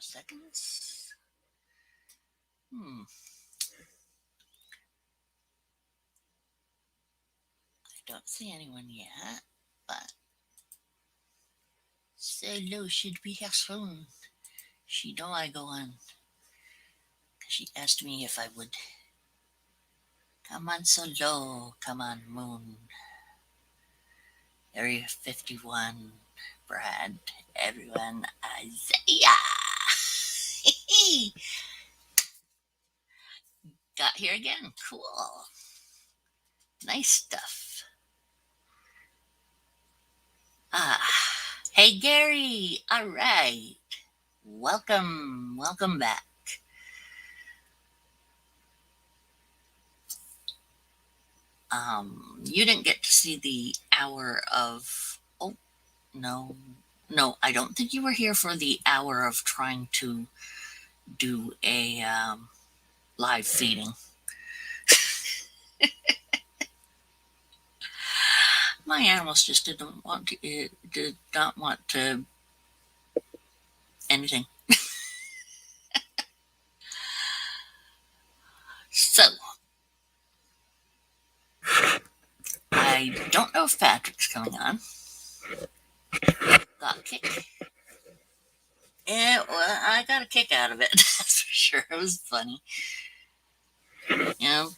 seconds. I don't see anyone yet, but Solo should be here soon. She know I go on. She asked me if I would. Come on, Solo. Come on, Moon. Area 51. Brad. Everyone. Isaiah. Got here again. Cool. Nice stuff. Hey, Gary. All right. Welcome. Welcome back. You didn't get to see the hour of. Oh, no. No, I don't think you were here for the hour of trying to do a live feeding. My animals just didn't want to. Did not want to anything. So I don't know if Patrick's coming on. Got a kick. Yeah, well, I got a kick out of it. That's for sure. It was funny. You know,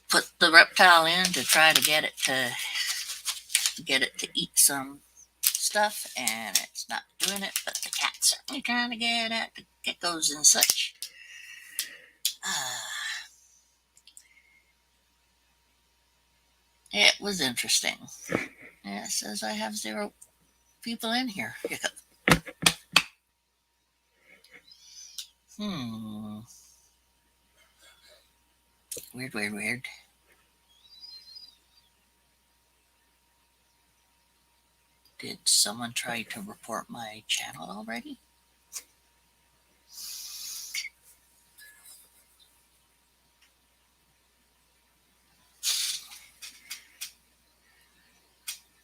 put the reptile in to try to get it to eat some stuff, and it's not doing it. But the cat's certainly trying to get at the geckos and such. It was interesting. It says I have 0 people in here. Weird. Did someone try to report my channel already?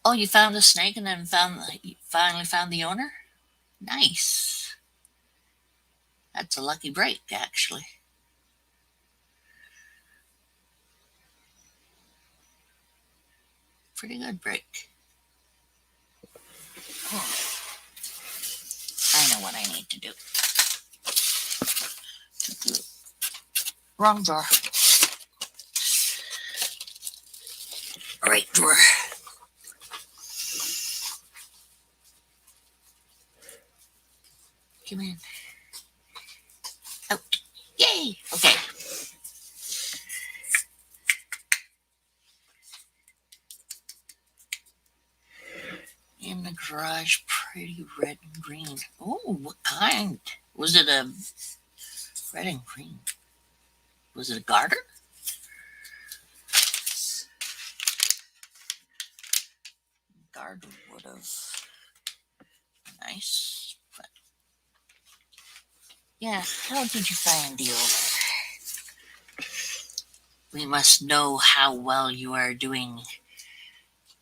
Oh, you found a snake and then you finally found the owner? Nice. That's a lucky break, actually. Pretty good break. I know what I need to do. Wrong drawer. Right drawer. Come in. Out. Yay! Okay. In the garage, pretty red and green. Oh, what kind? Was it a red and green? Was it a garter? Garter would have. Nice. But yeah, how did you find the owner? We must know how well you are doing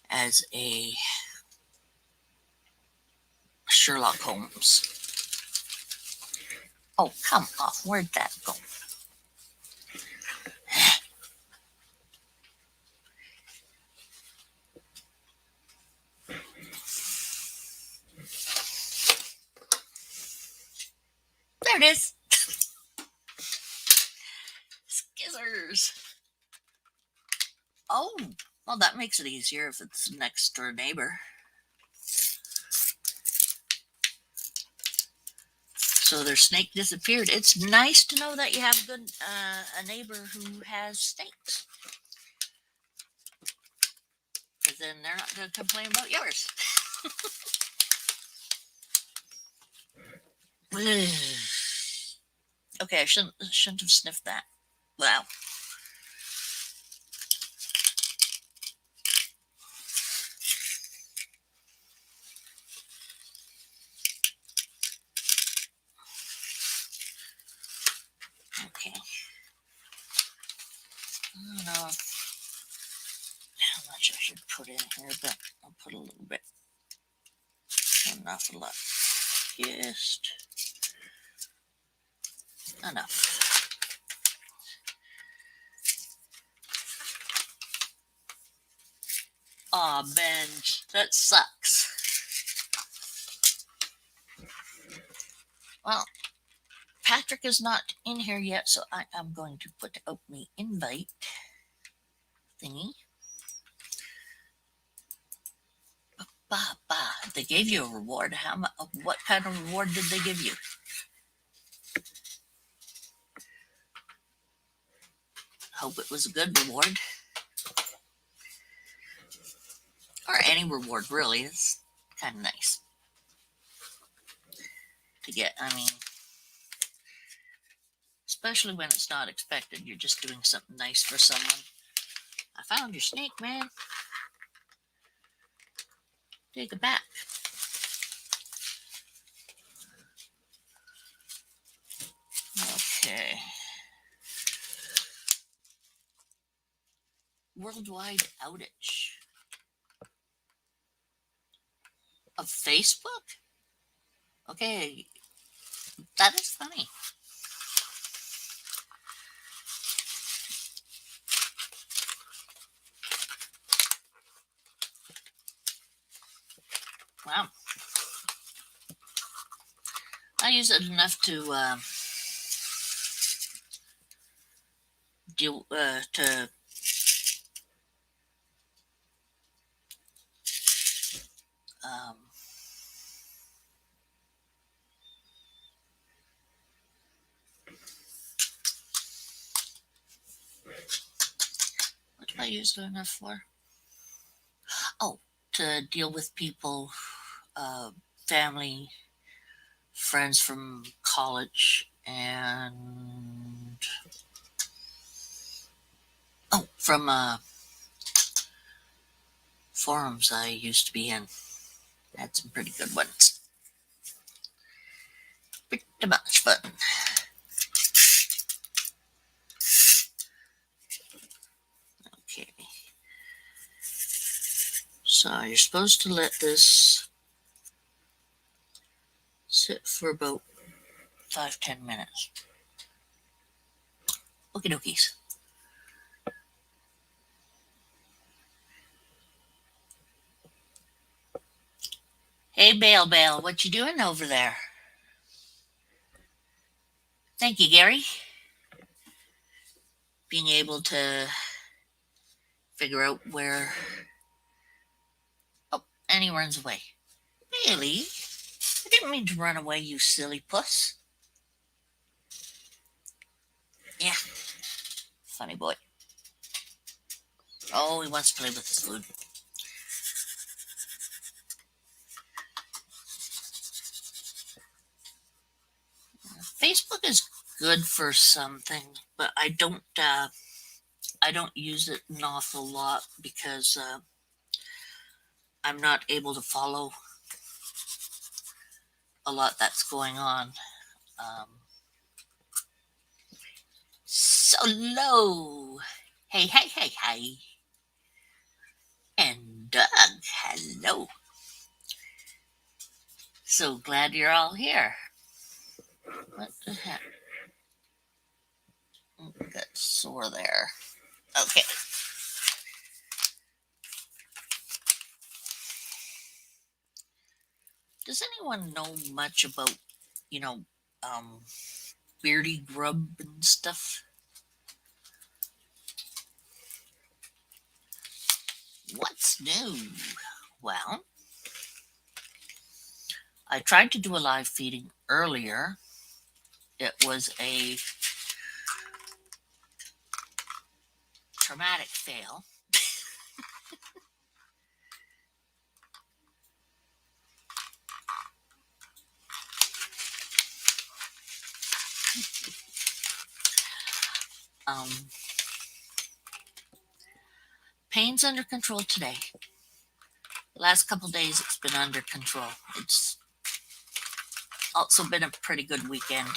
as a Sherlock Holmes. Oh, come on. Where'd that go? There it is. Skizzers. Oh, well, that makes it easier if it's next door neighbor. So their snake disappeared. It's nice to know that you have a neighbor who has snakes. Because then they're not going to complain about yours. Okay, I shouldn't have sniffed that. Wow. Okay. I don't know how much I should put in here, but I'll put a little bit. Not enough. Just enough. Aw, Benj, that sucks. Well, Patrick is not in here yet, so I am going to put out my invite thingy. They gave you a reward. What kind of reward did they give you? Hope it was a good reward. Or any reward, really. It's kind of nice to get. I mean, especially when it's not expected. You're just doing something nice for someone. I found your snake, man. Take it back. Okay. Worldwide outage of Facebook? Okay, that is funny. Wow. I use it enough to deal to what do I use it enough for? Oh, to deal with people, family, friends from college, and from forums I used to be in. Had some pretty good ones. Pretty much fun. Okay. So you're supposed to let this sit for about 5-10 minutes. Okie dokies. Hey, Bale, what you doing over there? Thank you, Gary. Being able to figure out where... Oh, and he runs away. Really? I didn't mean to run away, you silly puss. Yeah. Funny boy. Oh, he wants to play with his food. Facebook is good for something, but I don't use it an awful lot because I'm not able to follow a lot that's going on. So low. Hey. And Doug, hello. So glad you're all here. What the heck? Got sore there. Okay. Does anyone know much about, beardy grub and stuff? What's new? Well, I tried to do a live feeding earlier. It was a traumatic fail. Pain's under control today. The last couple days it's been under control. It's also been a pretty good weekend.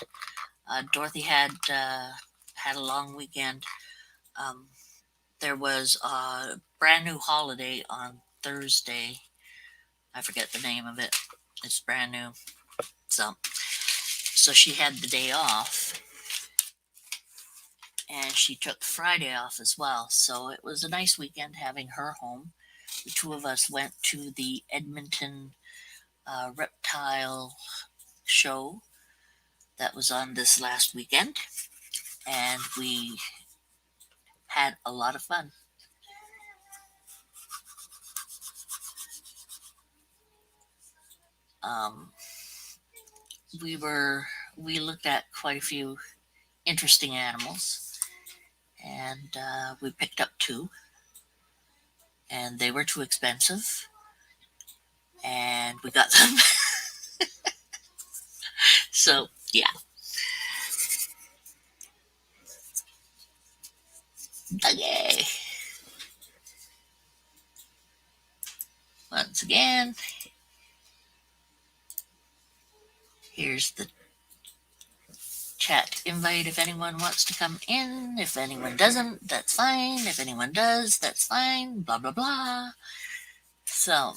Dorothy had a long weekend. There was a brand new holiday on Thursday. I forget the name of it. It's brand new. So she had the day off, and she took Friday off as well. So it was a nice weekend having her home. The two of us went to the Edmonton reptile show that was on this last weekend, and we had a lot of fun. Um, we looked at quite a few interesting animals, and we picked up two, and they were too expensive, and we got them. So yeah, okay. Once again, here's the chat invite if anyone wants to come in. If anyone doesn't, that's fine. If anyone does, that's fine. Blah blah blah. So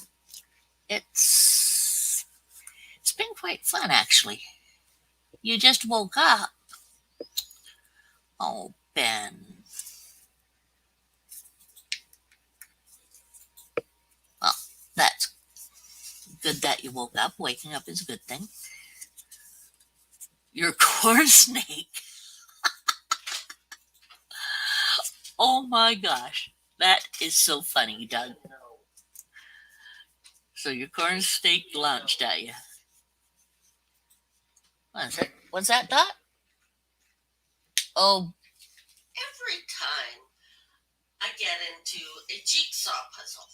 it's been quite fun actually. You just woke up. Oh, Ben. Well, that's good that you woke up. Waking up is a good thing. Your corn snake. Oh my gosh. That is so funny, Doug. So your corn snake launched at you. What is it? What's that, Dot? Oh, Every time I get into a jigsaw puzzle.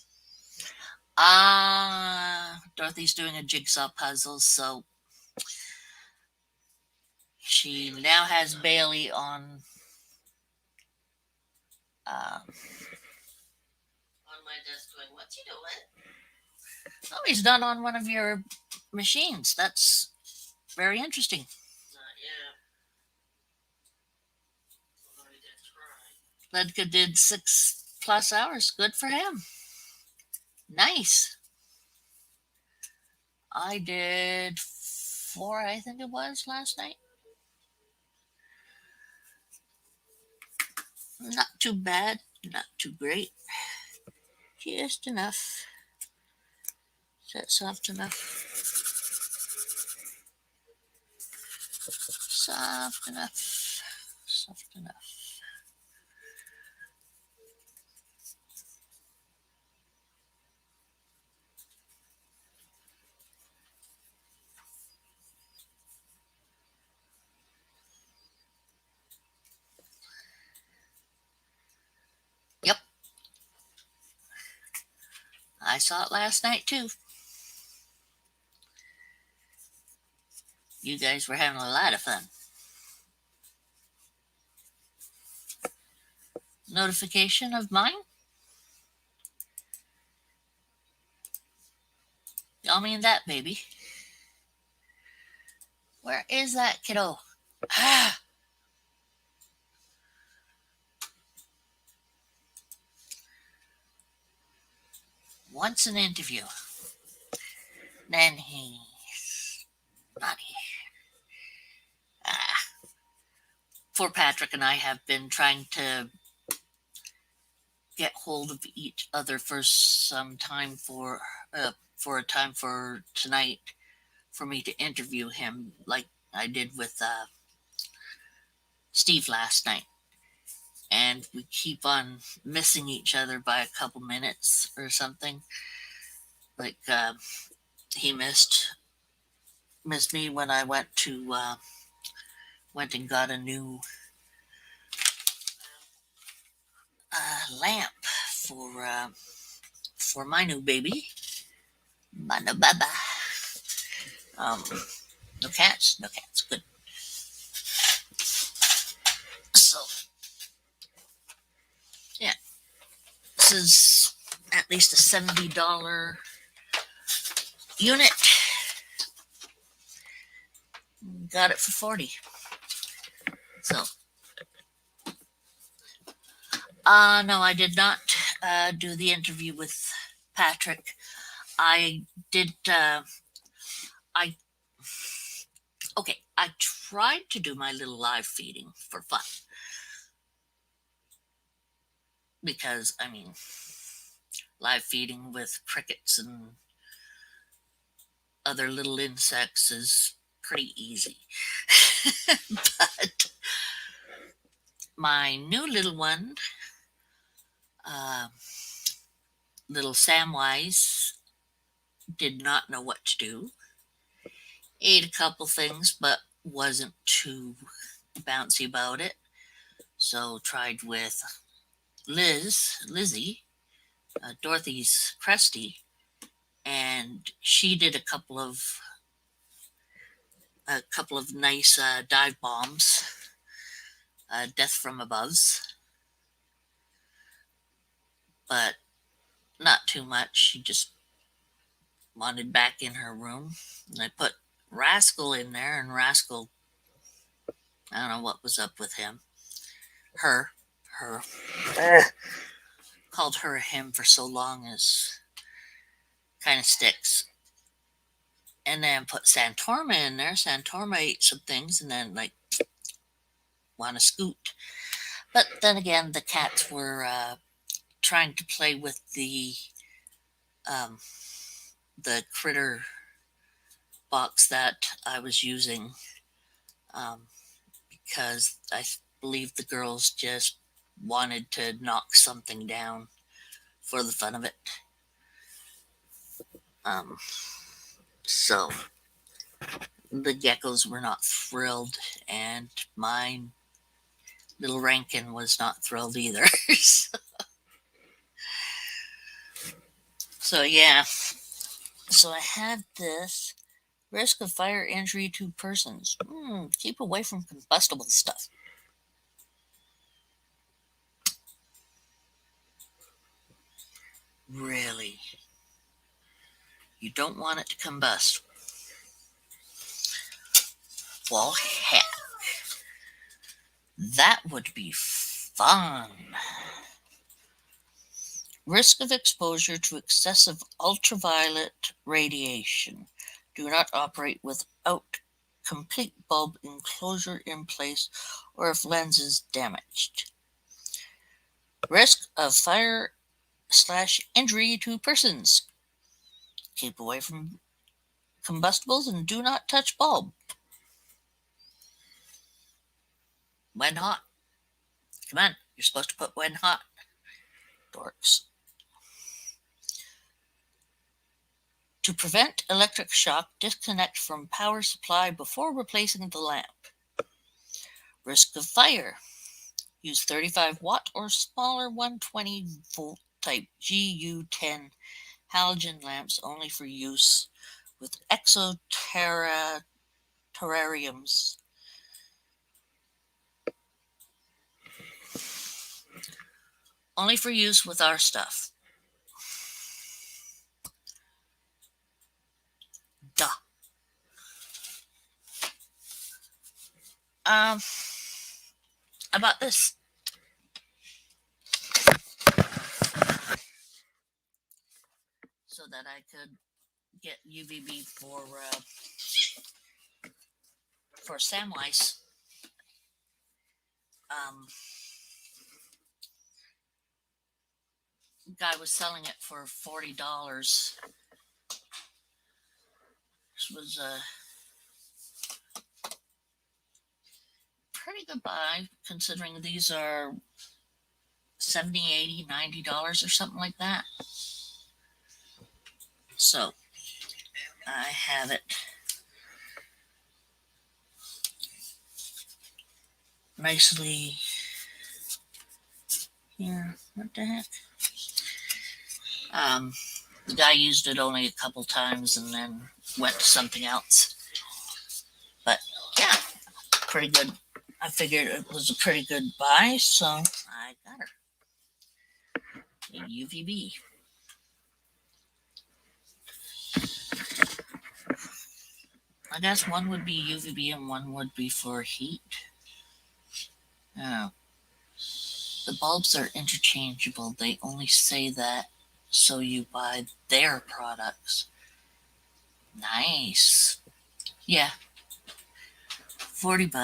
Dorothy's doing a jigsaw puzzle, so she now has Bailey on On my desk going, what's he doing? oh, he's not on one of your machines. That's very interesting. Not yet. Although he did try. Ledka did 6+ hours. Good for him. Nice. I did 4, I think it was, last night. Not too bad, not too great. Just enough. Is that soft enough? Soft enough. Soft enough. Yep. I saw it last night too. You guys were having a lot of fun. Notification of mine? Y'all mean that, baby? Where is that kiddo? Ah! Once an interview. Then he's not here. Ah. Poor Patrick and I have been trying to get hold of each other for some time for a time for tonight for me to interview him like I did with Steve last night. And we keep on missing each other by a couple minutes or something. Like he missed me when I went and got a new lamp for my new baby. Bada baba. No cats, no cats. Good. So yeah, this is at least a $70 unit. Got it for 40. So no, I did not do the interview with Patrick. I did. I Okay, I tried to do my little live feeding for fun because, I mean, live feeding with crickets and other little insects is pretty easy. But my new little one, uh, little Samwise, did not know what to do. Ate a couple things, but wasn't too bouncy about it. So tried with Lizzie, Dorothy's Krusty, and she did a couple of nice dive bombs, death from aboves, but not too much. She just wanted back in her room, and I put Rascal in there, and Rascal, I don't know what was up with him. Her, called her him for so long is kind of sticks. And then put Santorma in there. Santorma ate some things and then like want to scoot. But then again, the cats were trying to play with um, the critter box that I was using um, because I believe the girls just wanted to knock something down for the fun of it. Um, so the geckos were not thrilled, and my little Rankin was not thrilled either. So yeah, so I had this risk of fire injury to persons. Keep away from combustible stuff. Really, you don't want it to combust. Well, heck, that would be fun. Risk of exposure to excessive ultraviolet radiation. Do not operate without complete bulb enclosure in place or if lens is damaged. Risk of fire/injury to persons. Keep away from combustibles and do not touch bulb. When hot. Come on, you're supposed to put when hot. Dorks. To prevent electric shock, disconnect from power supply before replacing the lamp. Risk of fire. Use 35 watt or smaller 120 volt type GU10 halogen lamps only for use with terrariums. Only for use with our stuff. Duh. Um, about this. So that I could get UVB for Samwise. Um, guy was selling it for $40. This was a pretty good buy considering these are 70, 80, $90 or something like that. So I have it nicely here. What the heck? The guy used it only a couple times and then went to something else. But yeah, pretty good. I figured it was a pretty good buy, so I got her. A UVB. I guess one would be UVB and one would be for heat. Oh. The bulbs are interchangeable. They only say that so you buy their products. Nice. Yeah. $40.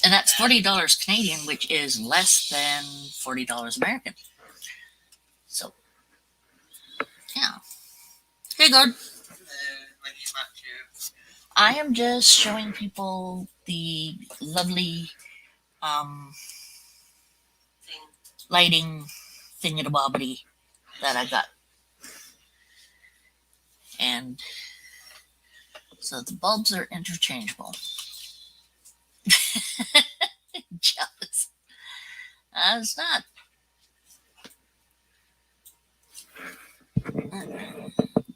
And that's $40 Canadian, which is less than $40 American. So, yeah. Hey, good. I am just showing people the lovely um, lighting thingamabobbity that I got. And so the bulbs are interchangeable. Jealous. It's not.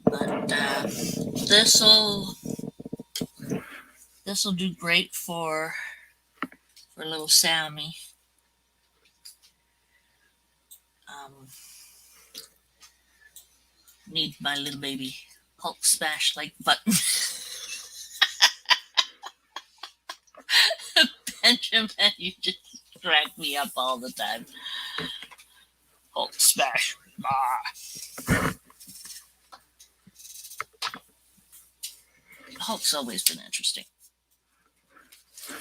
But this'll do great for little Sammy. Need my little baby Hulk smash like button. Benjamin, you just crack me up all the time. Hulk smash. Ah. Hulk's always been interesting.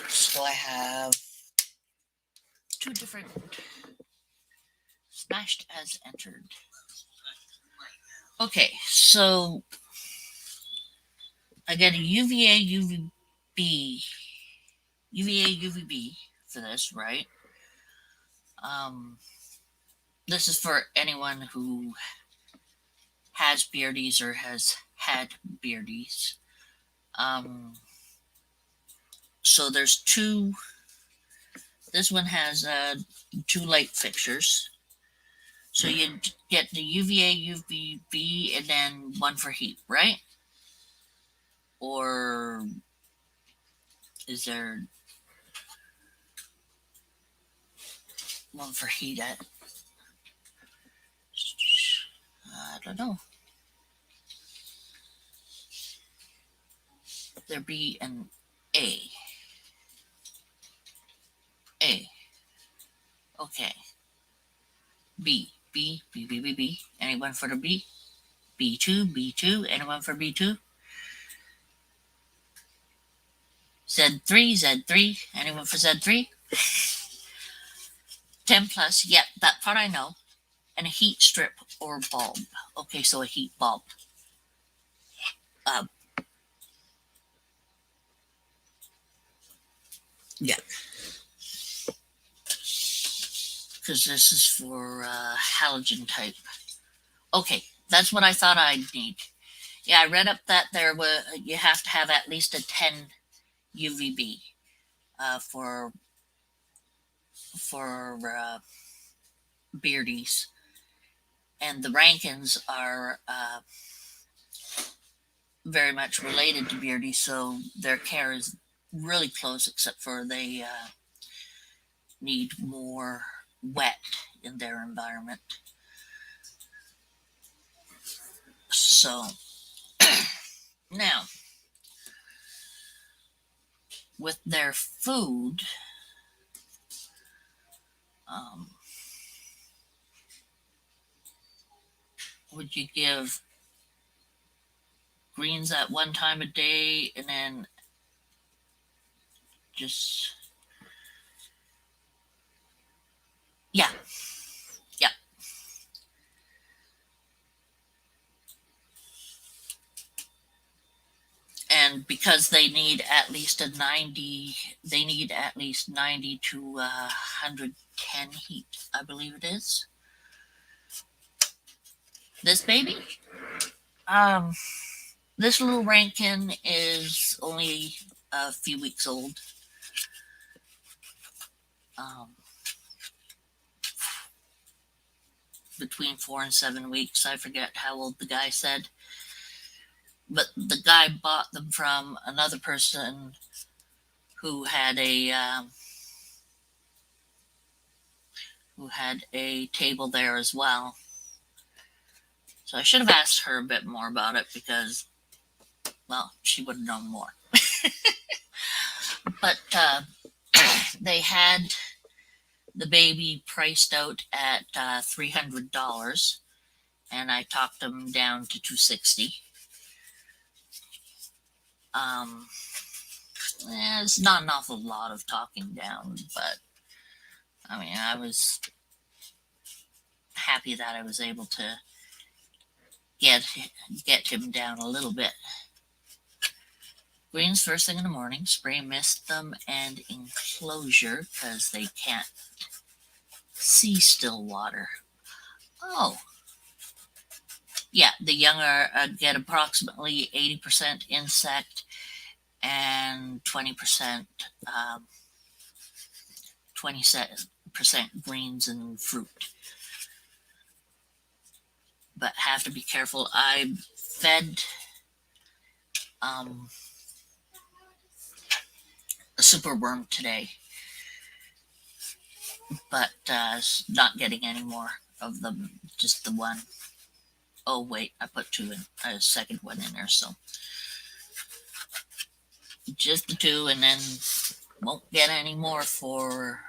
So I have two different smashed as entered. Okay, so I get a UVA, UVB, UVA, UVB for this, right? This is for anyone who has beardies or has had beardies. So there's two. This one has two light fixtures. So you get the UVA, UVB, and then one for heat, right? Or is there one for heat? I don't know. There be an A. A. Okay. B. B. B. B. B. B. Anyone for the B? B2. B2. Anyone for B2? Z3. Z3. Anyone for Z3? 10 plus. Yep, that part I know. And a heat strip or bulb. Okay, so a heat bulb. Yeah. Because this is for halogen type. Okay, that's what I thought I'd need. Yeah, I read up that you have to have at least a 10 UVB for beardies, and the Rankins are very much related to beardies, so their care is really close, except for they need more wet in their environment. So now, with their food, would you give greens at one time a day and then just yeah. And because they need at least 90 to 110 heat, I believe it is. This baby, this little Rankin is only a few weeks old. Between 4 and 7 weeks. I forget how old the guy said. But the guy bought them from another person who had a table there as well. So I should have asked her a bit more about it because, well, she would have known more. But they had the baby priced out at $300, and I talked them down to $260. Um, it's not an awful lot of talking down, but I mean, I was happy that I was able to get get him down a little bit. Greens first thing in the morning, spray mist them and enclosure because they can't see still water. Oh, yeah, the young are get approximately 80% insect and 20% 20% greens and fruit. But have to be careful. I fed um, a superworm today, but not getting any more of them. Just the one. Oh wait, I put two in, a second one in there, so just the two, and then won't get any more for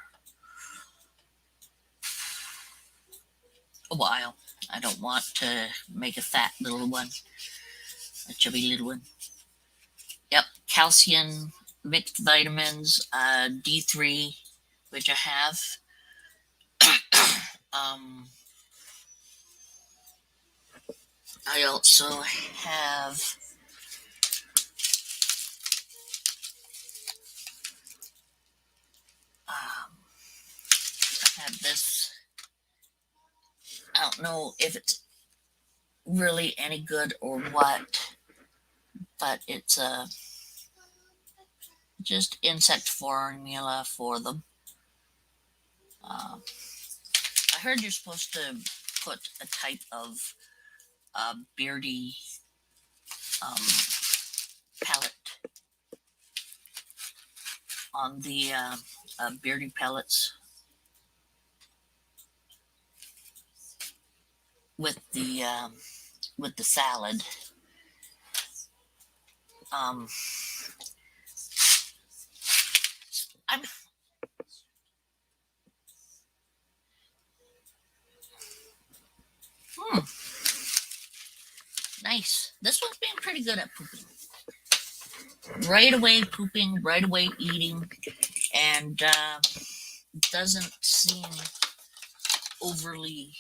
a while. I don't want to make a fat little one, a chubby little one. Yep, calcium, mixed vitamins, D3, which I have. um, I also have I have this. I don't know if it's really any good or what, but it's just insect formula for them. Uh, I heard you're supposed to put a type of beardy um, pellet on the beardy pellets with the salad. Um, I'm hmm, nice. This one's being pretty good at pooping. Right away pooping, right away eating, and doesn't seem overly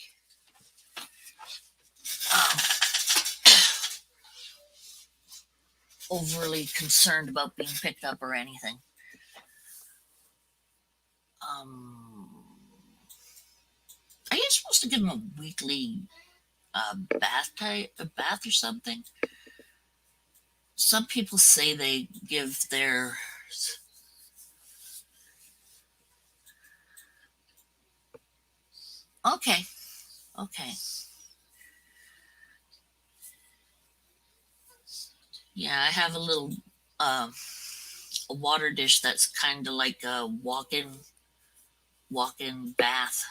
um, overly concerned about being picked up or anything. Um, are you supposed to give them a weekly a bath or something? Some people say they give their okay, okay, yeah. I have a little a water dish that's kind of like a walk-in bath.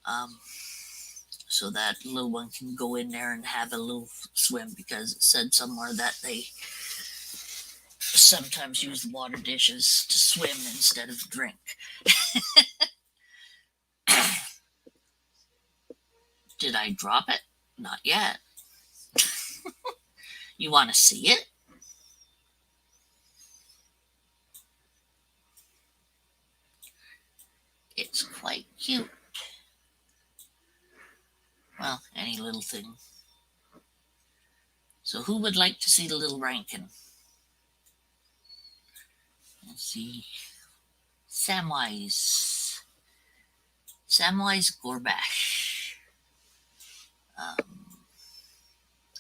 Um, so that little one can go in there and have a little swim because it said somewhere that they sometimes use water dishes to swim instead of drink. Did I drop it? Not yet. You want to see it? It's quite cute. Well, any little thing. So who would like to see the little Rankin? Let's see. Samwise. Samwise Gorbash. Um,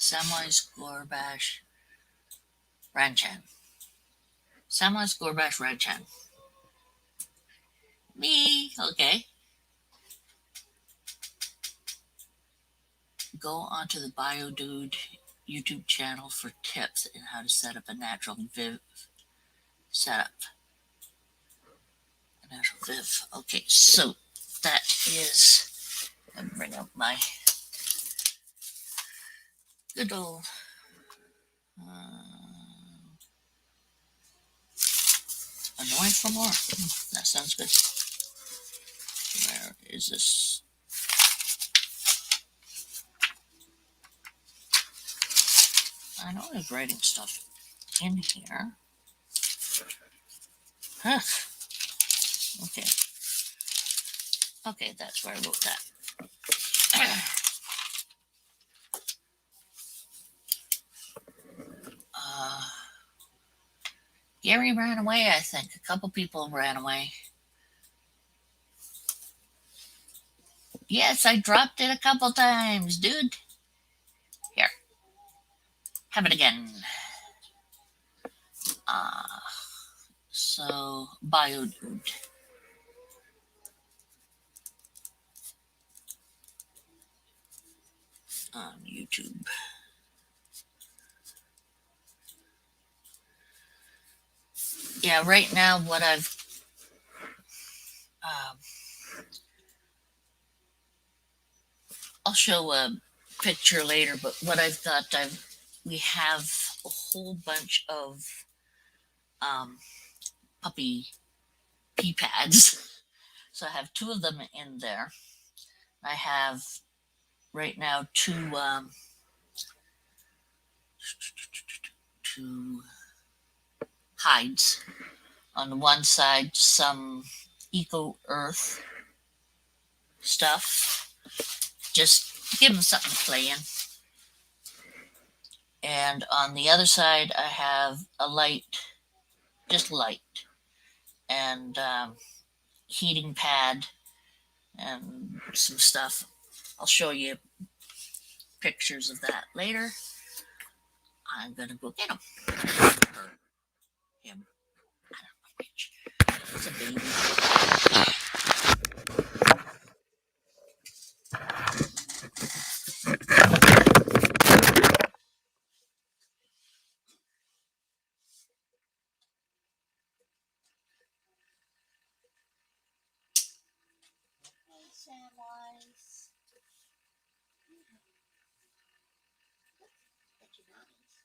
Samwise Gorbash Ranchan. Samwise Gorbash Ranchan. Me. Okay. Go onto the BioDude YouTube channel for tips on how to set up a natural Viv setup. A natural Viv. Okay, so that is. Let me bring up my good old. Annoying for more. That sounds good. Where is this? I know I was writing stuff in here. Huh. Okay. Okay, that's where I wrote that. uh, Gary ran away, I think. A couple people ran away. Yes, I dropped it a couple times, dude. Here. Have it again. So, Biodude. On YouTube. Yeah, right now what um, I'll show a picture later, but what I've got, we have a whole bunch of um, puppy pee pads. So I have two of them in there. I have right now two hides. On the one side, some Eco Earth stuff. Just give them something to play in. And on the other side, I have a light, just light, and heating pad and some stuff. I'll show you pictures of that later. I'm gonna go get him. Or him. I don't know which. It's a baby. Hey, Samwise. Get your mommies.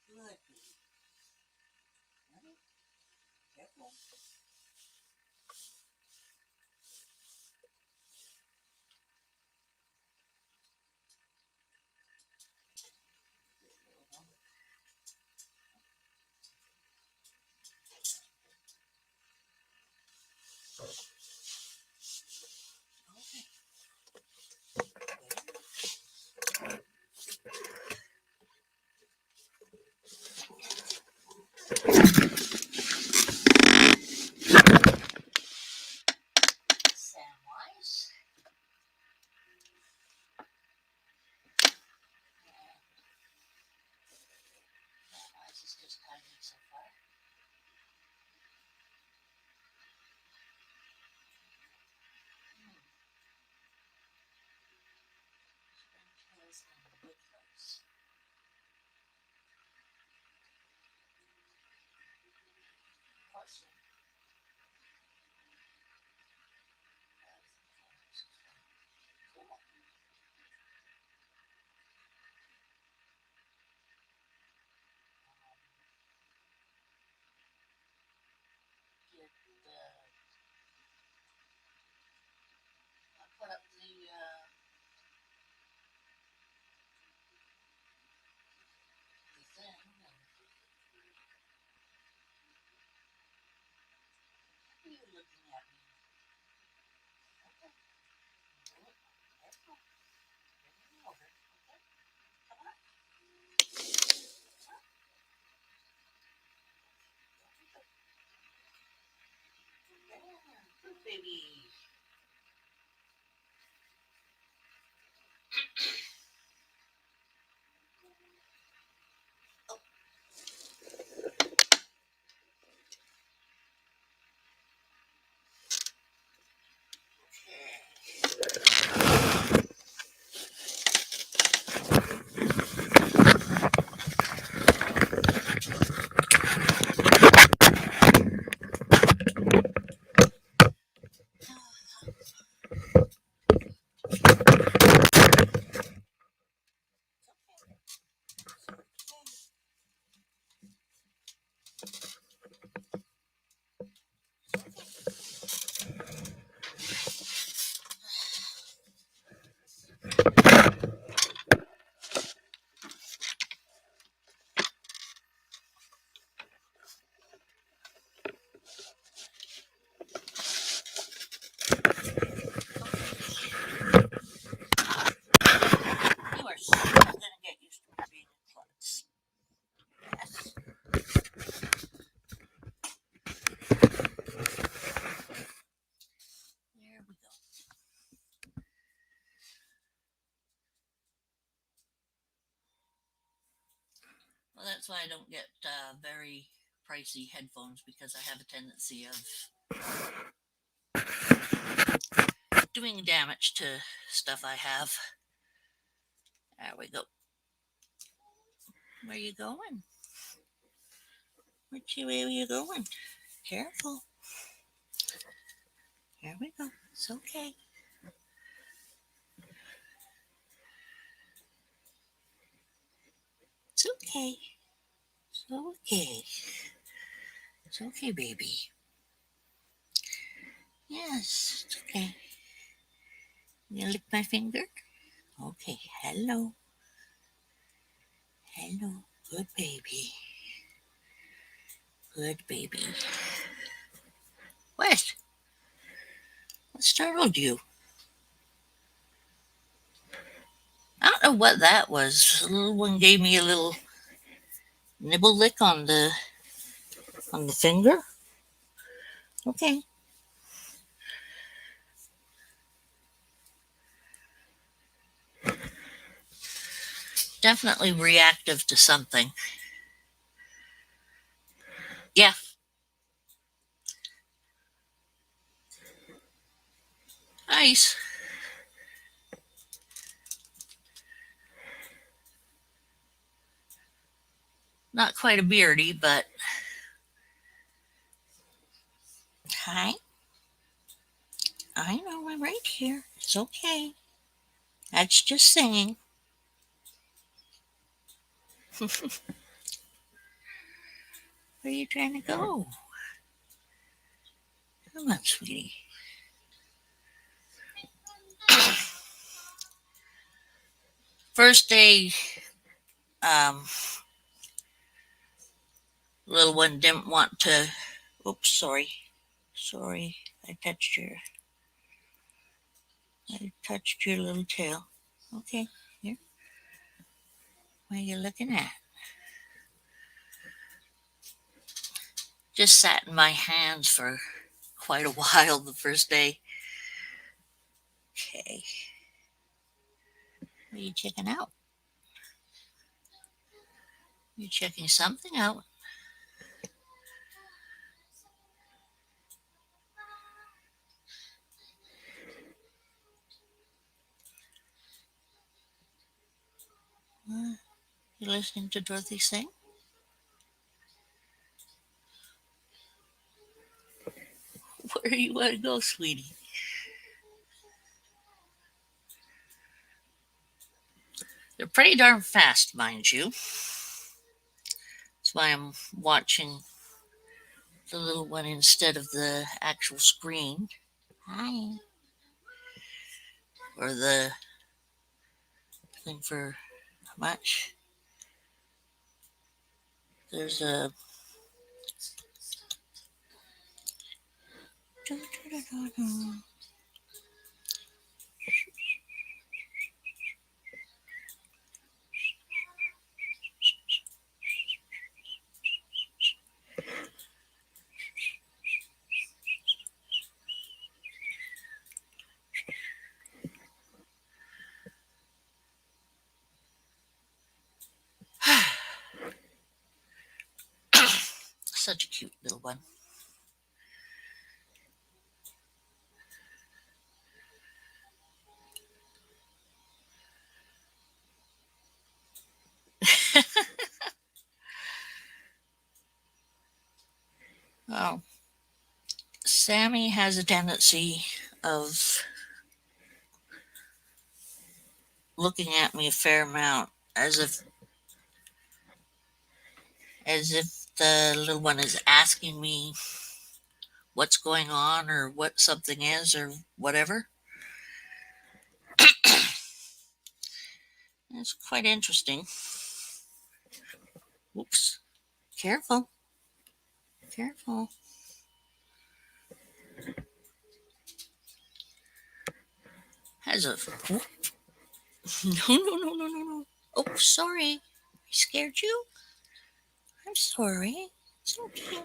Good. Careful. Samwise. Samwise is just hiding so far. Springtails and woodcuts. Parsley. Cool. Get I put up the thing. And what are you looking at me? Okay. Careful. Bring me over. Okay. Come on. Good baby. that's why I don't get very pricey headphones because I have a tendency of doing damage to stuff I have. There we go. Where you going? Where you going? Careful. Here we go. It's okay. It's okay. It's okay. It's okay, baby. Yes, it's okay. You lick my finger? Okay. Hello. Hello. Good baby. Good baby. What? What startled you? I don't know what that was. The little one gave me a little nibble lick on the finger. Okay. Definitely reactive to something. Yeah. Nice. Not quite a beardy, but hi. I know I'm right here. It's okay. That's just singing. Where are you trying to go? Come on, sweetie. First day, um, little one didn't want to. Oops, sorry. Sorry. I touched your little tail. Okay, here. What are you looking at? Just sat in my hands for quite a while the first day. Okay. What are you checking out? You're checking something out. You listening to Dorothy sing? Where do you want to go, sweetie? They're pretty darn fast, mind you. That's why I'm watching the little one instead of the actual screen. Hi. Or the thing for how much? There's a. Such a cute little one. Oh, Sammy has a tendency of looking at me a fair amount as if the little one is asking me what's going on or what something is or whatever. It's quite interesting. Oops. Careful. Careful. Has a. No, no, no, no, no, no. Oh, sorry. I scared you? I'm sorry. It's okay.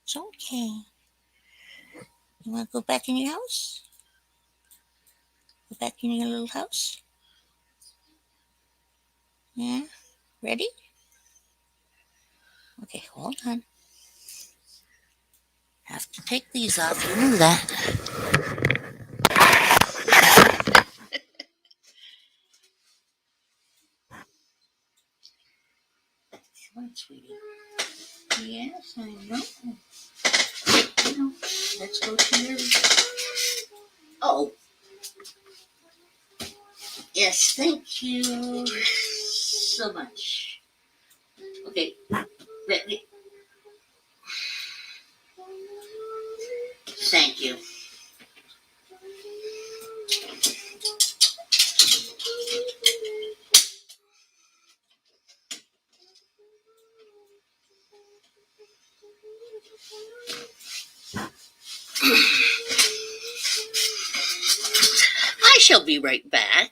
It's okay. You want to go back in your house? Go back in your little house? Yeah? Ready? Okay, hold on. Have to take these off. You knew that. Come on, sweetie. Yes, I know. Let's go to your. Oh, yes, thank you so much. Okay, let me. Thank you. I shall be right back.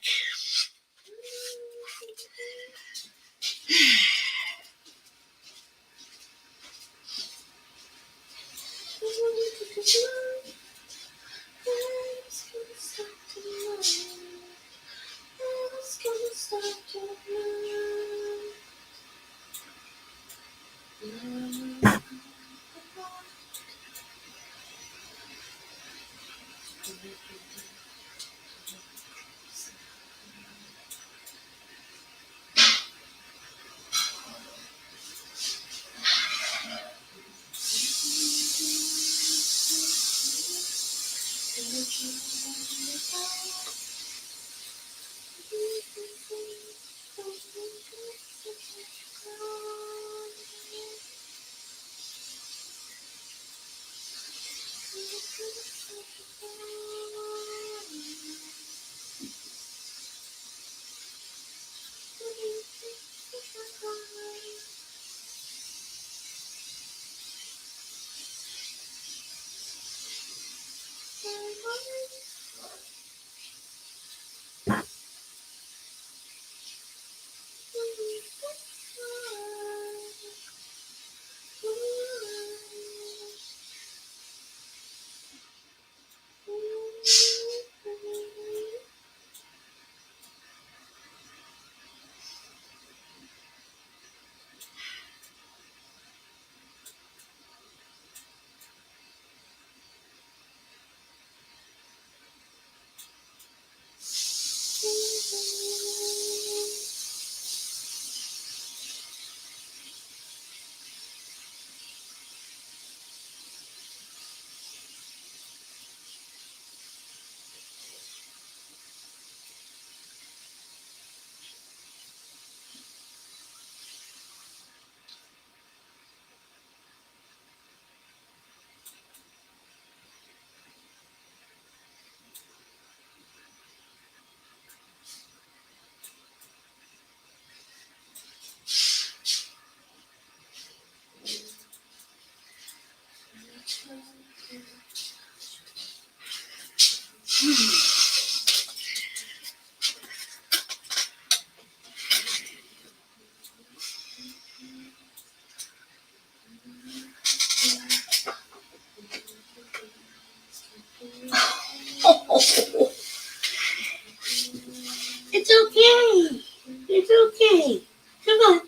It's okay. It's okay. Come on.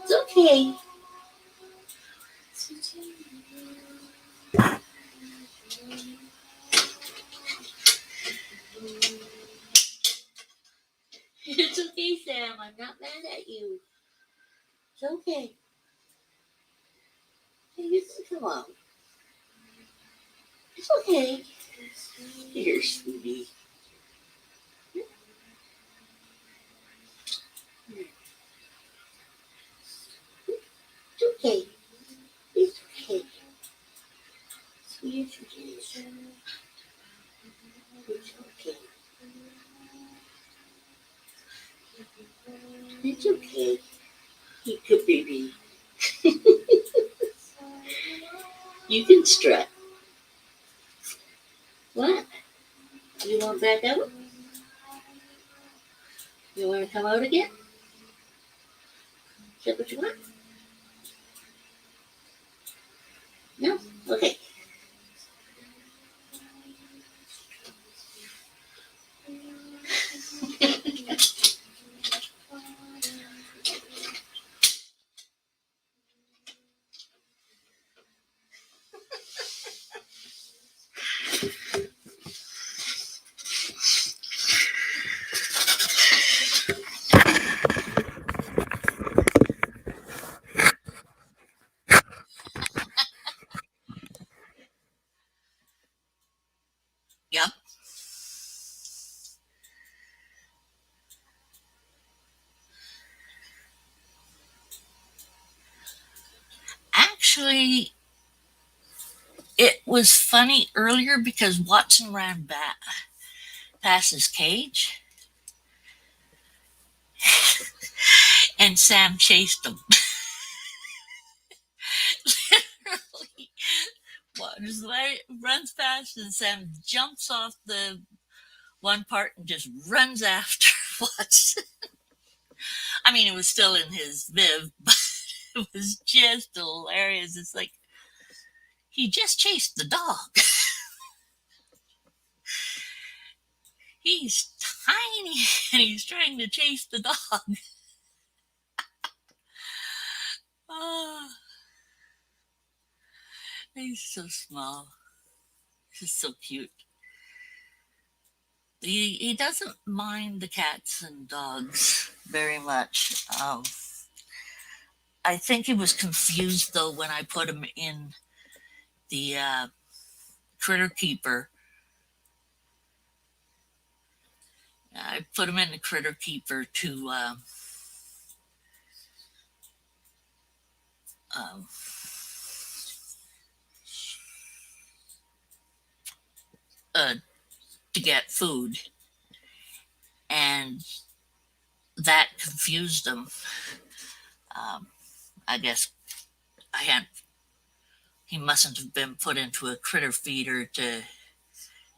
It's okay. It's okay, Sam. I'm not mad at you. It's okay. You can come on. It's okay. Here, sweetie. It's okay. It's okay. Sweetie, it's okay. It's okay. It's okay. You good baby. You can strut. What? You want back out? You want to come out again? Is that what you want? No? Okay. Actually, it was funny earlier because Watson ran back past his cage and Sam chased him. Literally, just runs past and Sam jumps off the one part and just runs after Watson. I mean, it was still in his bib, but it was just hilarious. It's like he just chased the dog. He's tiny and he's trying to chase the dog. Oh, he's so small. He's so cute. He doesn't mind the cats and dogs very much. I think he was confused though when I put him in the critter keeper. I put him in the critter keeper to um, uh, to get food, and that confused him. I guess I had he mustn't have been put into a critter feeder to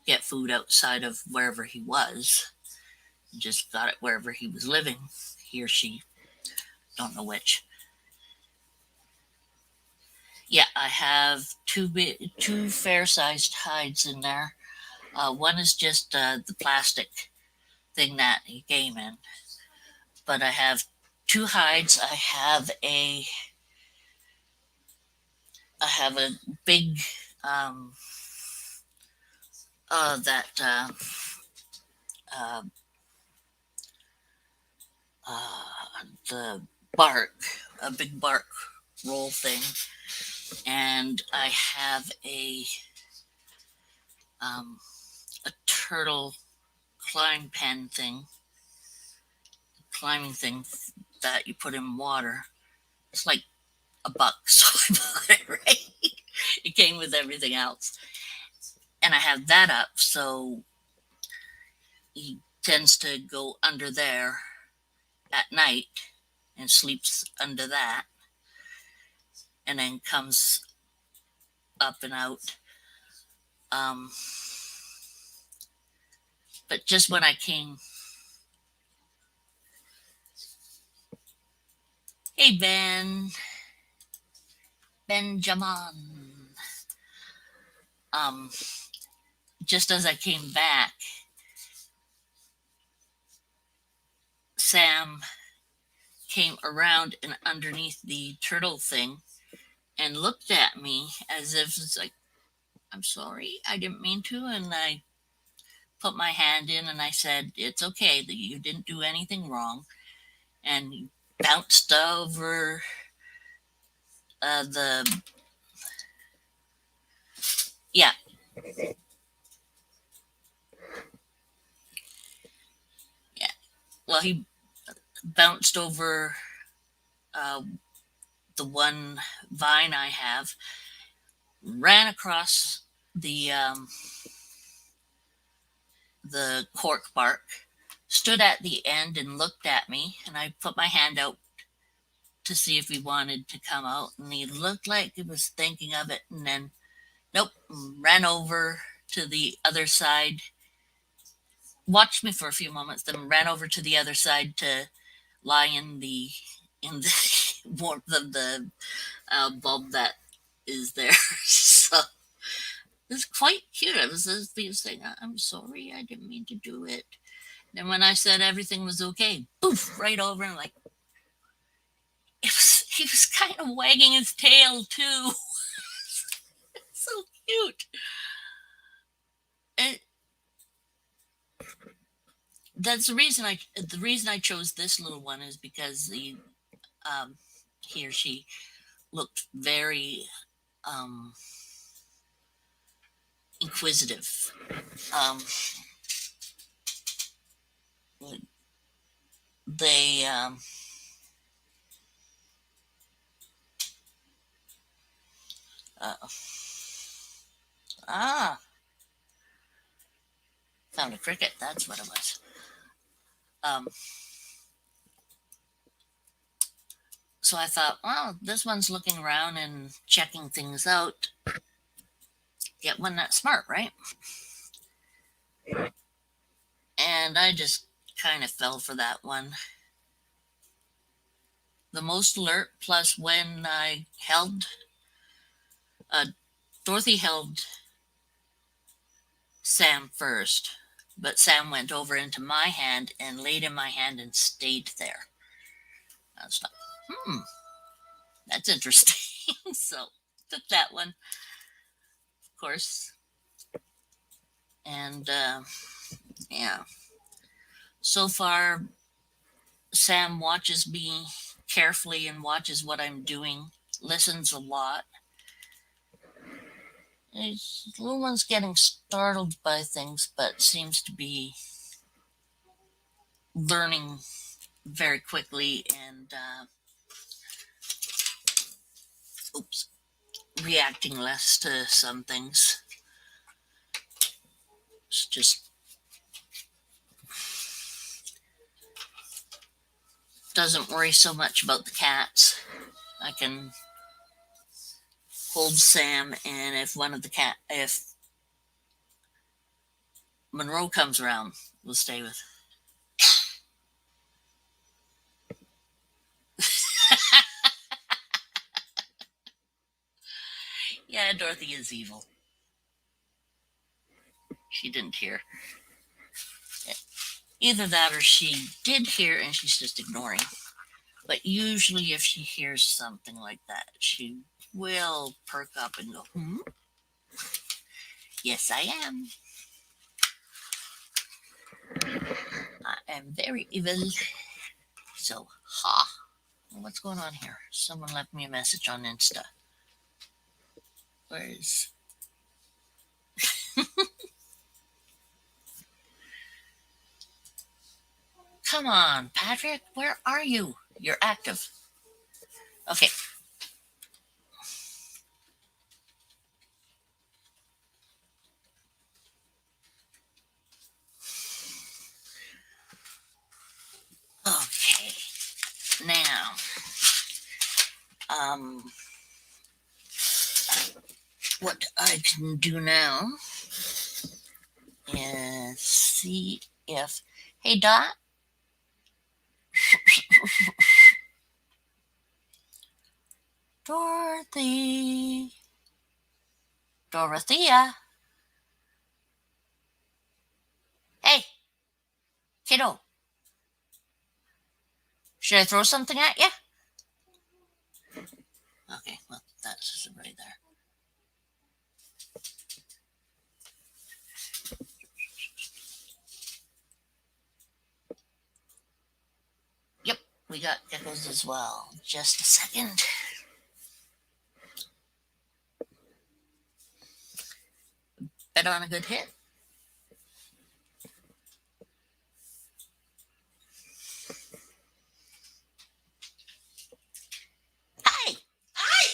get food outside of wherever he was. Just got it wherever he was living. He or she, don't know which. Yeah, I have two fair-sized hides in there. One is just the plastic thing that he came in, but I have two hides. I have a big that uh, the bark, a big bark roll thing, and I have um, a turtle climbing thing that you put in water. It's like $1, so I bought it, right? It came with everything else. And I have that up, so he tends to go under there at night and sleeps under that, and then comes up and out. Um, but just when I came, hey Benjamin, um, just as I came back, Sam came around and underneath the turtle thing and looked at me as if it's like, I'm sorry, I didn't mean to. And I put my hand in and I said, it's okay, that you didn't do anything wrong. And he bounced over the, yeah, yeah. Well, he bounced over uh, the one vine I have, ran across the cork bark, stood at the end and looked at me, and I put my hand out to see if he wanted to come out, and he looked like he was thinking of it, and then nope, ran over to the other side, watched me for a few moments, then ran over to the other side to lie in the warmth of the bulb that is there. So it's quite cute. I was just saying, I'm sorry, I didn't mean to do it. And when I said everything was okay, poof, right over and like he was kind of wagging his tail too. So cute. And that's the reason I chose this little one is because um he or she looked very um inquisitive. Um they Uh, ah, found a cricket. That's what it was. Um, so I thought, well, this one's looking around and checking things out. Get one that's smart, right? And I just kind of fell for that one. The most alert, plus when I held, uh, Dorothy held Sam first, but Sam went over into my hand and laid in my hand and stayed there. I was like, that's interesting. So took that one, of course, and yeah. So far, Sam watches me carefully and watches what I'm doing, listens a lot. The little one's getting startled by things, but seems to be learning very quickly and oops, reacting less to some things. It's just doesn't worry so much about the cats. I can hold Sam, and if Monroe comes around, we'll stay with. Yeah, Dorothy is evil. She didn't hear. Either that or she did hear and she's just ignoring. But usually, if she hears something like that, she will perk up and go, hmm? Yes, I am. I am very evil. So, ha. What's going on here? Someone left me a message on Insta. Where is. Come on, Patrick. Where are you? You're active. Okay. Okay. Now, um, what I can do now is see if. Hey, Dot. Dorothy. Dorothea. Hey, kiddo. Should I throw something at you? Okay, well, that's right there. Yep, we got geckos as well. Just a second. Bet on a good hit. Hi. Hi.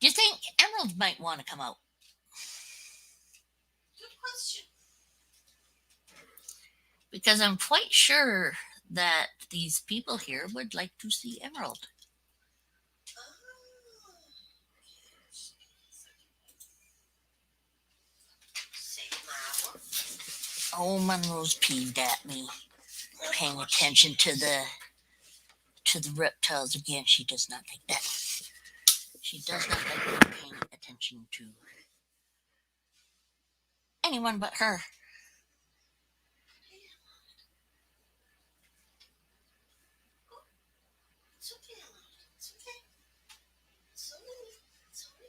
Do you think Emerald might want to come out? Good question. Because I'm quite sure that these people here would like to see Emerald. Oh, Monroe's peeved at me, paying attention to the reptiles again. She does not like that. She does not like me paying attention to anyone but her. It's okay, it's okay. It's okay. It's okay.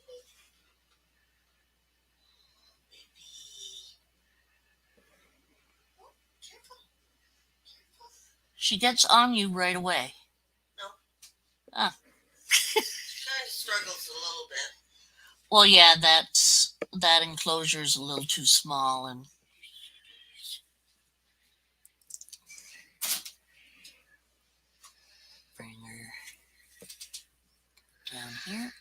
Baby. Oh, careful. Careful. She gets on you right away. No. Ah. She kind of struggles a little bit. Well, yeah, that enclosure is a little too small, and bring her down here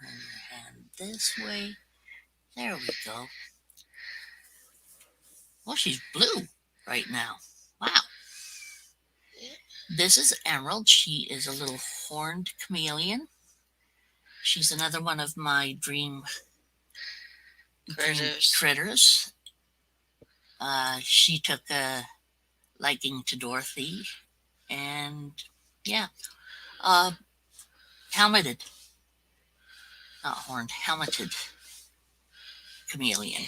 Turn your hand this way. There we go. Well, she's blue right now. Wow. This is Emerald. She is a little horned chameleon. She's another one of my dream critters. She took a liking to Dorothy, and yeah, helmeted, not horned, helmeted chameleon.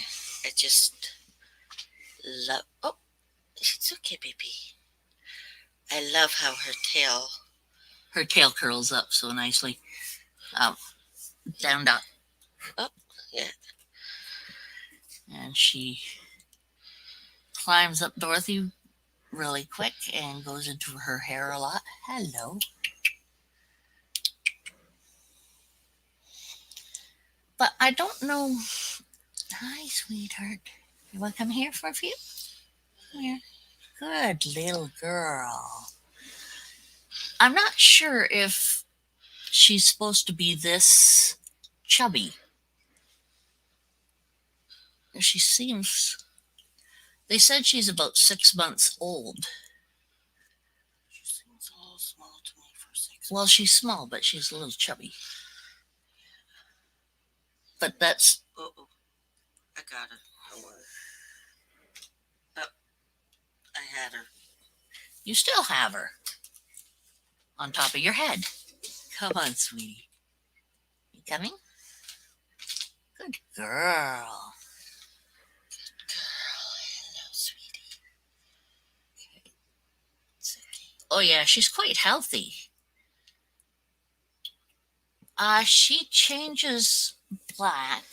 I just love. Oh, it's okay, baby. I love how her tail curls up so nicely. Down, up. Oh, yeah. And she climbs up Dorothy really quick and goes into her hair a lot. Hello. But I don't know. Hi, sweetheart. You want to come here for a few? Here. Good little girl. I'm not sure if she's supposed to be this chubby. She seems. They said she's about 6 months old. She seems a little small to me for 6 months. Well, she's small, but she's a little chubby. But that's. Oh, I got her. Don't worry. Oh, I had her. You still have her on top of your head. Come on, sweetie. You coming? Good girl. Hello, sweetie. Okay. It's okay. Oh, yeah, she's quite healthy. She changes black.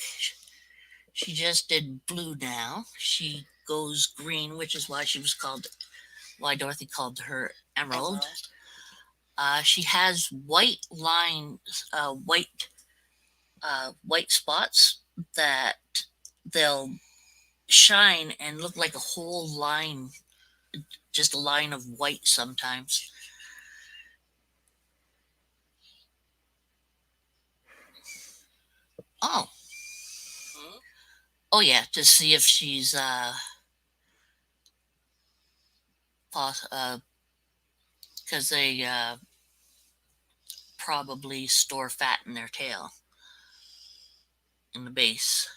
She just did blue now. She goes green, which is why Dorothy called her Emerald. She has white lines, white spots that they'll shine and look like a whole line, just a line of white sometimes. Oh. Oh yeah, to see if she's because they probably store fat in their tail in the base.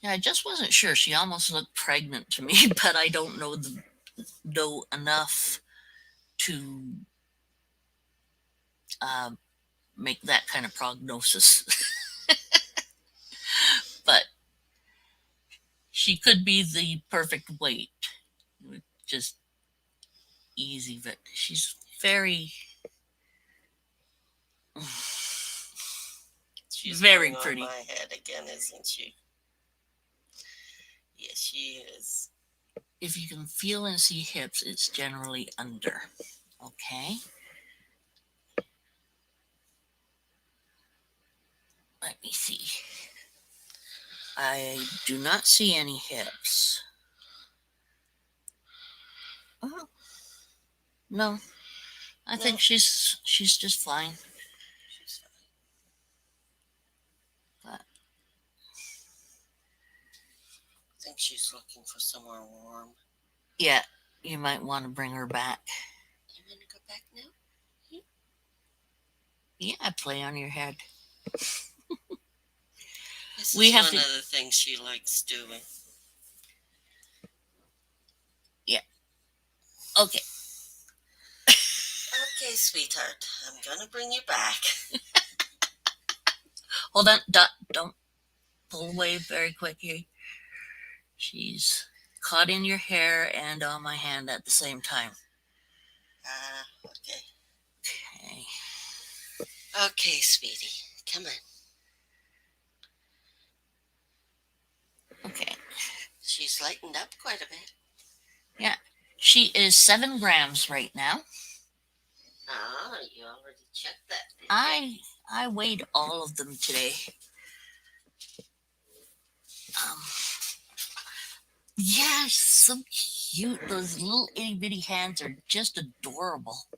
Yeah, I just wasn't sure. She almost looked pregnant to me, but I don't know enough to make that kind of prognosis. But she could be the perfect weight. Just easy, but she's very. She's very pretty. On my head again, isn't she? Yes, she is. If you can feel and see hips, it's generally under. Okay. Let me see. I do not see any hips. Oh. No. I think she's just fine. She's fine. But I think she's looking for somewhere warm. Yeah, you might want to bring her back. You want to go back now? Yeah, play on your head. This is one of the things she likes doing. Yeah. Okay. Okay, sweetheart. I'm going to bring you back. Hold on. Don't pull away very quickly. She's caught in your hair and on my hand at the same time. Okay. Okay. Okay, sweetie. Come on. Okay. She's lightened up quite a bit. Yeah. She is 7 grams right now. Oh, you already checked that, didn't you? I weighed all of them today. Yeah, so cute. Those little itty bitty hands are just adorable.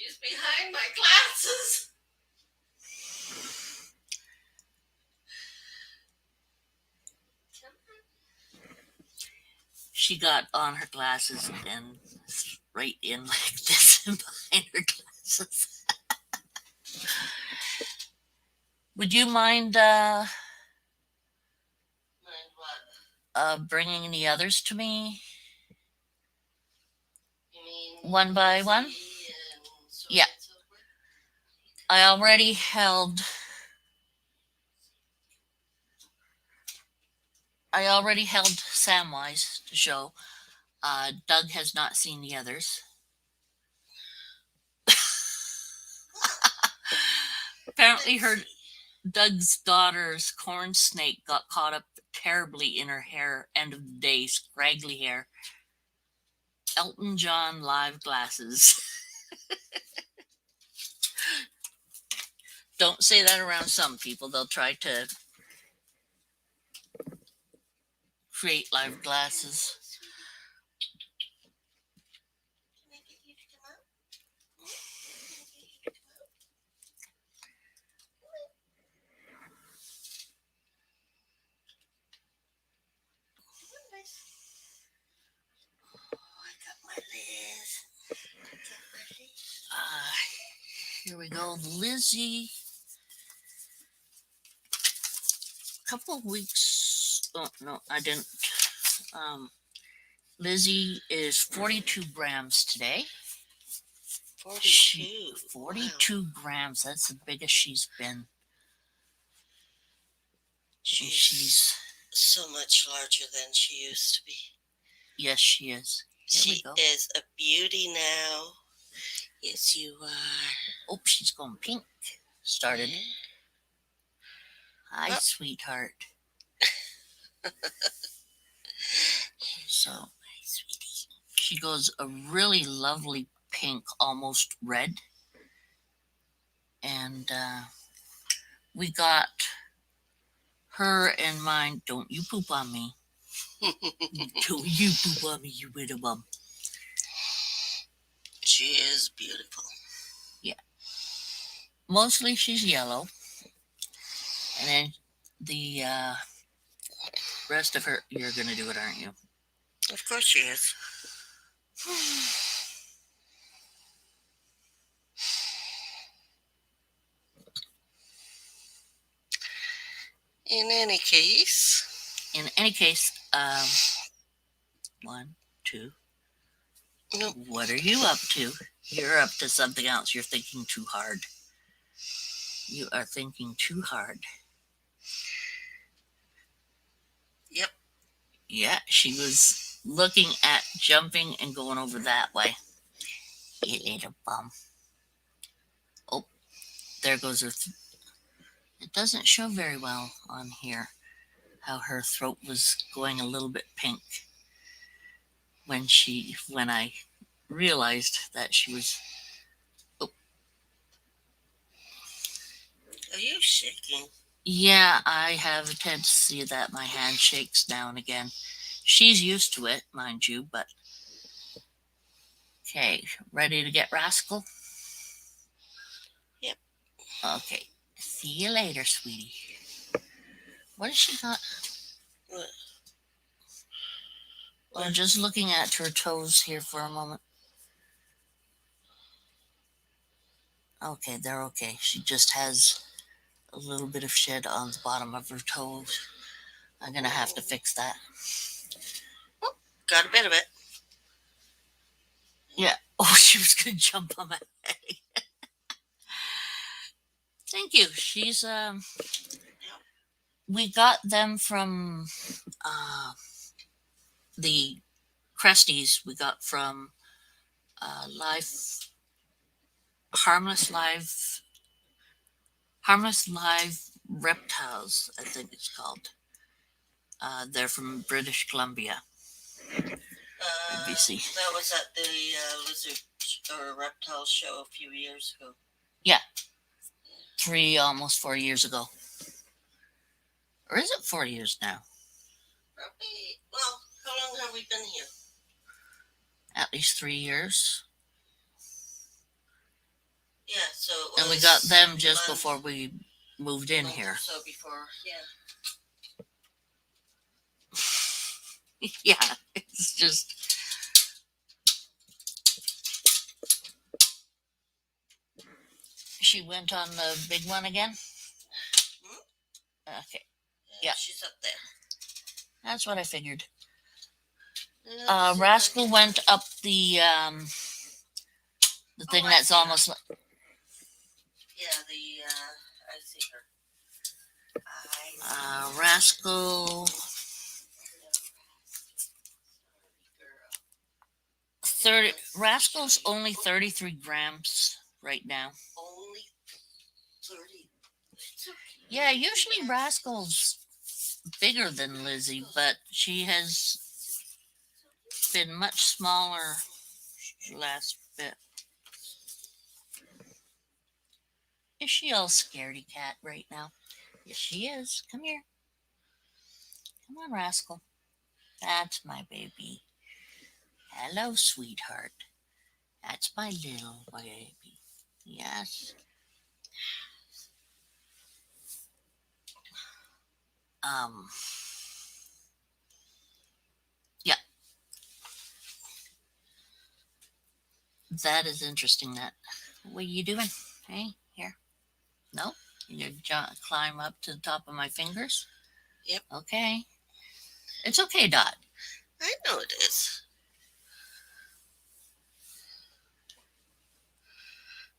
She's behind my glasses. She got on her glasses and right in like this behind her glasses. Would you mind Mind what? bringing the others to me You mean one by one? Yeah. I already held Samwise to show. Doug has not seen the others. Apparently, Doug's daughter's corn snake got caught up terribly in her hair. End of the day, scraggly hair. Elton John live glasses. Don't say that around some people. They'll try to create live glasses. Here we go. Lizzie. A couple of weeks. Oh, no, I didn't. Lizzie is 42 grams today. 42. 42 wow. Grams. That's the biggest she's been. She's so much larger than she used to be. Yes, she is. She is a beauty now. Yes, you are. Oh, she's going pink. Started. Hi, sweetheart. So, hi, sweetie. She goes a really lovely pink, almost red. And we got her and mine. Don't you poop on me. Don't you poop on me, you little bum. She is beautiful. Yeah. Mostly she's yellow. And then the rest of her, you're going to do it, aren't you? Of course she is. In any case, one, two. No. What are you up to? You're up to something else. You're thinking too hard. You are thinking too hard. Yep. Yeah, she was looking at jumping and going over that way. You little bum. Oh, there goes her. It doesn't show very well on here how her throat was going a little bit pink when I realized that she was. Oh. Are you shaking? Yeah, I have a tendency that my hand shakes now and again. She's used to it, mind you, but. Okay, ready to get rascal? Yep. Okay, see you later, sweetie. What has she got? What? I'm just looking at her toes here for a moment. Okay, they're okay. She just has a little bit of shed on the bottom of her toes. I'm going to have to fix that. Oh, got a bit of it. Yeah. Oh, she was going to jump on my head. Thank you. She's, we got them from the Cresties. We got from Harmless Live Reptiles, I think it's called. They're from British Columbia. NBC. That was at the lizard or reptile show a few years ago. Yeah. Almost 4 years ago. Or is it 4 years now? Probably. Well, how long have we been here? At least 3 years. Yeah, so it And we was got them a just month, before we moved in month or here. so before. Yeah. Yeah, it's just. She went on the big one again? Hmm? Okay. Yeah, Yeah. she's up there. That's what I figured. Let's see if I Rascal can- went up the thing I that's see her. almost. Yeah, I see her. I see Rascal. her. Sorry, girl. 30. Let's Rascal's show you. only 33 grams right now. Only 30. It's okay. Yeah, usually Rascal's bigger than Lizzie, but she has been much smaller last bit. Is she all scaredy cat right now? Yes, she is. Come here. Come on, Rascal. That's my baby. Hello, sweetheart. That's my little baby. Yes. Um. Yeah, that is interesting. That. What are you doing? Hey, here. No. You climb up to the top of my fingers. Yep. Okay. It's okay, Dot. I know it is.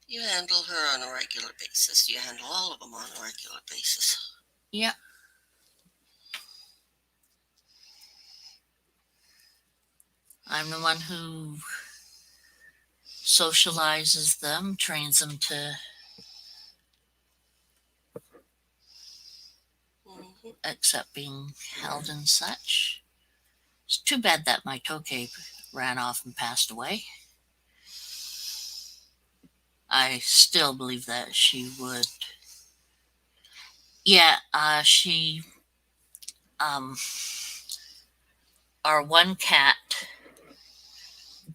You handle her on a regular basis. You handle all of them on a regular basis. Yeah. I'm the one who socializes them, trains them to Mm-hmm. accept being held and such. It's too bad that my Tokay ran off and passed away. I still believe that she would. Yeah, um, our one cat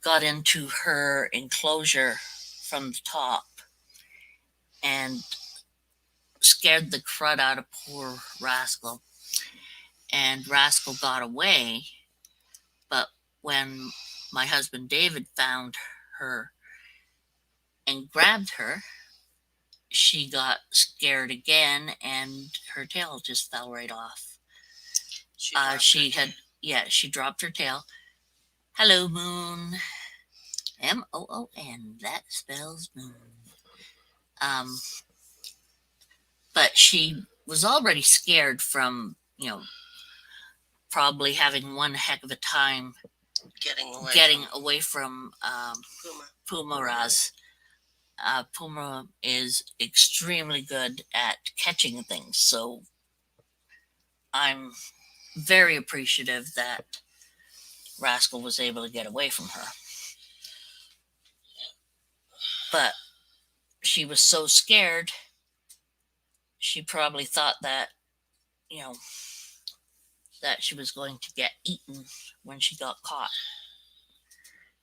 got into her enclosure from the top and scared the crud out of poor Rascal. And Rascal got away, but when my husband David found her and grabbed her, she got scared again and her tail just fell right off. She had, yeah, she dropped her tail. Hello, Moon. Moon. That spells moon. Um, but she was already scared from, probably having one heck of a time getting away from Puma Raz. Puma is extremely good at catching things, so I'm very appreciative that Rascal was able to get away from her. But she was so scared, she probably thought that, you know, that she was going to get eaten when she got caught.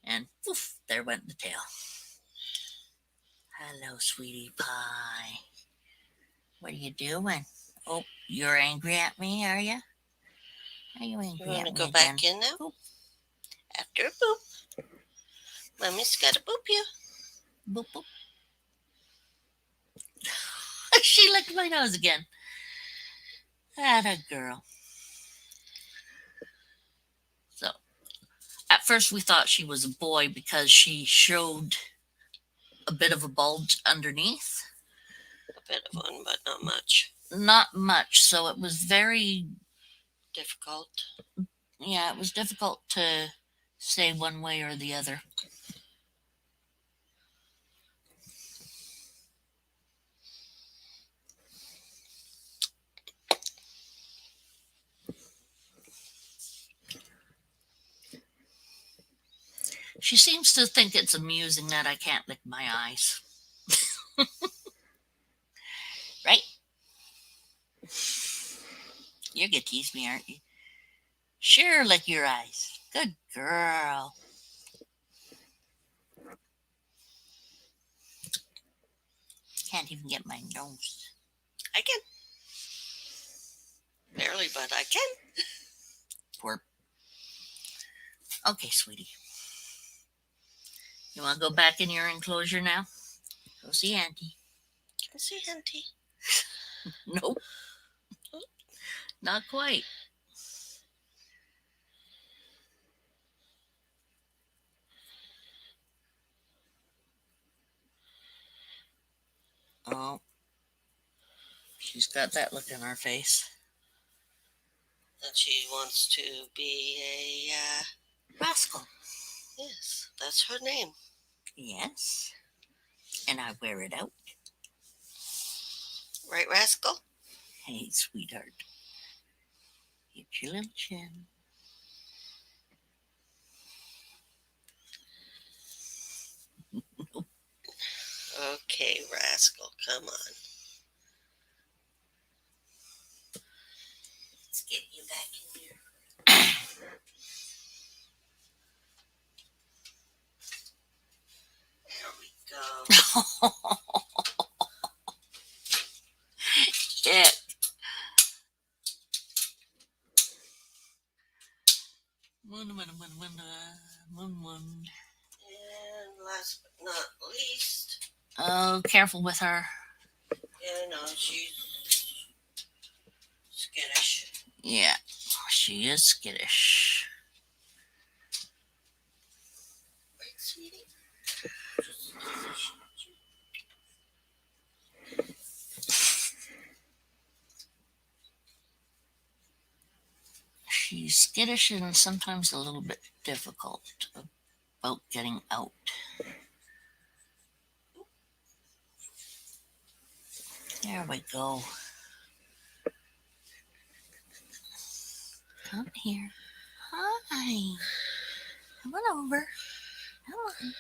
And poof, there went the tail. Hello, sweetie pie. What are you doing? Oh, you're angry at me, are you? Are you angry You want to at me go again? back in now? Boop. After a boop. Mommy's got to boop you. Boop, boop. She licked my nose again. Atta girl. So, at first we thought she was a boy because she showed a bit of a bulge underneath. A bit of one, but not much. Not much, so it was very difficult. Yeah, it was difficult to say one way or the other. She seems to think it's amusing that I can't lick my eyes. Right? You're going to tease me, aren't you? Sure, lick your eyes. Good girl. can't even get my nose. I can. Barely, but I can. Poor. Okay, sweetie. You want to go back in your enclosure now? Go see Auntie. Can I see Auntie? Nope. Not quite. Oh. She's got that look in her face. That she wants to be a, Rascal. yes, that's her name. Yes. And I wear it out. Right, Rascal? Hey, sweetheart. Hit your little chin. Okay, Rascal, come on. Let's get you back in here. There we go. Shit. One. And last but not least. Oh, careful with her. Yeah, no, she's skittish. Yeah, she is skittish. Right, sweetie? She's skittish and sometimes a little bit difficult about getting out. There we go. Come here. Hi. Come on over. Come on.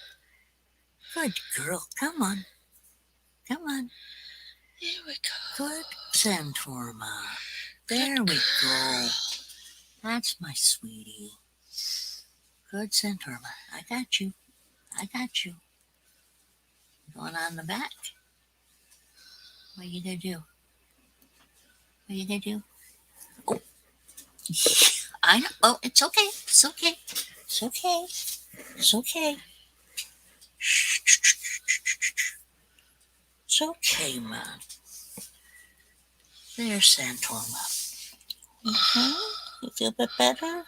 Good girl. Come on. Come on. Here we go. Good Santorma. There we go. That's my sweetie. Good Santorma. I got you. I got you. Going on the back. What are you gonna do? What are you gonna do? Oh, I know. Oh, it's okay. It's okay. It's okay. It's okay. It's okay, man. There's Santorma. You feel a bit better?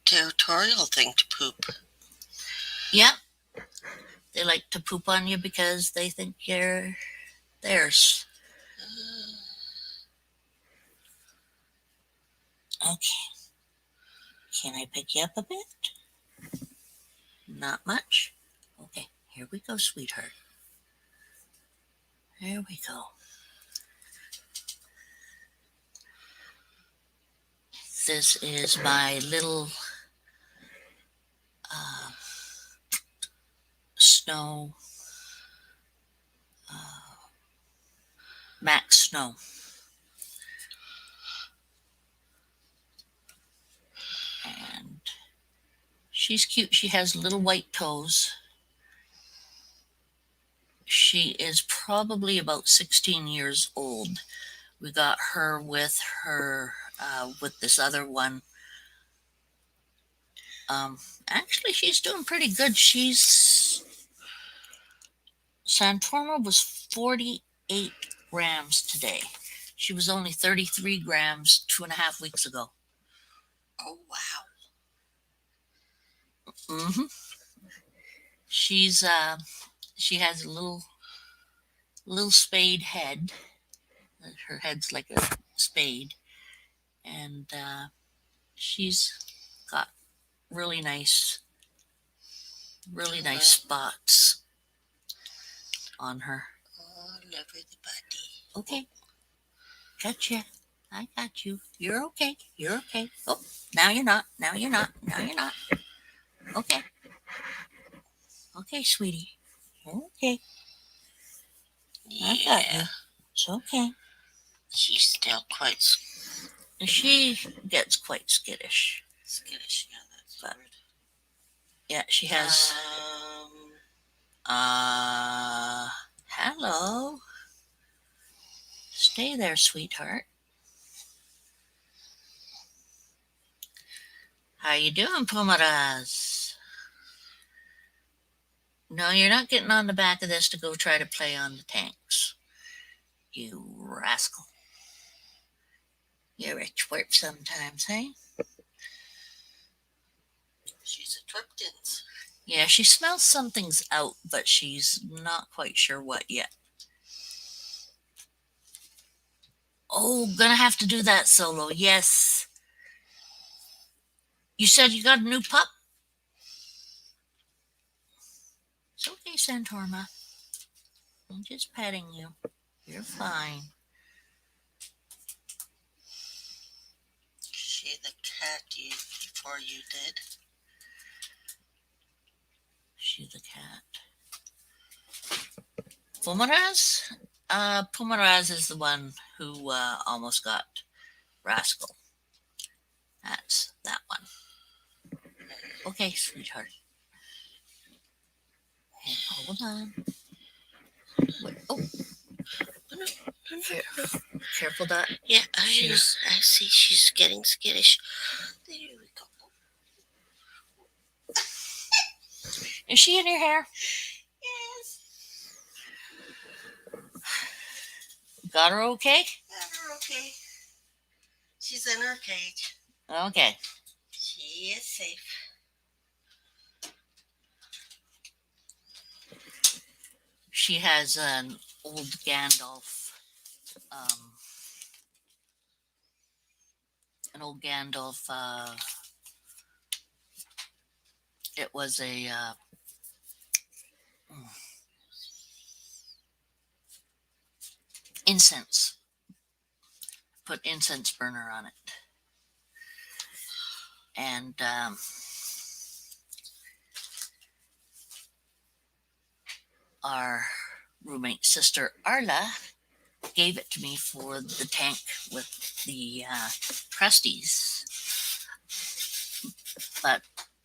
Territorial thing to poop. Yep. They like to poop on you because they think you're theirs. Okay. Can I pick you up a bit? Not much? Okay, here we go, sweetheart. There we go. This is my little snow, Max Snow. And she's cute. She has little white toes. She is probably about 16 years old. We got her with with this other one. Actually, she's doing pretty good. Santorma was 48 grams today. She was only 33 grams 2.5 weeks ago. Oh, wow. Mm-hmm. She has a little spade head. Her head's like a spade, and she's got really nice spots on her. Oh, love the body. Okay, gotcha. I got you. You're okay. You're okay. Oh, now you're not. Now you're not. Now you're not. Okay. Okay, sweetie. You're okay. I got you. It's okay. She's still quite She gets quite skittish. skittish. Yeah, that's the word. Yeah, she has. Hello. Stay there, sweetheart. How you doing, Pumaras? No, you're not getting on the back of this to go try to play on the tanks. You rascal. You're a twerp sometimes, hey? She's a Tripkins. Yeah, she smells something's out, but she's not quite sure what yet. Oh, gonna have to do that solo, yes. You said you got a new pup? It's okay, Santorma. I'm just petting you. You're fine. She the cat you before you did. She's the cat. Pumaraz? Pumaraz is the one who almost got Rascal. That's that one. Okay, sweetheart. Hey, hold on. Wait, oh, careful, Dot. Yeah, I see she's getting skittish. There we go. Is she in your hair? Yes. Got her okay? Got her okay. She's in her cage. Okay. She is safe. She has an old Gandalf. Um, an old Gandalf. It was a incense. Put incense burner on it. And our roommate sister Arla gave it to me for the tank with the Presties. But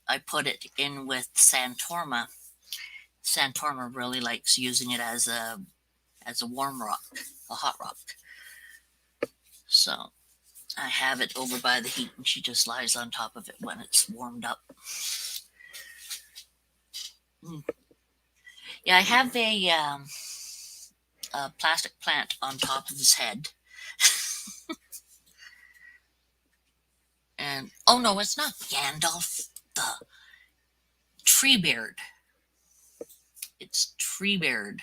I put it in with Santorma. Santorma really likes using it as a warm rock, a hot rock. So I have it over by the heat, and she just lies on top of it when it's warmed up. Yeah, I have a plastic plant on top of his head. And oh no, it's not Gandalf. The Treebeard. It's Treebeard.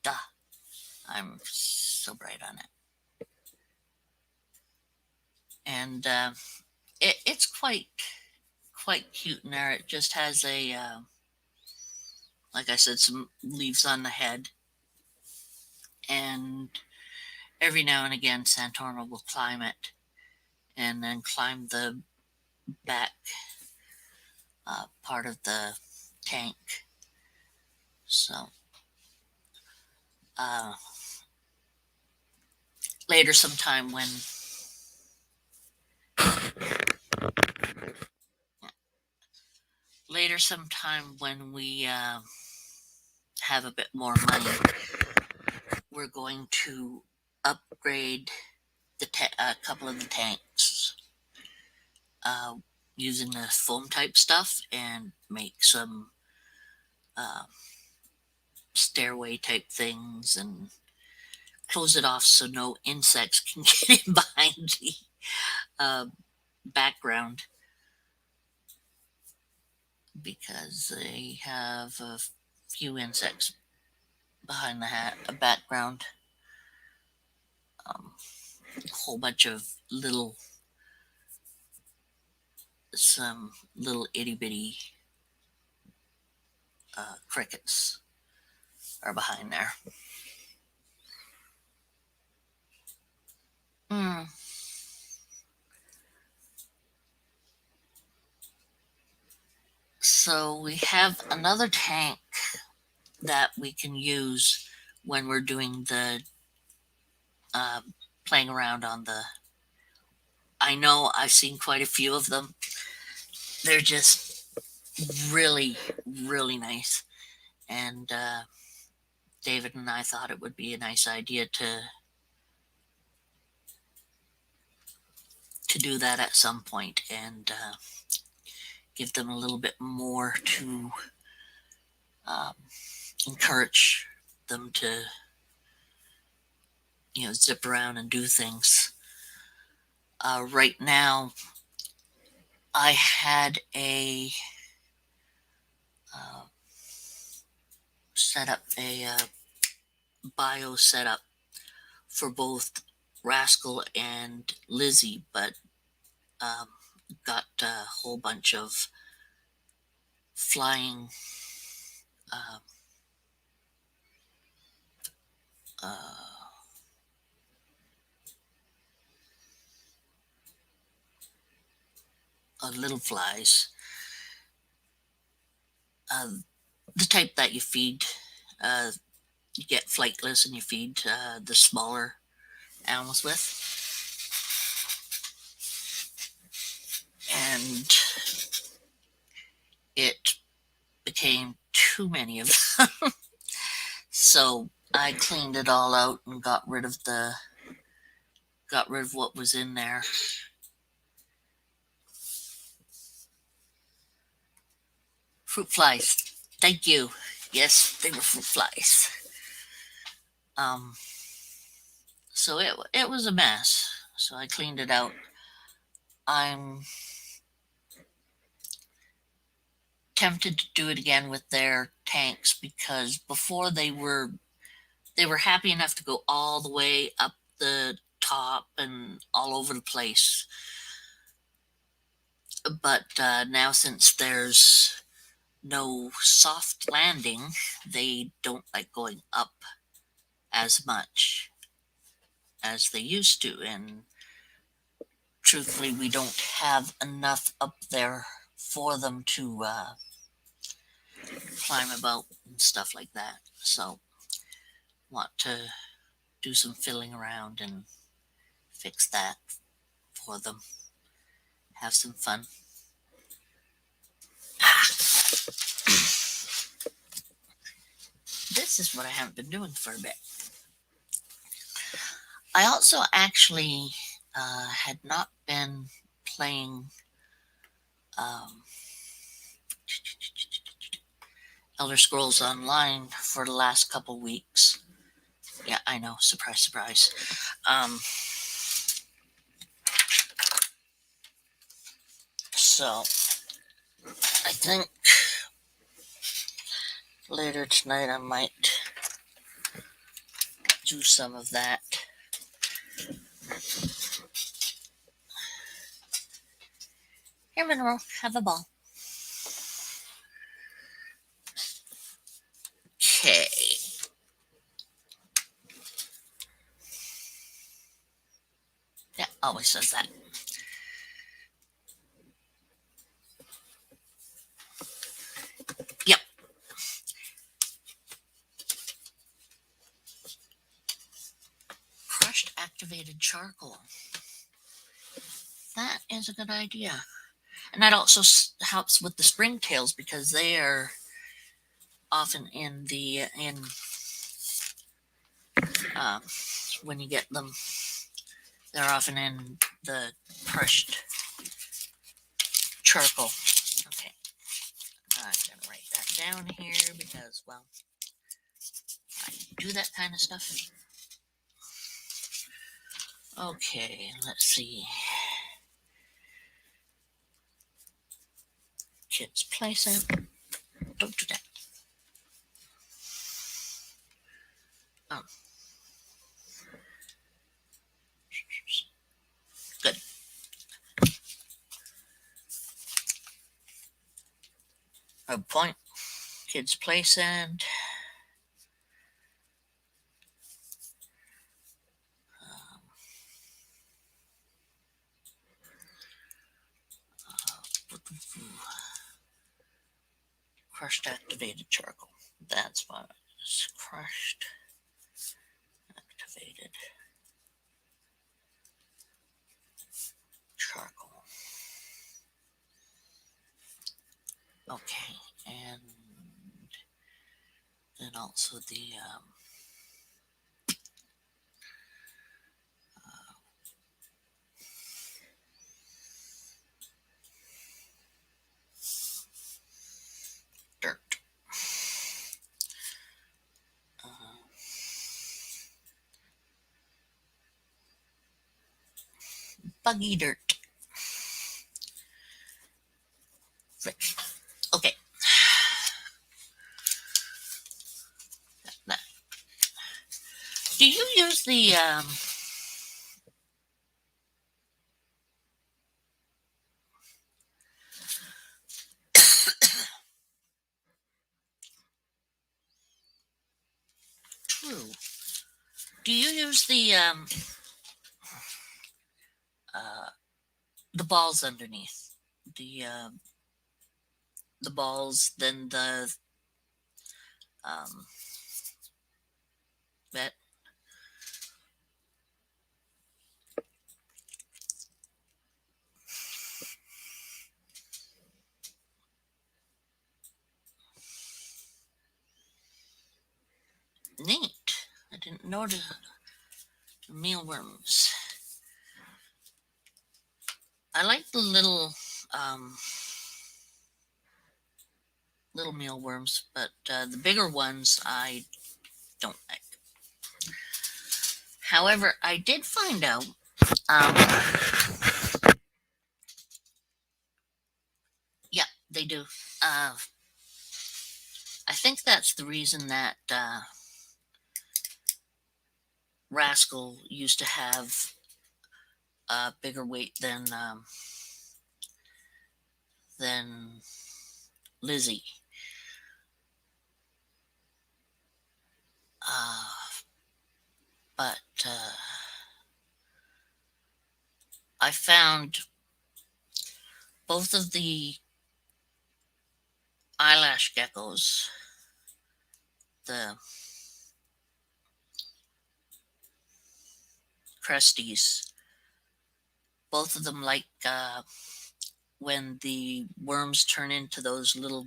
Duh. I'm so bright on it. And it's quite cute in there. It just has a like I said, some leaves on the head, and every now and again Santorma will climb it and then climb the back part of the tank. So later sometime when we have a bit more money, we're going to upgrade a couple of the tanks using the foam type stuff and make some stairway type things and close it off so no insects can get in behind the background, because they have a few insects behind the background. A whole bunch of some little itty bitty crickets are behind there. So we have another tank that we can use when we're doing the playing around on the. I know I've seen quite a few of them. They're just really, really nice. And David and I thought it would be a nice idea to do that at some point and give them a little bit more to um, encourage them to zip around and do things. Right now, I had a uh, set up a bio set up for both Rascal and Lizzie, but um, got a whole bunch of flying uh, uh, little flies, uh, the type that you feed. You get flightless and you feed the smaller animals with. And it became too many of them. So I cleaned it all out and got rid of what was in there. Fruit flies. Thank you. Yes, they were fruit flies. Um, so it was a mess. So I cleaned it out. I'm tempted to do it again with their tanks because before they were happy enough to go all the way up the top and all over the place. But now, since there's no soft landing, they don't like going up as much as they used to. And truthfully, we don't have enough up there for them to climb about and stuff like that. So, want to do some fiddling around and fix that for them. Have some fun. This is what I haven't been doing for a bit. I also actually had not been playing Elder Scrolls Online for the last couple weeks. Yeah, I know. Surprise, surprise. So I think later tonight I might do some of that. Here, Mineral, have a ball. Okay. Yeah, always says that. Yep. Crushed activated charcoal. That is a good idea. And that also helps with the springtails because they are often uh, when you get them, they're often in the crushed charcoal. Okay, I'm gonna write that down here because, well, I do that kind of stuff. Okay, let's see. Kids play set. Don't do that. Oh. Good. Good point. Kids play set. Crushed activated charcoal. That's what it is. Crushed activated charcoal. Okay, and then also the dirt. Uh, Buggy dirt. Okay. Now, do you use the true? Do you use uh, the balls underneath the balls, then the um, that neat? I didn't notice mealworms. I like the um, little mealworms, but the bigger ones I don't like. However, I did find out. Um, yeah, they do. I think that's the reason that Rascal used to have a bigger weight than Lizzie. Uh, but I found both of the eyelash geckos, the cresties, both of them like when the worms turn into those little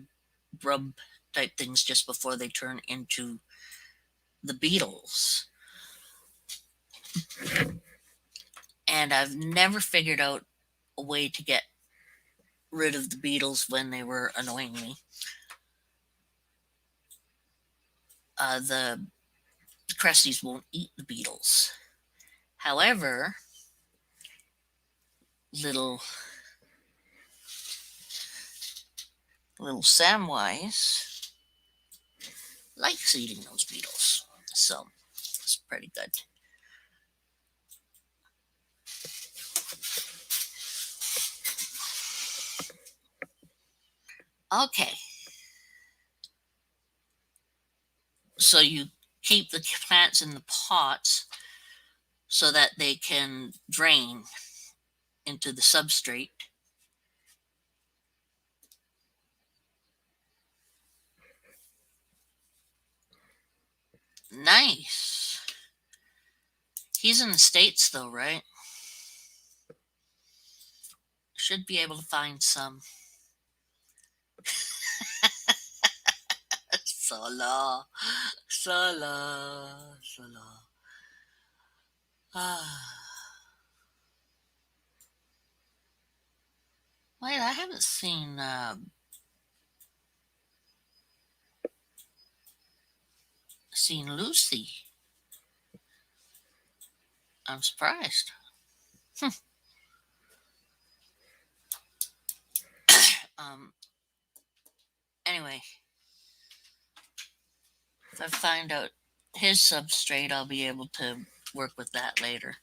grub type things just before they turn into the beetles. And I've never figured out a way to get rid of the beetles when they were annoying me. The cresties won't eat the beetles. However, little little Samwise likes eating those beetles, so it's pretty good. Okay, so you keep the plants in the pots so that they can drain into the substrate. Nice. He's in the States though, right? Should be able to find some. Solo. Solo. Solo. Ah. Wait, I haven't seen Lucy. I'm surprised. Um. Anyway, if I find out his substrate, I'll be able to work with that later.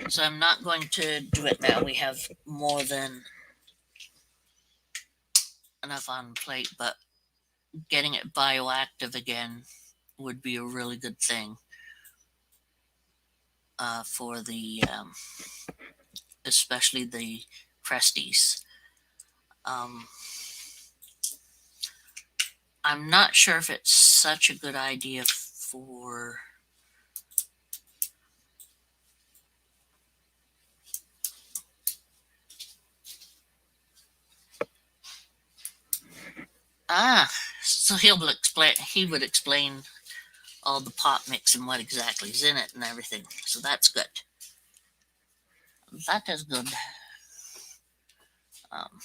So I'm not going to do it now. We have more than enough on the plate, but getting it bioactive again would be a really good thing for the, especially the Cresties. Um, I'm not sure if it's such a good idea for so he would explain all the pot mix and what exactly is in it and everything. So that's good. That is good. Um,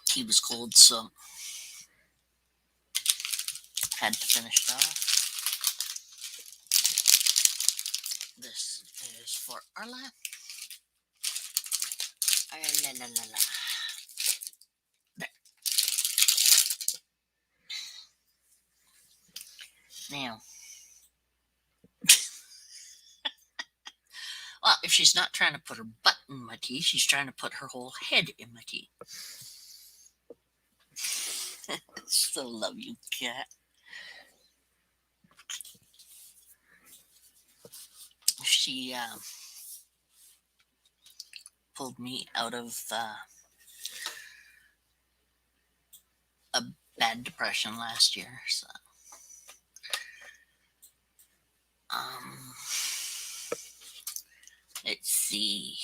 tea was cold, so had to finish it off. This is for Arla. La, la, la, la. There. Now, well, if she's not trying to put her butt in my tea, she's trying to put her whole head in my tea. Still love you, cat. She pulled me out of a bad depression last year. So, um, let's see.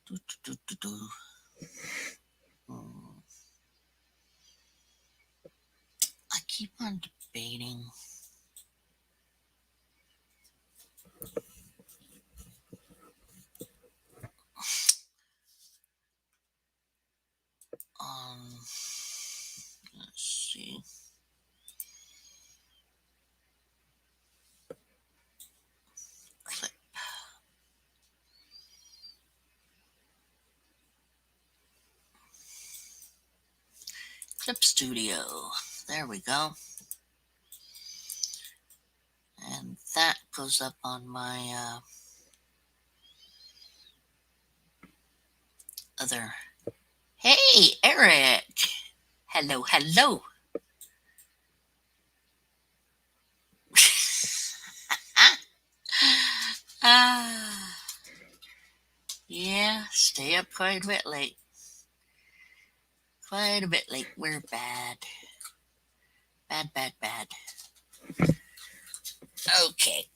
Do, do, do, do. Hmm. I keep on debating. Let's see. Clip. Clip Studio. There we go. And that goes up on my other. Hey, Eric. Hello, hello. Ah, yeah, stay up quite a bit late. Quite a bit late. We're bad. Bad, bad, bad. Okay.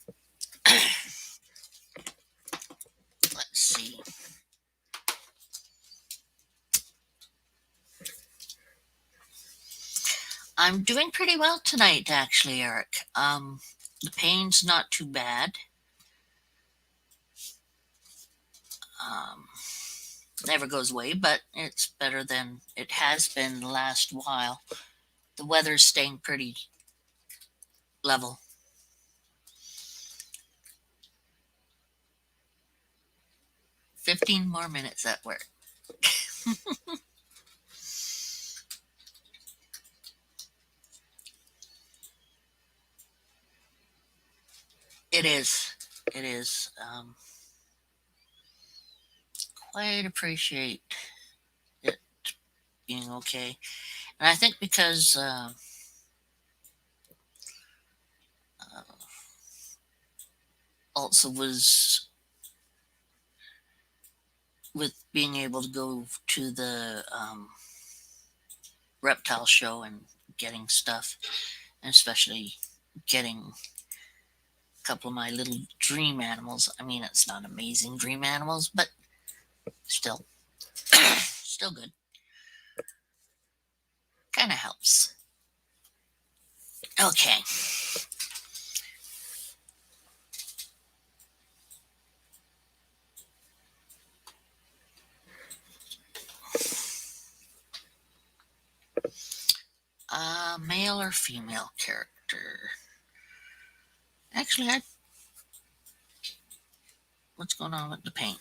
Let's see. I'm doing pretty well tonight, actually, Eric. The pain's not too bad. Um, never goes away, but it's better than it has been the last while. The weather's staying pretty level. $15 more minutes at work. It is. It is. Quite appreciate it being okay. And I think because uh, also was with being able to go to the reptile show and getting stuff, and especially getting a couple of my little dream animals. I mean, it's not amazing dream animals, but still, still good. Kind of helps. Okay. Male or female character? Actually, what's going on with the paint?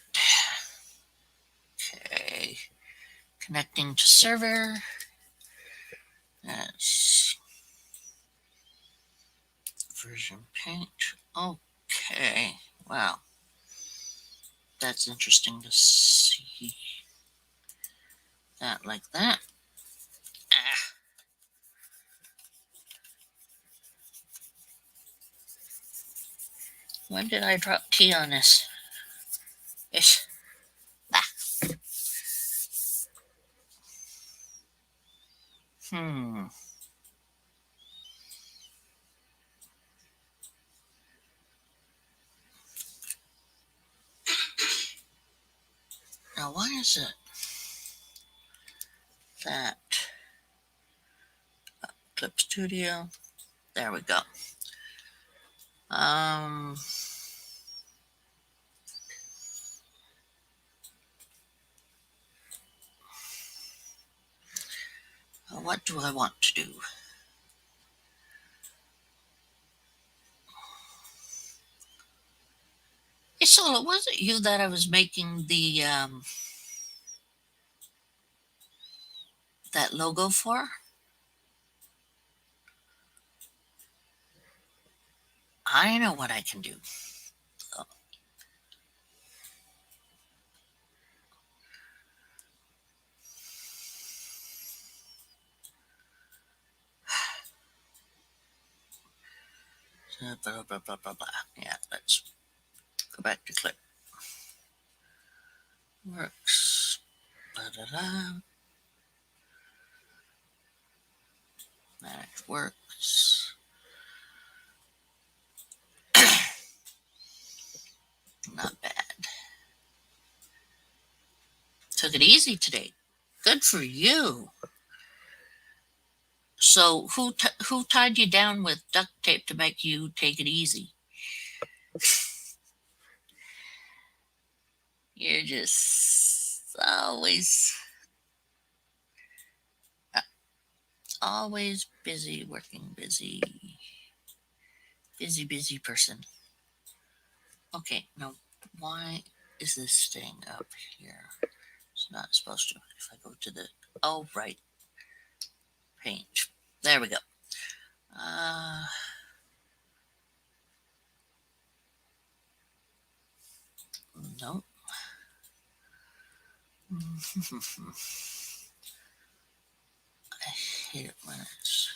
Okay. Connecting to server. That's version paint. Okay. Wow. That's interesting to see that like that. Ah. When did I drop tea on this? Ish. Ah. Hmm. Now, why is it that Clip Studio? There we go. Um, what do I want to do? Hey, Solo, was it you that I was making the that logo for? I know what I can do. Oh, blah, blah, blah, blah, blah. Yeah, let's go back to Clip. Works. Da-da-da. That works. Not bad. Took it easy today. Good for you. So who tied you down with duct tape to make you take it easy? You're just always busy, working busy, busy person. Okay, no, why is this thing up here? It's not supposed to. If I go to the, oh, right, paint. There we go. No. I hate it when it's.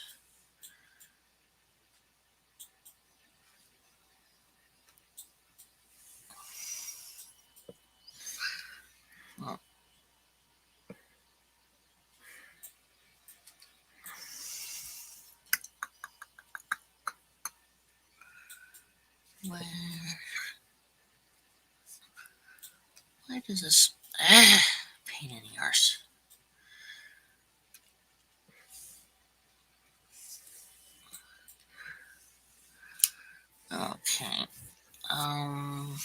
Well, where? Why does this? Pain in the arse. Okay. Um.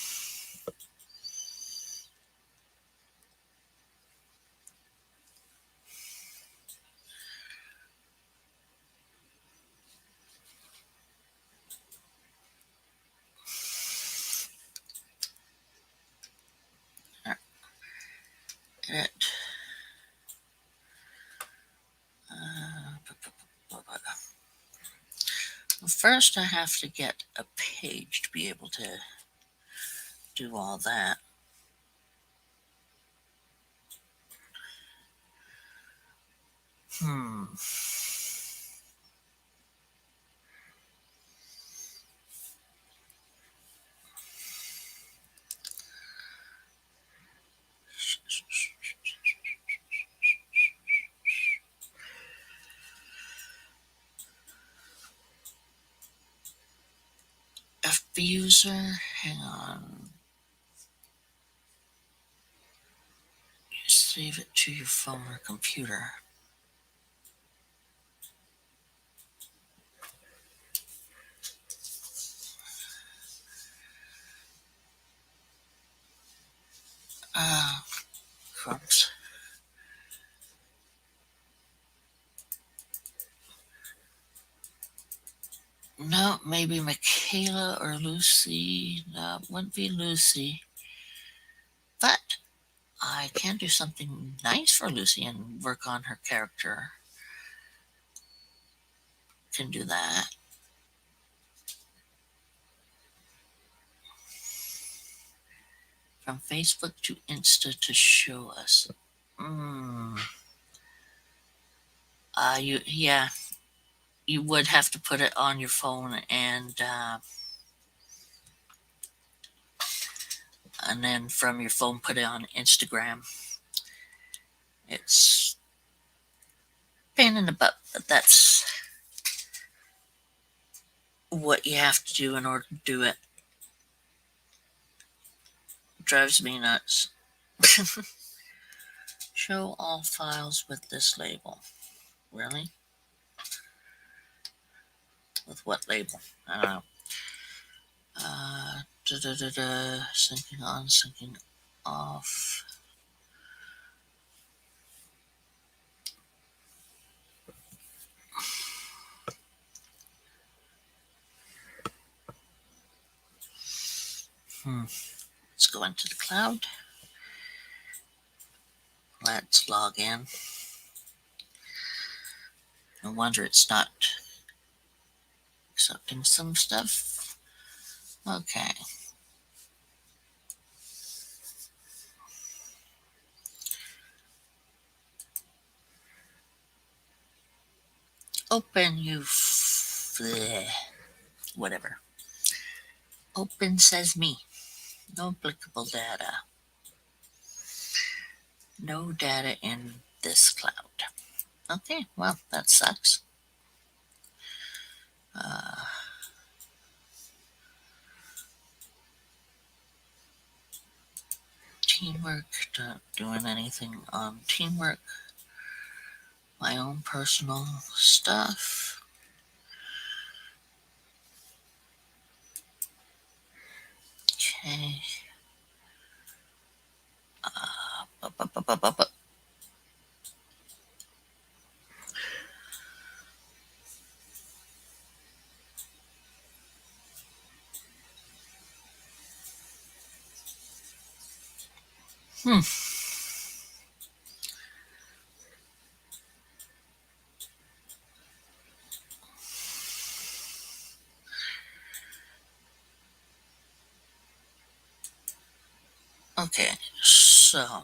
Edit. First, I have to get a page to be able to do all that. Hmm. FB user, hang on. You save it to your phone or computer. Crumbs. No, maybe Michaela or Lucy. No, it wouldn't be Lucy. But I can do something nice for Lucy and work on her character. Can do that. From Facebook to Insta to show us. Yeah, you would have to put it on your phone and then from your phone put it on Instagram. It's pain in the butt, but that's what you have to do in order to do it. Drives me nuts. Show all files with this label. Really? With what label? I don't know. Syncing on, syncing off. Let's go into the cloud. Let's log in. No wonder it's not accepting some stuff. Okay. Open whatever. Open says me. No applicable data. No data in this cloud. Okay, well, that sucks. Teamwork, not doing anything on teamwork. My own personal stuff. Okay. Up, up, up, up, up, up. Okay, so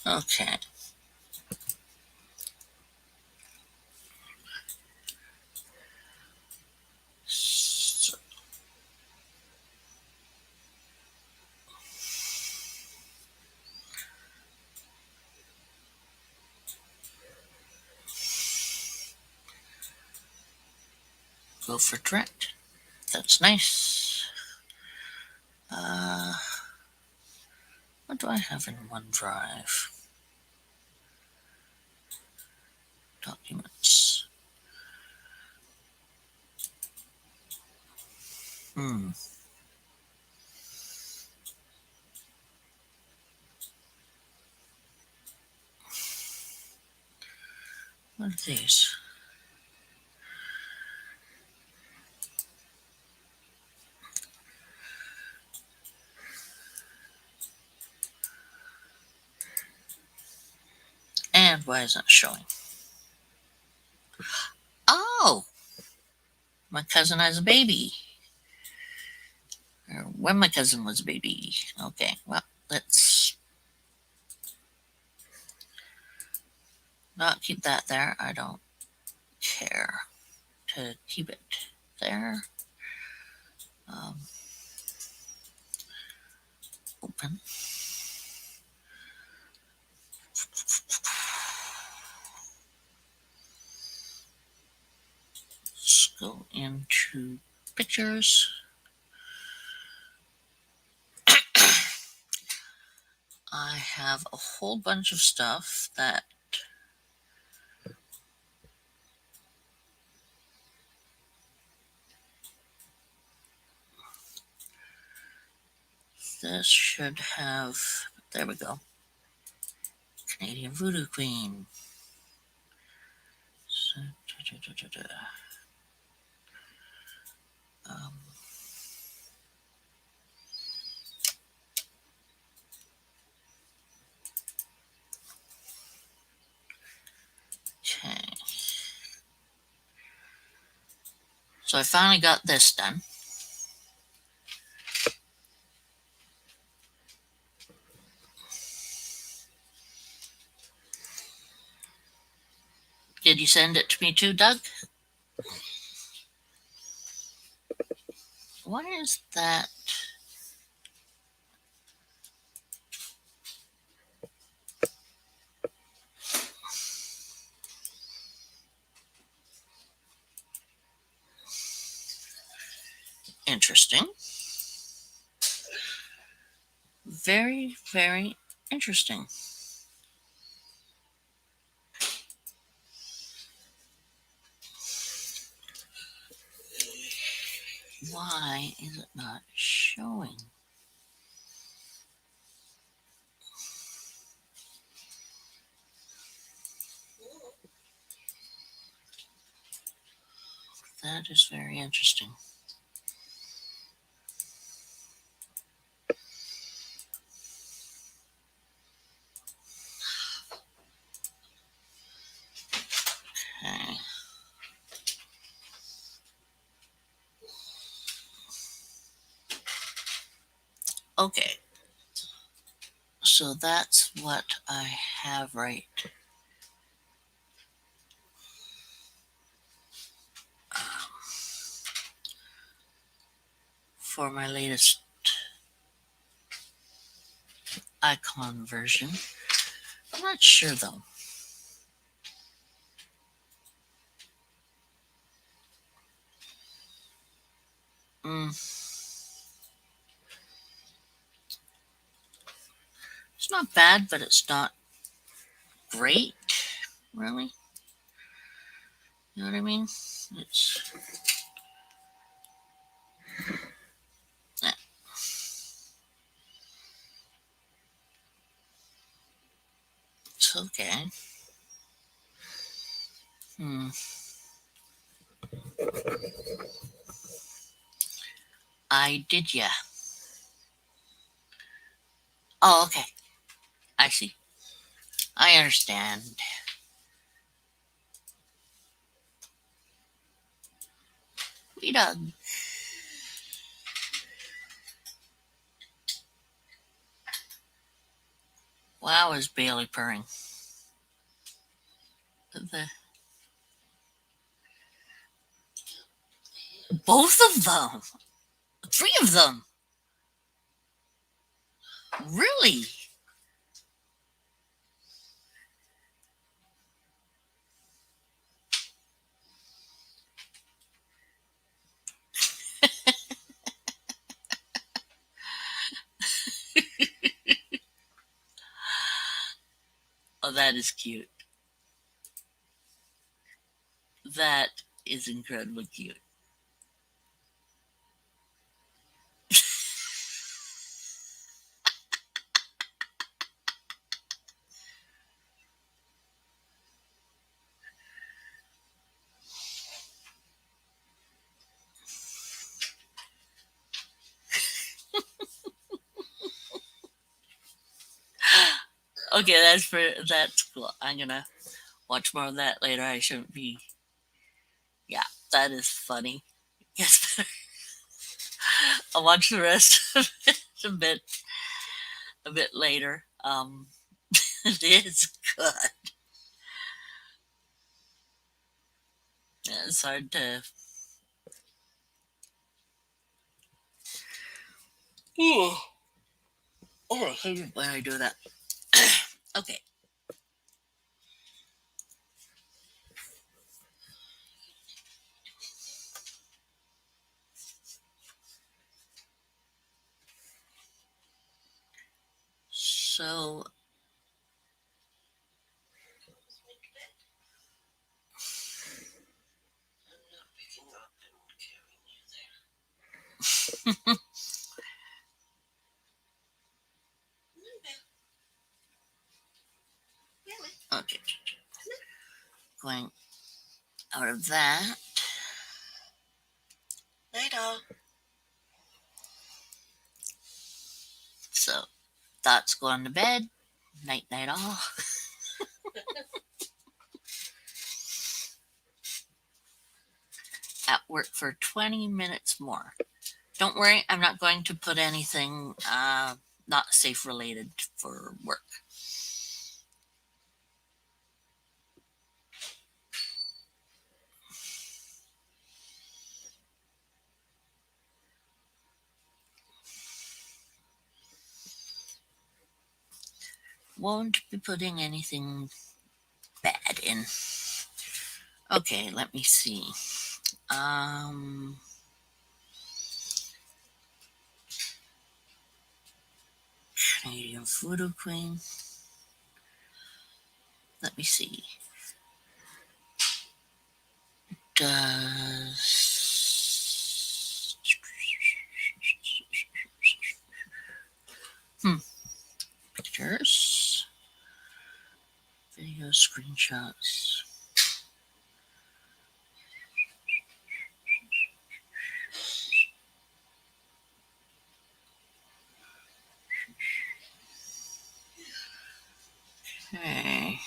okay. So, go for direct. That's nice. What do I have in OneDrive? Documents. What are these? And why is that showing? Oh! My cousin has a baby. Or when my cousin was a baby. Okay, well, let's not keep that there. I don't care to keep it there. Open. Let's go into pictures. I have a whole bunch of stuff that this should have. There we go. Canadian Voodoo Queen. So, um, okay. So I finally got this done. Did you send it to me too, Doug? What is that? Very, very interesting. Why is it not showing? That is very interesting. Okay. Okay. So that's what I have right for my latest icon version. I'm not sure though. Mm, it's not bad, but it's not great, really. You know what I mean? Eh, it's okay. Hmm. I did, yeah. Oh, okay. I see. I understand. We done. Wow, is Bailey purring? The both of them, three of them, really? Oh, that is cute. That is incredibly cute. Okay, that's cool. I'm gonna watch more of that later. I shouldn't be. Yeah, that is funny. Yes, I'll watch the rest of it a bit later. It is good. Yeah, it's hard to. Ooh. Oh, I hate it when I do that. Okay, so okay, going out of that. Later. So thoughts going to bed. Night, night, all. At work for 20 minutes more. Don't worry, I'm not going to put anything not safe related for work. Won't be putting anything bad in. Okay, let me see. Um, Canadian Voodoo Queen. Let me see. Does pictures, video screenshots. Okay.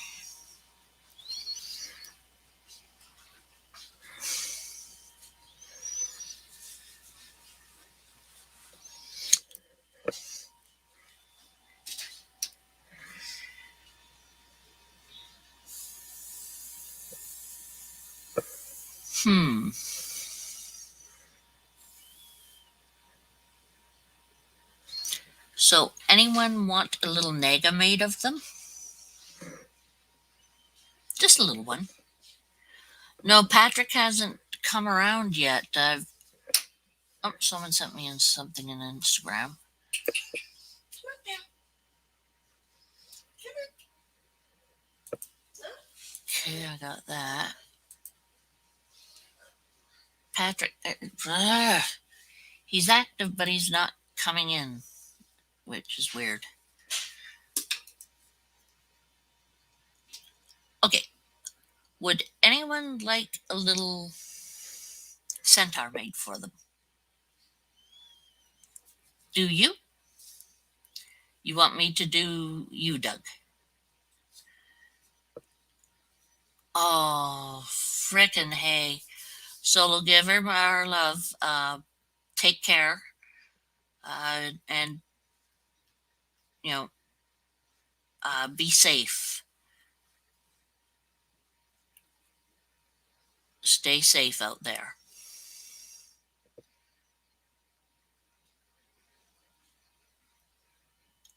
Hmm. So, anyone want a little naga made of them? Just a little one. No, Patrick hasn't come around yet. Oh, someone sent me in something in Instagram. Okay, I got that. Patrick, he's active, but he's not coming in, which is weird. Okay, would anyone like a little centaur made for them? Do you? You want me to do you, Doug? Oh, frickin' hey. Solo giver, our love. Take care. And, you know, be safe. Stay safe out there.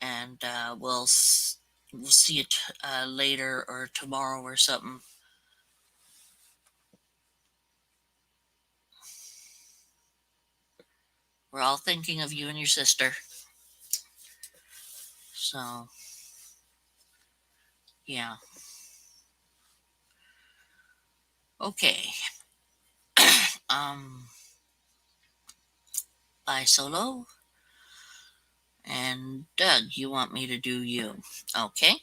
And we'll see you later or tomorrow or something. We're all thinking of you and your sister. So, yeah. Okay. um, Bye, Solo. And Doug, you want me to do you? Okay.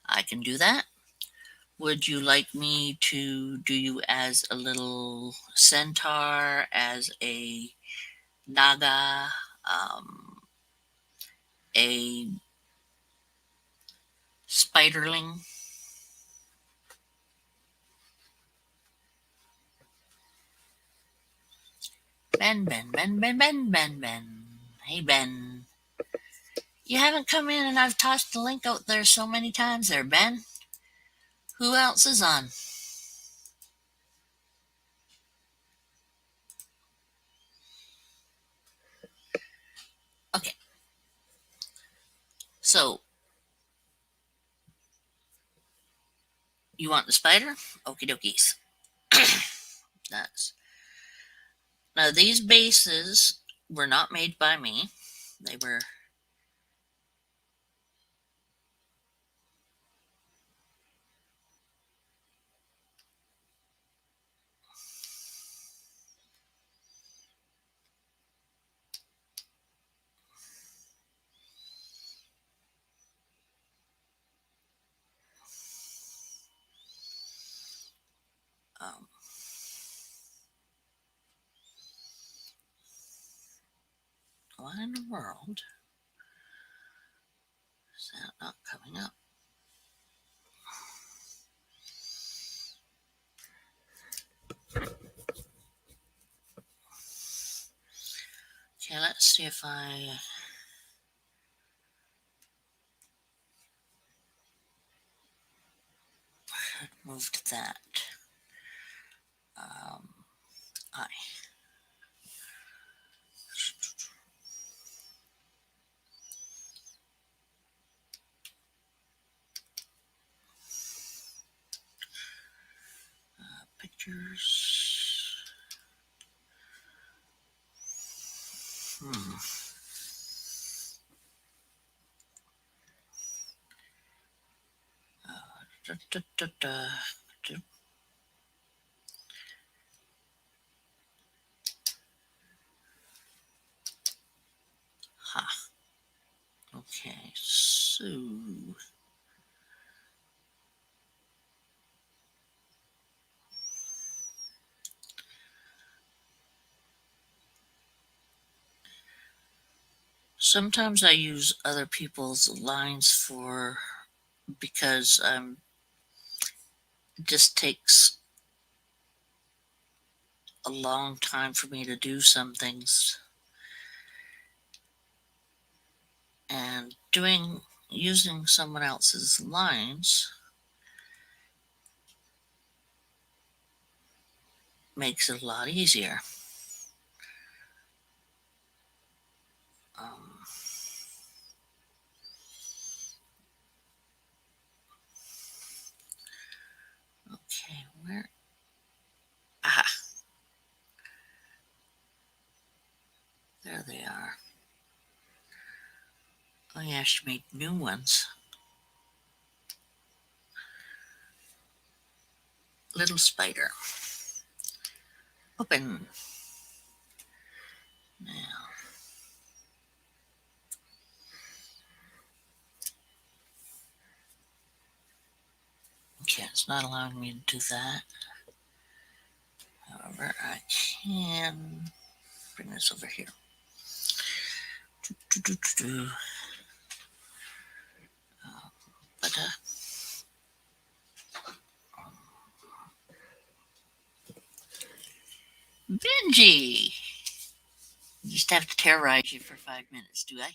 I can do that. Would you like me to do you as a little centaur, as a naga, a spiderling? Ben, Ben, Ben, Ben, Ben, Ben, Ben. Hey, Ben. You haven't come in and I've tossed the link out there so many times there, Ben. Who else is on? Okay. So, you want the spider? Okie dokies. That's Now these bases were not made by me. They were um, what in the world is that not coming up? Okay, let's see if I moved that. I pictures. Hmm. Da, da, da, da. Ha. Okay, so sometimes I use other people's lines for because it just takes a long time for me to do some things, and using someone else's lines makes it a lot easier. Um, okay, where? Ah, there they are. Oh yeah, she made new ones. Little spider. Open. Now. Okay, it's not allowing me to do that. However, I can bring this over here. But Benji! Just have to terrorize you for 5 minutes, do I?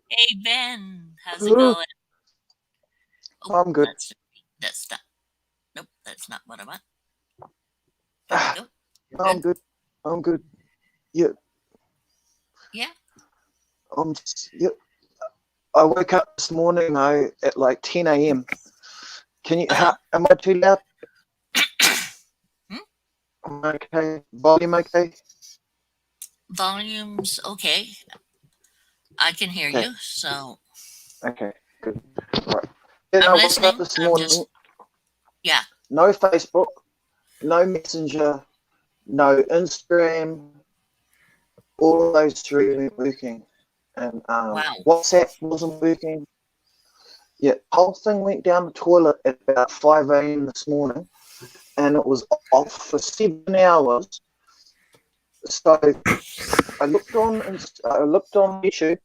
Hey Ben, how's it going? Oh, I'm good. that's not. Nope, that's not what I want. There we go. I'm good. I'm good. Yeah. Yeah. Yeah. I woke up this morning at like 10 a.m. Can you? Am I too loud? Am I okay? Volume okay? Volume's okay. I can hear Okay. you, so. Okay. Good. Right. Yeah, I'm I woke listening. up this morning. Yeah. No Facebook, no Messenger, no Instagram. All of those three weren't working, and Wow. WhatsApp wasn't working. Yeah, whole thing went down the toilet at about 5 a.m. this morning, and it was off for 7 hours. So I looked on YouTube,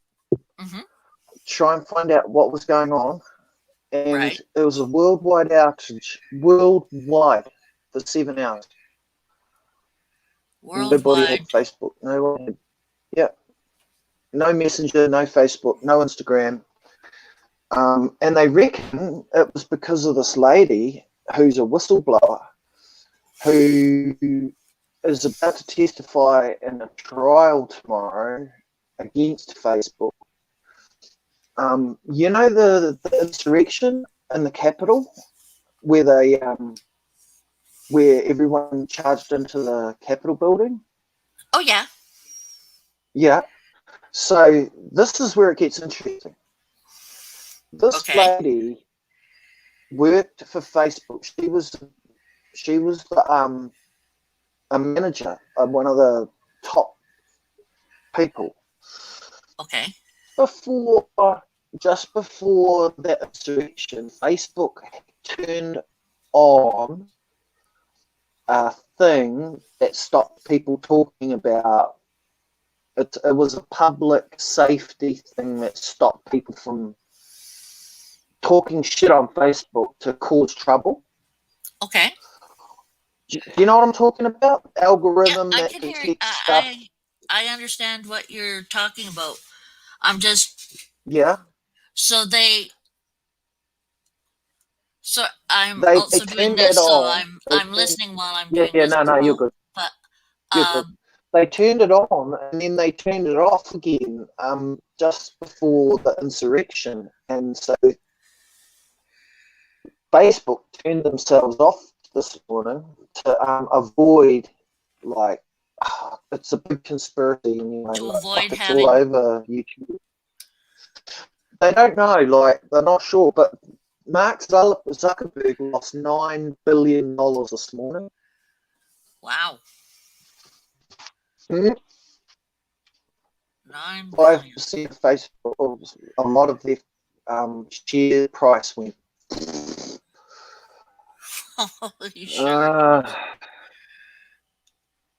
try and find out what was going on, and Right. it was a worldwide outage, worldwide, for 7 hours. Nobody had Worldwide. Facebook. No one had, yeah, no Messenger, no Facebook, no Instagram. And they reckon it was because of this lady who's a whistleblower who is about to testify in a trial tomorrow against Facebook. You know the insurrection in the Capitol where where everyone charged into the Capitol building? Oh yeah. Yeah. So this is where it gets interesting. This lady worked for Facebook. She was a manager of one of the top people. Okay. Just before that insurrection, Facebook turned on a thing that stopped people talking about it. It was a public safety thing that stopped people from talking shit on Facebook to cause trouble. Okay. Do you know what I'm talking about? Algorithm I that can hear. detects stuff. I understand what you're talking about. I'm just. Yeah. So they. So I'm They also doing turned this. that So on. I'm listening while I'm Yeah, doing yeah, this no, as you're well. good. But You're good. They turned it on and then they turned it off again just before the insurrection. And so Facebook turned themselves off this morning to avoid, like, it's a big conspiracy anyway. to Like, avoid it's all having over YouTube. They don't know, like, they're not sure, but Mark Zuckerberg lost $9 billion this morning. Wow. Mm-hmm. 9 billion. 5% of Facebook, a lot of their share price went. Holy sugar.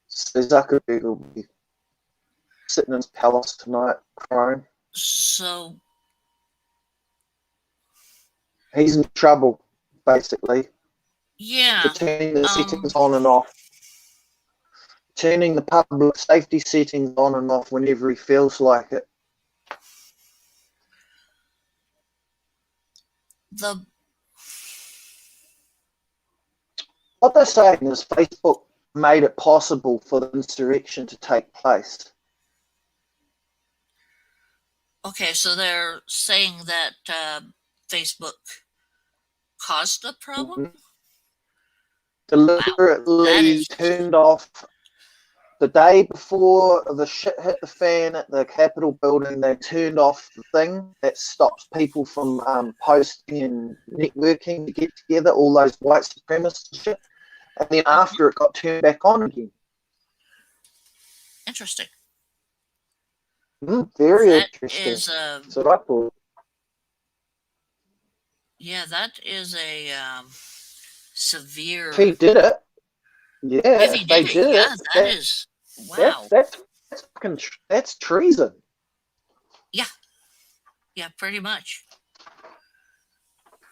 So Zuckerberg will be sitting in his palace tonight crying. So, He's in trouble, basically, yeah. for turning the settings on and off. Turning the public safety settings on and off whenever he feels like it. What they're saying is Facebook made it possible for the insurrection to take place. Okay, so they're saying that Facebook caused the problem? Mm-hmm. Deliberately turned off the day before the shit hit the fan at the Capitol building. They turned off the thing that stops people from posting and networking to get together, all those white supremacist shit. And then after it got turned back on again. Interesting. Very That interesting. is That's what I thought. Yeah, that is a severe. If he did it, yeah. If he they did did it, yeah, it, that is wow. That's treason. Yeah, pretty much.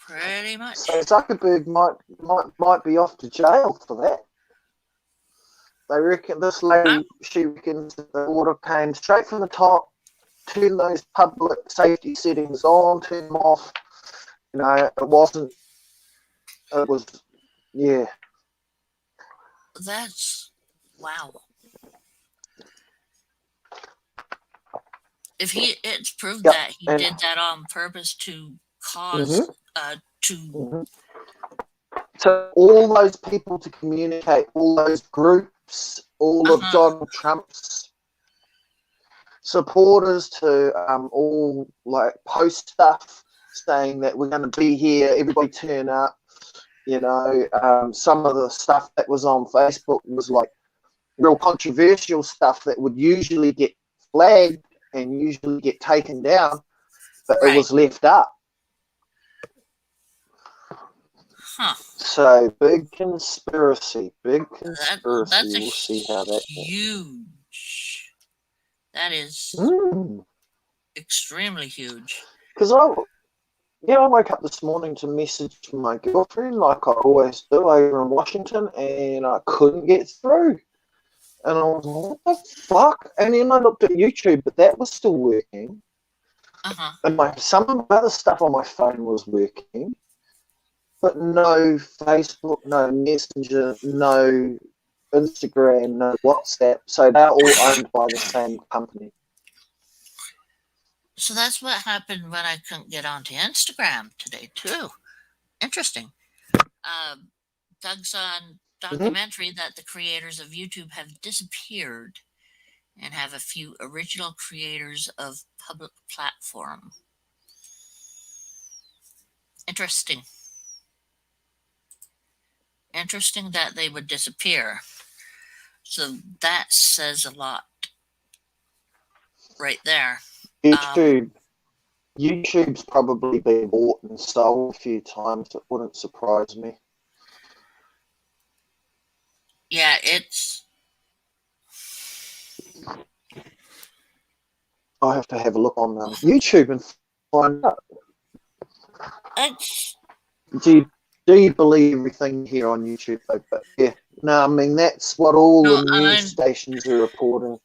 Pretty much. So Zuckerberg might be off to jail for that. They reckon this lady, she reckons the order came straight from the top, turn those public safety settings on, turn them off. You know, it was, yeah. That's wow. If it's proved that he did that on purpose to cause to all those people to communicate, all those groups, all of Donald Trump's supporters to all like post stuff saying that we're going to be here, everybody turn up. You know, some of the stuff that was on Facebook was like real controversial stuff that would usually get flagged and usually get taken down, but it was left up. So big conspiracy. We'll see how that goes. Huge. That is extremely huge. Because I woke up this morning to message my girlfriend like I always do over in Washington, and I couldn't get through. And I was like, what the fuck? And then I looked at YouTube, but that was still working. And some of my other stuff on my phone was working. But no Facebook, no Messenger, no Instagram, no WhatsApp. So they're all owned by the same company. So that's what happened when I couldn't get onto Instagram today, too. Interesting. Doug's on documentary that the creators of YouTube have disappeared and have a few original creators of public platform. Interesting. Interesting that they would disappear. So that says a lot right there. YouTube's probably been bought and sold a few times. It wouldn't surprise me. Yeah, it's... I have to have a look on YouTube and find out. Do you believe everything here on YouTube? But yeah, no, I mean that's what all the news stations are reporting.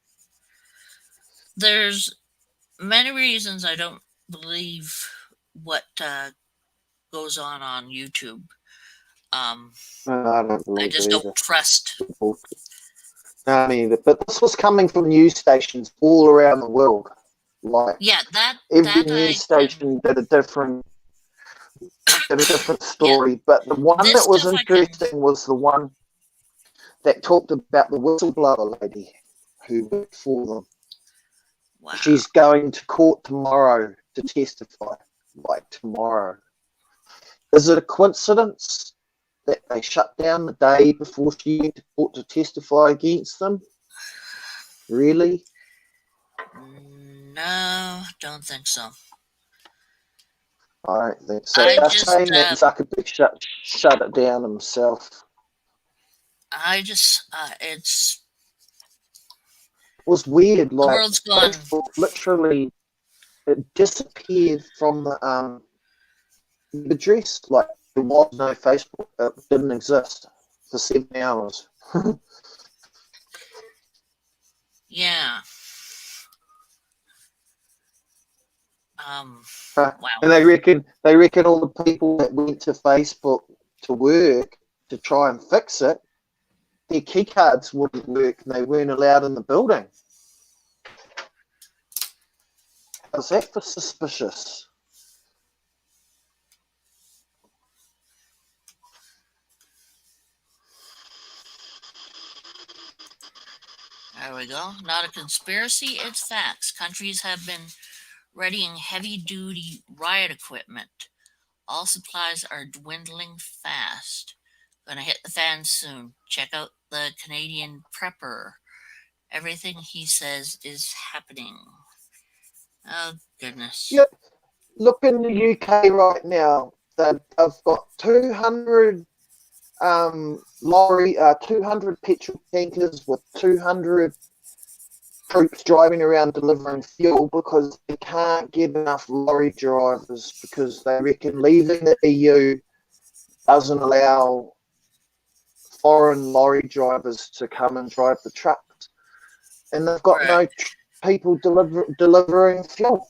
There's many reasons I don't believe what goes on YouTube. I don't believe I just don't trust. I mean, but this was coming from news stations all around the world. Like every news station did a different story. But the one that was interesting was the one that talked about the whistleblower lady who worked for them. Wow. She's going to court tomorrow to testify. Like tomorrow. Is it a coincidence that they shut down the day before she went to court to testify against them? Really? No, don't think so. I don't think so. I They're just, saying that Zuckerberg shut it down himself. it's It was weird. the Like world's gone. Facebook literally it disappeared from the address. Like there was no Facebook. It didn't exist for 7 hours. Yeah. Wow. Wow. And they reckon all the people that went to Facebook to work to try and fix it, their key cards wouldn't work and they weren't allowed in the building. How's that for suspicious? There we go. Not a conspiracy, it's facts. Countries have been readying heavy-duty riot equipment. All supplies are dwindling fast. Gonna hit the fan soon. Check out the Canadian prepper. Everything he says is happening. Oh, goodness. Yep. Look in the UK right now. They've got 200 200 petrol tankers with 200 troops driving around delivering fuel because they can't get enough lorry drivers because they reckon leaving the EU doesn't allow foreign lorry drivers to come and drive the trucks. And they've got no people delivering fuel.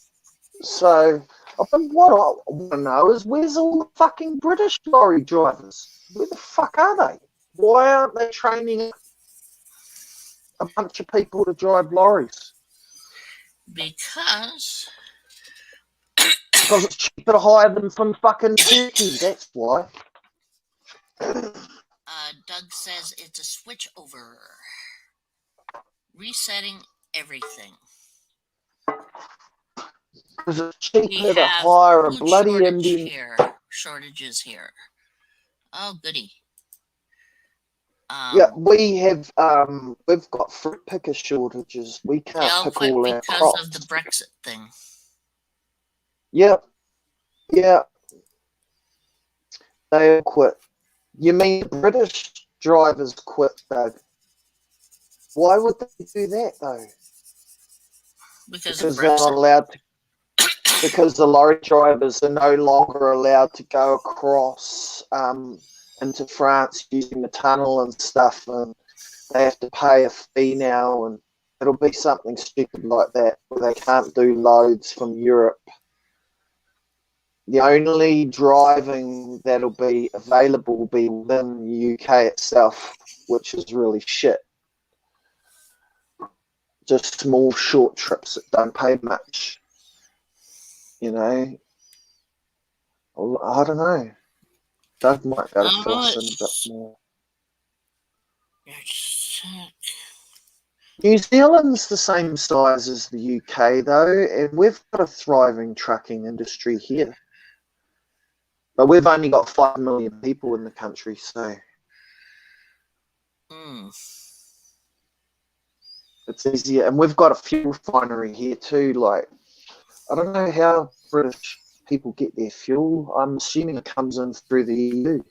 So what I want to know is where's all the fucking British lorry drivers? Where the fuck are they? Why aren't they training a bunch of people to drive lorries? Because it's cheaper to hire them from fucking Turkey, that's why. Doug says it's a switch over. Resetting everything. Because it's cheaper to hire a bloody Indian. Shortages here. Oh, goody. Yeah, we've got fruit picker shortages. We can't pick all our crops. Because of the Brexit thing. Yep. Yeah. They quit. You mean British drivers quit, Doug? Why would they do that, though? Because they're not allowed to. Because the lorry drivers are no longer allowed to go across into France using the tunnel and stuff, and they have to pay a fee now, and it'll be something stupid like that where they can't do loads from Europe. The only driving that'll be available will be within the UK itself, which is really shit. Just small, short trips that don't pay much. You know, I don't know. Doug might go to fill us in a bit more. New Zealand's the same size as the UK, though, and we've got a thriving trucking industry here. But we've only got 5 million people in the country, so it's easier. And we've got a fuel refinery here too. Like, I don't know how British people get their fuel. I'm assuming it comes in through the EU,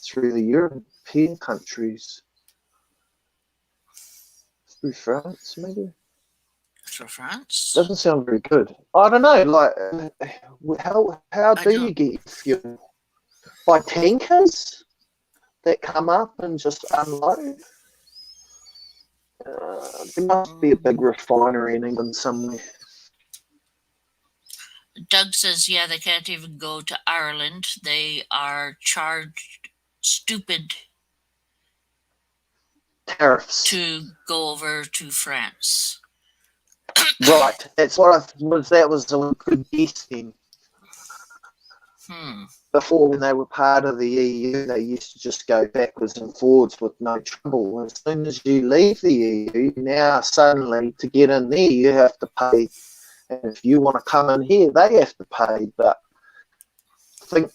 through the European countries. Through France, maybe? Through France? Doesn't sound very good. I don't know, like, how do you get your fuel? By tankers that come up and just unload? There must be a big refinery in England somewhere. Doug says, yeah, they can't even go to Ireland. They are charged stupid tariffs to go over to France. Right, that's what that was a good guess then. before, when they were part of the EU, they used to just go backwards and forwards with no trouble. As soon as you leave the EU, now suddenly to get in there, you have to pay. And if you want to come in here, they have to pay. But I think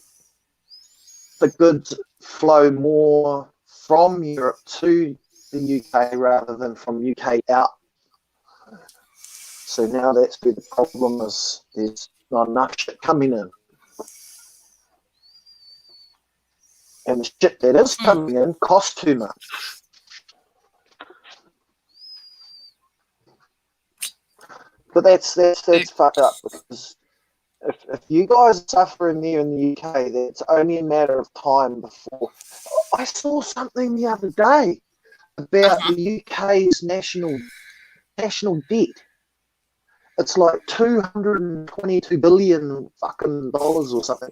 the goods flow more from Europe to the UK rather than from UK out. So now that's where the problem is. There's not enough shit coming in. And the shit that is coming in costs too much. But that's fucked up, because if you guys are suffering there in the UK, that's only a matter of time before. I saw something the other day about the UK's national debt. It's like $222 billion fucking dollars or something.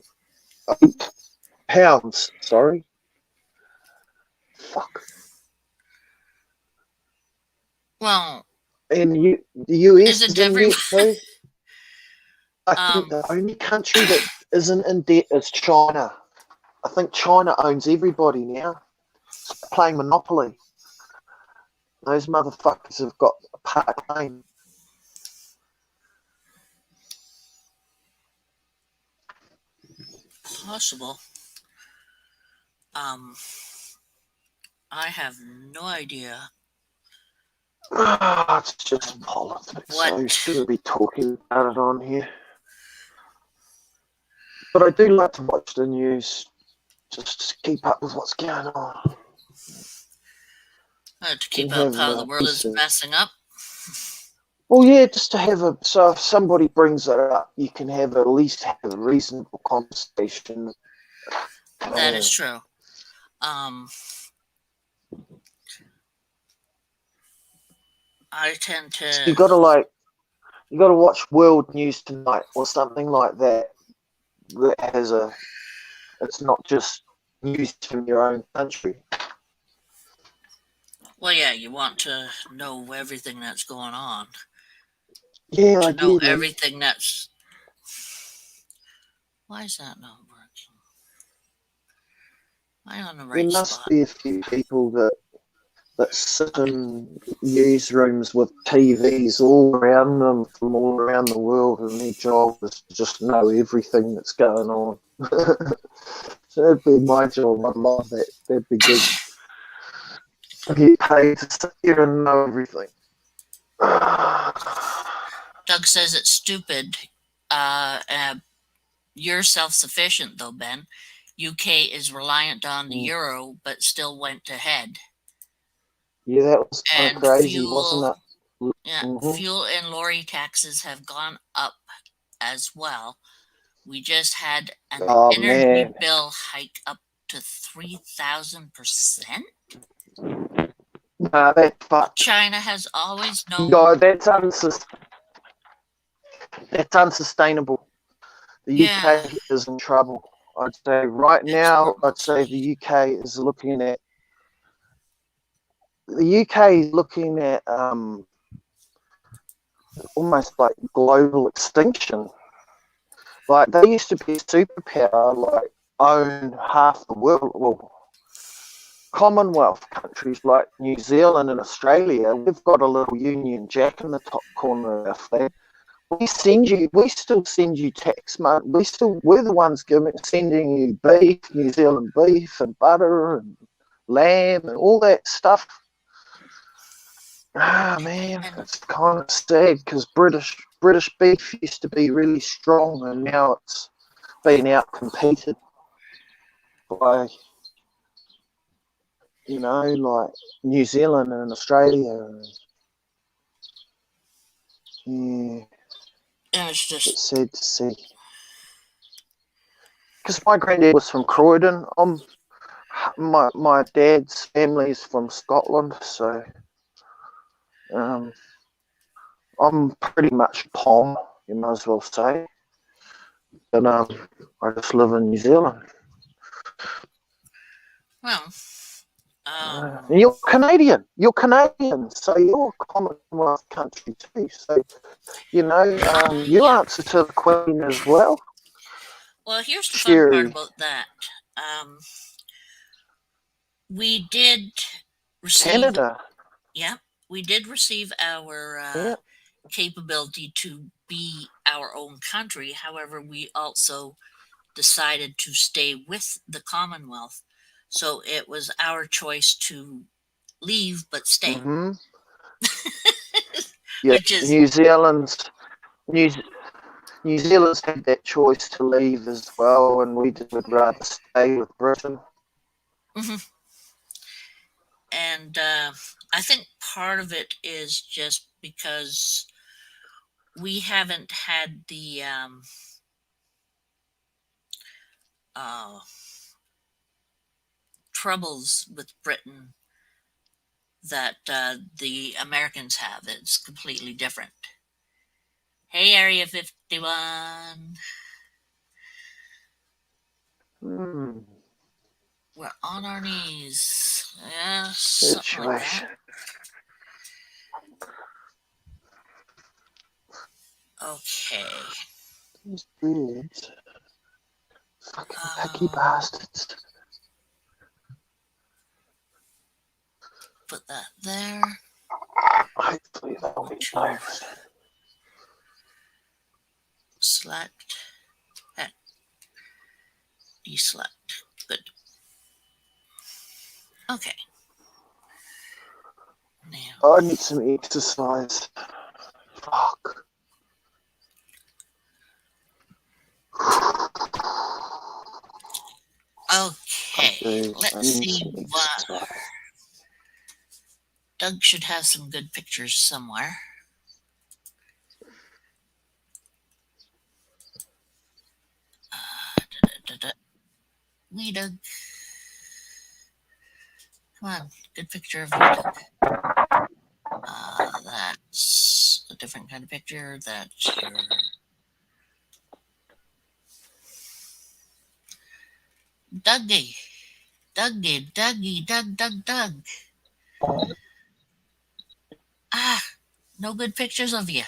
Pounds, sorry. Fuck. Well, and the US isn't is in debt too. I think um, the only country that isn't in debt is China. I think China owns everybody now. It's playing Monopoly. Those motherfuckers have got a part claim. possible. I have no idea It's just politics, so we shouldn't be talking about it on here. But I do like to watch the news, just to keep up with what's going on. to keep up how the world is messing up. Well, yeah, just to have so if somebody brings it up, you can have at least have a reasonable conversation. That is true. I tend to. You gotta watch World News Tonight or something like that. That has it's not just news from your own country. Well, yeah, you want to know everything that's going on. Yeah, to know everything that's. Why is that not working? Am I on the right spot? There must spot? be a few people that sit in newsrooms with TVs all around them from all around the world, and their job is to just know everything that's going on. So that'd be my job. I'd love that. That'd be good. I get paid to sit here and know everything. Doug says it's stupid. You're self-sufficient, though, Ben. UK is reliant on the euro, but still went ahead. Yeah, that was kind of crazy, wasn't it? Yeah, fuel and lorry taxes have gone up as well. We just had an energy bill hike up to 3,000%. Nah, that's fucked. China has always known. No, that's unsustainable. The UK is in trouble. I'd say right now, I'd say the UK is looking at almost like global extinction. Like, they used to be a superpower, like own half the world. Well, Commonwealth countries like New Zealand and Australia, we've got a little Union Jack in the top corner of our flag. We still send you tax money. We're the ones sending you beef, New Zealand beef and butter and lamb and all that stuff. Ah, man, it's kind of sad, because British beef used to be really strong, and now it's been out-competed by, like New Zealand and Australia. Yeah. And it's sad to see. Because my granddad was from Croydon. My dad's family is from Scotland, so I'm pretty much Tom, you might as well say. But I just live in New Zealand. Well, you're Canadian. So you're a Commonwealth country too. So you answer to the Queen as well. Well, here's the fun part Sherry. about that. We did receive, Canada. yeah, we did receive our Yeah. capability to be our own country. However, we also decided to stay with the Commonwealth. So it was our choice to leave but stay, Mm-hmm. Yeah. which is New Zealand's New New Zealand's had that choice to leave as well, and we would rather stay with Britain. mhm. And I think part of it is just because we haven't had the uh, troubles with Britain that the Americans have. It's completely different. Hey, Area 51. Hmm. We're on our knees. Yeah, Good something like choice. that. Okay. These birds. Fucking picky Um, bastards. put that there. Hopefully they'll Go be to nice. select. Deselect. Good. Okay. Now. I need some exercise. Fuck. Okay. I Let's need see some what. exercise. Doug should have some good pictures somewhere. Wee Doug. Come on. Good picture of Wee Doug. That's a different kind of picture. That's your. Dougie. Doug. Ah, no good pictures of you.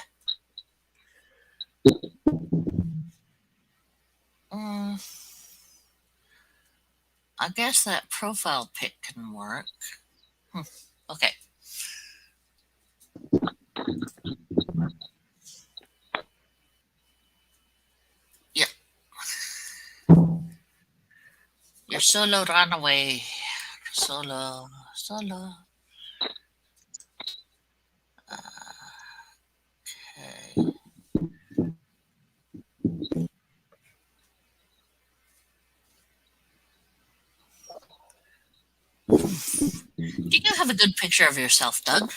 Mm, I guess that profile pic can work. Okay. Yep. Your solo runaway. Solo. Okay. Do you have a good picture of yourself, Doug?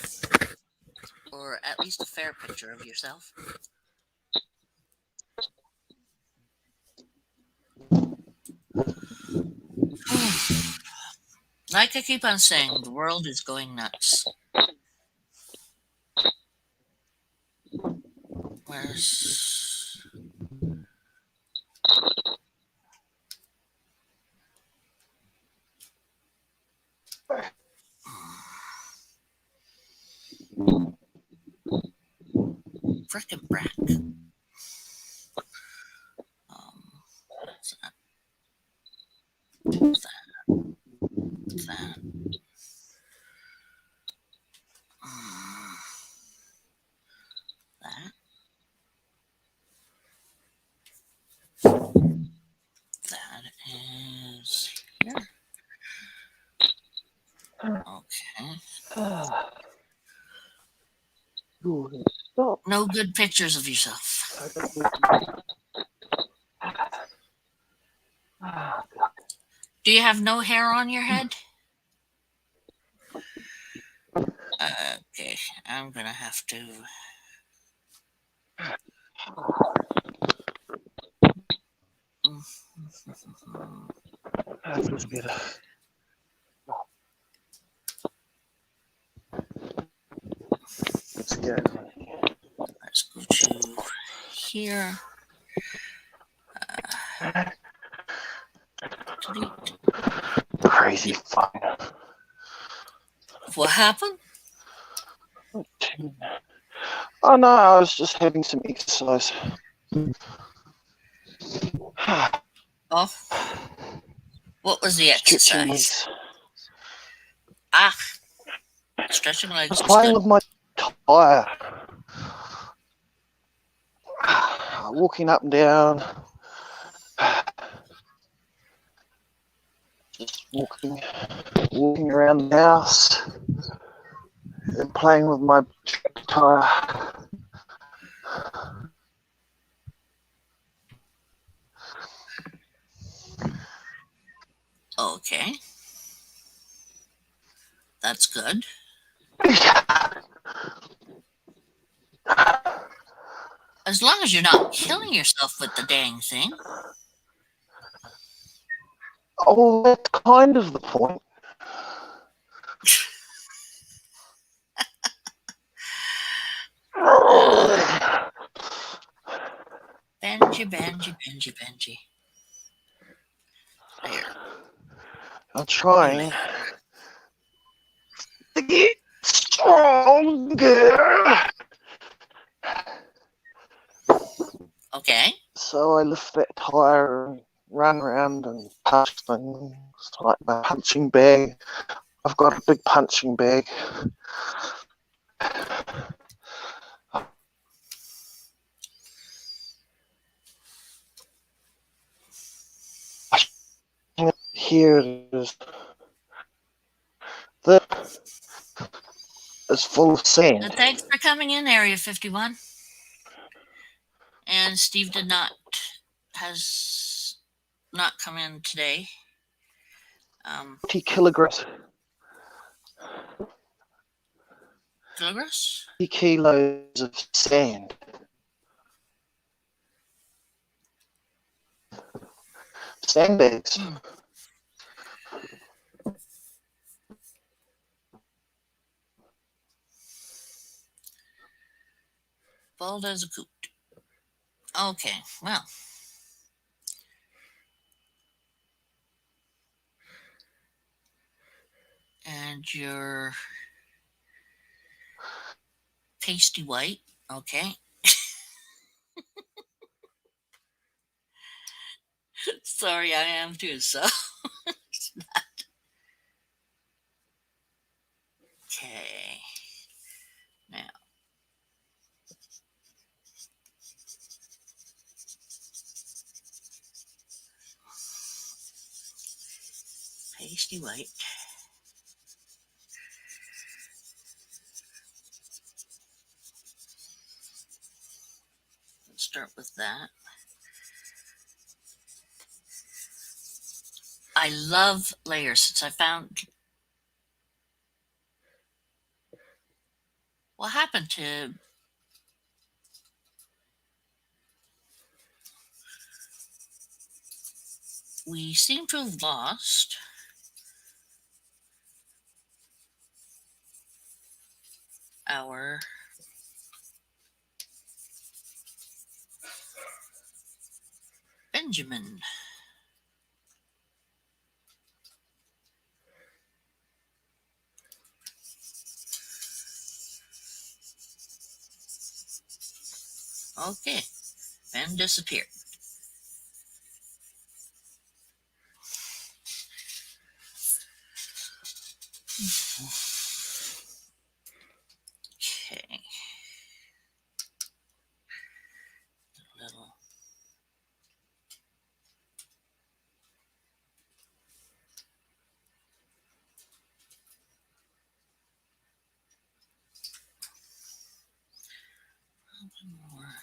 Or at least a fair picture of yourself? Like I keep on saying, the world is going nuts. Where's. Frickin' Brack. That's that. That. That. That is here. Okay. Stop. No good pictures of yourself. Do you have no hair on your head? Okay, I'm gonna have to. That feels better. Let's go. Let's go to here. Delete. Crazy fun. What happened? Oh no, I was just having some exercise. Oh, what was the Stretching exercise? legs. Ah, stretching I legs was is playing good. with my tire, walking up and down, just walking around the house and playing with my tire. Okay, that's good. As long as you're not killing yourself with the dang thing. Oh, that's kind of the point. Benji, Benji, Benji, Benji. There. I'm trying Layer. to get stronger. Okay. So I lift that tire and run around and punch things like my punching bag. I've got a big punching bag. Here it is. This is full of sand. Thanks for coming in, Area 51. And Steve has not come in today. 40 kilograms. Kilograms? 50 kilos of sand. Sandbags. Bald as a coot. Okay, well. And your pasty white. Okay. Sorry, I am too, so. Okay. Now. Pasty white. Let's start with that. I love layers since I found. What happened to. We seem to have lost our Benjamin. Okay. Ben disappeared. Okay. A little. More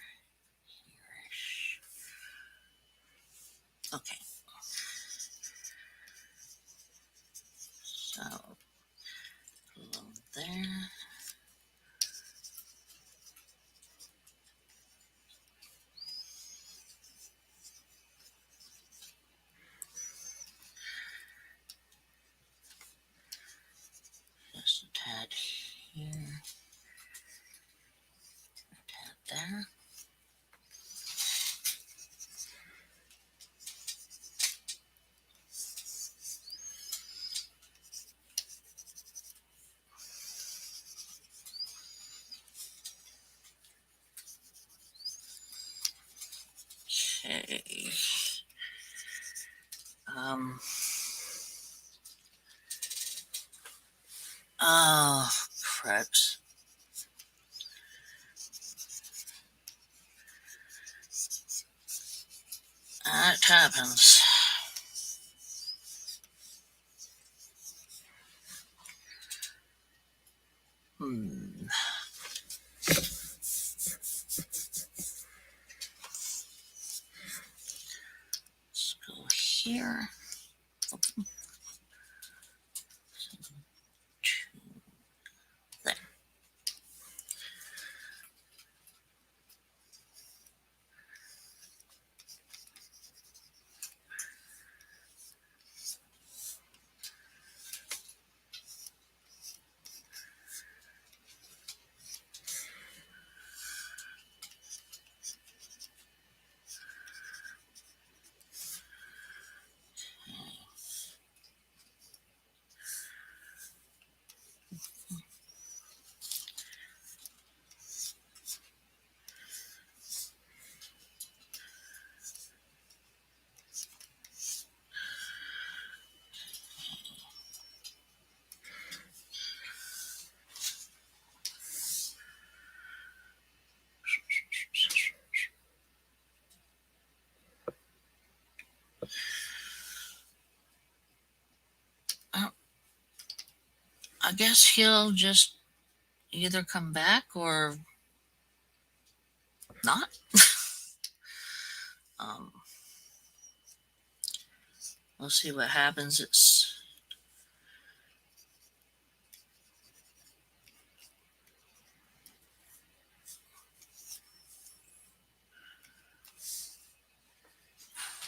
here-ish. Okay. So, a little there. Just a tad here. A tad there. Okay. Oh, cripes. That happens. Let's go here. There. I guess he'll just either come back or not. um, we'll see what happens. It's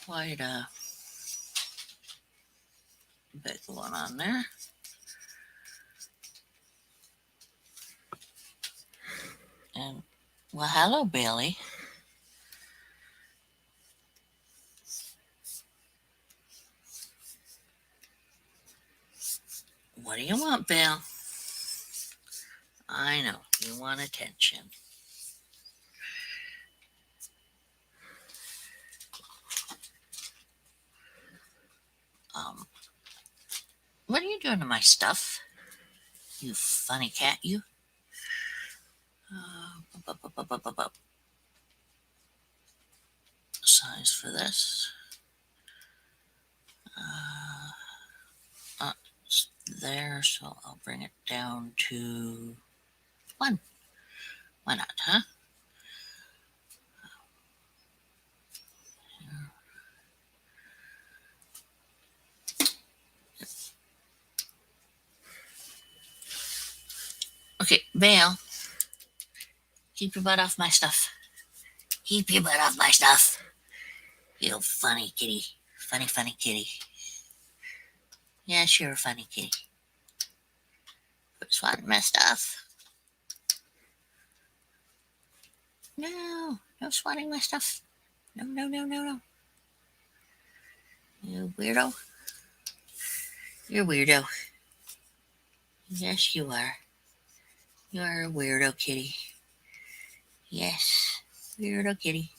quite a big one on there. And well, hello, Bailey. What do you want, Bill? I know, you want attention. What are you doing to my stuff? You funny cat, you. Size for this. It's there, so I'll bring it down to 1. Why not, huh? Okay, Bale, keep your butt off my stuff. Keep your butt off my stuff. You funny kitty. Funny, funny kitty. Yes, you're a funny kitty. Quit swatting my stuff. No, no swatting my stuff. No, no, no, no, no. You weirdo. You're a weirdo. Yes, you are. You are a weirdo kitty. Yes, weirdo kitty.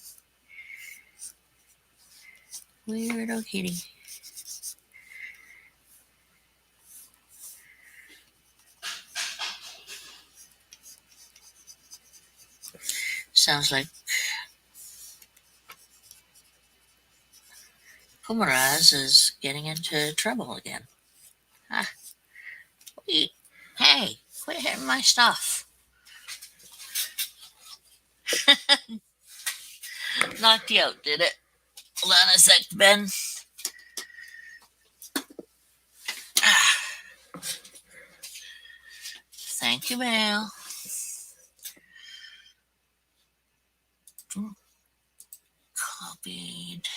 Weirdo kitty. Sounds like Kumaraz is getting into trouble again. Ah, wait. Hey, quit hitting my stuff. Knocked you out, did it? Hold on a sec, Ben. Ah. Thank you, Belle. Copied.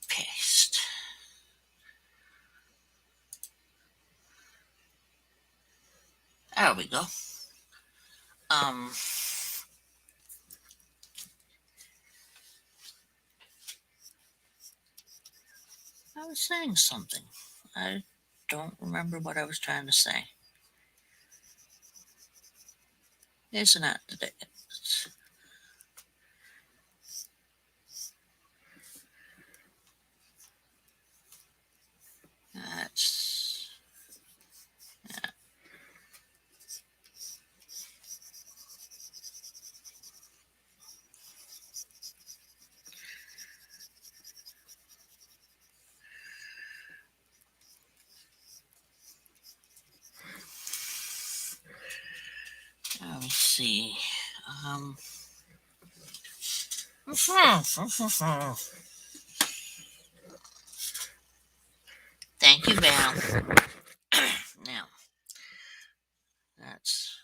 Paste. There we go. I was saying something. I don't remember what I was trying to say. Isn't that the day? see. Thank you, Val. Now, that's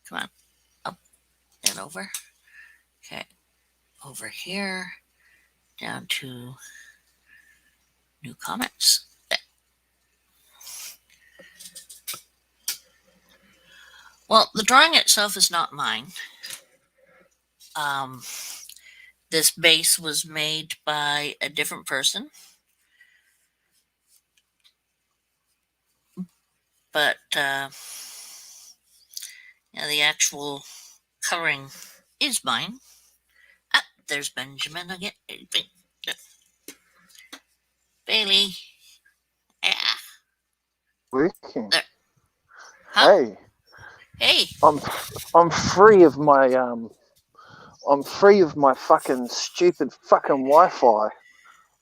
come on up and over. Okay, over here down to new comments. Well, the drawing itself is not mine. This base was made by a different person, but yeah, the actual covering is mine. Ah, there's Benjamin again. Bailey. Yeah. Working. There. Huh? Hey, Hey. I'm free of my fucking stupid fucking Wi-Fi.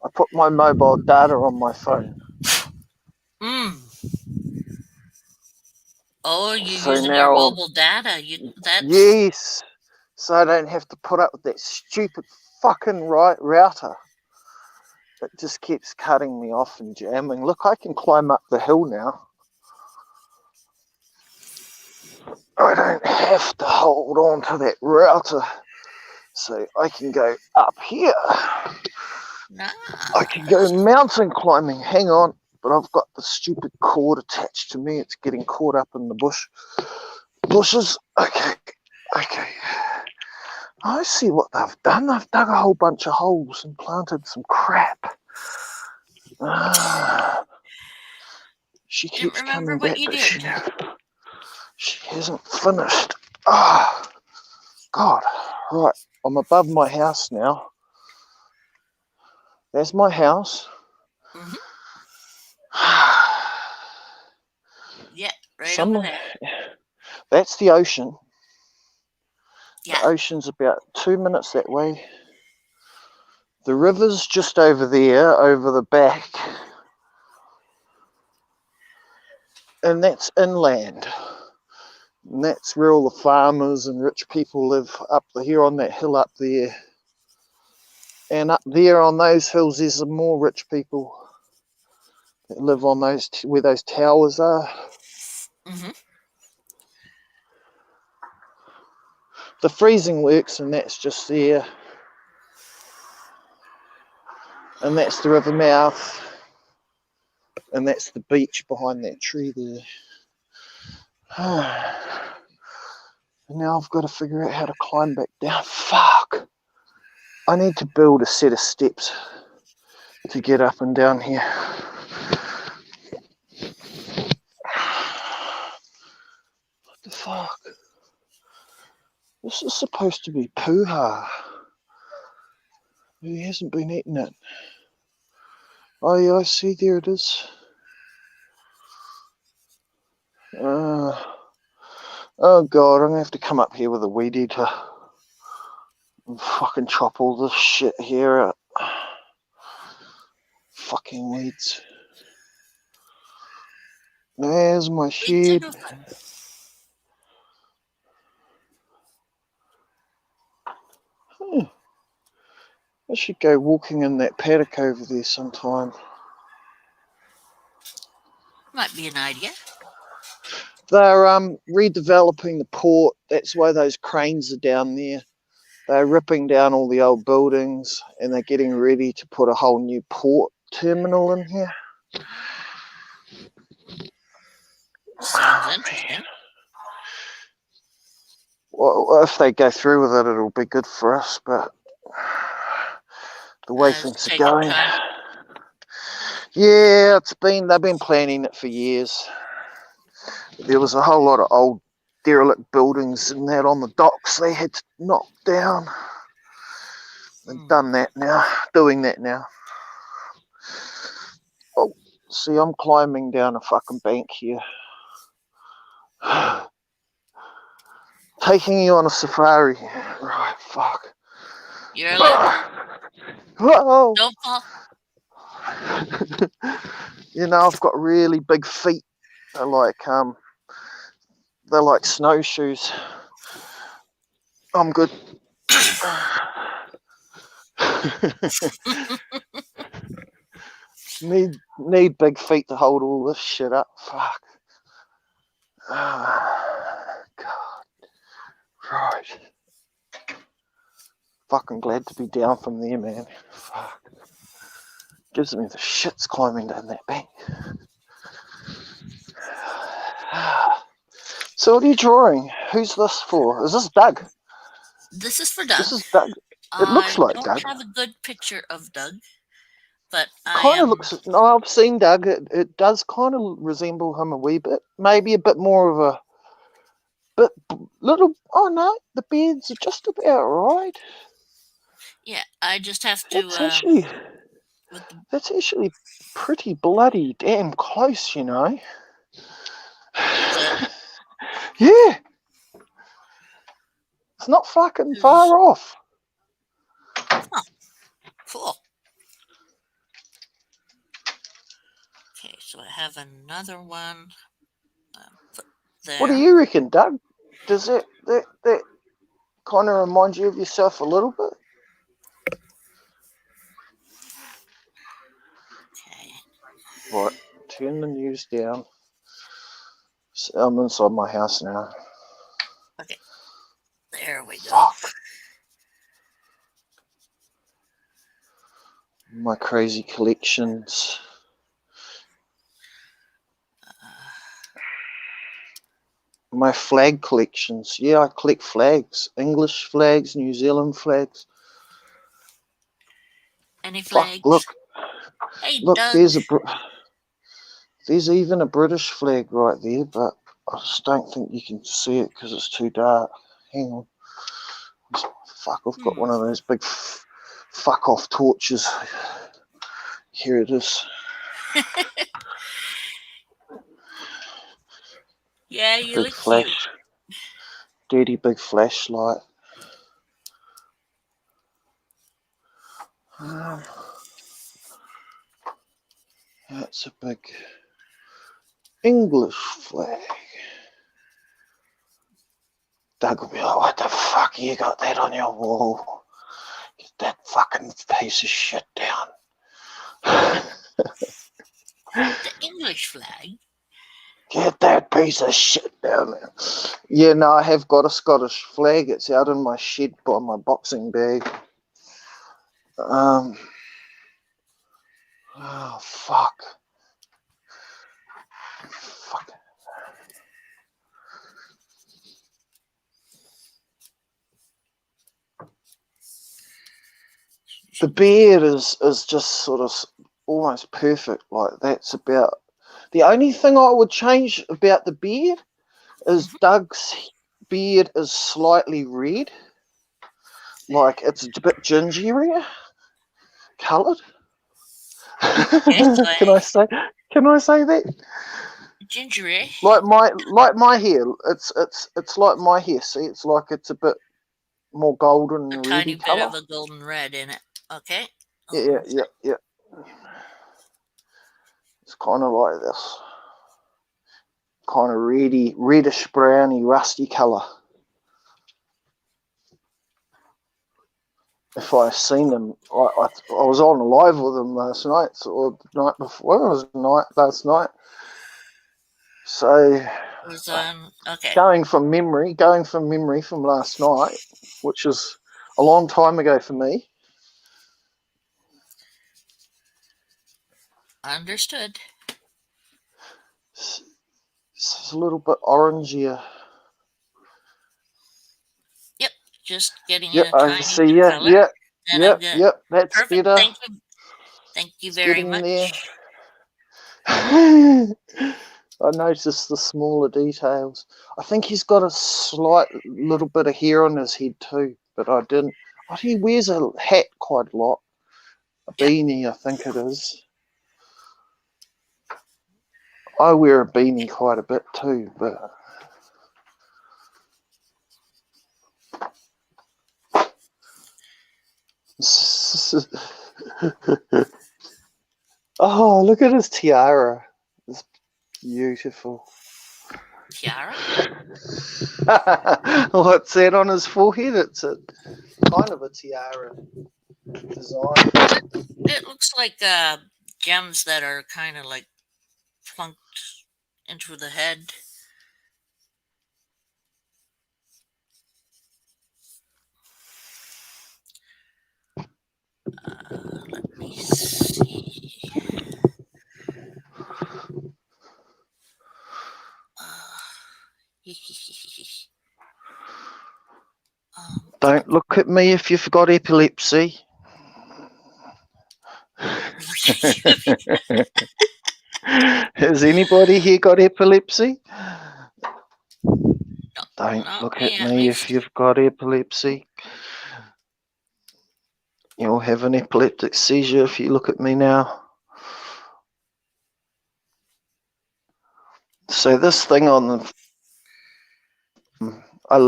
I put my mobile data on my phone. Oh, you're So using your now, mobile data. That's yes, so I don't have to put up with that stupid fucking router that just keeps cutting me off and jamming. Look, I can climb up the hill now. I don't have to hold on to that router, so I can go up here. nah. I can go mountain climbing. Hang on, but I've got the stupid cord attached to me. It's getting caught up in the bushes. Okay. I see what they've done. They've dug a whole bunch of holes and planted some crap. She keeps coming back, but she hasn't finished. Oh, God. Right, I'm above my house now. There's my house. Mm-hmm. Yeah, right over there. That's the ocean. Yeah. The ocean's about 2 minutes that way. The river's just over there, over the back. And that's inland. And that's where all the farmers and rich people live, up here on that hill up there. And up there on those hills, there's some more rich people that live on those, where those towers are. Mm-hmm. The freezing works, and that's just there. And that's the river mouth. And that's the beach behind that tree there. And now I've got to figure out how to climb back down. Fuck! I need to build a set of steps to get up and down here. What the fuck? This is supposed to be Pooha. He hasn't been eating it. Oh yeah, I see, there it is. Oh God, I'm gonna have to come up here with a weed eater and fucking chop all this shit here out. Fucking weeds. There's my shed. I should go walking in that paddock over there sometime. Might be an idea. They're redeveloping the port. That's why those cranes are down there. They're ripping down all the old buildings and they're getting ready to put a whole new port terminal in here. Sounds interesting. Well, if they go through with it, it'll be good for us, but the way things are going. Yeah, they've been planning it for years. There was a whole lot of old derelict buildings and that on the docks they had to knock down. They've done that now, doing that now. Oh, see, I'm climbing down a fucking bank here. Taking you on a safari. Right, fuck. You're like, whoa. Don't fall. You know, I've got really big feet. They're like snowshoes. I'm good. need big feet to hold all this shit up. Fuck. God. Right. Fucking glad to be down from there, man. Fuck. Gives me the shits climbing down that bank. So what are you drawing? Who's this for? Is this Doug? This is for Doug. This is Doug. It looks I like don't Doug. have a good picture of Doug, but I Kind of am. looks. No, I've seen Doug. It does kind of resemble him a wee bit. Maybe a bit more of a bit little. Oh no, the beards are just about right. Yeah, I just have to. With the, That's actually pretty bloody damn close, you know. is it? Yeah, it's not fucking far off. Oh, cool. Okay, so I have another one. Put there. What do you reckon, Doug? Does that kind of remind you of yourself a little bit? Okay. Right, turn the news down. So I'm inside my house now. Okay. There we go. Fuck. My crazy collections. My flag collections. Yeah, I collect flags. English flags, New Zealand flags. Any Fuck, flags? look, Doug. there's even a British flag right there, but I just don't think you can see it because it's too dark. Hang on. Fuck, I've got one of those big fuck off torches. Here it is. Yeah, you Big look flash. cute. Dirty big flashlight. That's a big English flag. Doug will be like, what the fuck you got that on your wall? Get that fucking piece of shit down. The English flag? Get that piece of shit down there. Yeah, no, I have got a Scottish flag. It's out in my shed by my boxing bag. Oh, fuck. Fuck. The beard is just sort of almost perfect. Like, that's about the only thing I would change about the beard is Doug's beard is slightly red. Like, it's a bit gingerier coloured. Okay, Can I say that? Gingery. Like my hair. It's like my hair. See, it's like it's a bit more golden A and tiny reddy bit colour. of a golden red in it. Okay. Yeah. It's kind of like this. Kind of reddish browny, rusty colour. If I seen them, I was on live with them last night, or the night before. It was last night. So It was on. Okay. going from memory from last night, which is a long time ago for me. Understood. It's a little bit orangier. Yep. Just getting Yep, in a I tiny see. bit Yeah, color. yep. That's Perfect. better. Thank you. Thank you It's very getting much. there. I noticed the smaller details. I think he's got a slight little bit of hair on his head too, but I didn't. Oh, he wears a hat quite a lot. A beanie, I think it is. I wear a beanie quite a bit too, but oh, look at his tiara. This Beautiful. Tiara? What's that on his forehead? It's a kind of a tiara design. It looks like gems that are kind of like plunked into the head. Let me see. Don't look at me if you've got epilepsy. Has anybody here got epilepsy? Don't Not look me, at me if you've got epilepsy. You'll have an epileptic seizure if you look at me now. So this thing on the... I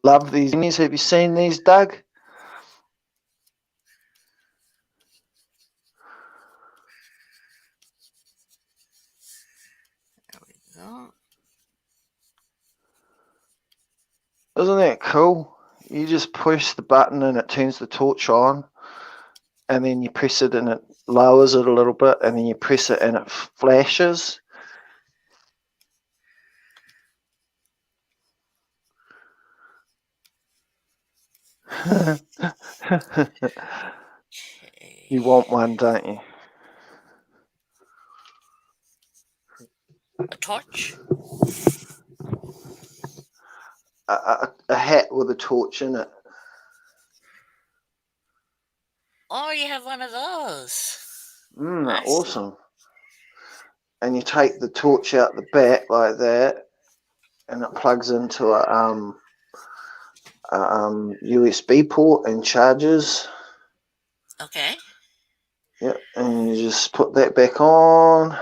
love these. Have you seen these, Doug? There we go. Isn't that cool? You just push the button and it turns the torch on, and then you press it and it lowers it a little bit, and then you press it and it flashes. You want one, don't you? A torch? A hat with a torch in it. Oh, you have one of those. Awesome. And you take the torch out the back like that, and it plugs into a USB port and charges. Okay. Yep, and you just put that back on.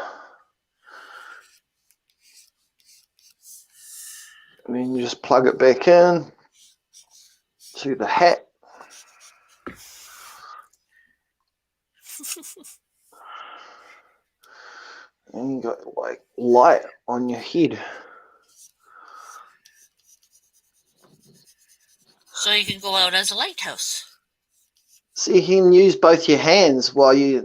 And then you just plug it back in to the hat. And you got like light on your head. So you can go out as a lighthouse. So you can use both your hands while you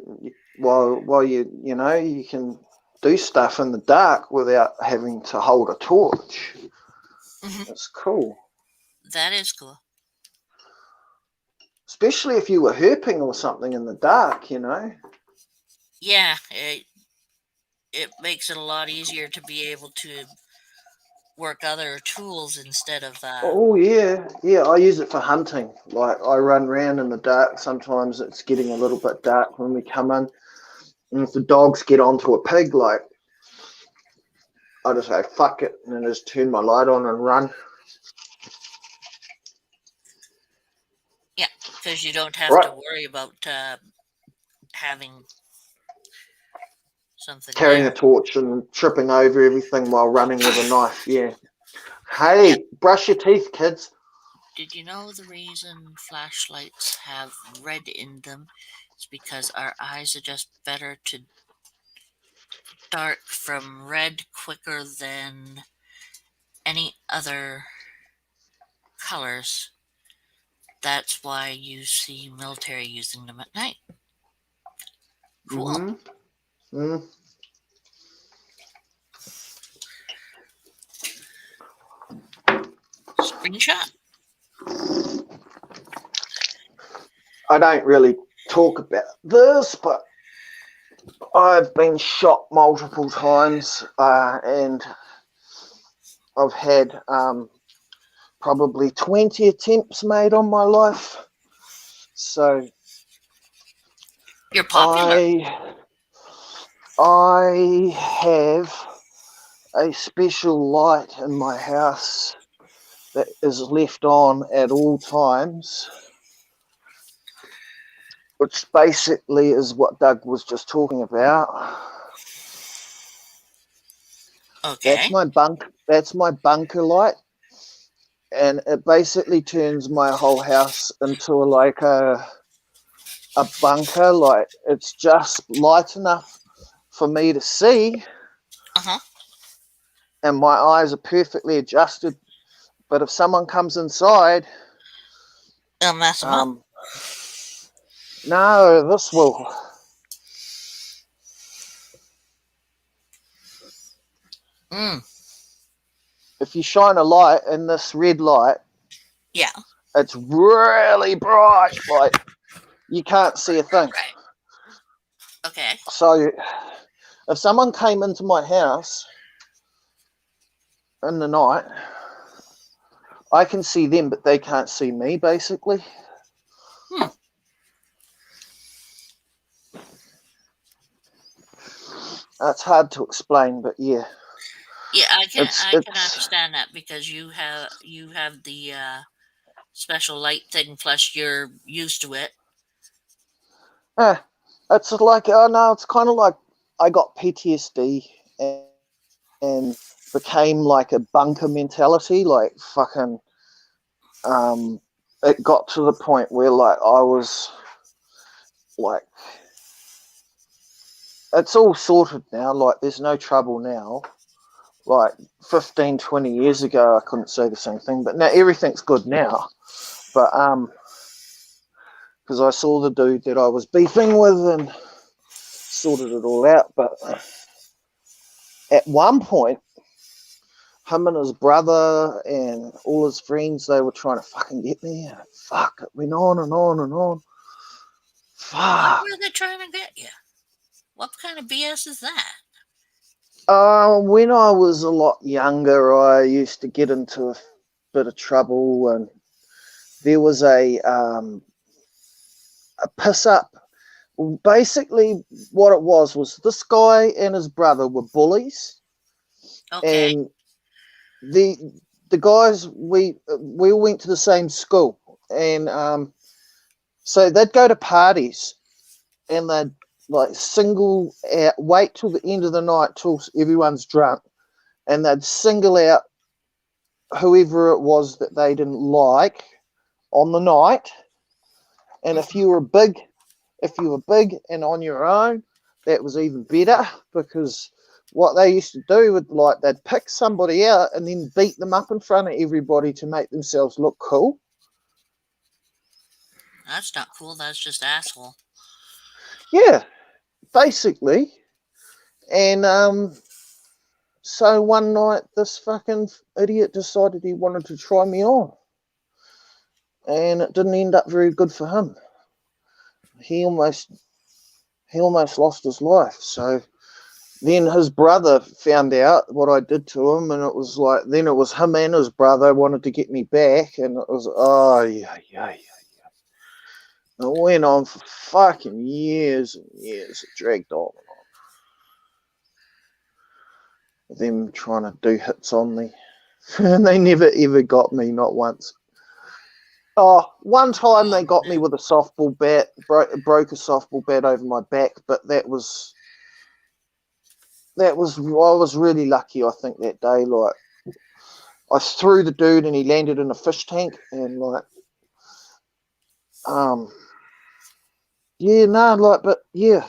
you can do stuff in the dark without having to hold a torch. It's cool. That is cool. Especially if you were herping or something in the dark, you know. Yeah, it makes it a lot easier to be able to work other tools instead of Oh yeah, I use it for hunting. Like I run around in the dark. Sometimes it's getting a little bit dark when we come in, and if the dogs get onto a pig, like I just say fuck it, and then just turn my light on and run. Yeah, because you don't have to worry about having something Carrying there. a torch and tripping over everything while running with a knife. Yeah. Hey, brush your teeth, kids. Did you know the reason flashlights have red in them is because our eyes adjust better to dark from red quicker than any other colors. That's why you see military using them at night. Cool. Screenshot? I don't really talk about this, but I've been shot multiple times, and I've had probably 20 attempts made on my life. So You're popular. I have a special light in my house that is left on at all times, which basically is what Doug was just talking about. Okay. That's my bunker light, and it basically turns my whole house into like a bunker. Like it's just light enough for me to see, and my eyes are perfectly adjusted. But if someone comes inside, It'll mess them up. No, this will. Mm. If you shine a light in this red light, Yeah. it's really bright. Like, you can't see a thing. Right. Okay. So, if someone came into my house in the night, I can see them, but they can't see me, basically. Hmm. That's hard to explain, but yeah. Yeah, I can It's understand that because you have the special light thing, plus you're used to it. eh, it's like, oh no, it's kind of like I got PTSD and became like a bunker mentality, like fucking. It got to the point where like I was like, it's all sorted now. Like, there's no trouble now. Like 15, 20 years ago, I couldn't say the same thing, but now everything's good now. But because I saw the dude that I was beefing with and sorted it all out. But at one point, him and his brother and all his friends, they were trying to fucking get me. And fuck, it went on and on and on. What Fuck. were they trying to get you? What kind of BS is that? When I was a lot younger, I used to get into a bit of trouble, and there was a piss up. Basically, what it was this guy and his brother were bullies, Okay. and the guys we all went to the same school, and so they'd go to parties, and they'd like single out, wait till the end of the night till everyone's drunk, and they'd single out whoever it was that they didn't like on the night. And if you were big and on your own, that was even better, because what they used to do would, like, they'd pick somebody out and then beat them up in front of everybody to make themselves look cool. That's not cool. That's just asshole. Yeah, basically. And so one night this fucking idiot decided he wanted to try me on, and it didn't end up very good for him. He almost lost his life. So then his brother found out what I did to him, and it was like, then it was him and his brother wanted to get me back, and it was, oh, yeah. It went on for fucking years and years. It dragged on and on. Them trying to do hits on me. And they never ever got me, not once. Oh, one time they got me with a softball bat, broke a softball bat over my back, but that was I was really lucky, I think, that day. Like, I threw the dude and he landed in a fish tank, and like, yeah, no, like, but yeah,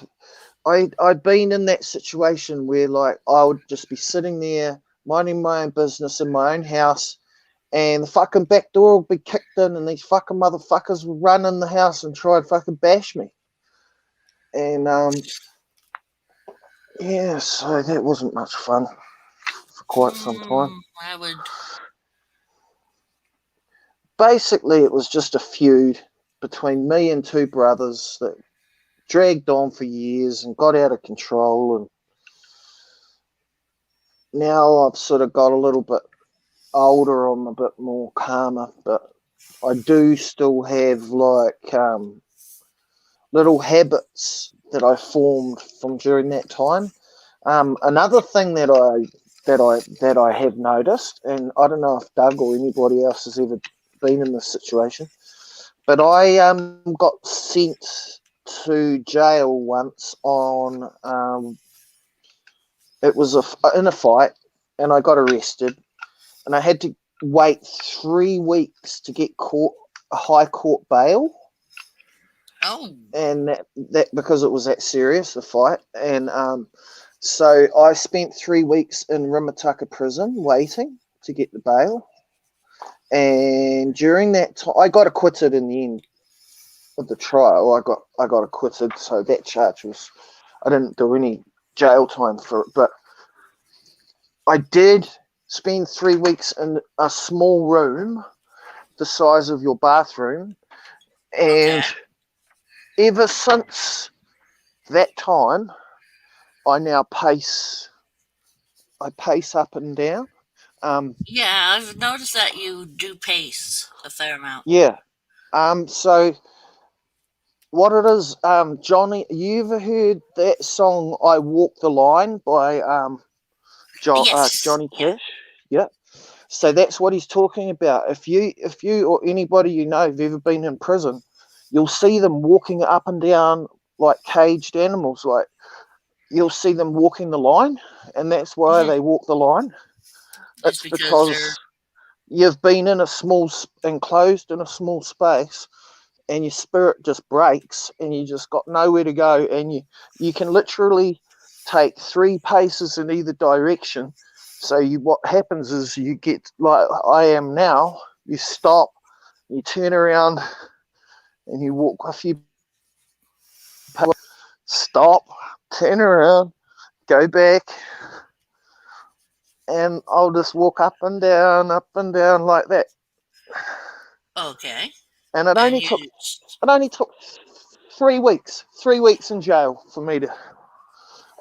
I'd been in that situation where like I would just be sitting there minding my own business in my own house, and the fucking back door would be kicked in, and these fucking motherfuckers would run in the house and try and fucking bash me. And yeah, so that wasn't much fun for quite some time. I would. Basically, it was just a feud between me and two brothers that dragged on for years and got out of control. And now I've sort of got a little bit older, I'm a bit more calmer, but I do still have like little habits that I formed from during that time. Another thing that I have noticed, and I don't know if Doug or anybody else has ever been in this situation, but I got sent to jail once on it was in a fight, and I got arrested, and I had to wait 3 weeks to get a high court bail. Oh. And that because it was that serious, the fight. And So I spent 3 weeks in Rimataka prison waiting to get the bail. And during that time, I got acquitted in the end of the trial. I got acquitted, so that charge was, I didn't do any jail time for it, but I did spend 3 weeks in a small room the size of your bathroom, Okay. and ever since that time, I now pace up and down. Yeah, I've noticed that you do pace a fair amount. Yeah. So what it is, Johnny, you ever heard that song "I Walk the Line" by Yes. Johnny Yeah. Cash? Yeah. So that's what he's talking about. If you or anybody you know have ever been in prison, you'll see them walking up and down like caged animals. Like you'll see them walking the line, and that's why Mhm. they walk the line. It's It's because they're because you've been in enclosed in a small space, and your spirit just breaks, and you just got nowhere to go, and you can literally take 3 paces in either direction. So what happens is you get like I am now. You stop, you turn around, and you walk a few paces, stop, turn around, go back, and I'll just walk up and down like that. okay. And And you it only took 3 weeks, 3 weeks in jail for me to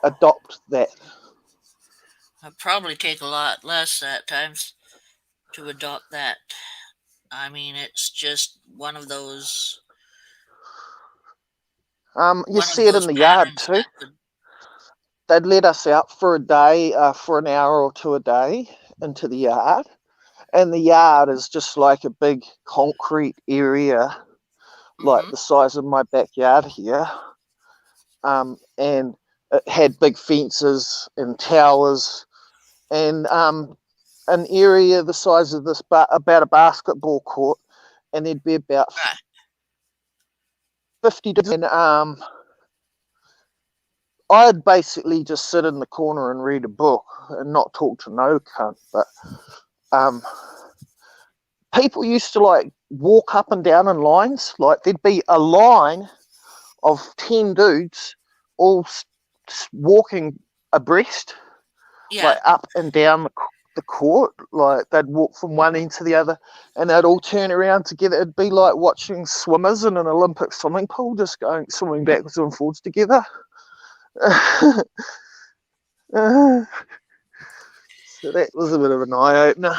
adopt that. probably take a lot less at times to adopt that. I mean, it's just You one of see it in those the yard patterns too. that could. They'd let us out for a day, for an hour or two a day into the yard. And the yard is just like a big concrete area, like Hmm. the size of my backyard here. And it had big fences and towers and an area the size of about a basketball court. And there'd be about Right. 50 and I'd basically just sit in the corner and read a book and not talk to no cunt. But um, people used to like walk up and down in lines. Like there'd be a line of 10 dudes all walking abreast, Yeah. like up and down the court. Like they'd walk from one end to the other, and they'd all turn around together. It'd be like watching swimmers in an Olympic swimming pool, just going swimming backwards and forwards together. So that was a bit of an eye opener.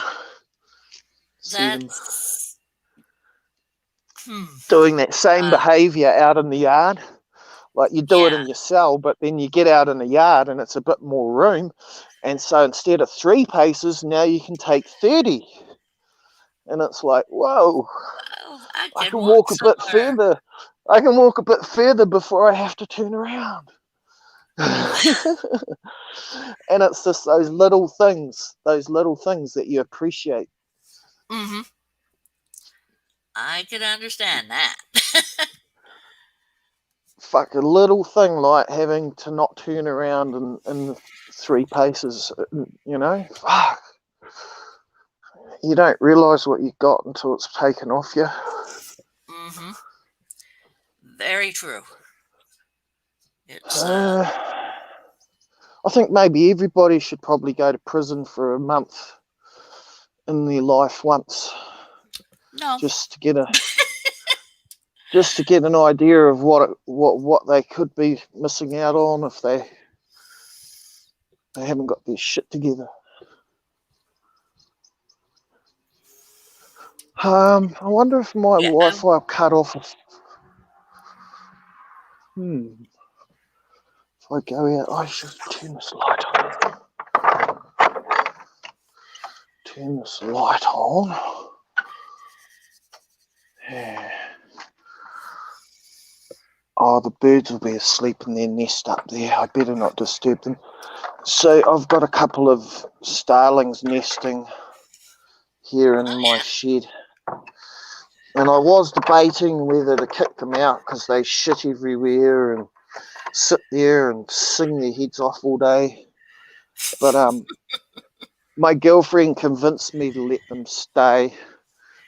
See them That's. Hmm. doing that same Uh, behaviour out in the yard. Like you do it yeah. in your cell, but then you get out in the yard and it's a bit more room. And so instead of 3 paces, now you can take 30. And it's like, whoa, Well, I I can can walk walk a bit somewhere. further. I can walk a bit further before I have to turn around. And it's just those little things that you appreciate. Hmm. I can understand that. Fuck, a little thing like having to not turn around in 3 paces, you know? Fuck. You don't realise what you've got until it's taken off you. Hmm. Very true. It's Uh, I think maybe everybody should probably go to prison for a month in their life once, no. just to get an idea of what they could be missing out on if they haven't got their shit together. I wonder if my Yeah. Wi-Fi will cut off. If I go out, I should turn this light on. Turn this light on. Yeah. Oh, the birds will be asleep in their nest up there. I better not disturb them. So I've got a couple of starlings nesting here in Oh my shed. And I was debating whether to kick them out because they shit everywhere and sit there and sing their heads off all day. But my girlfriend convinced me to let them stay.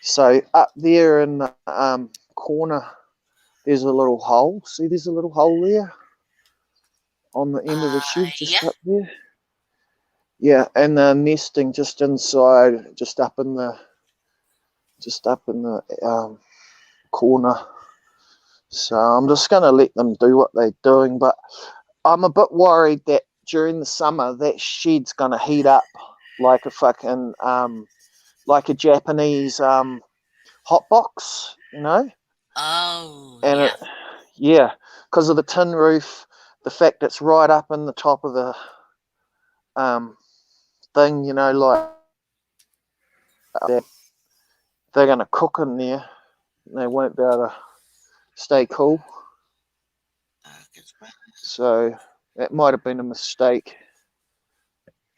So up there in the corner, there's a little hole. See, there's a little hole there on the end of the shed, Yeah. just up there. Yeah, and they're nesting just inside, just up in the corner. So I'm just going to let them do what they're doing. But I'm a bit worried that during the summer, that shed's going to heat up like a fucking, like a Japanese hot box, you know? Oh, And yeah. yeah, because of the tin roof, the fact it's right up in the top of the thing, you know, like they're going to cook in there. And they won't be able to stay cool. So that might have been a mistake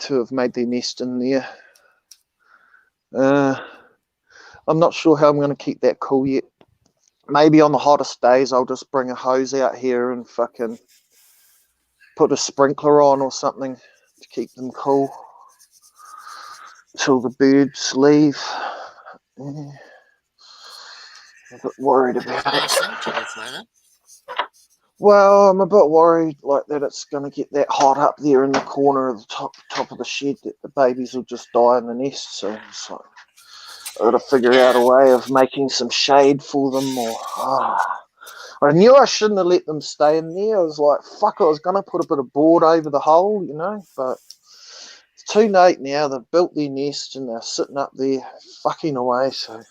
to have made their nest in there. I'm not sure how I'm going to keep that cool yet. Maybe on the hottest days, I'll just bring a hose out here and fucking put a sprinkler on or something to keep them cool till the birds leave. Yeah. I'm a bit worried about That's a nice it. thing to do for them. Well, I'm a bit worried like that it's going to get that hot up there in the corner of the top of the shed that the babies will just die in the nest. So I've got to figure out a way of making some shade for them. Or I knew I shouldn't have let them stay in there. I was like, fuck, I was going to put a bit of board over the hole, you know, but it's too late now. They've built their nest and they're sitting up there fucking away. So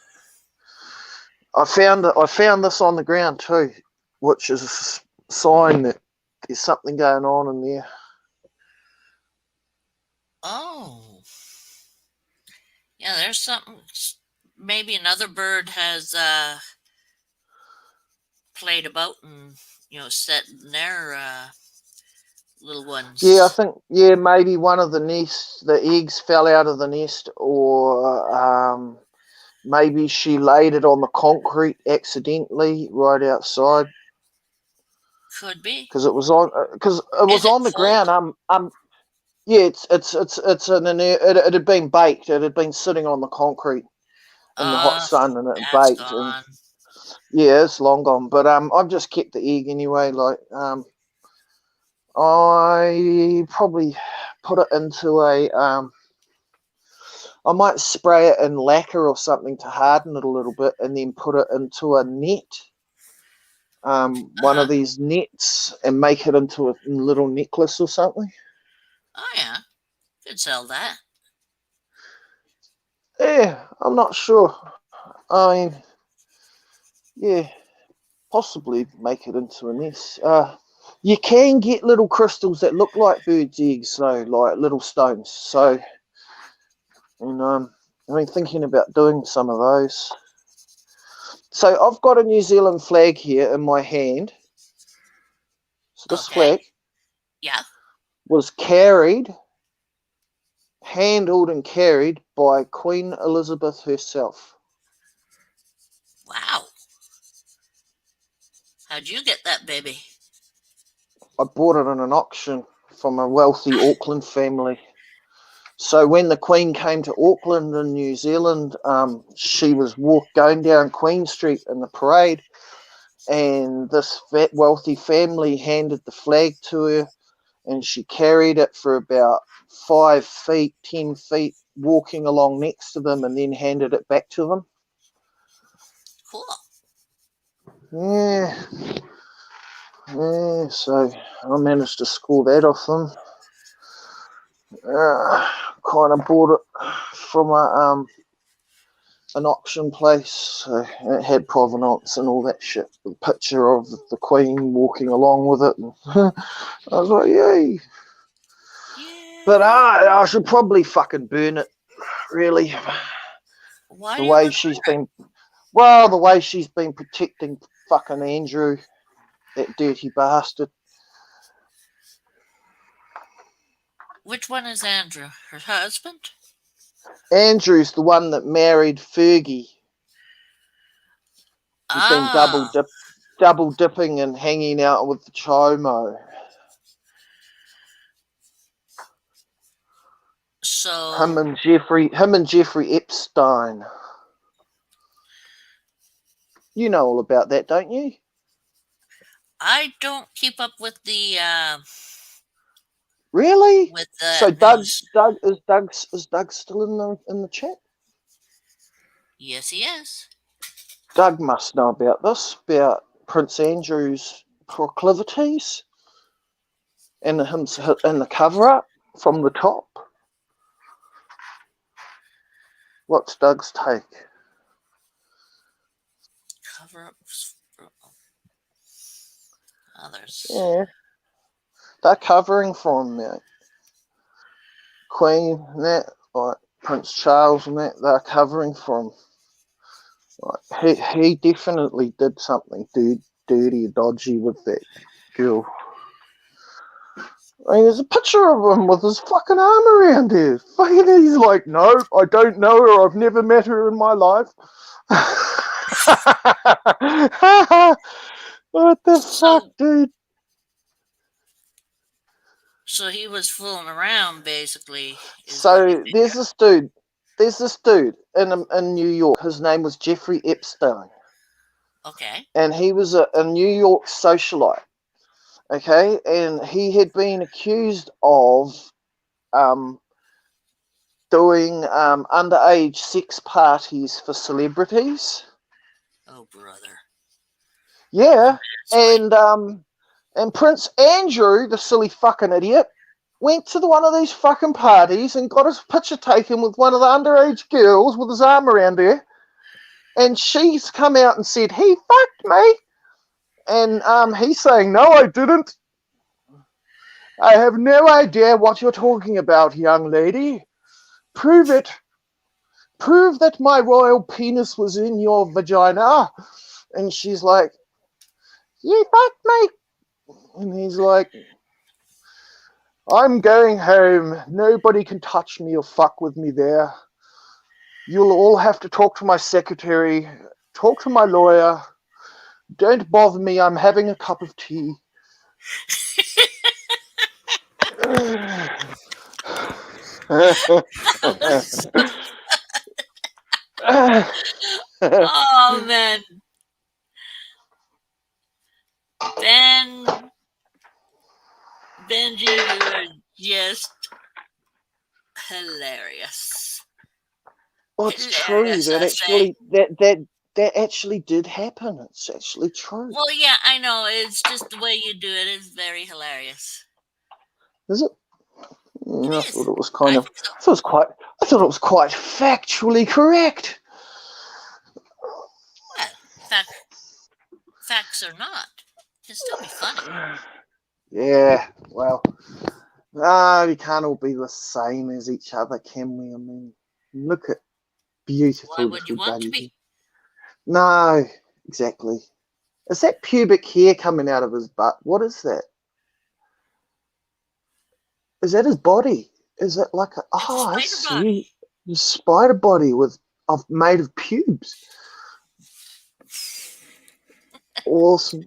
I found this on the ground too, which is a sign that there's something going on in there. Oh. Yeah, there's something. Maybe another bird has played about and, set in their little Yeah, I ones. think maybe one of the eggs fell out of the nest, or maybe she laid it on the concrete accidentally right outside Could be. because it was Is it on the cold? ground. Yeah, it had been baked. It had been sitting on the concrete in the hot sun and it That's baked, and gone. yeah, it's long gone. But I've just kept the egg anyway. Like I probably put it into I might spray it in lacquer or something to harden it a little bit, and then put it into a net, one of these nets, and make it into a little necklace or something. Oh, yeah. Could sell that. Yeah, I'm not sure. I mean, yeah, possibly make it into a nest. You can get little crystals that look like birds' eggs, though, like little stones. So, and I've been thinking about doing some of those. So I've got a New Zealand flag here in my hand. So this Okay. flag Yeah. was handled and carried by Queen Elizabeth herself. Wow. How'd you get that baby? I bought it in an auction from a wealthy Auckland family. So when the Queen came to Auckland in New Zealand, she was going down Queen Street in the parade, and this wealthy family handed the flag to her, and she carried it for about 5 feet, 10 feet, walking along next to them, and then handed it back to them. Cool. Yeah. Yeah, so I managed to score that off them. Kind of bought it from an auction place. So it had provenance and all that shit. The picture of the Queen walking along with it. And I was like, yay. Yeah. But I should probably fucking burn it, really. Why The do you way want she's to? been, well, the way she's been protecting fucking Andrew, that dirty bastard. Which one is Andrew? Her husband? Andrew's the one that married Fergie. He's been Ah. double dipping and hanging out with the Chomo. So him and Jeffrey Epstein. You know all about that, don't you? I don't keep up with the Really? So news. is Doug still in the chat? Yes, he is. Doug must know about this, about Prince Andrew's proclivities and the cover up from the top. What's Doug's take? Cover ups for others. Yeah, they're covering for him now. Queen and that, like Prince Charles and that, they're covering for him. Like, he definitely did something dirty, dodgy with that girl. I mean, there's a picture of him with his fucking arm around her. Fucking, he's like, no, I don't know her. I've never met her in my life. What the fuck, dude? So he was fooling around, basically, is what you So figure. there's this dude. There's this dude in New York. His name was Jeffrey Epstein, Okay. and he was a New York socialite. Okay, and he had been accused of um, doing underage sex parties for celebrities. Oh, brother. Yeah, That's right. and Prince Andrew, the silly fucking idiot, went to one of these fucking parties and got his picture taken with one of the underage girls with his arm around her, and she's come out and said he fucked me, and he's saying no, I didn't. I have no idea what you're talking about, young lady. Prove it. Prove that my royal penis was in your vagina. And she's like, you fucked me. And he's like, I'm going home. Nobody can touch me or fuck with me there. You'll all have to talk to my secretary, talk to my lawyer. Don't bother me. I'm having a cup of tea. Oh, man. Benji, you are just hilarious. Well, it's true. Hilarious, I say. That actually did happen. It's actually true. Well, yeah, I know. It's just the way you do it is very hilarious. Is it? It I thought is. it was I kind of. think so. I thought it was quite factually correct. Well, facts or not, it can still be funny. Yeah. Well, we can't all be the same as each other, can we? I mean, look at Why beautiful would you little want to baby. be? No, exactly. Is that pubic hair coming out of his butt? What is that? Is that his body? Is it like a? It's a Oh, I spider see. body. A spider body made of pubes. Awesome.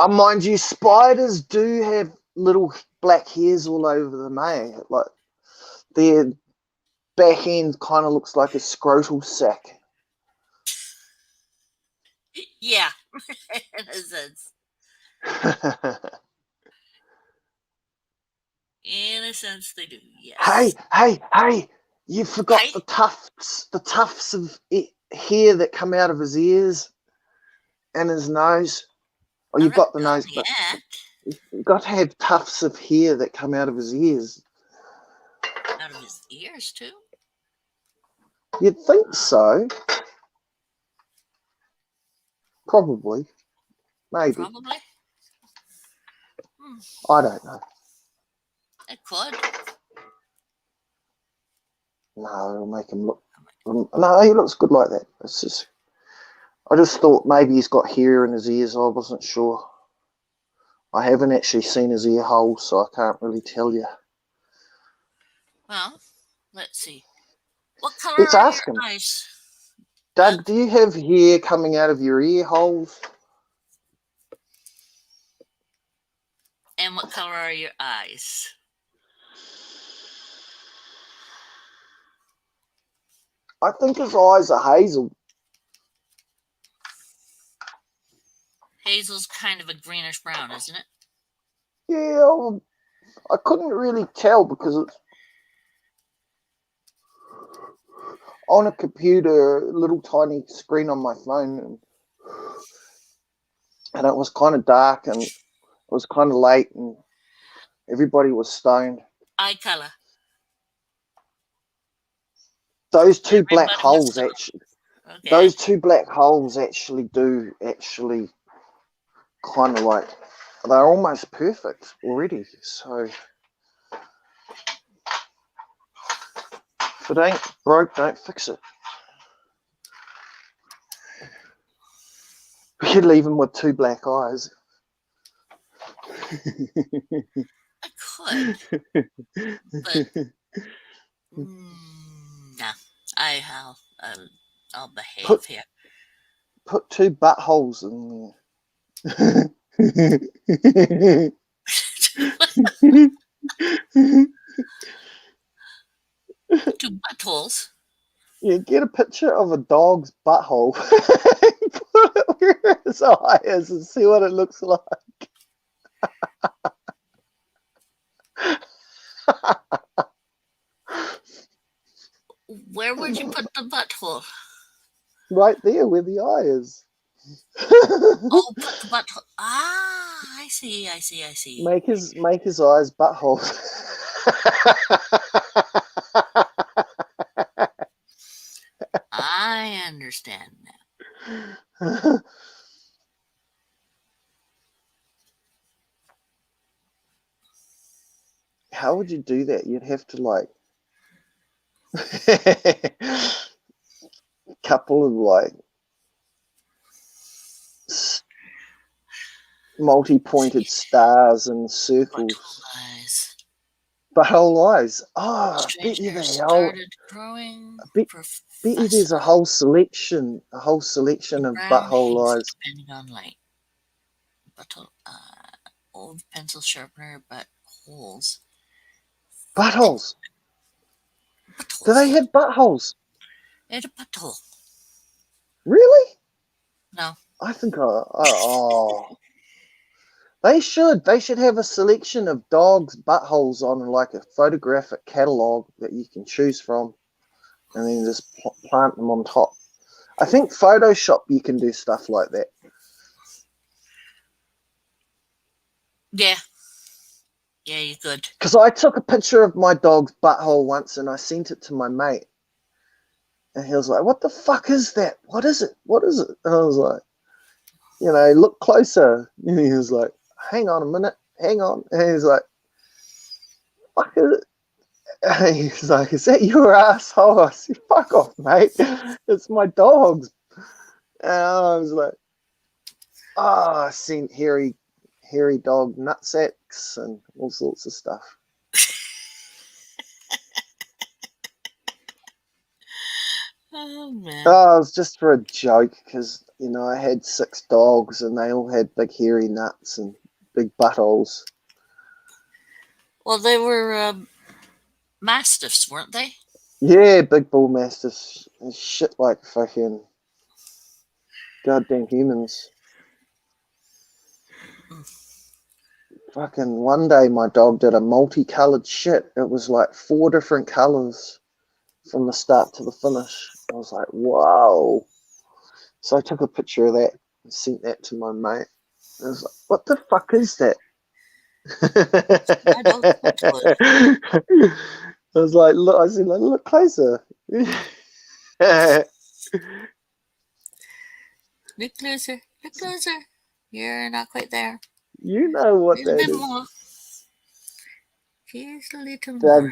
Mind you, spiders do have little black hairs all over them, eh? Like their back end kind of looks like a scrotal sack. Yeah, in a sense. In a sense, they do. Yes. hey! You forgot Hi. the tufts of hair that come out of his ears and his nose. Oh, I'm you've not got the done nose, but yet. you've got to have tufts of hair that come out of his ears. Out of his ears too. You'd think so. Probably. Maybe. Probably. Hmm. I don't know. It could. No, it'll make him look. No, he looks good like that. It's just. I just thought maybe he's got hair in his ears. I wasn't sure. I haven't actually seen his ear holes, so I can't really tell you. Well, let's see. What color Let's are your ask him. eyes, Doug? Doug, do you have hair coming out of your ear holes? And what color are your eyes? I think his eyes are hazel. Hazel's kind of a greenish brown, isn't it? Yeah, I couldn't really tell because it's on a computer, a little tiny screen on my phone, and it was kind of dark and it was kind of late and everybody was stoned. Eye color. Those two black Everybody was holes stoned. actually, Okay. those two black holes actually kind of like they're almost perfect already. So if it ain't broke, don't fix it. We could leave him with two black eyes. I could, but nah. I'll behave here. Put two buttholes in there. Two buttholes. Yeah, get a picture of a dog's butthole. Put it where his eye is and see what it looks like. Where would you put the butthole? Right there where the eye is. Oh, put the butthole. Ah, I see. Make his eyes buttholes. I understand now. How would you do that? You'd have to like couple of like multi-pointed stars and circles. Butthole eyes. Butthole eyes. Oh, I bet Strange you hair they started growing. bet you there's a whole selection of Brown butthole hazel, eyes. depending on light. Butthole, old pencil sharpener, but holes. Buttholes. Do they Buttholes. have buttholes? It's a butthole. Really? No. I think they should. They should have a selection of dogs' buttholes on like a photographic catalog that you can choose from, and then just plant them on top. I think Photoshop you can do stuff like that. Yeah. Yeah, you could. Because I took a picture of my dog's butthole once and I sent it to my mate, and he was like, "What the fuck is that? What is it? What is it?" And I was like, look closer. And he was like, "Hang on a minute, hang on." And he's like, "Fuck is it?" And he's like, "Is that your asshole?" I said, "Fuck off, mate. It's my dog's." And I was like, "Oh, I seen hairy dog nutsacks and all sorts of stuff." Oh, man. Oh, it was just for a joke because I had 6 dogs and they all had big hairy nuts and big buttholes. Well, they were mastiffs, weren't they? Yeah, big bull mastiffs and shit like fucking goddamn humans. Fucking one day my dog did a multicolored shit. It was like 4 different colors from the start to the finish. I was like, whoa. So I took a picture of that and sent that to my mate. I was like, what the fuck is that? My dog's butthole. I was like, look, I said, look closer. Look closer. Look closer. You're not quite there. You know what A that little bit is. more. Just a little more.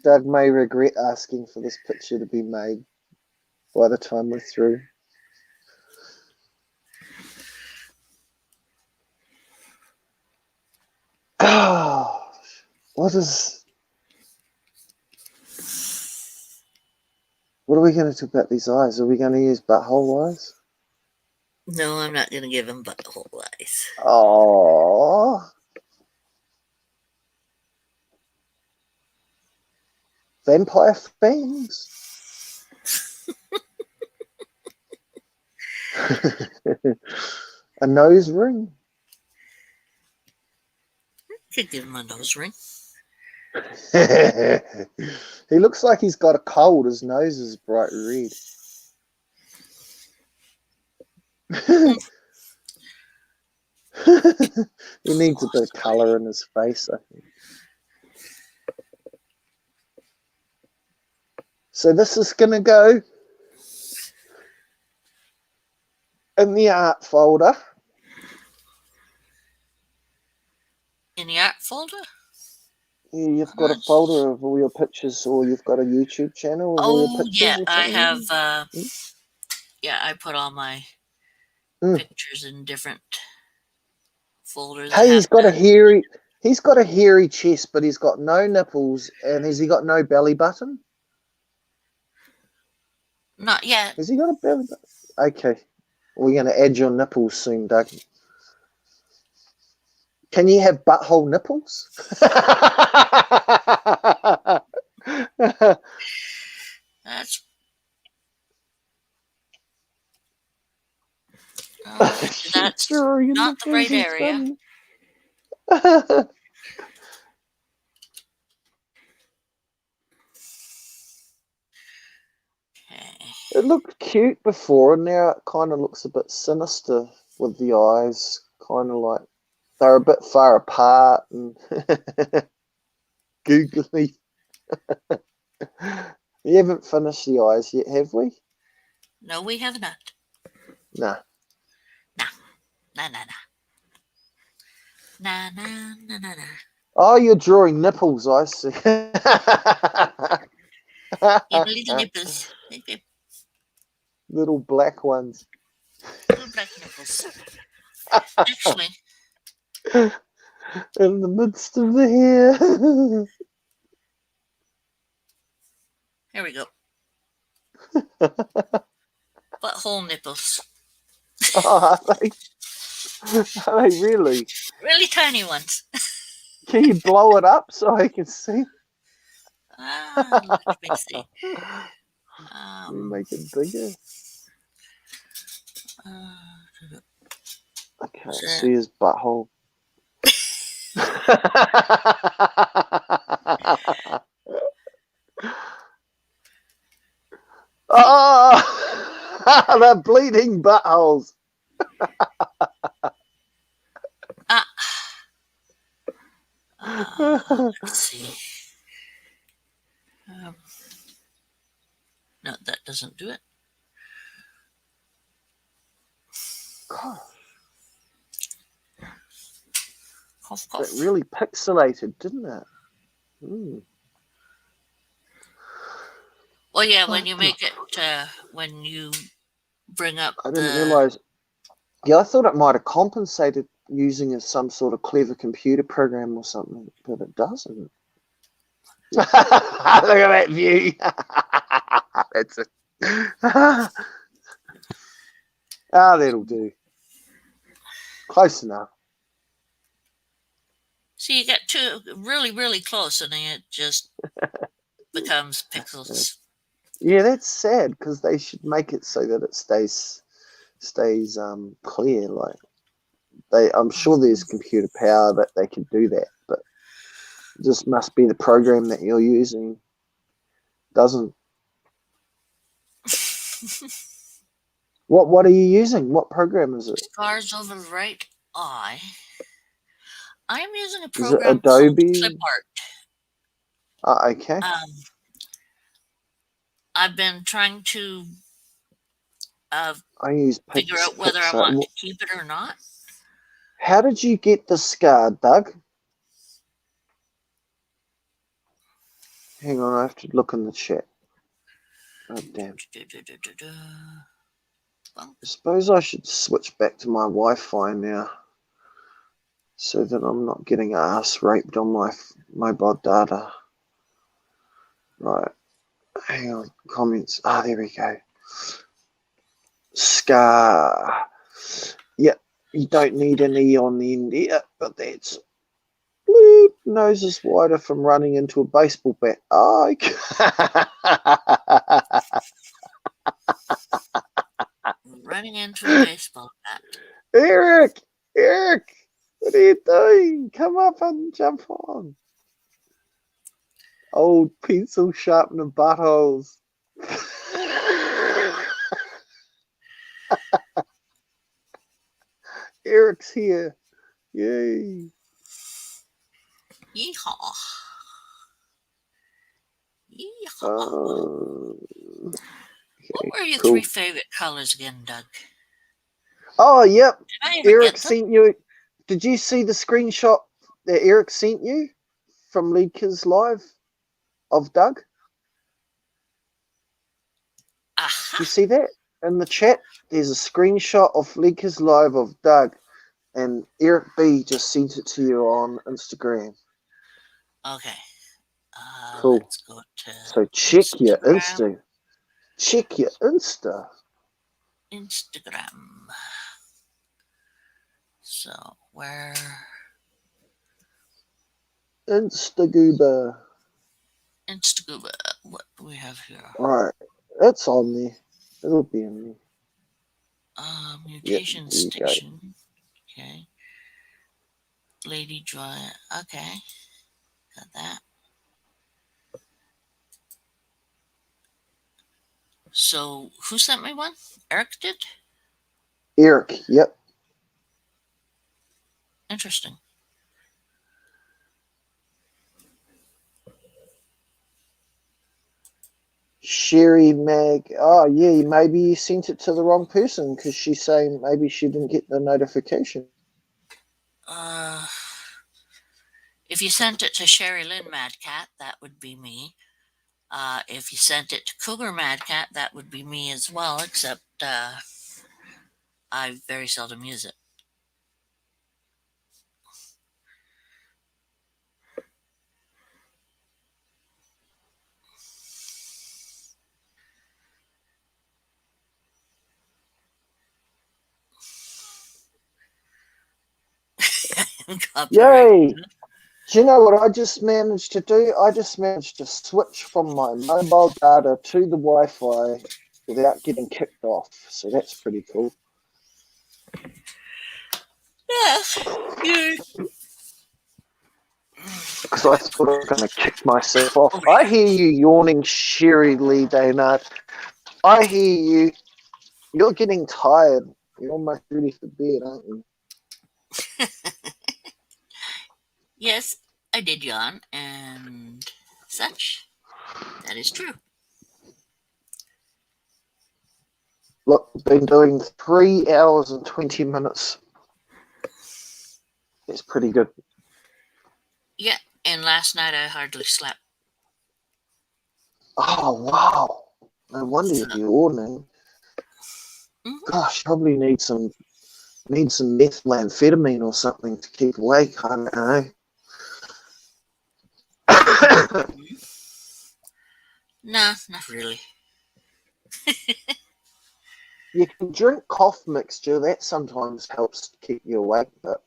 Doug may regret asking for this picture to be made by the time we're through. Gosh, what are we going to talk about these eyes? Are we going to use butthole eyes? No, I'm not going to give him butthole eyes. Oh, vampire fangs. A nose ring? Could give him a nose ring. He looks like he's got a cold. His nose is bright red. He needs a bit of colour in his face, I think. So this is going to go in the art folder. In the art folder? Yeah, you've got a folder of all your pictures, or you've got a YouTube channel of all your pictures. Yeah, or I something? have. Yeah, I put all my pictures in different folders. Hey, he's got a hairy chest, but he's got no nipples, and has he got no belly button? Not yet. Has he got a belly button? Okay, we're going to add your nipples soon, Doug. Can you have butthole nipples? That's that's not the right area. It looked cute before, and now it kind of looks a bit sinister with the eyes, kind of like they're a bit far apart and googly. You haven't finished the eyes yet, have we? No, we have not. Nah. Nah. Oh, you're drawing nipples, I see. Little nipples. Little black ones. Little black nipples. Actually. In the midst of the hair. Here we go. Butthole nipples. Oh, are they really? Really tiny ones. Can you blow it up so I can see? Let me see. Make it bigger. I can't see his butthole. Oh, they're bleeding buttholes. Let's see. No, that doesn't do it. Gosh. Cough. It really pixelated, didn't it? Well, yeah, when you make it, when you bring up I didn't realise. Yeah, I thought it might have compensated using some sort of clever computer program or something, but it doesn't. Look at that view. That's it. That'll do. Close enough. See, you get too really, really close, and then it just becomes pixels. Yeah, that's sad because they should make it so that it stays clear. Like I'm sure there's computer power that they can do that, but it just must be the program that you're using doesn't. What are you using? What program is it? Scars over the right eye. I'm using a Is it program Adobe? called Clip Art. Okay. I've been trying to I use figure out whether I want to keep it or not. How did you get the scar, Doug? Hang on, I have to look in the chat. Oh, damn. I suppose I should switch back to my Wi-Fi now so that I'm not getting ass raped on my mobile data. Right. Hang on. Comments. There we go. Scar. Yep. You don't need an E on the end here, but that's... Bloop. Nose is wider from running into a baseball bat. Running into a baseball bat. Eric! Eric! What are you doing? Come up and jump on. Old pencil sharpener buttholes. Eric's here. Yay. Yeehaw. Yeehaw. What were your cool. 3 favorite colors again, Doug? Oh, yep. Did I ever Eric get them? sent you. Did you see the screenshot that Eric sent you from Leakers Live of Doug? Aha. Did you see that in the chat? There's a screenshot of Leakers Live of Doug, and Eric B just sent it to you on Instagram. Okay. Cool. Let's go to So check Instagram. your Insta. Check your Insta. Instagram. So where? Instagooba. Instagram. What do we have here? Right. It's on there. It'll be in there. Mutation Yep, there you go. station. Okay. Lady Joy. Okay. Got that. So who sent me one? Eric did? Eric, yep. Interesting. Sherry Mag. Oh, yeah, maybe you sent it to the wrong person because she's saying maybe she didn't get the notification. If you sent it to Sherry Lynn MadCat, that would be me. If you sent it to Cougar MadCat, that would be me as well, except I very seldom use it. Yay! Do you know what I just managed to do? I just managed to switch from my mobile data to the Wi-Fi without getting kicked off. So that's pretty cool. Yeah. Because I thought I was going to kick myself off. I hear you yawning, Sherry Lee Daynard. I hear you. You're getting tired. You're almost ready for bed, aren't you? Yes, I did yawn and such. That is true. Look, I've been doing 3 hours and 20 minutes. It's pretty good. Yeah, and last night I hardly slept. Oh, wow. No wonder you're yawning. Gosh, probably need some methamphetamine or something to keep awake. I don't know. Nah, not really. You can drink cough mixture. That sometimes helps keep you awake, but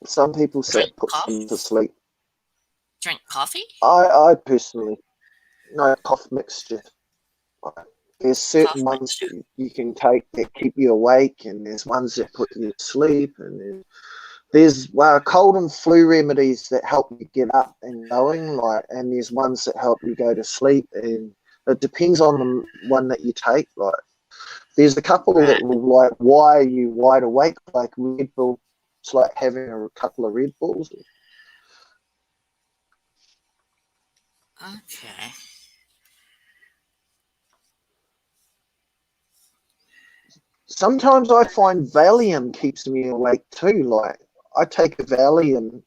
some people say it puts them to sleep. Drink coffee? I personally, no cough mixture. There's certain ones that you can take that keep you awake, and there's ones that put you to sleep, and there's cold and flu remedies that help you get up and going, and there's ones that help you go to sleep, and it depends on the one that you take. Like, there's a couple that will wire you wide awake, like Red Bull. It's like having a couple of Red Bulls. Okay. Sometimes I find Valium keeps me awake too. Like, I take a Valium,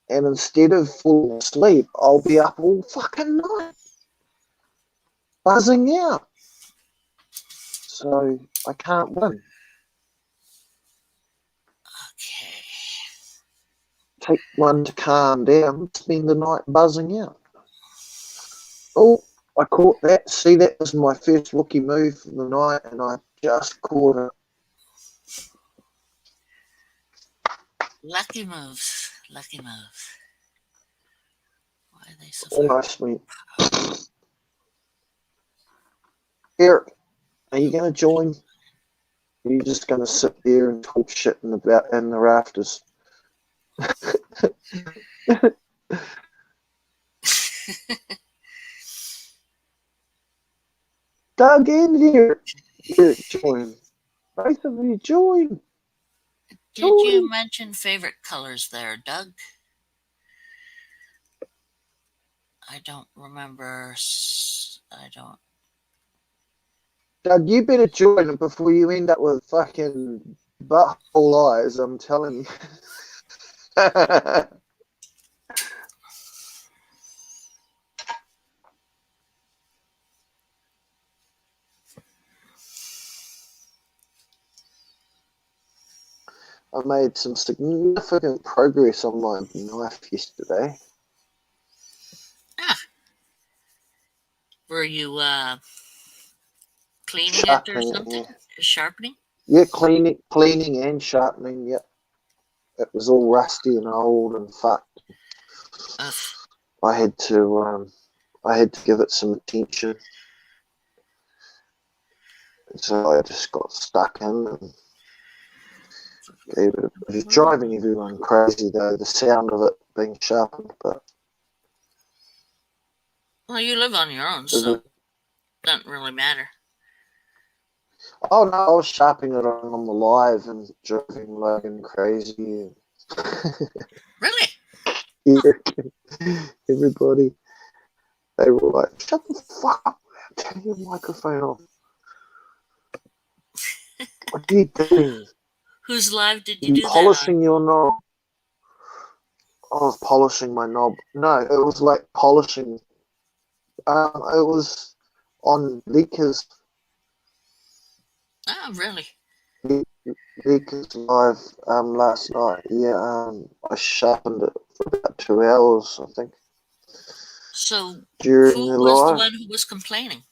and instead of falling asleep, I'll be up all fucking night, buzzing out. So I can't win. Okay. Take one to calm down, spend the night buzzing out. Oh, I caught that. See, that was my first rookie move for the night, and I just caught it. Lucky moves. Lucky moves. Why are they so far? Almost went. Eric, are you going to join? Are you just going to sit there and talk shit in the rafters? Doug and Eric, join. Both of you join. Did you mention favorite colors there, Doug? I don't remember. I don't. Doug, you better join it before you end up with fucking butthole eyes, I'm telling you. I made some significant progress on my knife yesterday. Ah. Were you cleaning it or something? Sharpening? Yeah, cleaning and sharpening, yeah. It was all rusty and old and fucked. I had to give it some attention. So I just got stuck in and gave it. It was driving everyone crazy though, the sound of it being sharpened. But well, you live on your own, so it doesn't really matter. Oh no, I was sharpening it on the live and driving Logan crazy. Really? Everybody, they were like, "Shut the fuck up! Turn your microphone off." What are you doing? Whose live did you do polishing that on? your knob? I was polishing my knob. No, it was like polishing. It was on Leaker's. Oh, really? Leaker's live last night. Yeah, I sharpened it for about 2 hours, I think. So during who the was live. the one who was complaining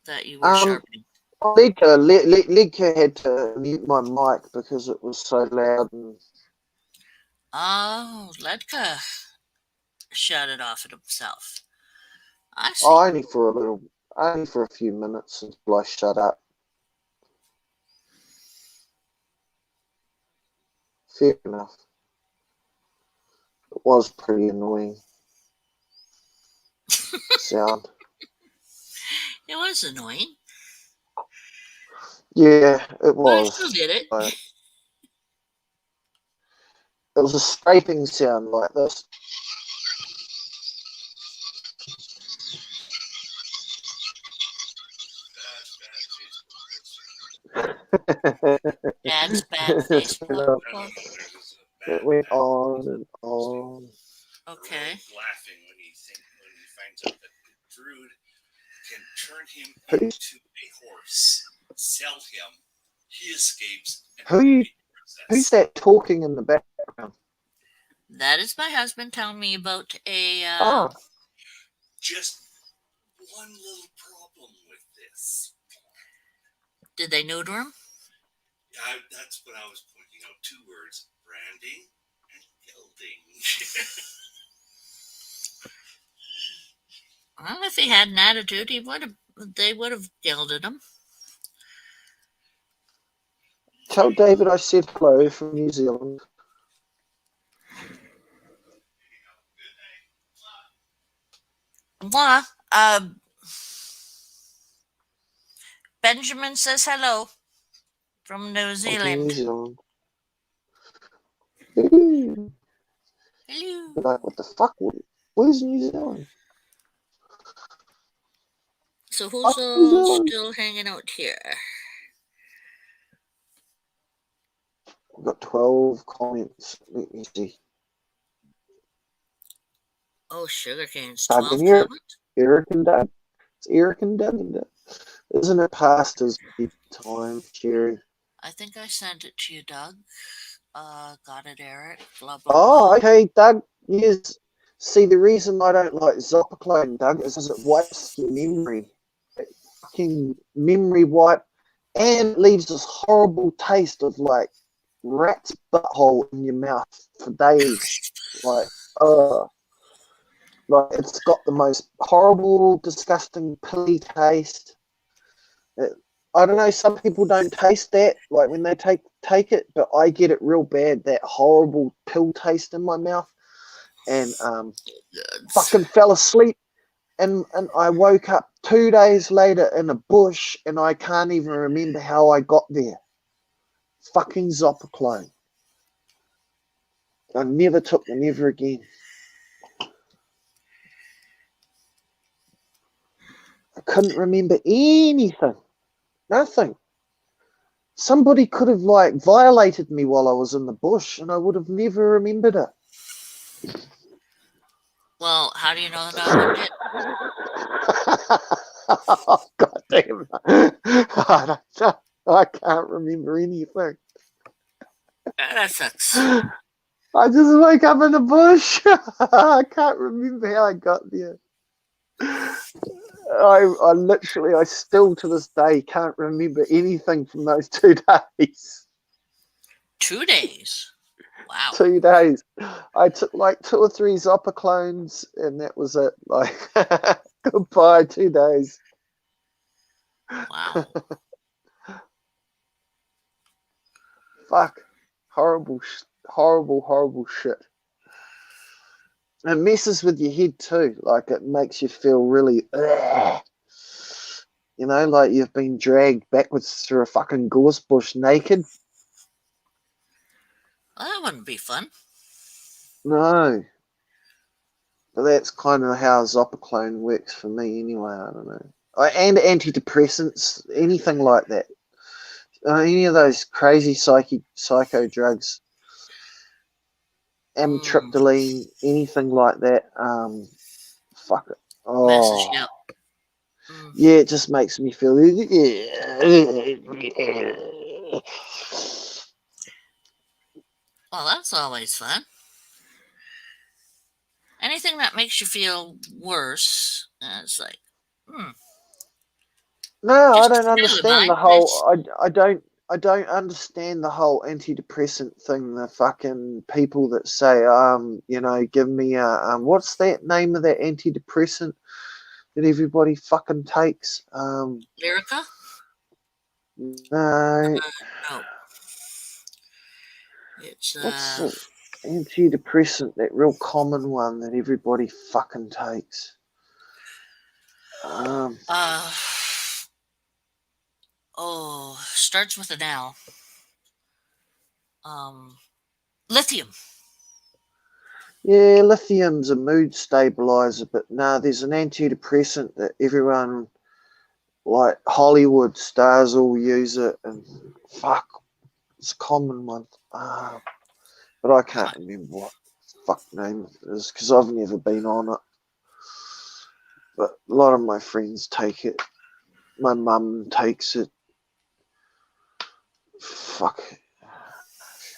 that you were sharpening? Leaker had to mute my mic because it was so loud. Oh, Ledka shut it off at himself. I see. Oh, only for a few minutes until I shut up. Fair enough. It was pretty annoying sound. It was annoying. Yeah, it was. I still did it. It was a scraping sound like this. Dad's bad Facebook. It went on and on. Okay. Laughing when he finds out that Druid can turn him into a horse, sell him, he escapes. And who's that talking in the background? That is my husband telling me about a. Just one little problem with this. Did they neuter him? Yeah, that's what I was pointing out. 2 words: branding and gelding. Well, if he had an attitude, they would have gelded him. Tell David I said hello from New Zealand. Mwah. Benjamin says hello from New Zealand. Hello. Hello. Like, what the fuck? Where's New Zealand? So who's still hanging out here? We've got 12 comments. Let me see. Oh, Sugarcane's 12 comments? Eric and Doug. It's Eric and Doug. Isn't it past his bedtime, Jerry? I think I sent it to you, Doug. Got it, Eric. Blah, blah, blah. Okay, Doug. Yes. See, the reason I don't like Zopiclone, Doug, is because it wipes your memory. It fucking memory wipe, and it leaves this horrible taste of like rat's butthole in your mouth for days. Like, Like, it's got the most horrible, disgusting, pilly taste. I don't know, some people don't taste that, like when they take it, but I get it real bad, that horrible pill taste in my mouth. And fucking fell asleep, and I woke up 2 days later in a bush, and I can't even remember how I got there. Fucking Zopiclone. I never took them ever again. I couldn't remember anything. Nothing. Somebody could have like violated me while I was in the bush, and I would have never remembered it. Well, how do you know that I did? Oh, God damn. I can't remember anything. That sucks. I just wake up in the bush. I can't remember how I got there. I literally, I still to this day can't remember anything from those 2 days. 2 days. Wow. 2 days. I took like 2 or 3 Zopiclones, and that was it. Like, goodbye, 2 days. Wow. Fuck. Horrible, horrible shit. It messes with your head too. Like, it makes you feel really, you know, like you've been dragged backwards through a fucking gorse bush naked. Well, that wouldn't be fun. No. But that's kind of how Zopiclone works for me anyway. I don't know. And antidepressants, anything like that. Any of those crazy psycho drugs, amitriptyline, anything like that. Fuck it. Messes you Oh, up. yeah, it just makes me feel. Well, that's always fun. Anything that makes you feel worse, it's like, No, I just don't get rid of the understand the mind. whole. I don't understand the whole antidepressant thing. The fucking people that say, you know, give me a what's that name of that antidepressant that everybody fucking takes? Lyrica? No, No. It's, what's the antidepressant? That real common one that everybody fucking takes. Starts with an L. Lithium. Yeah, lithium's a mood stabilizer, but nah, there's an antidepressant that everyone, like Hollywood stars, all use it, and fuck, it's a common one. But I can't remember what the fuck name it is because I've never been on it. But a lot of my friends take it. My mum takes it. Fuck,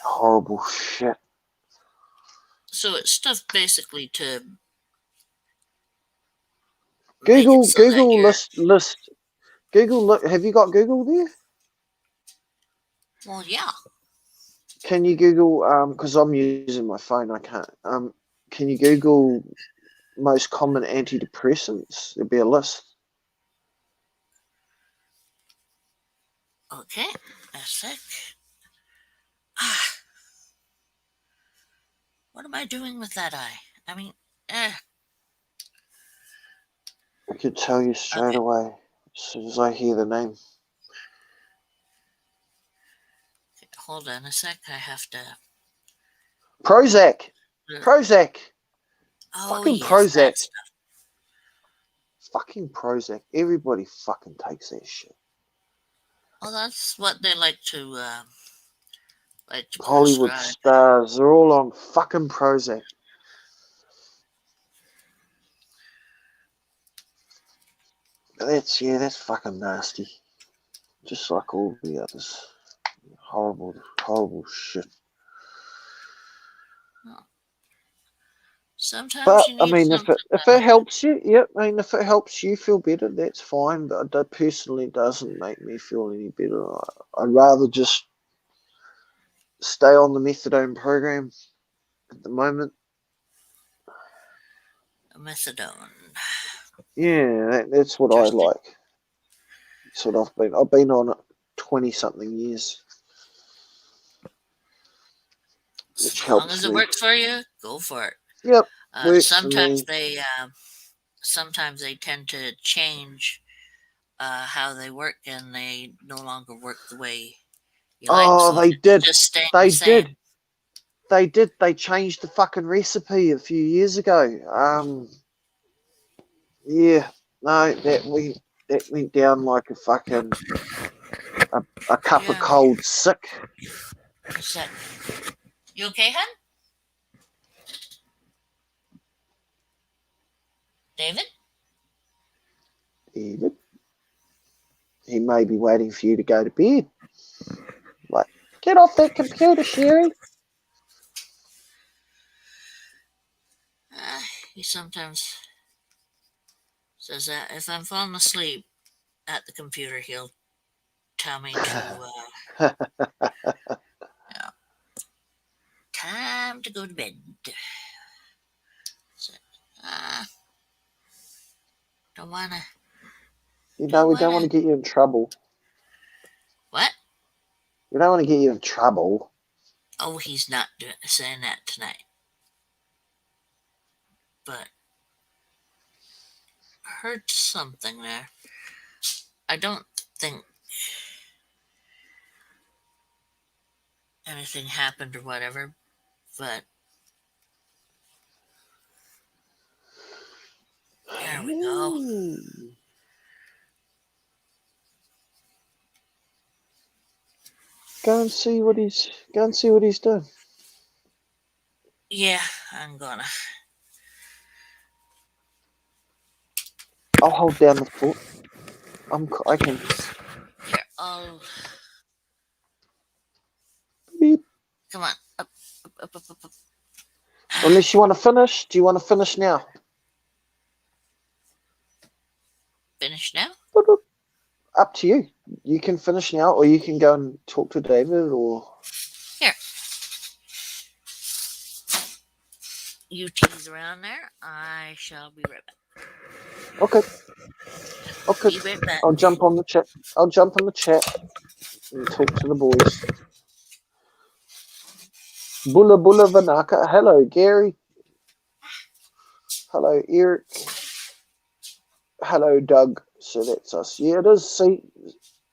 horrible shit. So it's stuff basically to make it Google, so that Google you're. list. Google, look. Have you got Google there? Well, yeah. Can you Google? Because I'm using my phone, I can't. Can you Google most common antidepressants? There'll be a list. Okay. A sec. What am I doing with that eye? I mean, I could tell you straight okay. away as soon as I hear the name. Hold on a sec. I have to. Prozac. Prozac. Oh, Fucking yes, that Prozac. stuff. Fucking Prozac. Everybody fucking takes that shit. Well, that's what they like to Hollywood prescribe. stars, they're all on fucking Prozac. That's fucking nasty. Just like all the others. Horrible shit. Sometimes But you I need mean, something. if it helps you, yep. I mean, if it helps you feel better, that's fine. But that personally doesn't make me feel any better. I'd rather just stay on the methadone program at the moment. Methadone. Yeah, that's what I like. That's what I've been on it 20-something years. As long as it works for you, go for it. Yep, works sometimes for me. sometimes they tend to change how they work, and they no longer work the way you like. Oh, So they if it's did. just staying the They same. did. They did. They changed the fucking recipe a few years ago. Yeah, no, that went down like a fucking a cup of Yeah. cold sick. What's that? You okay, hun? David? Even he may be waiting for you to go to bed. Like, get off that computer, Sherry. He sometimes says that if I'm falling asleep at the computer, he'll tell me to, yeah, time to go to bed. So, don't wanna. We don't want to get you in trouble. What? We don't want to get you in trouble. Oh, he's not saying that tonight. But I heard something there. I don't think anything happened or whatever, but there we go. Go and see what he's doing. Yeah, I'm gonna. I'll hold down the fort. I can. Here, I'll. Beep. Come on, up. Unless you want to finish. Do you want to finish now? Finish now? Up to you. You can finish now, or you can go and talk to David, or Here. You tease around there. I shall be right back. okay. Be right back. I'll jump on the chat. I'll jump on the chat and talk to the boys. Bulla Bulla Vanaka. Hello, Gary. Hello, Eric. Hello, Doug. So that's us. Yeah, it is. See,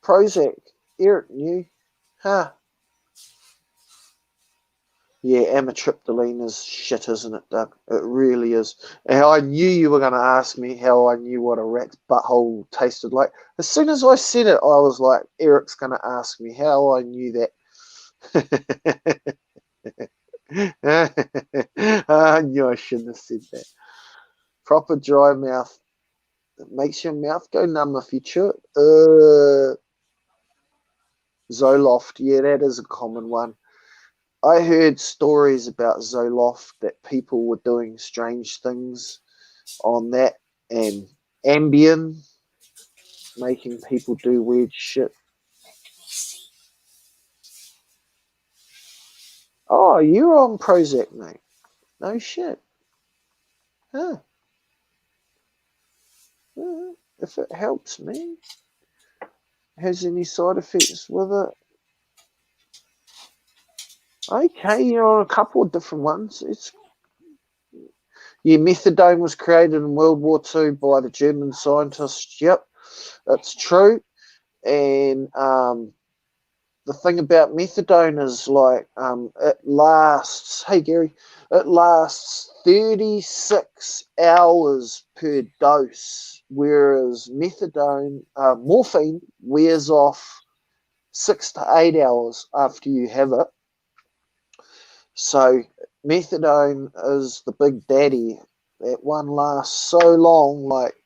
Prozac. Eric knew. Huh. Yeah, amitriptyline is shit, isn't it, Doug? It really is. And I knew you were going to ask me how I knew what a rat's butthole tasted like. As soon as I said it, I was like, Eric's going to ask me how I knew that. I knew I shouldn't have said that. Proper dry mouth. It makes your mouth go numb if you chew it. Zoloft. Yeah, that is a common one. I heard stories about Zoloft that people were doing strange things on that, and Ambien making people do weird shit. Oh, you're on Prozac, mate. No shit. Huh. If it helps me. Has any side effects with it? Okay, you're on a couple of different ones. Methadone was created in World War II by the German scientists. Yep, that's true. And the thing about methadone is like it lasts. Hey Gary, it lasts 36 hours per dose, whereas morphine wears off 6 to 8 hours after you have it. So methadone is the big daddy. That one lasts so long. Like,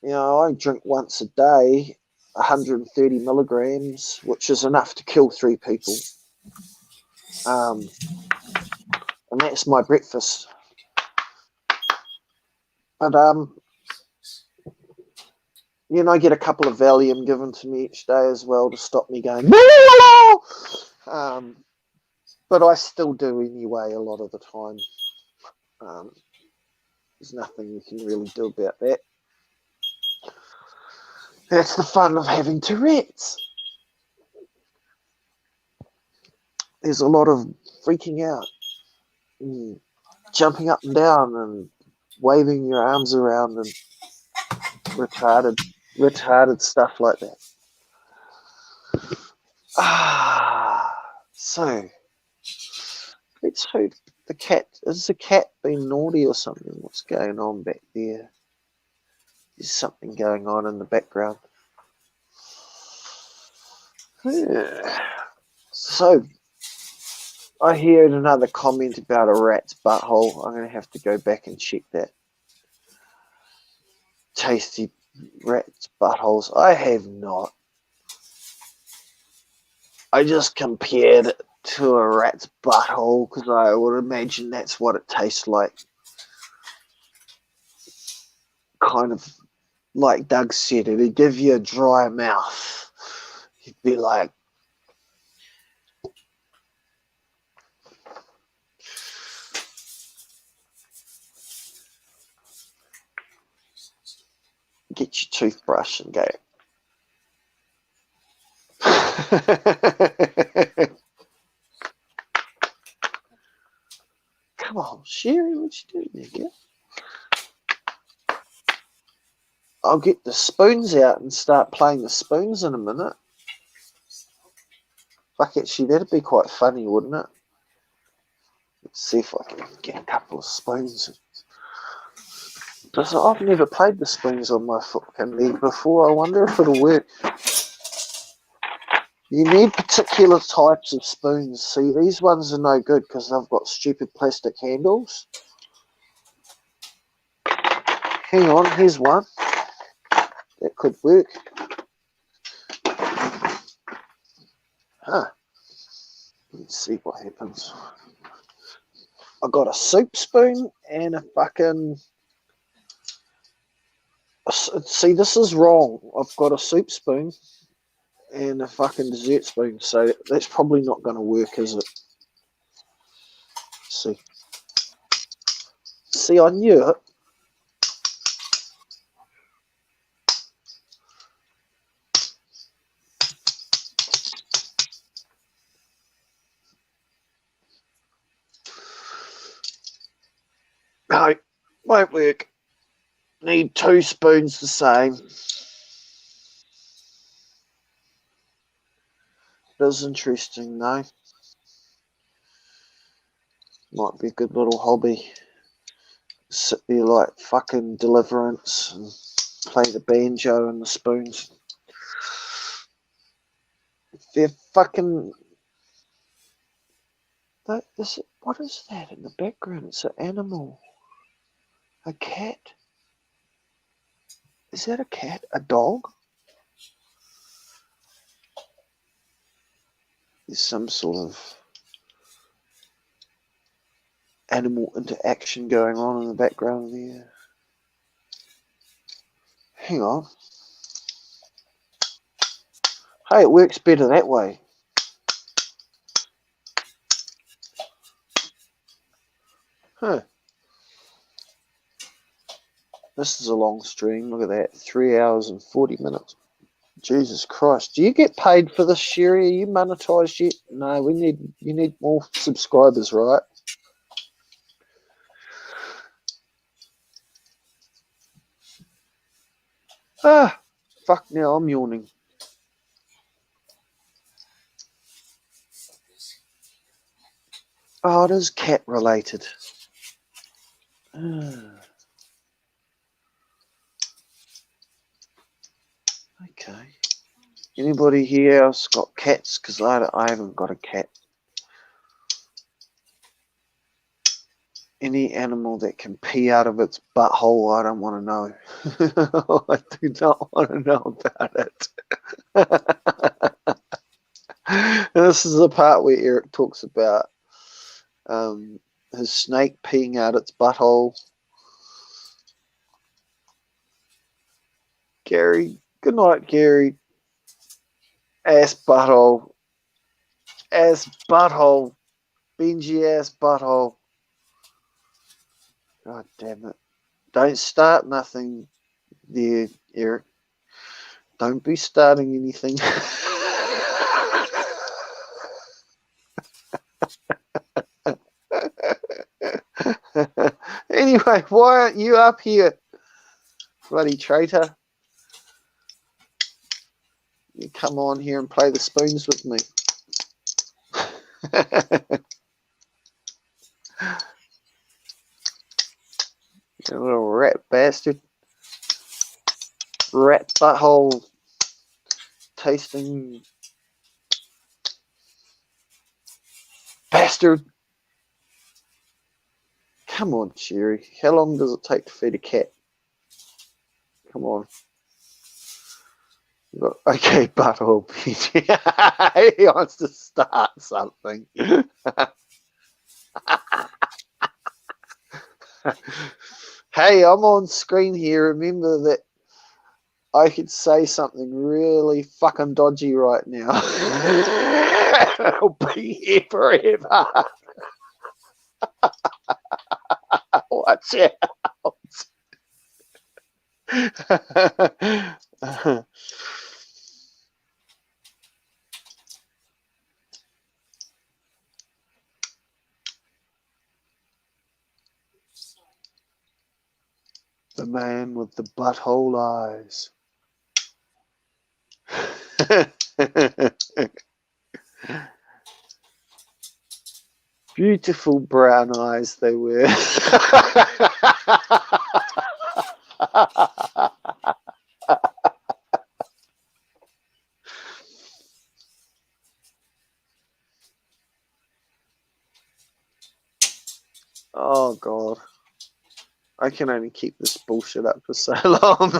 I drink once a day, 130 milligrams, which is enough to kill 3 people. And that's my breakfast. But I get a couple of Valium given to me each day as well to stop me going. But I still do anyway a lot of the time. There's nothing you can really do about that. That's the fun of having Tourette's. There's a lot of freaking out, and jumping up and down, and waving your arms around, and retarded stuff like that. So let's hope the cat, has the cat been naughty or something? What's going on back there? There's something going on in the background. So I heard another comment about a rat's butthole. I'm going to have to go back and check that. Tasty rat's buttholes. I have not. I just compared it to a rat's butthole because I would imagine that's what it tastes like. Kind of like Doug said, it'd give you a dry mouth. You'd be like, get your toothbrush and go. Come on, Sherry, what you doing there, girl? I'll get the spoons out and start playing the spoons in a minute. Fuck, actually, that'd be quite funny, wouldn't it? Let's see if I can get a couple of spoons. I've never played the spoons on my fucking leg before. I wonder if it'll work. You need particular types of spoons. See, these ones are no good because they've got stupid plastic handles. Hang on, here's one. That could work. Huh. Let's see what happens. I got a soup spoon and a fucking... See, this is wrong. I've got a soup spoon and a fucking dessert spoon, so that's probably not going to work, is it? Let's see. See, I knew it. No, won't work. Need 2 spoons the same. That's interesting, though. Might be a good little hobby. Sit there like fucking Deliverance and play the banjo and the spoons. They're fucking... What is that in the background? It's an animal. A cat. Is that a cat? A dog? There's some sort of animal interaction going on in the background there. Hang on. Hey, it works better that way. Huh. This is a long stream. Look at that. 3 hours and 40 minutes. Jesus Christ. Do you get paid for this, Sherry? Are you monetized yet? No, you need more subscribers, right? Ah, fuck, now I'm yawning. Oh, it is cat related. Okay. Anybody here else got cats? Because I haven't got a cat. Any animal that can pee out of its butthole, I don't want to know. I do not want to know about it. And this is the part where Eric talks about his snake peeing out its butthole. Gary, good night, Gary. Ass butthole. Ass butthole. Benji ass butthole. God damn it. Don't start nothing there, Eric. Don't be starting anything. Anyway, why aren't you up here, bloody traitor? You come on here and play the spoons with me. You little rat bastard. Rat butthole tasting bastard. Come on, Sherry. How long does it take to feed a cat? Come on. Okay, butthole PG. He wants to start something. Hey, I'm on screen here. Remember that I could say something really fucking dodgy right now. It'll be here forever. Watch out. The man with the butthole eyes. Beautiful brown eyes they were. Oh God. I can only keep this bullshit up for so long.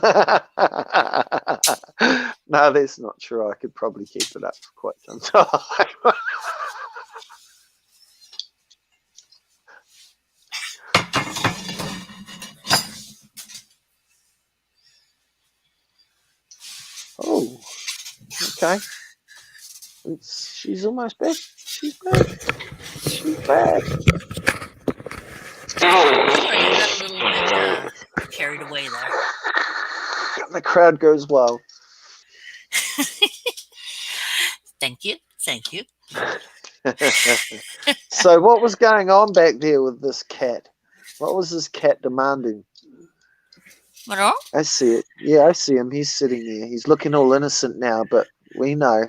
No, that's not true. I could probably keep it up for quite some time. Oh, okay. She's almost back. She's back. She's back. Sorry, you got a little bit carried away there. The crowd goes wild. Thank you. Thank you. So what was going on back there with this cat? What was this cat demanding? What? I see it. Yeah, I see him. He's sitting there. He's looking all innocent now, but we know.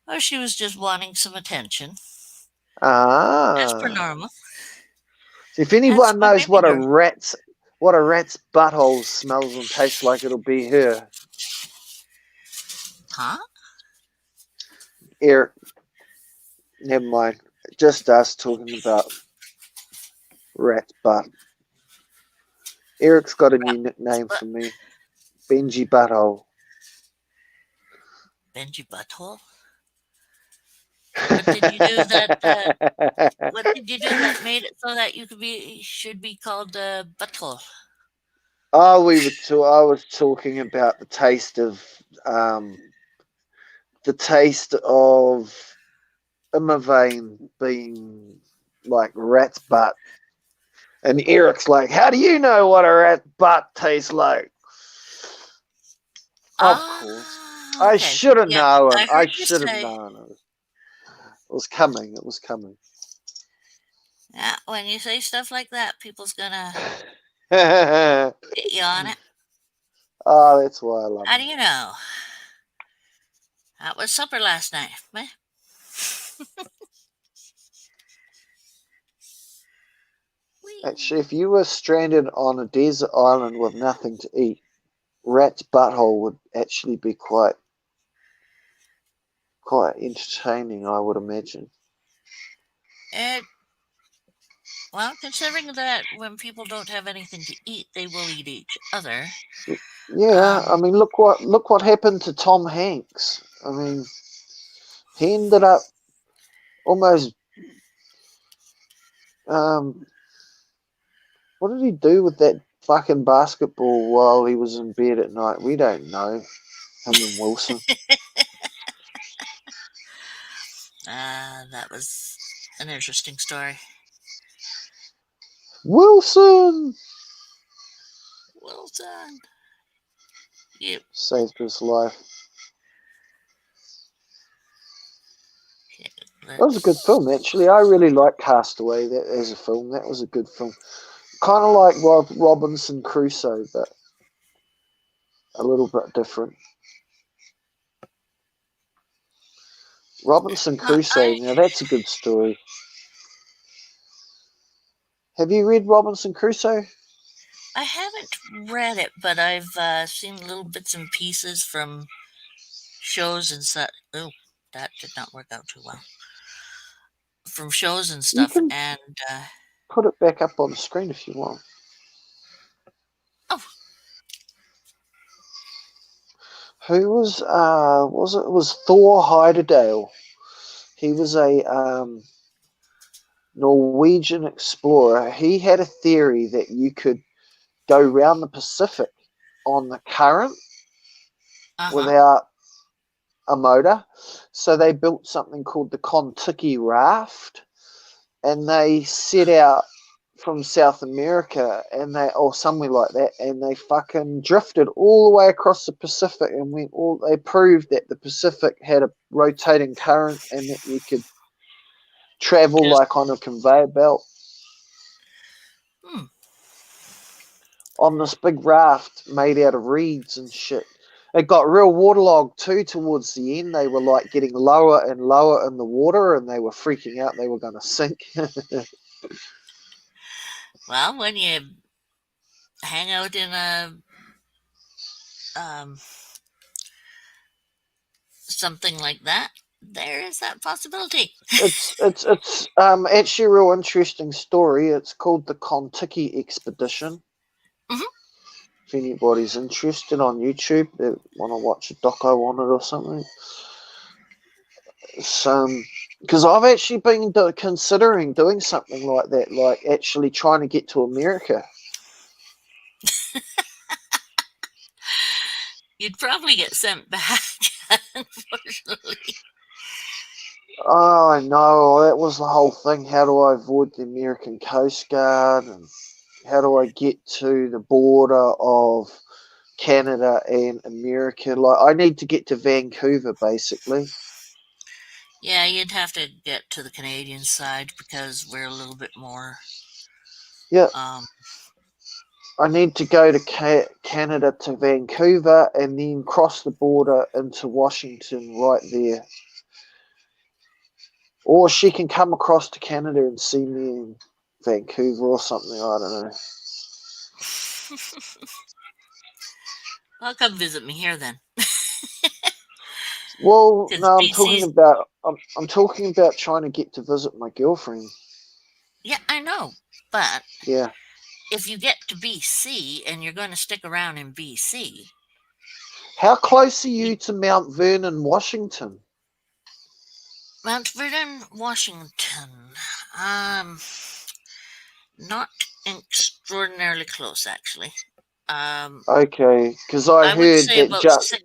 Oh, she was just wanting some attention. As per Ah. normal. If anyone my knows baby girl. what a rat's butthole smells and tastes like, it'll be her. Huh? Eric. Never mind. Just us talking about rat's butt. Eric's got a new nickname for me. Benji Butthole. Benji Butthole? What did you do that? What did you do that made it so that you should be called Butthole? Oh, I was talking about the taste of in my vein being like rat's butt. And Eric's like, how do you know what a rat's butt tastes like? Of course. Okay. I should have known. I should have known. It was coming. It was coming. Yeah, when you say stuff like that, people's gonna Oh, get you on it. that's why I love How him. do you know? How was supper last night? Actually, if you were stranded on a desert island with nothing to eat, rat's butthole would actually be quite entertaining, I would imagine. Well, considering that when people don't have anything to eat, they will eat each other. Yeah, I mean, look what happened to Tom Hanks. I mean, he ended up almost. What did he do with that fucking basketball while he was in bed at night? We don't know. Him and Wilson. That was an interesting story. Wilson. well done. Yep. Saved his life. Okay, That was a good film, actually. I really like Castaway that as a film. That was a good film. Kind of like Robinson Crusoe, but a little bit different. Robinson Crusoe, I now that's a good story. Have you read Robinson Crusoe? I haven't read it, but I've seen little bits and pieces from shows and such. Oh, that did not work out too well. From shows and You stuff, can and put it back up on the screen if you want. oh, Who was it? It was Thor Heyerdahl. He was a Norwegian explorer. He had a theory that you could go round the Pacific on the current uh-huh. without a motor. So they built something called the Kontiki raft, and they set out from South America and or somewhere like that, and they fucking drifted all the way across the Pacific and they proved that the Pacific had a rotating current and that you could travel Just like on a conveyor belt hmm. on this big raft made out of reeds and shit. It got real waterlogged too towards the end. They were like getting lower and lower in the water and they were freaking out they were going to sink. Well, when you hang out in a um, something like that, there is that possibility. It's actually a real interesting story. It's called the Kontiki Expedition. Mhm. If anybody's interested on YouTube, they want to watch a doco on it or something. Because I've actually been considering doing something like that, like actually trying to get to America. You'd probably get sent back, unfortunately. Oh, I know. That was the whole thing. How do I avoid the American Coast Guard? And how do I get to the border of Canada and America? Like, I need to get to Vancouver, basically. Yeah, you'd have to get to the Canadian side because we're a little bit more. Yeah, Um, I need to go to Canada to Vancouver and then cross the border into Washington right there. Or she can come across to Canada and see me in Vancouver or something. I don't know. I'll come visit me here then, Well, because no, BC's. I'm talking about trying to get to visit my girlfriend. Yeah, I know, but Yeah. if you get to BC and you're going to stick around in BC, How close are you, you to Mount Vernon, Washington? Mount Vernon, Washington, not extraordinarily close actually. Um, Okay, because I I would heard say that about six,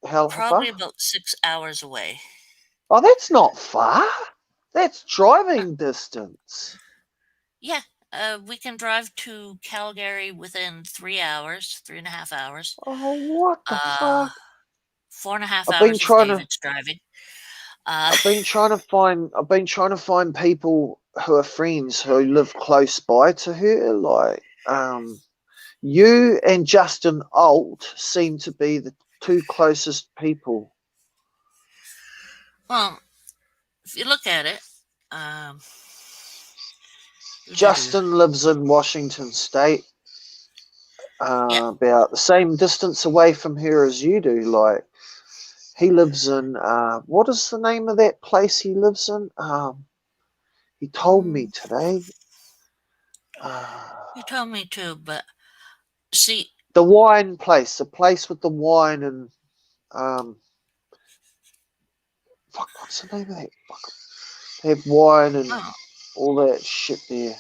how far? probably about 6 hours away. Oh, that's not far. That's driving distance. Yeah, we can drive to Calgary within 3 hours, 3.5 hours. Oh, what the Uh, fuck? 4.5 I've been hours if trying to David's driving. Uh, I've been trying to find people who are friends who live close by to her. Like, you and Justin Alt seem to be the two closest people. well, if you look at it, um, doo-doo-doo. Justin lives in Washington State, Yeah, about the same distance away from her as you do. Like, he lives in what is the name of that place he lives in? He told me mm, today. Uh, you told me to, but see, the wine place, the place with the wine and um, fuck, what's the name of that? Fuck, they have wine and oh, all that shit there.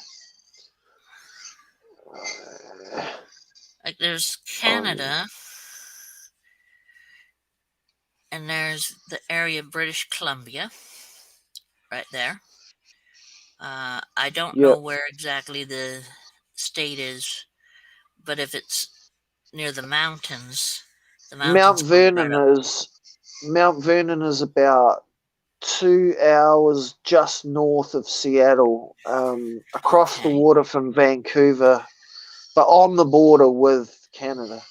like there's Oh, Canada and there's the area of British Columbia right there. I don't yeah, know where exactly the state is But if it's near the mountains Mount goes right Vernon up. is Mount Vernon is about 2 hours just north of Seattle, across the Okay. water from Vancouver, but on the border with Canada.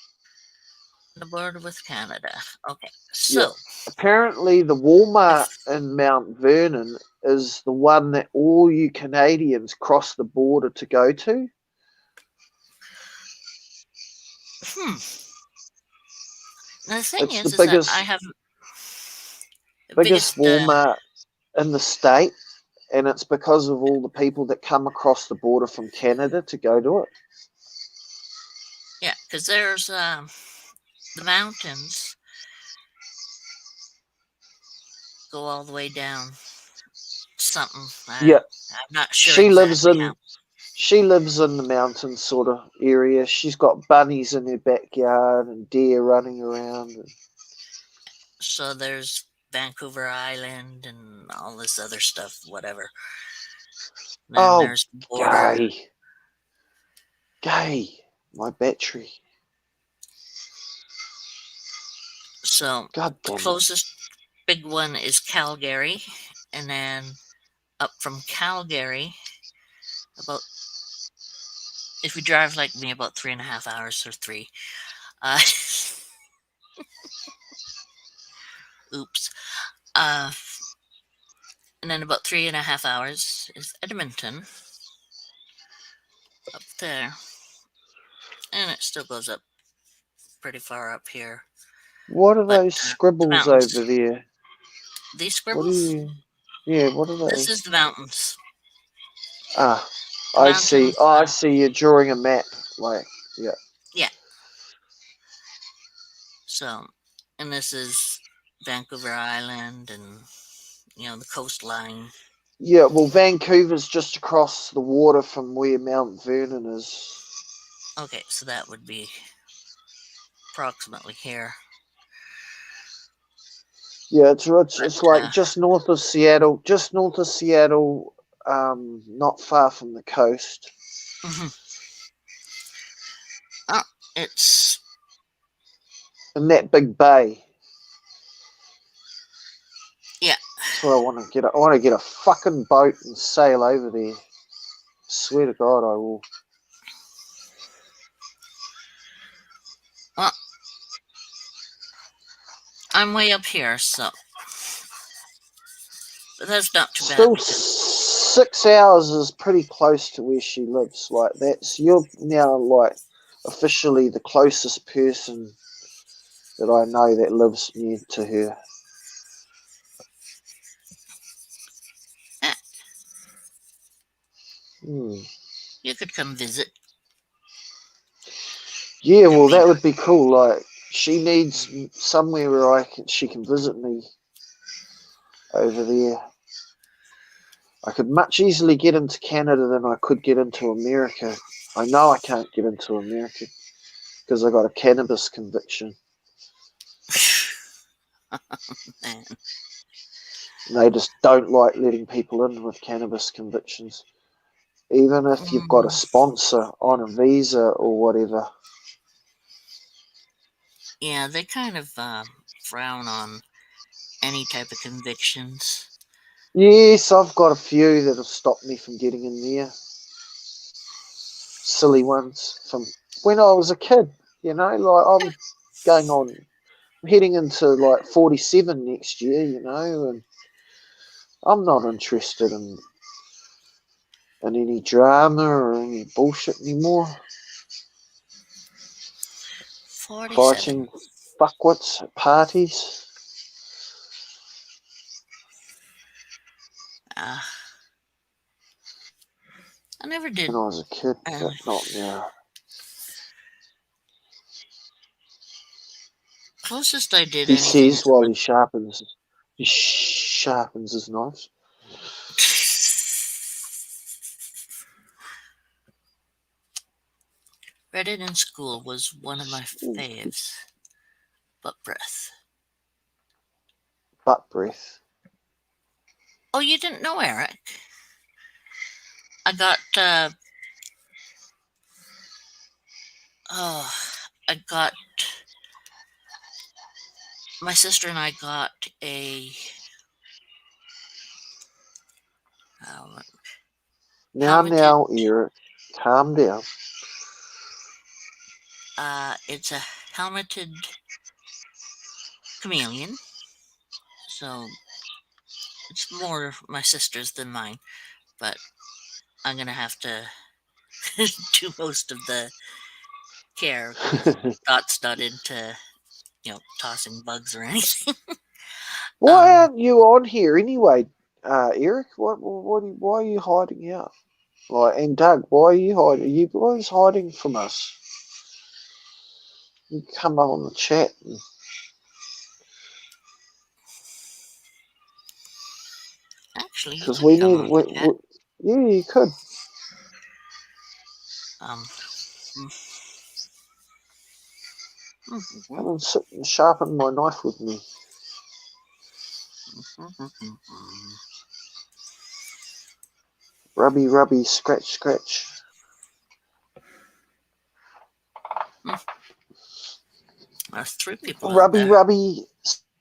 The border with Canada. Okay. Yeah. So, Apparently, the Walmart if, in Mount Vernon is the one that all you Canadians cross the border to go to. hmm. Now, the thing It's the is that I biggest have the biggest biggest, Walmart in the state, and it's because of all the people that come across the border from Canada to go to it. yeah, because there's the mountains go all the way down something. Yeah, I'm not sure she lives exactly how. in she lives in the mountain sort of area. She's got bunnies in her backyard and deer running around. So there's Vancouver Island and all this other stuff, whatever. Then Oh, there's border. gay, my battery. So God the damn it. closest big one is Calgary, and then up from Calgary, about if you drive like me, about 3.5 hours or three. Uh, oops. Uh, and then about 3.5 hours is Edmonton up there, and it still goes up pretty far up here. What are But those the scribbles over mountains, there? these What are scribbles, you? Yeah, what are this is those? the mountains. Ah, The I see. mountains, Oh, I see. You're drawing a map. Like, yeah. yeah. So, and this is Vancouver Island and, the coastline. Yeah, well, Vancouver's just across the water from where Mount Vernon is. Okay, so that would be approximately here. Yeah, it's But, like just north of Seattle, not far from the coast. mhm. Oh, it's, In that big bay. yeah. That's what I want to get. I want to get a fucking boat and sail over there. Swear to God, I will. Well, I'm way up here, so. But that's not too bad Still, because, 6 hours is pretty close to where she lives. Like you're now like officially the closest person that I know that lives near to her. eh, Hmm. you could come visit. Yeah, There well, may that not. would be cool. Like, she needs somewhere where she can visit me over there. I could much easily get into Canada than I could get into America. I know I can't get into America because I got a cannabis conviction. Man. They just don't like letting people in with cannabis convictions, even if you've got a Mm, sponsor on a visa or whatever. yeah, they kind of frown on any type of convictions. Yes, I've got a few that have stopped me from getting in there. Silly ones from when I was a kid. Like I'm heading into like 47 next year, and I'm not interested in any drama or any bullshit anymore. 47. Fighting fuckwits at parties. Uh, I never did. When I was a kid, Uh, but not now. Closest I did He anything says is while when. he sharpens his knife. Reddit in school was one of my Ooh, faves. Butt breath. butt breath. Oh, you didn't know, Eric? I got Oh, I got my sister and I got a uh, Now, helmeted. now, Eric, calm down. It's a helmeted chameleon, so it's more my sister's than mine. But I'm gonna have to do most of the care because Dot's not into tossing bugs or anything. Why um, aren't you on here anyway, Eric? Why are you hiding out? Like, and Doug, why are you hiding? Are you guys hiding from us? You come up on the chat. Actually, you Because could we come need. on the chat. Yeah, you could. Um, Come and sit and sharpen my knife with me. Rubby, rubby, scratch, scratch. There's 3 people out Rubby, there. rubby,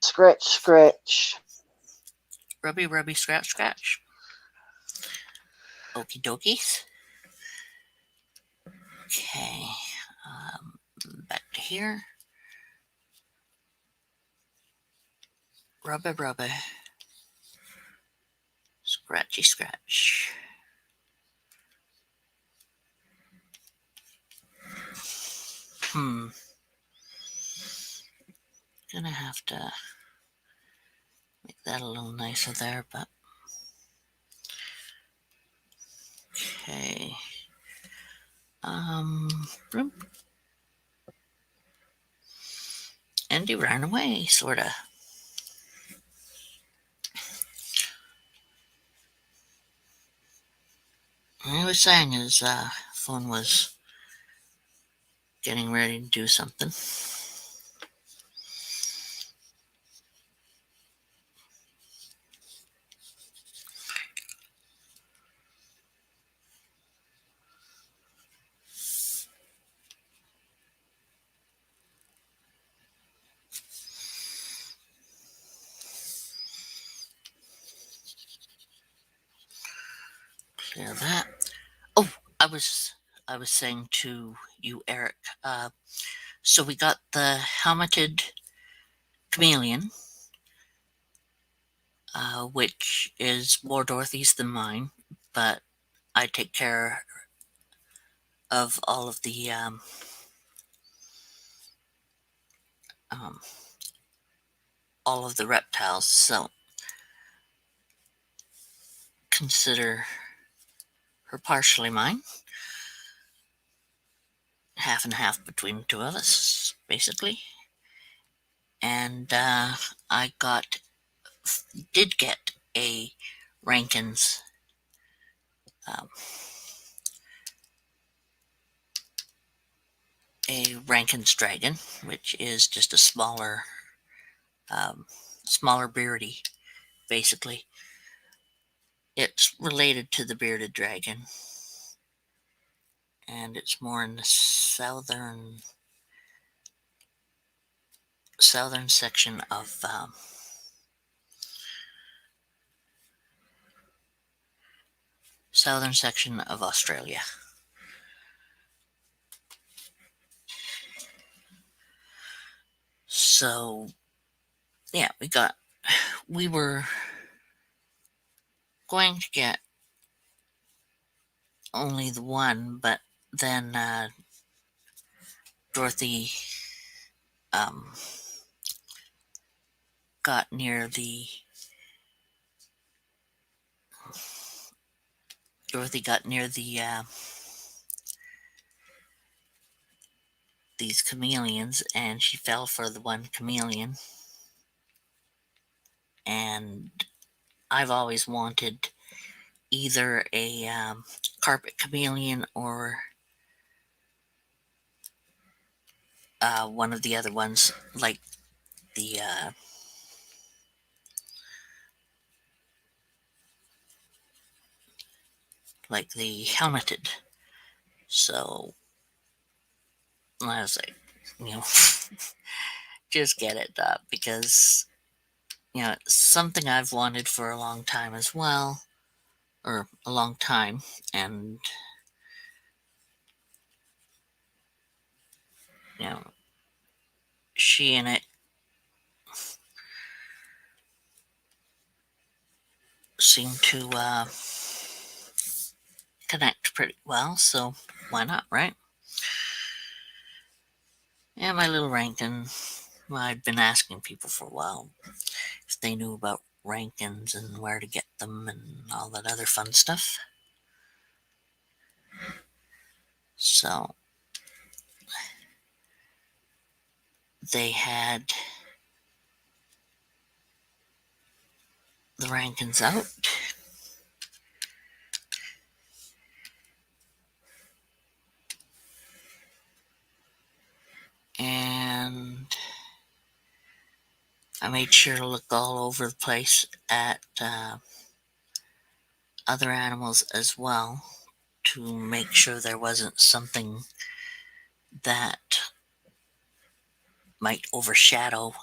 scratch, scratch. Rubby, rubby, scratch, scratch. Okie dokies. Okay. Back to here. Rubber, rubber. Scratchy, scratch. Gonna have to make that a little nicer there, but okay. Bloop. Andy ran away, sorta. He was saying his phone was getting ready to do something. Clear that. Oh, I was saying to you, Eric. So we got the helmeted chameleon, which is more Dorothy's than mine, but I take care of um, all of the reptiles. So consider her partially mine, half and half between the 2 of us, basically. And I did get a Rankin's um, dragon, which is just a um, smaller beardy, basically. It's related to the bearded dragon, and it's more in the southern section of Australia. So yeah, we were going to get only the one, but then Dorothy um, got near the these chameleons, and she fell for the one chameleon. And I've always wanted either a carpet chameleon or one of the other ones, the uh, like the helmeted. So And I was like, you know, just get it up because, it's something I've wanted for a long time as well, or a long time. And, you know, she and it seem to connect pretty well. So why not, right? Yeah, my little Rankin. Well, I'd been asking people for a while if they knew about Rankins and where to get them and all that other fun stuff. So they had the Rankins out, and I made sure to look all over the place at other animals as well to make sure there wasn't something that might overshadow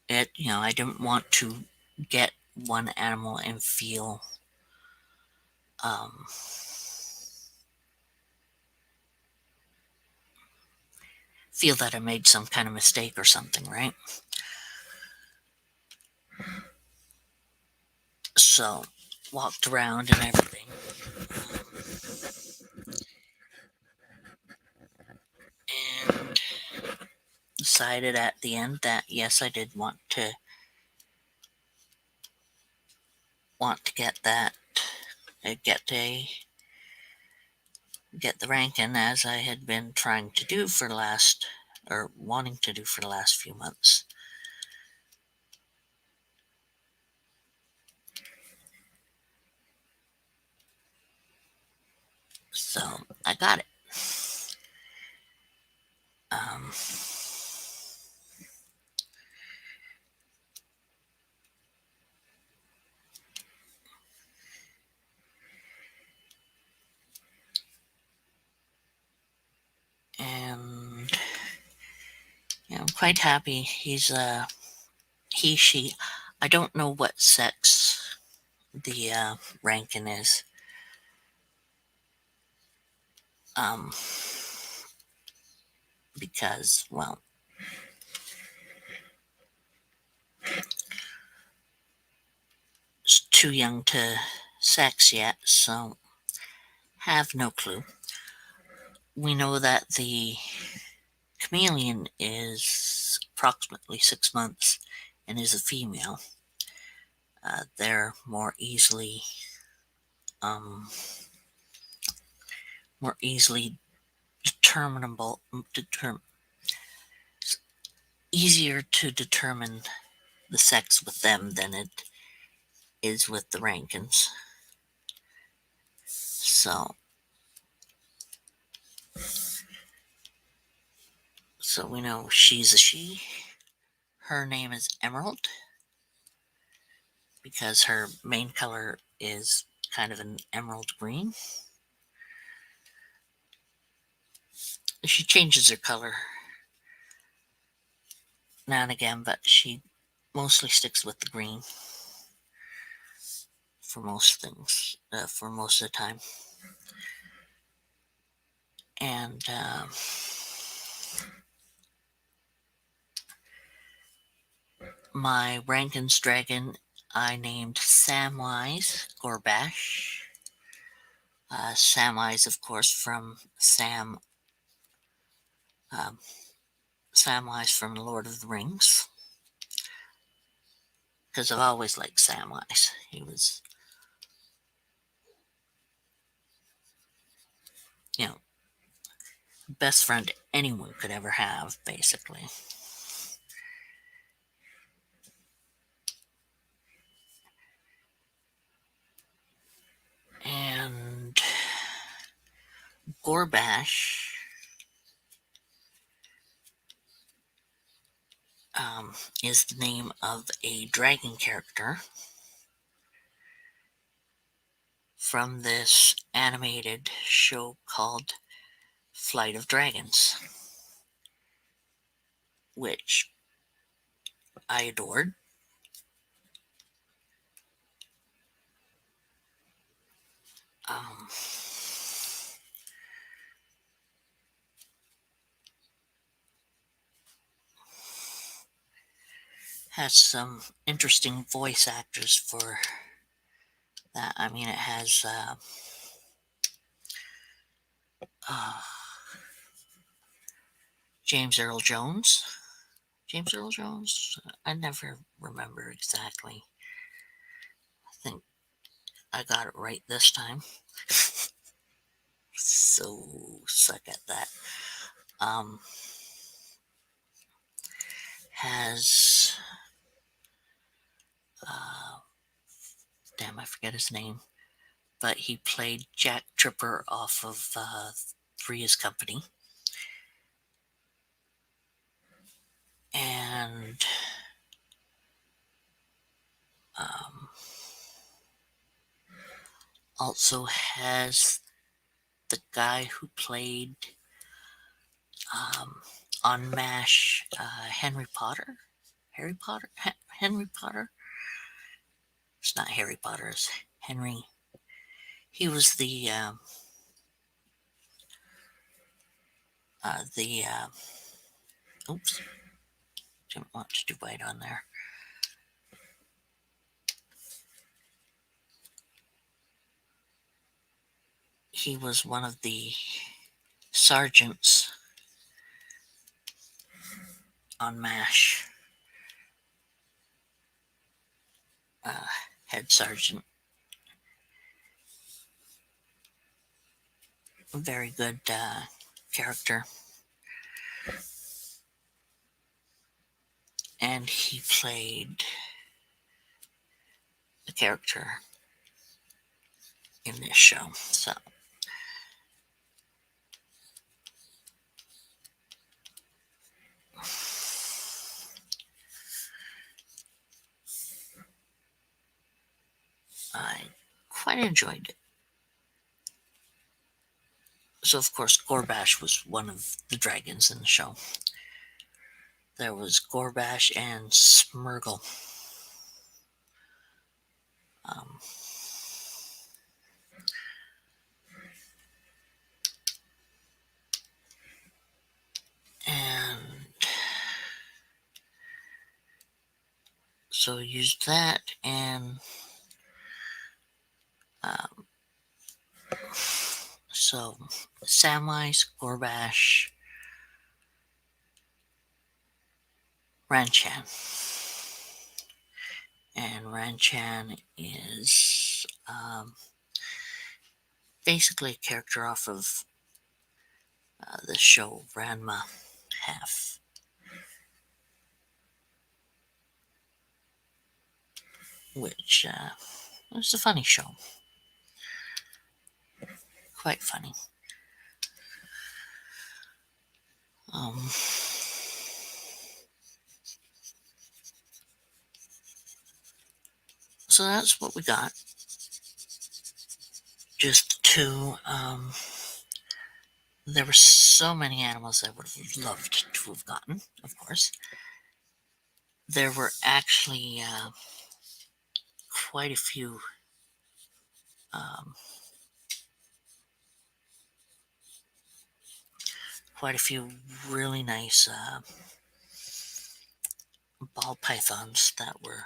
it. I didn't want to get one animal and um, feel that I made some kind of mistake or something, right? So walked around and everything. And decided at the end that yes, I did want to get that get the Rankin as I had been trying to do for the last or wanting to do for the last few months. So I got it. Um, and I'm quite happy. He's she. I don't know what sex the Rankin is. Um, because well, it's too young to sex yet, so have no clue. We know that the chameleon is approximately 6 months and is a female. They're um, more easily determinable, easier to determine the sex with them than it is with the Rankins. So, we know she's a she. Her name is Emerald because her main color is kind of an emerald green. She changes her color now and again, but she mostly sticks with the green for most things, for most of the time. And my Rankin's dragon I named Samwise Gorbash. Samwise, of course, from um, Samwise from Lord of the Rings. Because I've always liked Samwise. He was, you know, best friend anyone could ever have, basically. And Gorbash is the name of a dragon character from this animated show called Flight of Dragons, which I adored. Um, has some interesting voice actors for that. I mean, it has uh, James Earl Jones. James Earl Jones? I never remember exactly. I think I got it right this time. So suck at that. Um, has uh, damn, I forget his name, but he played Jack Tripper off of Three's Company, and um, also has the guy who played um, on MASH Henry Potter. Harry Potter? Henry Potter? It's not Harry Potter, it's Henry. He was the oops, didn't want to do right on there. He was one of the sergeants on MASH. Uh, Head sergeant. Very good character. And he played the character in this show. So I quite enjoyed it. So, of course, Gorbash was one of the dragons in the show. There was Gorbash and Smeargle. Um, and so used that, and um, so Samwise, Gorbash, Ranchan. And Ranchan is basically a character off of the show Ranma Half, which was a funny show. Quite funny. Um, so that's what we got. Just two. There were so many animals I would have loved to have gotten, of course. There were actually quite a few um, really nice ball pythons that were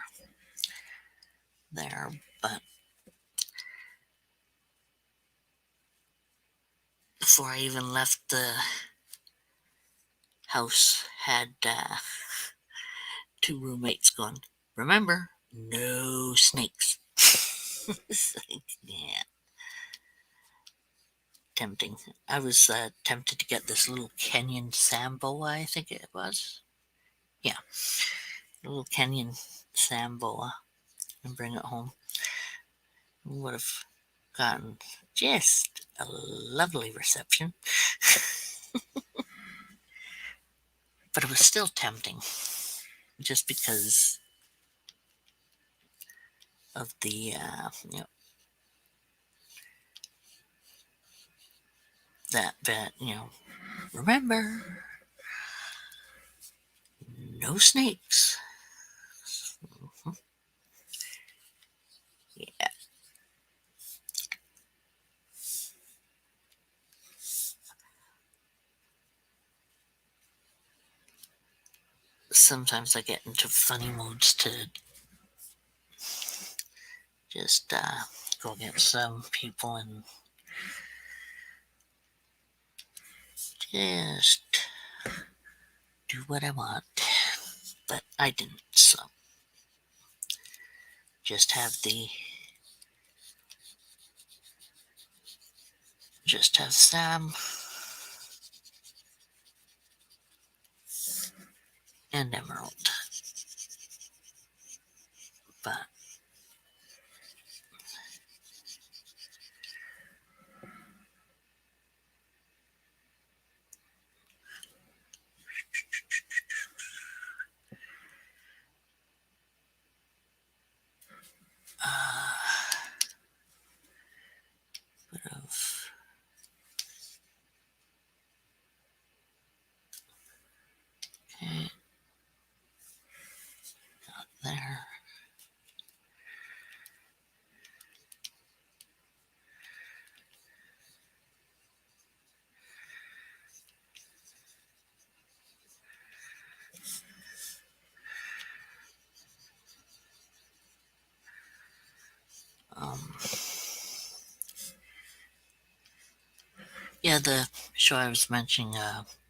there, but before I even left the house, had two roommates going, "Remember, no snakes." Yeah, tempting. I was tempted to get this little Kenyan Samboa, I think it was. Yeah, a little Kenyan Samboa, and bring it home. Would have gotten just a lovely reception. But it was still tempting, just because of the that remember, no snakes. Yeah. Sometimes I get into funny modes to just go against some people and just do what I want. But I didn't, so just have the just have Sam and Emerald. But bit of okay, there. Um, yeah, the show I was mentioning,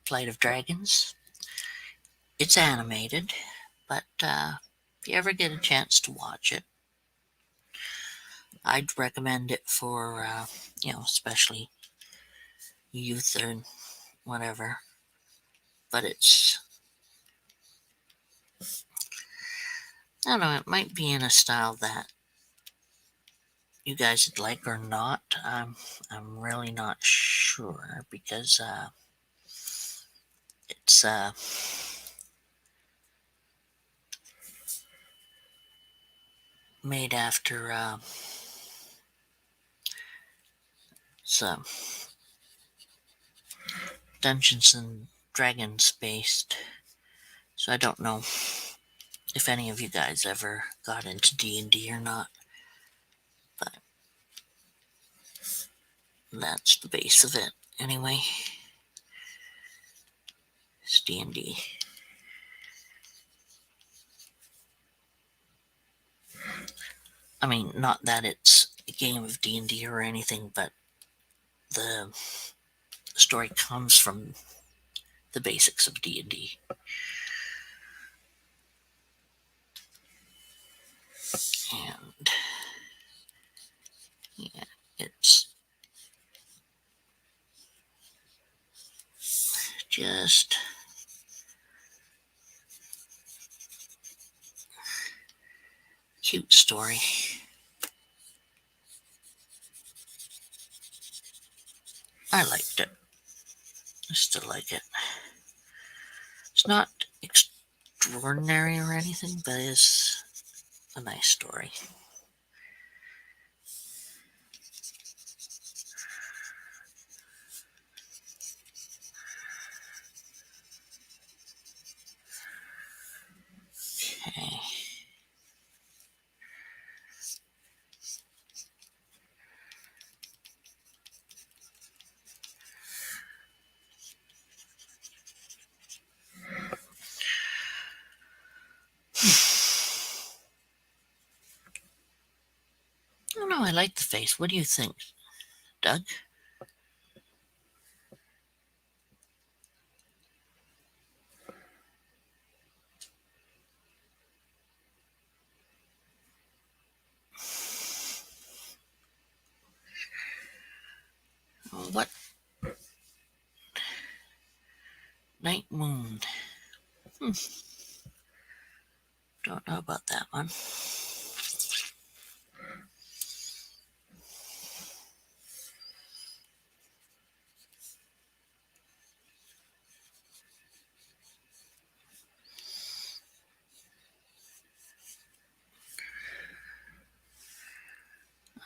Flight of Dragons. It's animated, but if you ever get a chance to watch it, I'd recommend it for especially youth or whatever. But it's I don't know. It might be in a style that you guys would like or not. I'm really not sure because it's made after some Dungeons and Dragons based. So I don't know if any of you guys ever got into D&D or not, but that's the base of it anyway. It's D&D. I mean, not that it's a game of D&D or anything, but the story comes from the basics of D&D. And yeah, it's just cute story. I liked it. I still like it. It's not extraordinary or anything, but it's a nice story. Okay. I don't know. I like the face. What do you think, Doug? What? Night Moon. Hmm. Don't know about that one.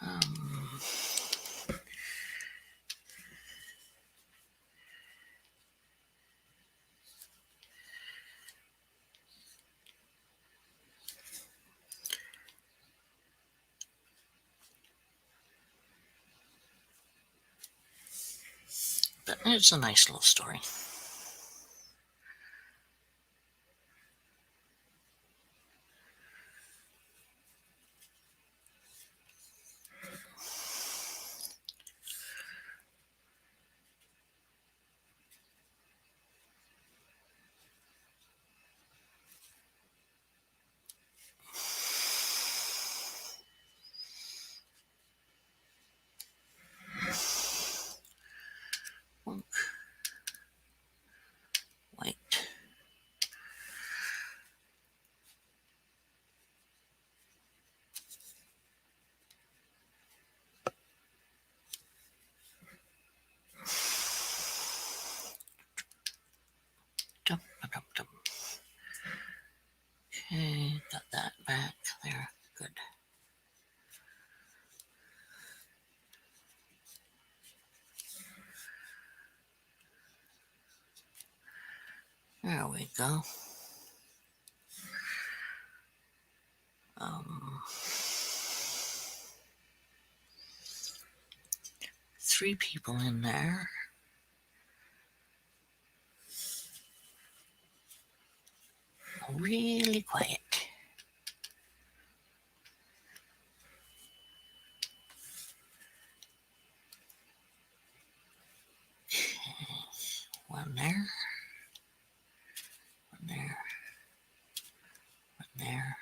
Um, It's a nice little story. White. Okay, got that back there. Good. There we go. Three people in there. Really quiet. One there. One there. One there.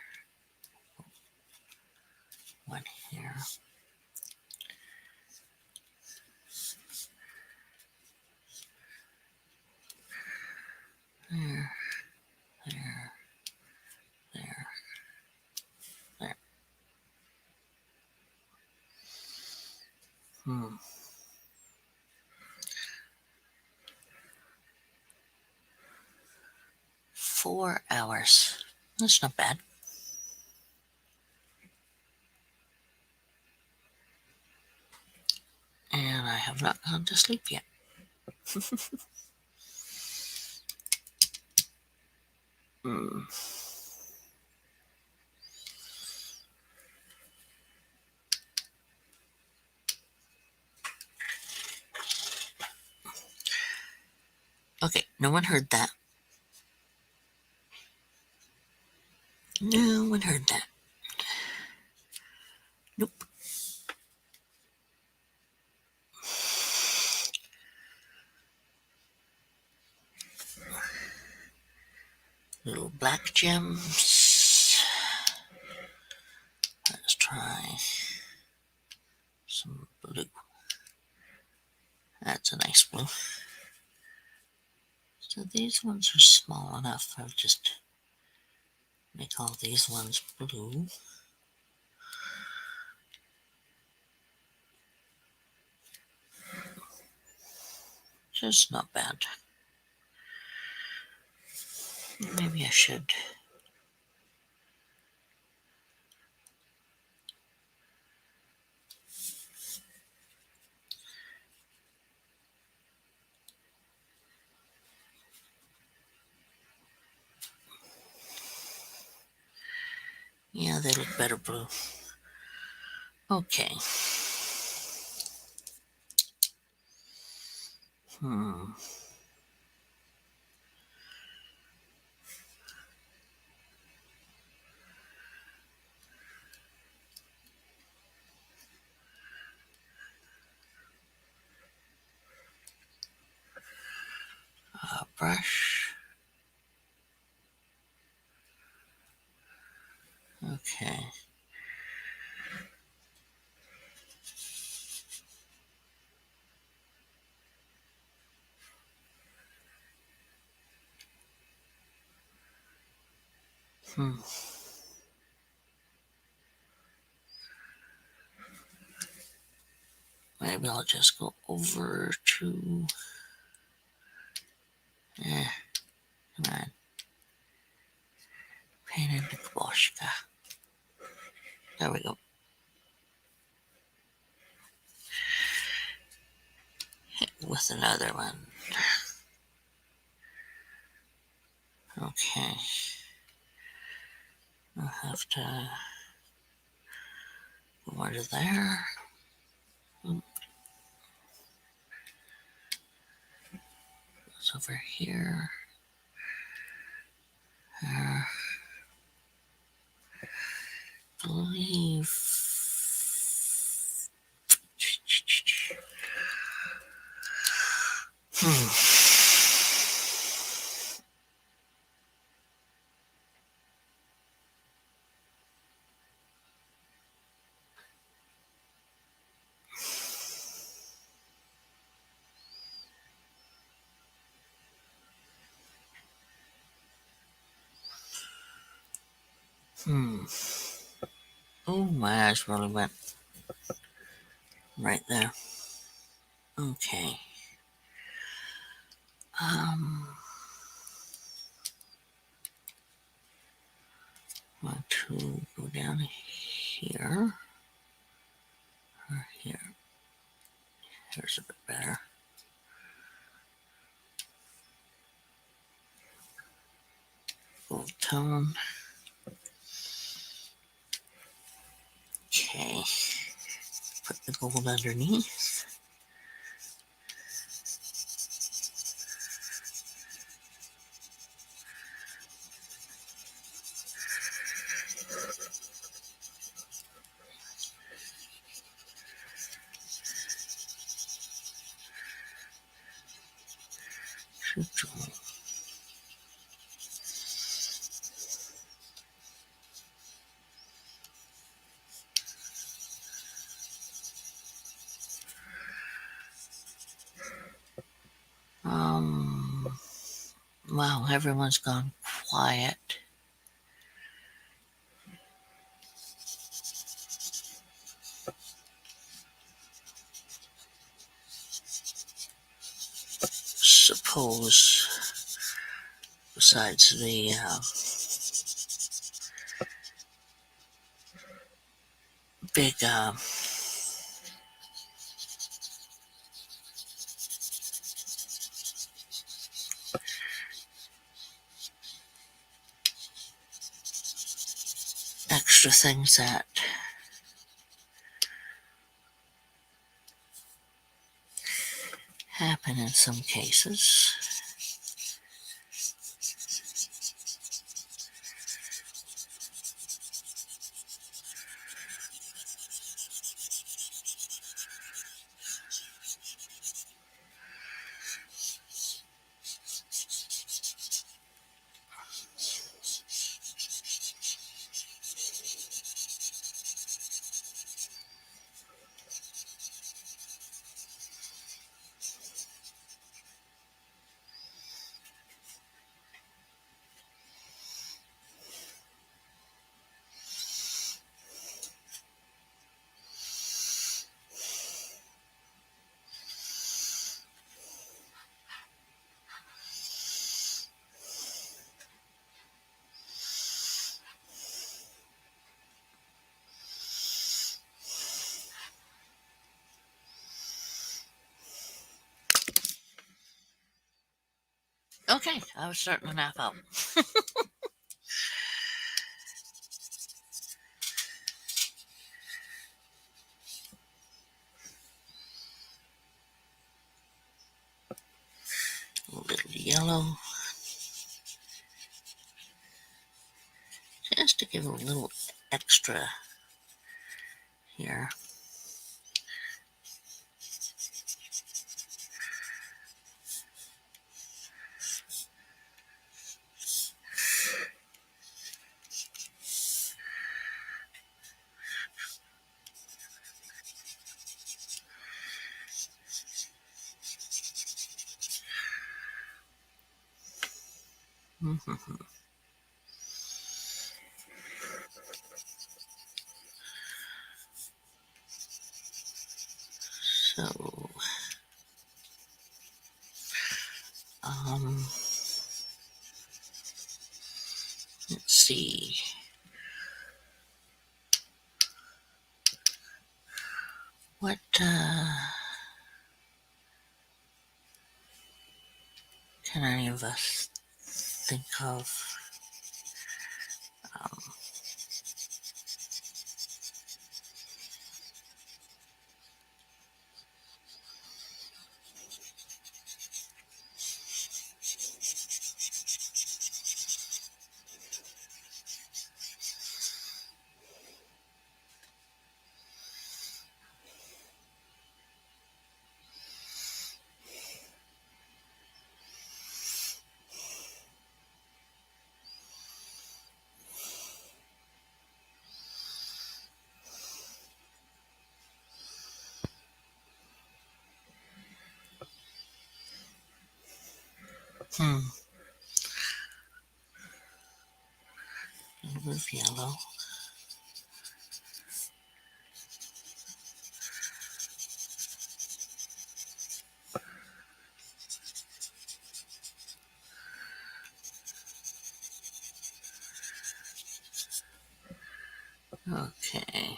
One here. There. There. There. There. Hmm. 4 hours. That's not bad. And I have not gone to sleep yet. Hmm. Okay, no one heard that. No one heard that. Nope. Little black gems. Let's try some blue. That's a nice blue. So these ones are small enough. I'll just make all these ones blue. Just not bad. Maybe I should. Yeah, they look better blue. Okay. Brush. Okay. Maybe I'll just go over to. Come on. Paint in the Kaboshka. There we go. With another one. Okay. I'll have to go over to there. It's over here. I believe. Oh, my eyes really went right there. Okay. Want to go down here or here. Here's a bit better. Gold tone. Okay. Put the gold underneath. Wow, everyone's gone quiet. Suppose, besides the big extra things that happen in some cases. Okay, I was starting to nap out. A little yellow. Just to give a little extra here. So, let's see. What can any of us think of? Hmm. It was yellow. Okay.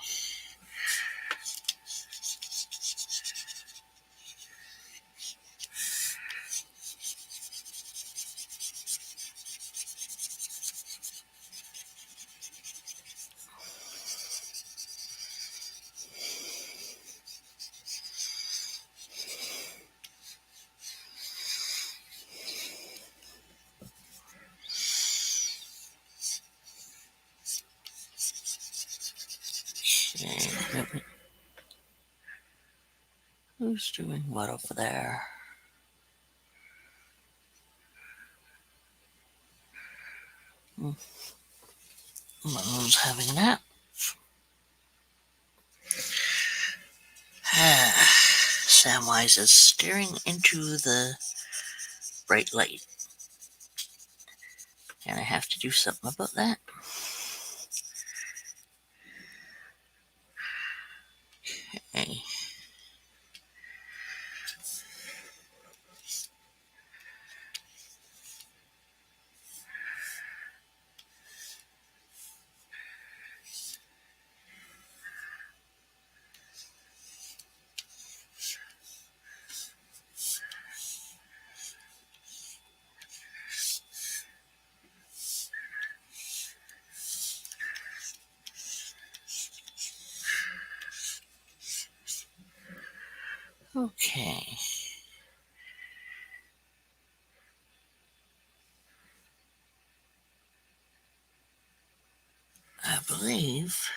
Okay. Who's doing what over there? Mom's having a nap. Samwise is staring into the bright light. And I have to do something about that. Okay. Okay. I believe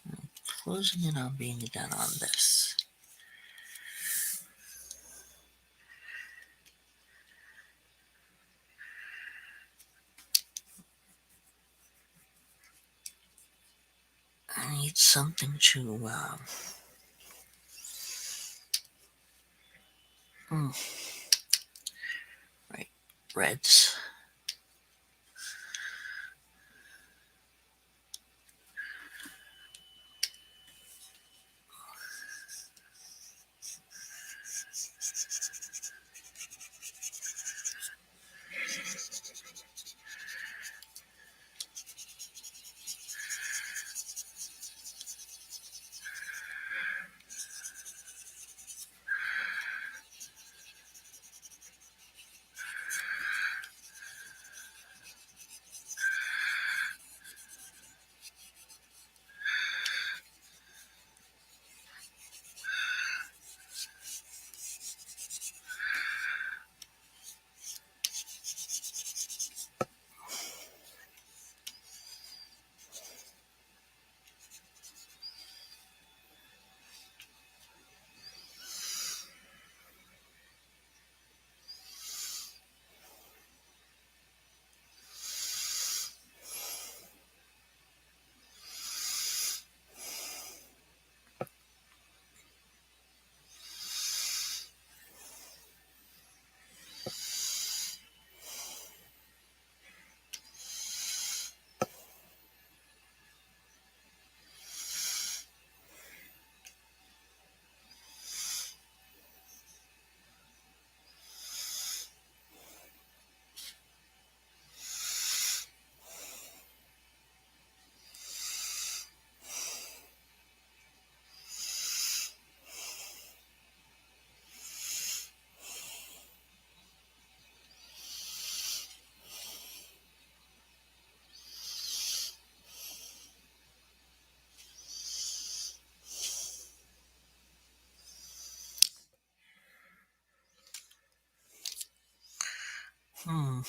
I'm closing in on being done on this. I need something to, right, reds. Hmm.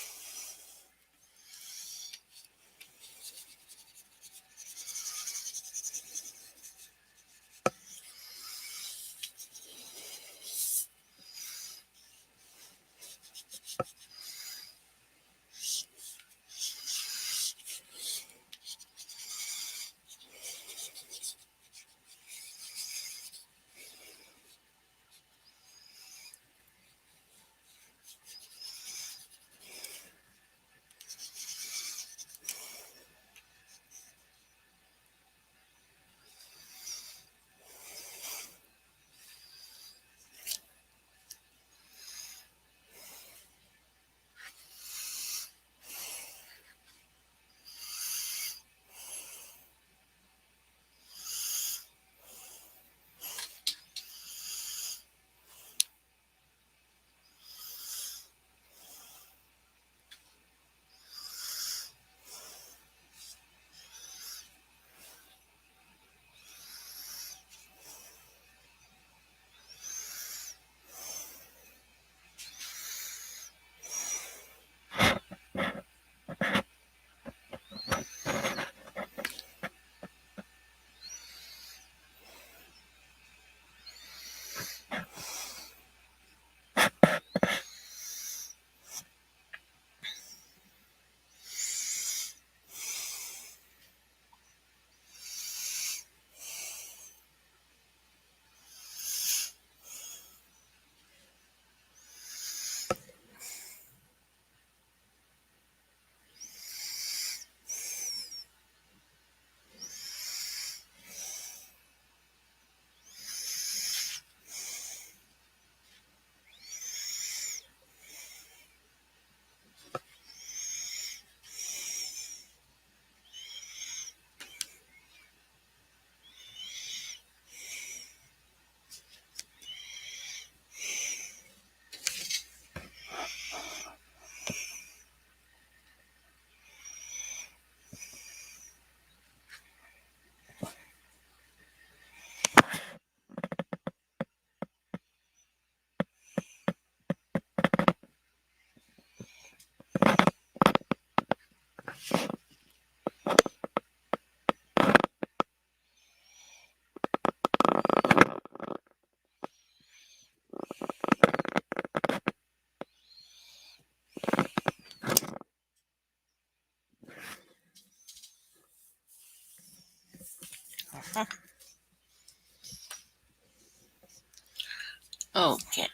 Okay.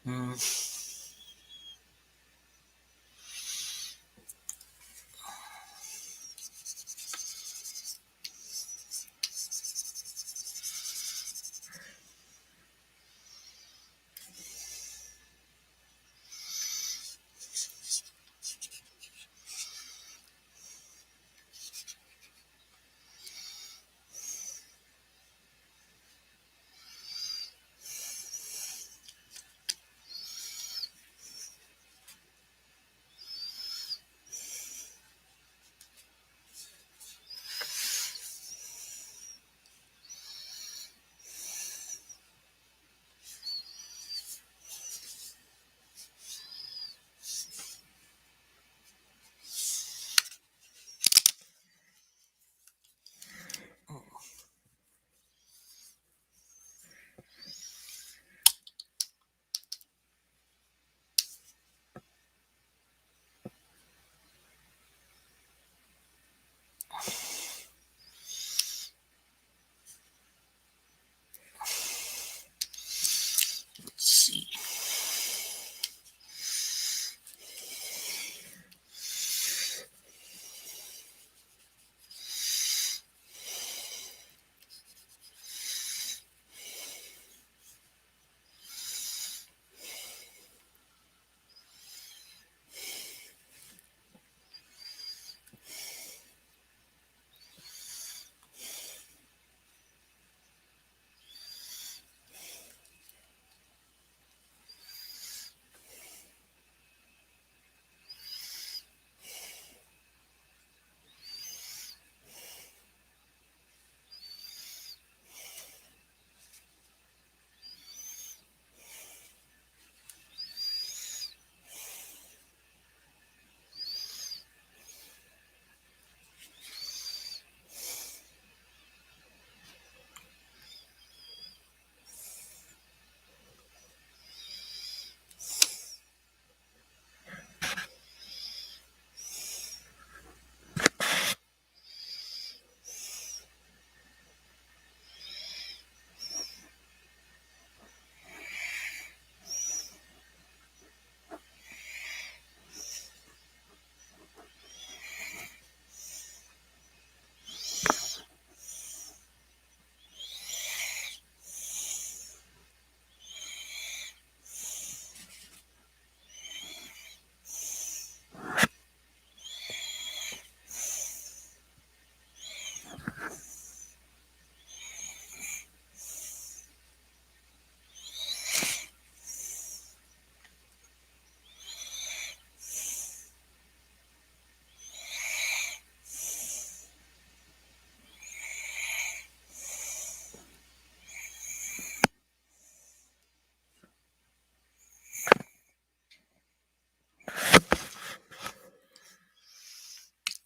Hmm. Let's see.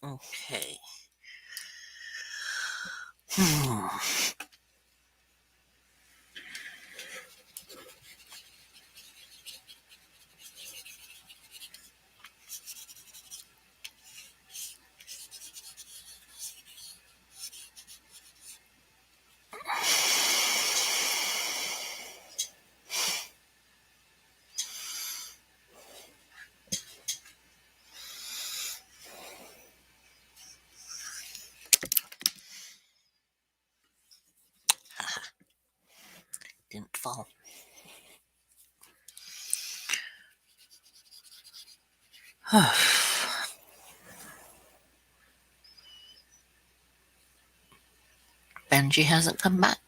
Okay. Hmm. Didn't fall. Benji hasn't come back.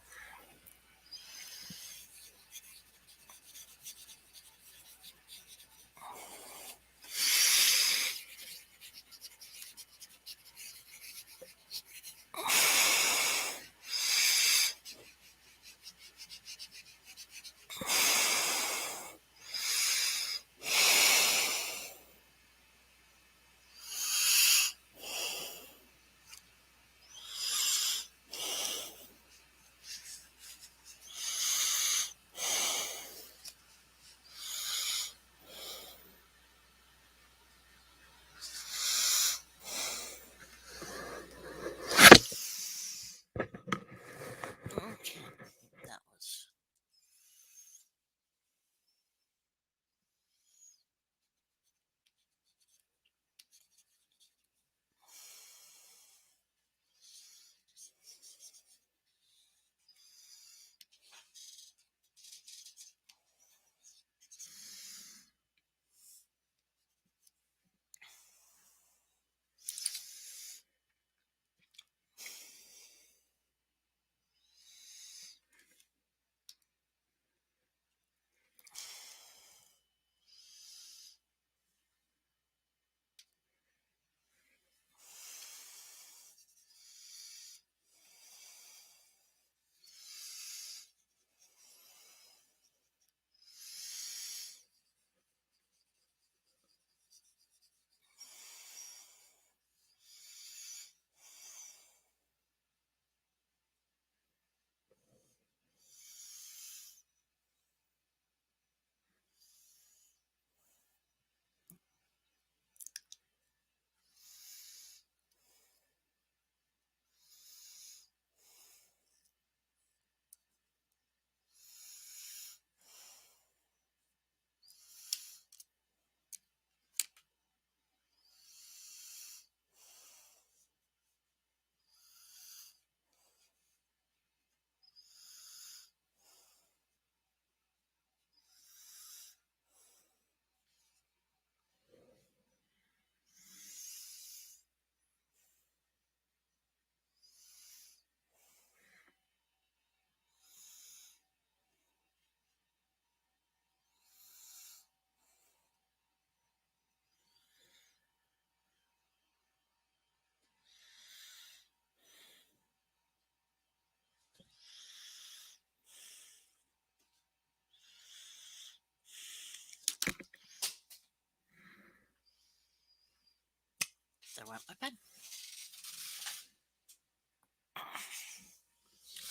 Where went my pen?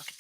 Okay.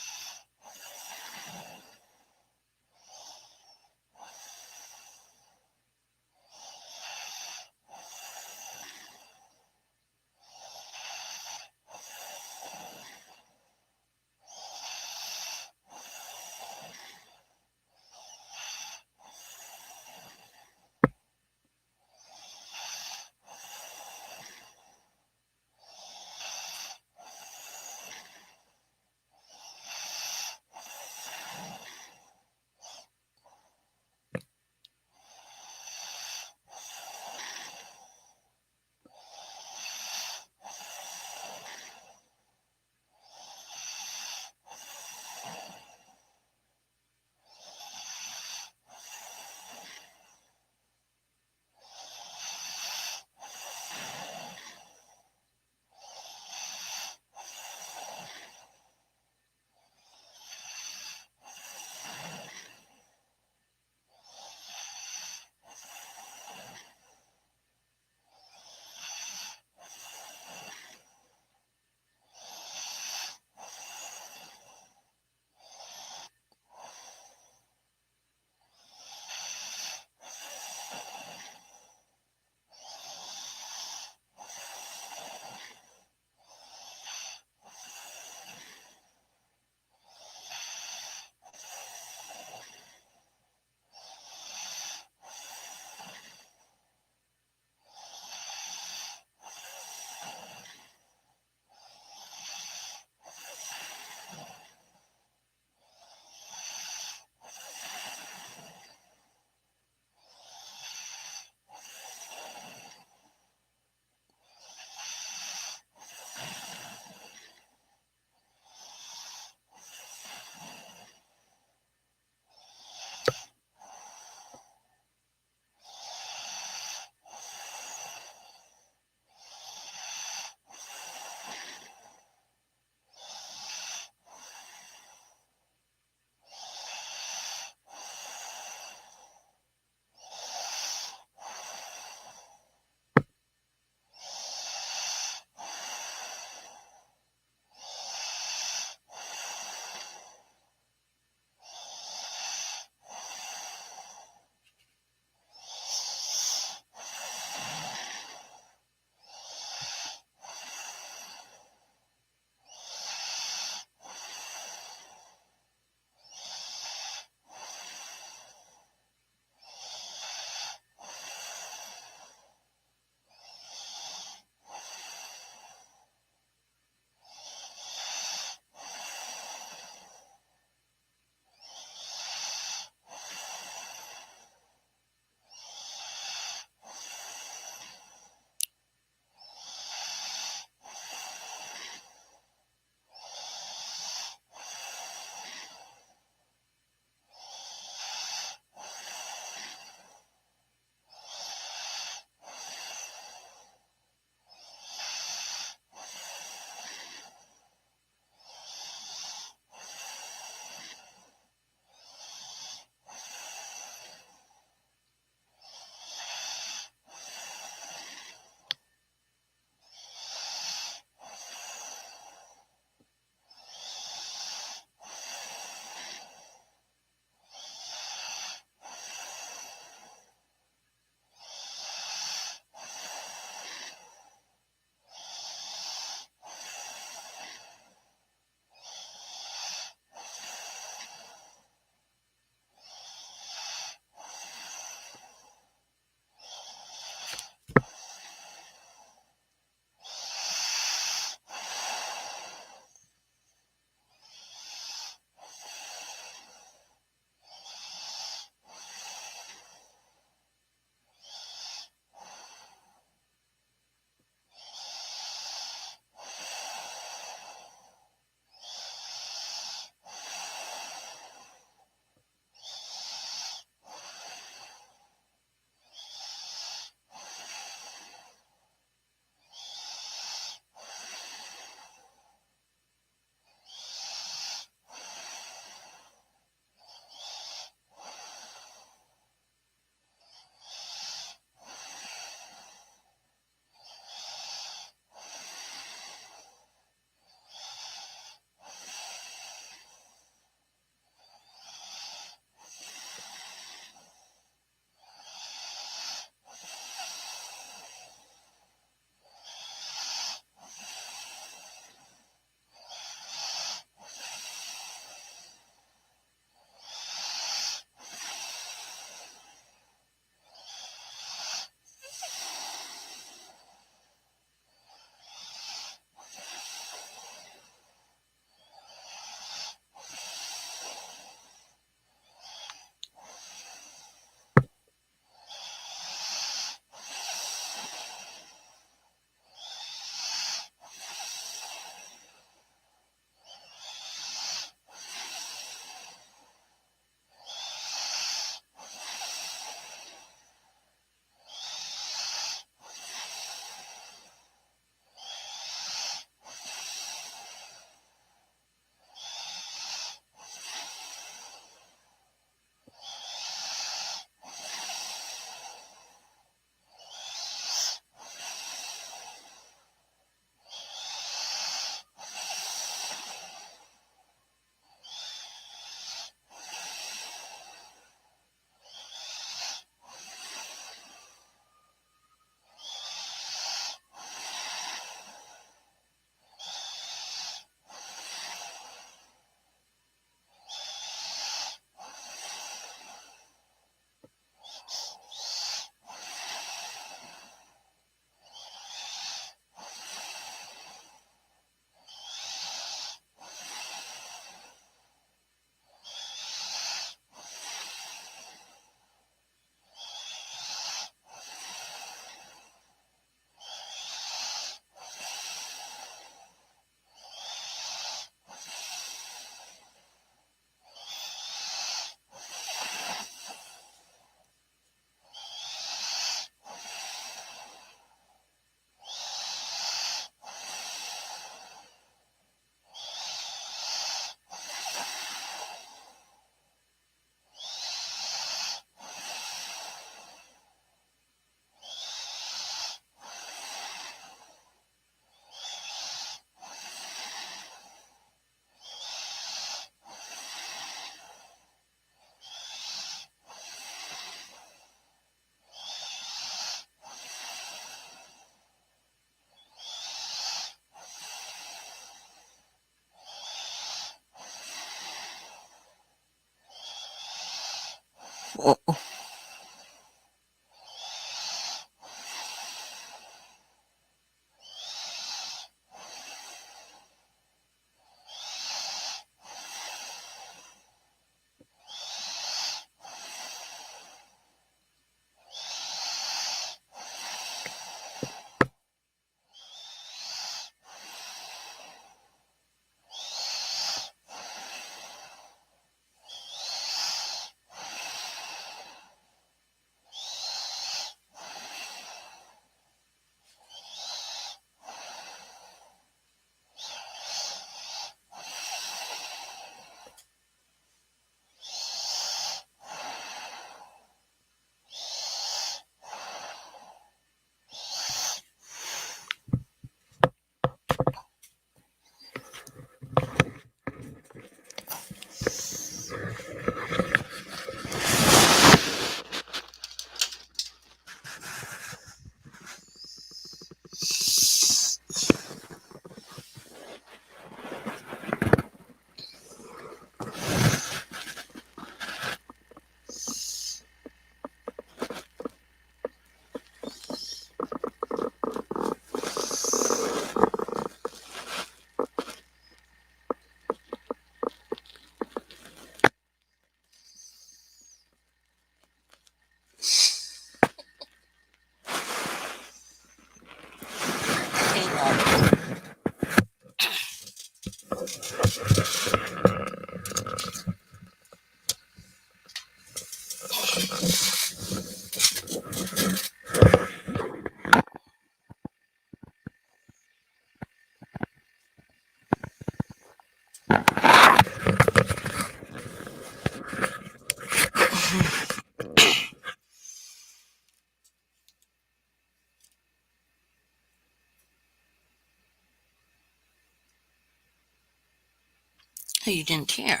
You didn't hear.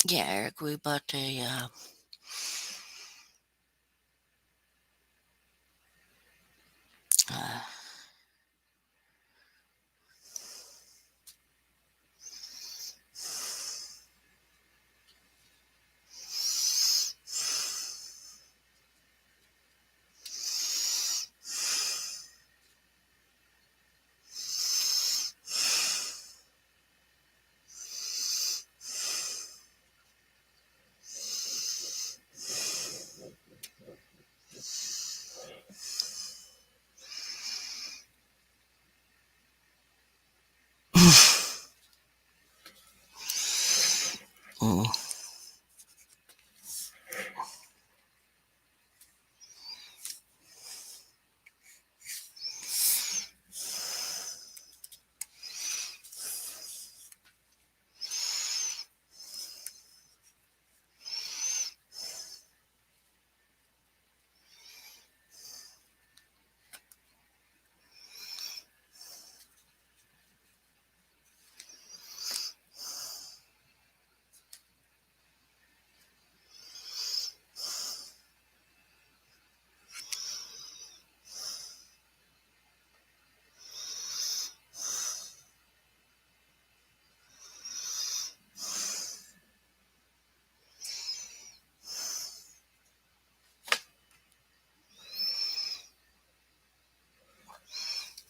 Yeah, Eric, we bought a uh, mm,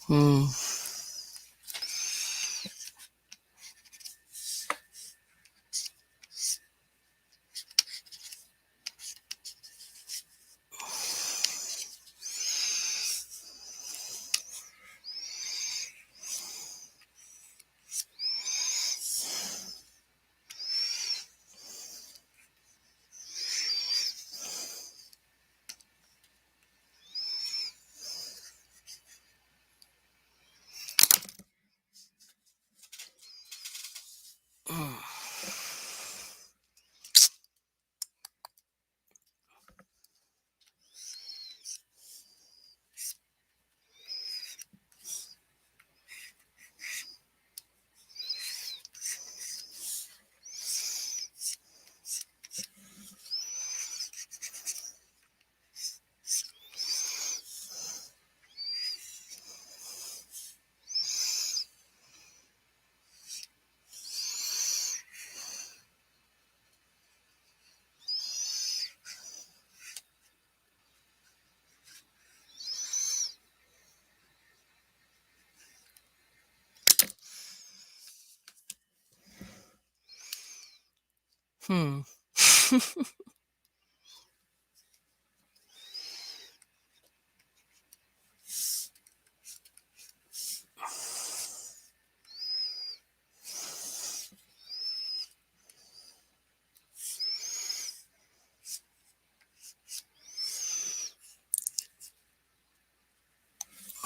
mm. Hmm.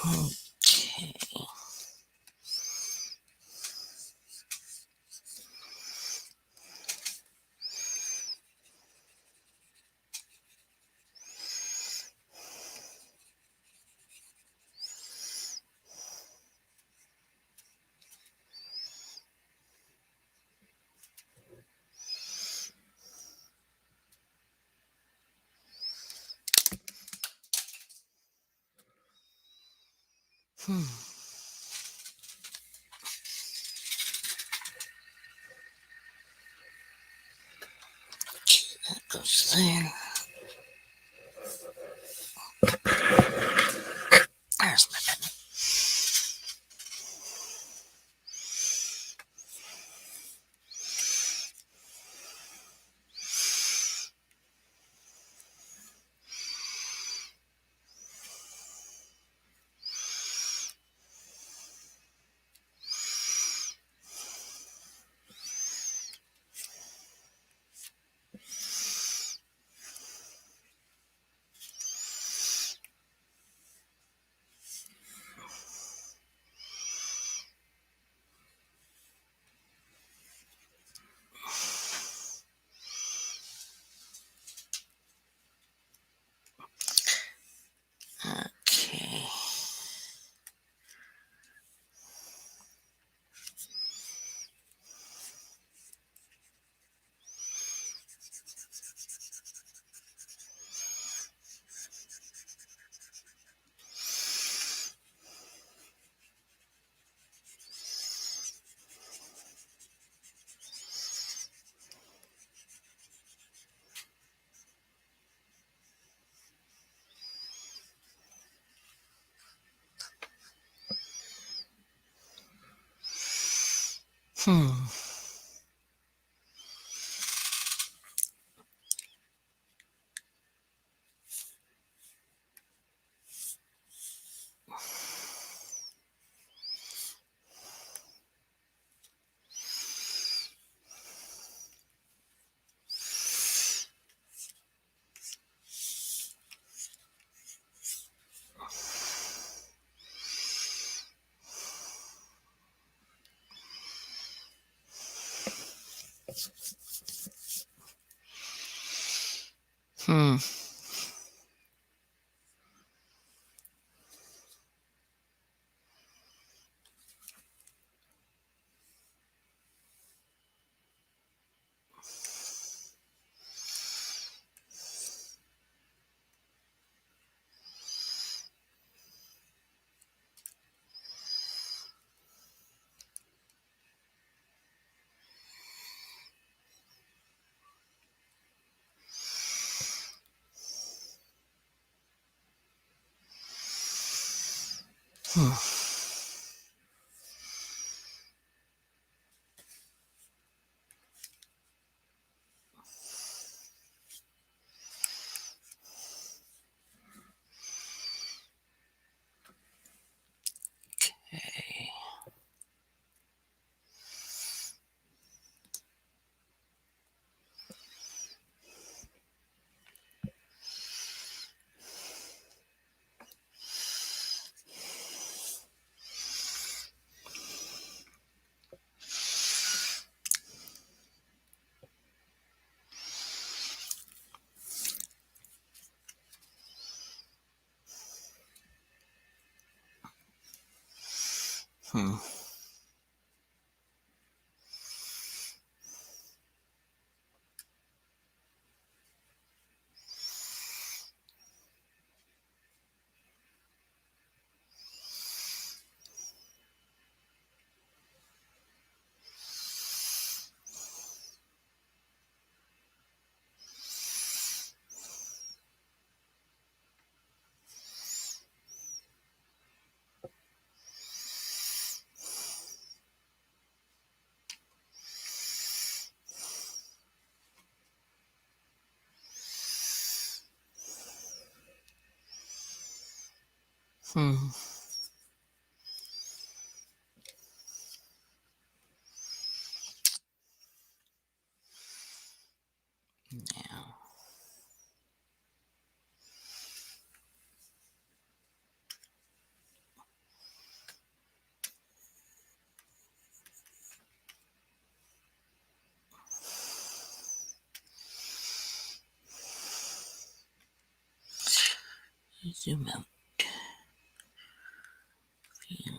Okay. Hmm. That goes there. There's my pen. Okay. Hmm. Hmm. Hmm. Okay. Hmm. Hmm. Yeah. Zoom out. View.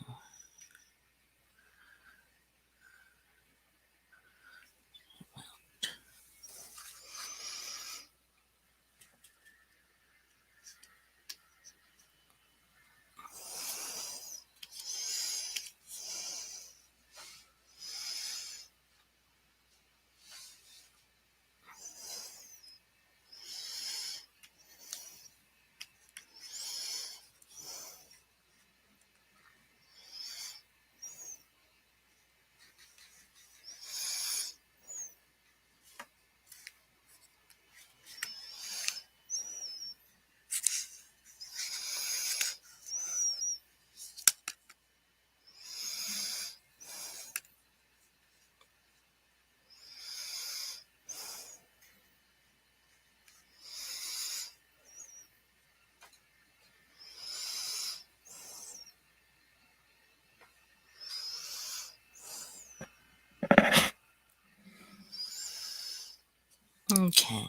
Okay.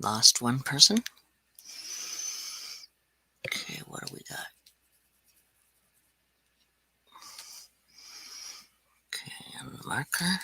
Lost one person. Okay, what do we got? Okay, and the marker.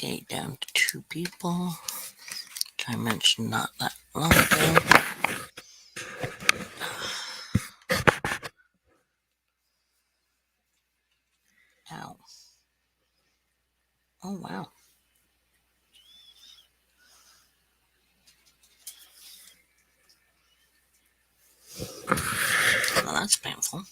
Okay, down to 2 people. Which I mentioned not that long ago. Ow. Oh, wow. Well, that's painful.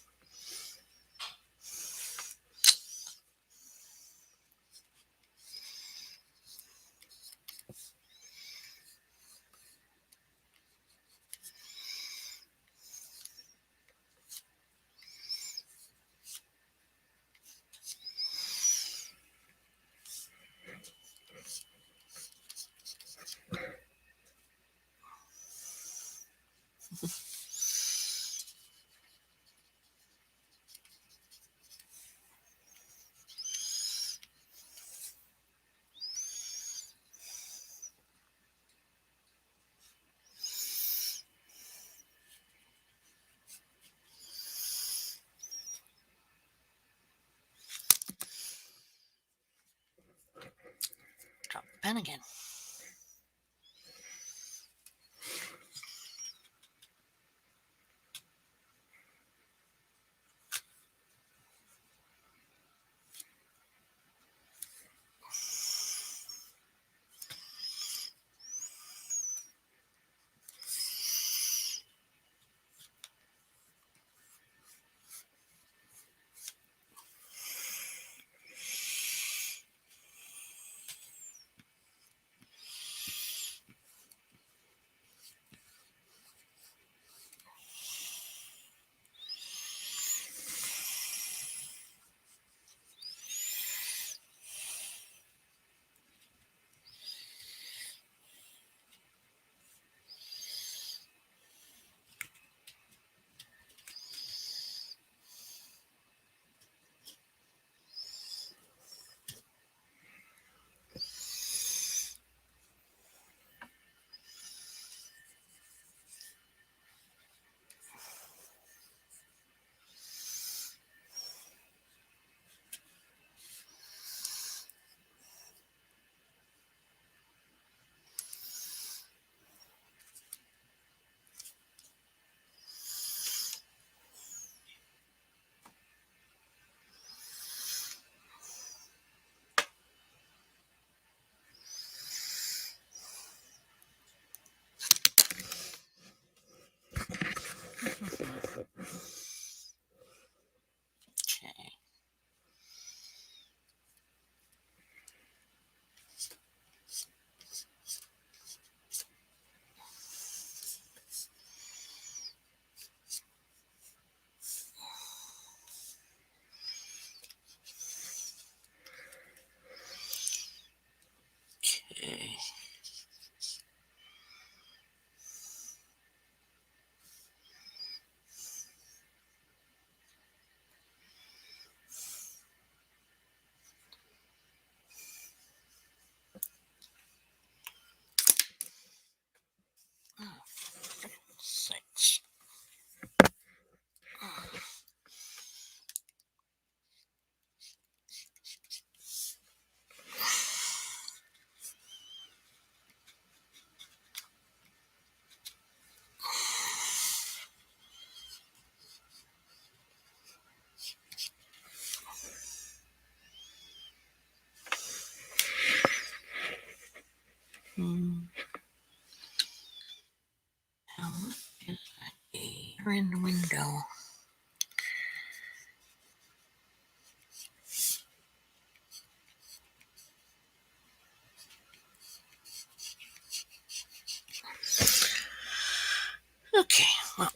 Drop the pen again. Okay. Okay. Oh, sakes. How is that here in the window? Okay, well.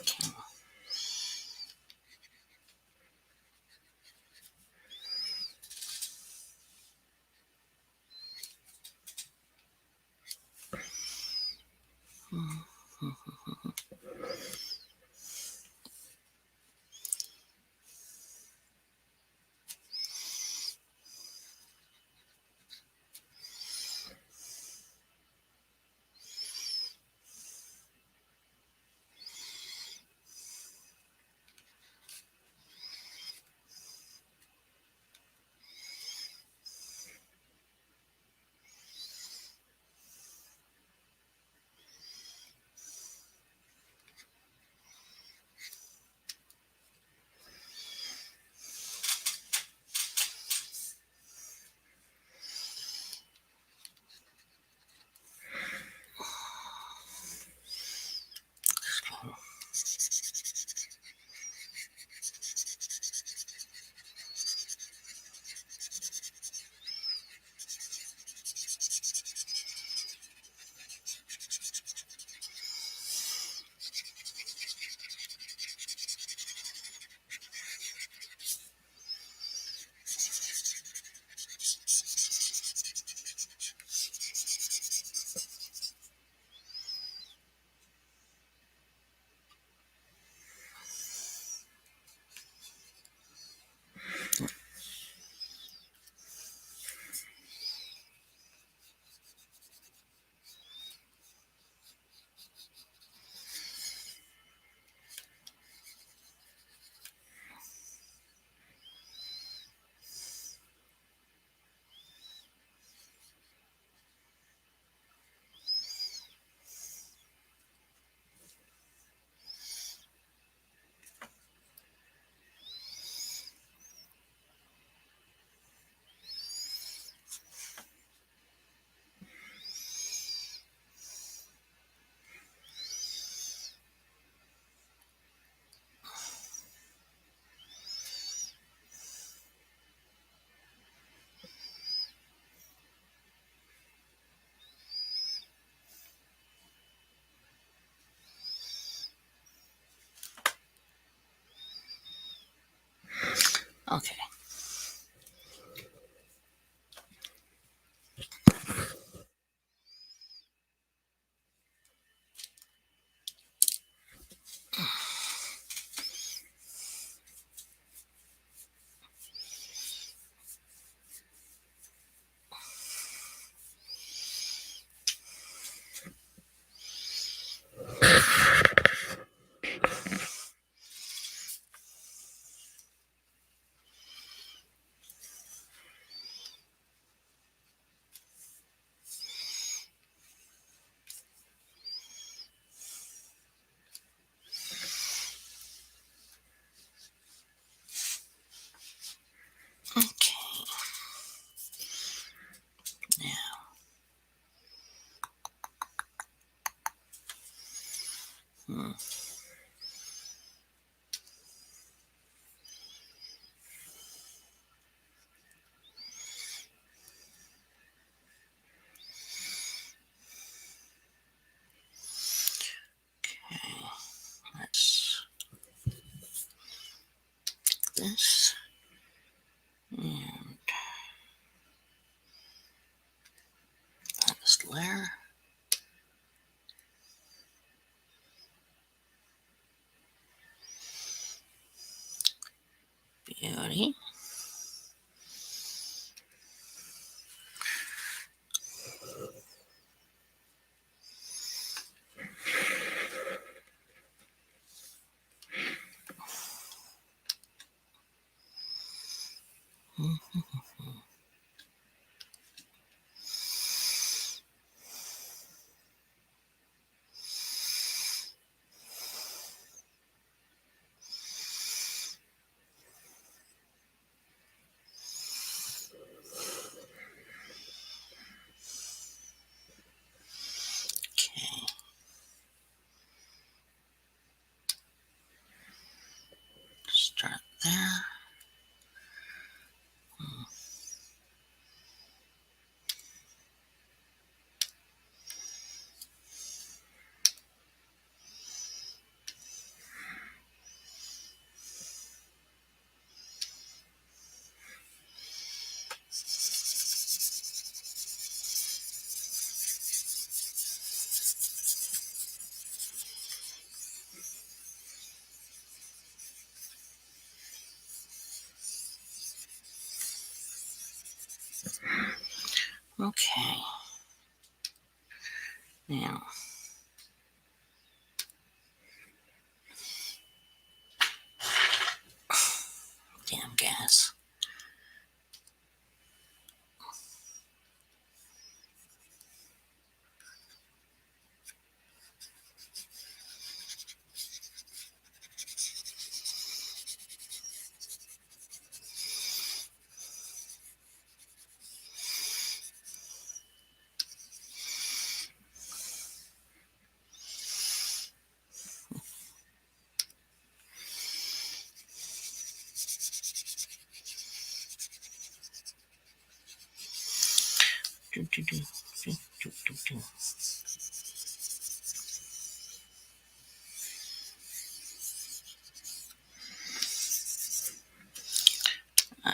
Okay. Okay. Okay. Now. Hmm. Okay. Let's this and this layer. Beauty. Okay. Start there. Okay. Now. Damn gas. Do, do, do, do, do, do, do. Da,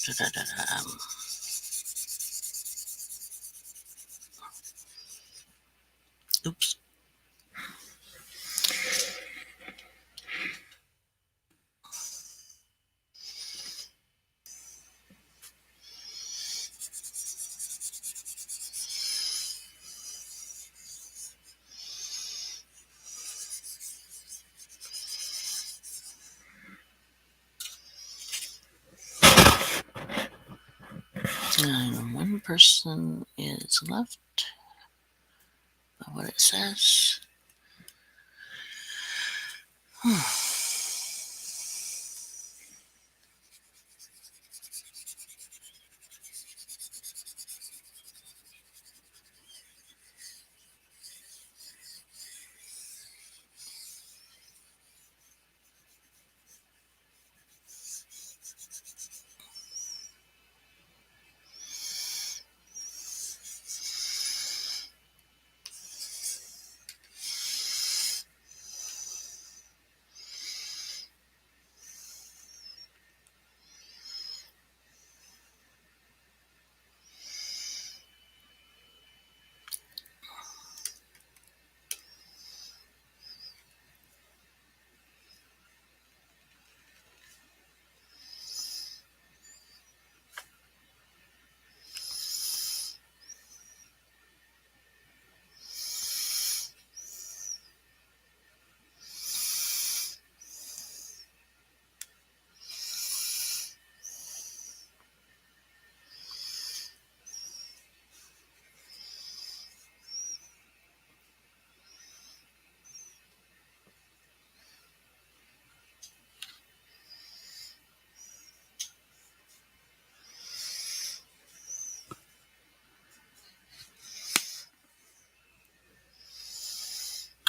da, da, da, da, da. Oops. And one person is left by what it says.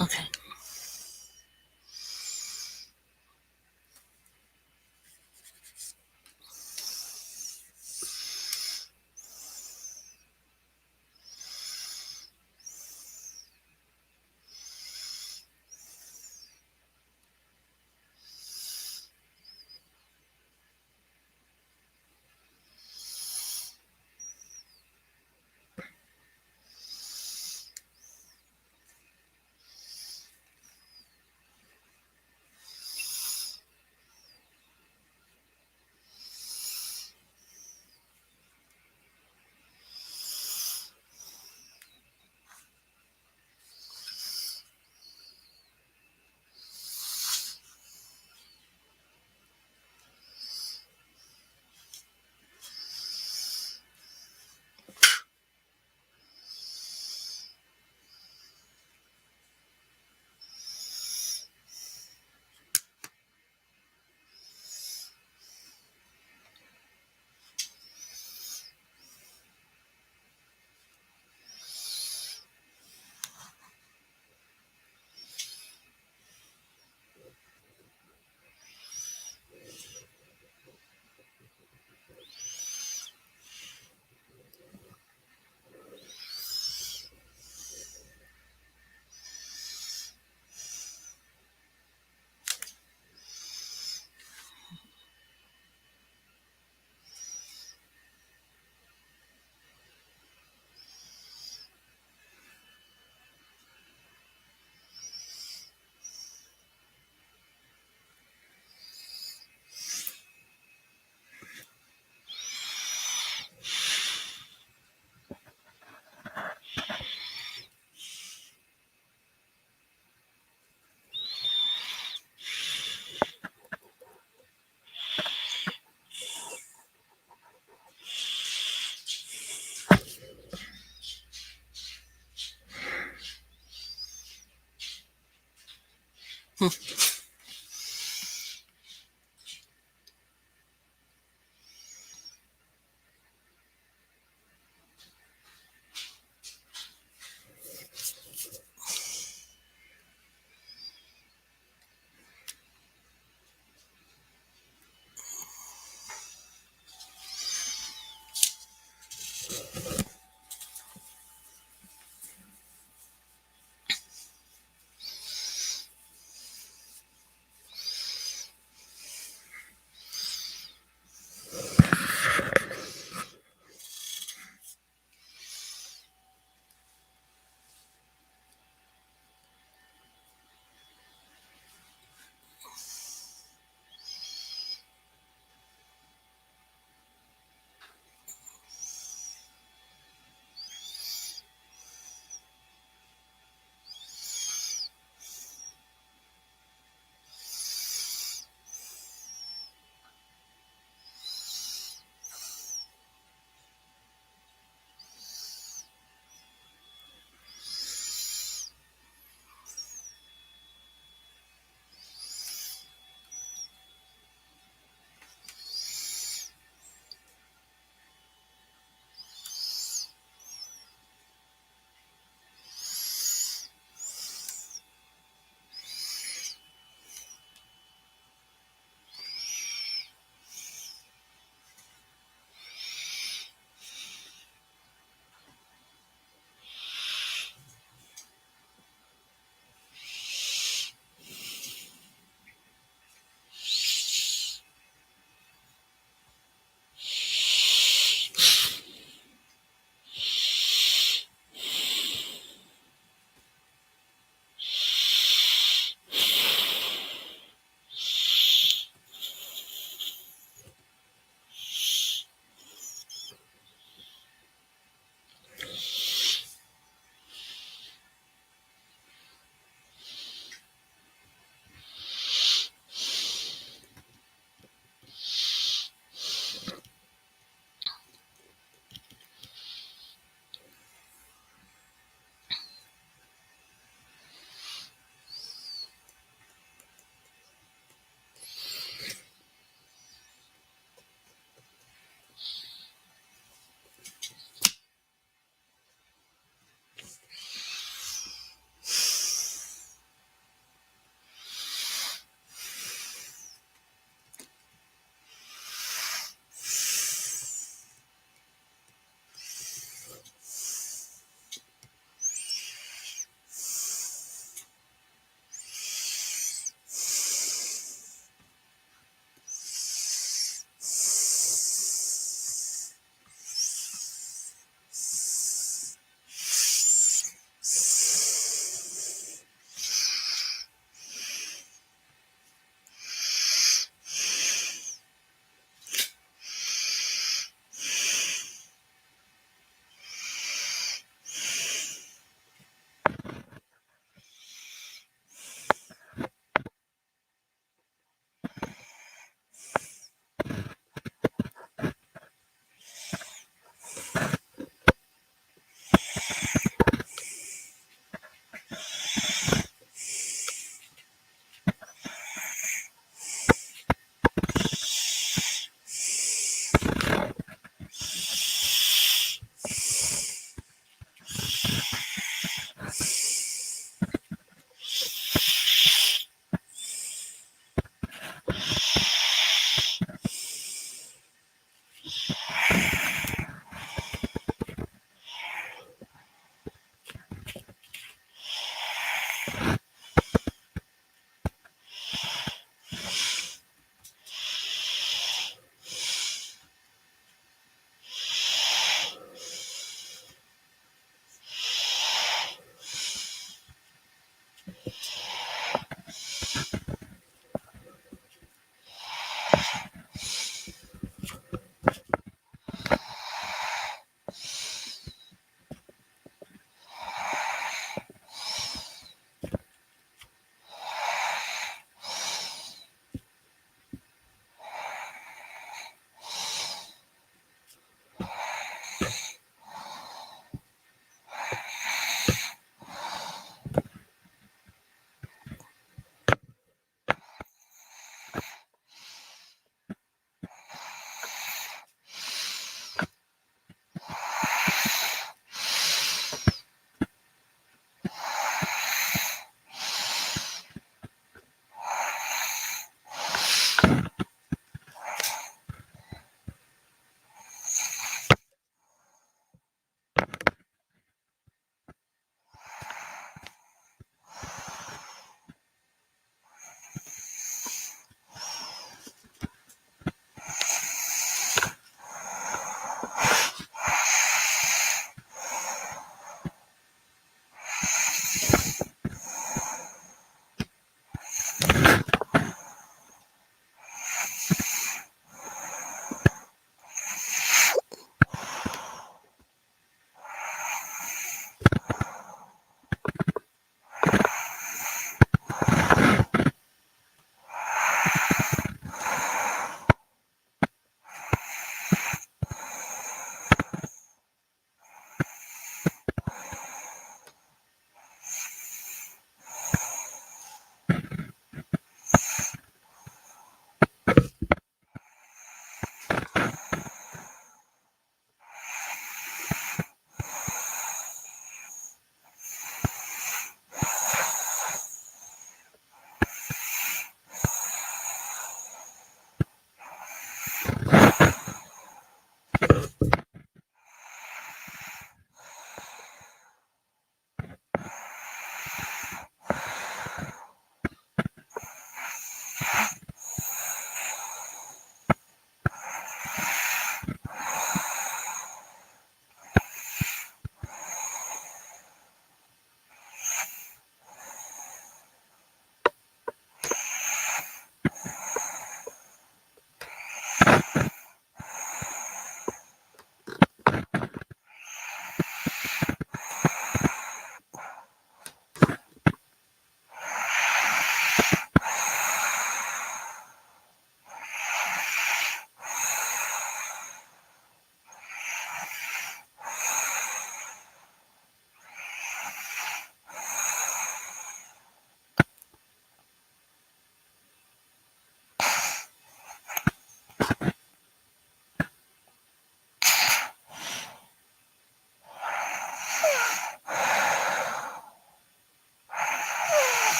Okay.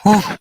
Oh,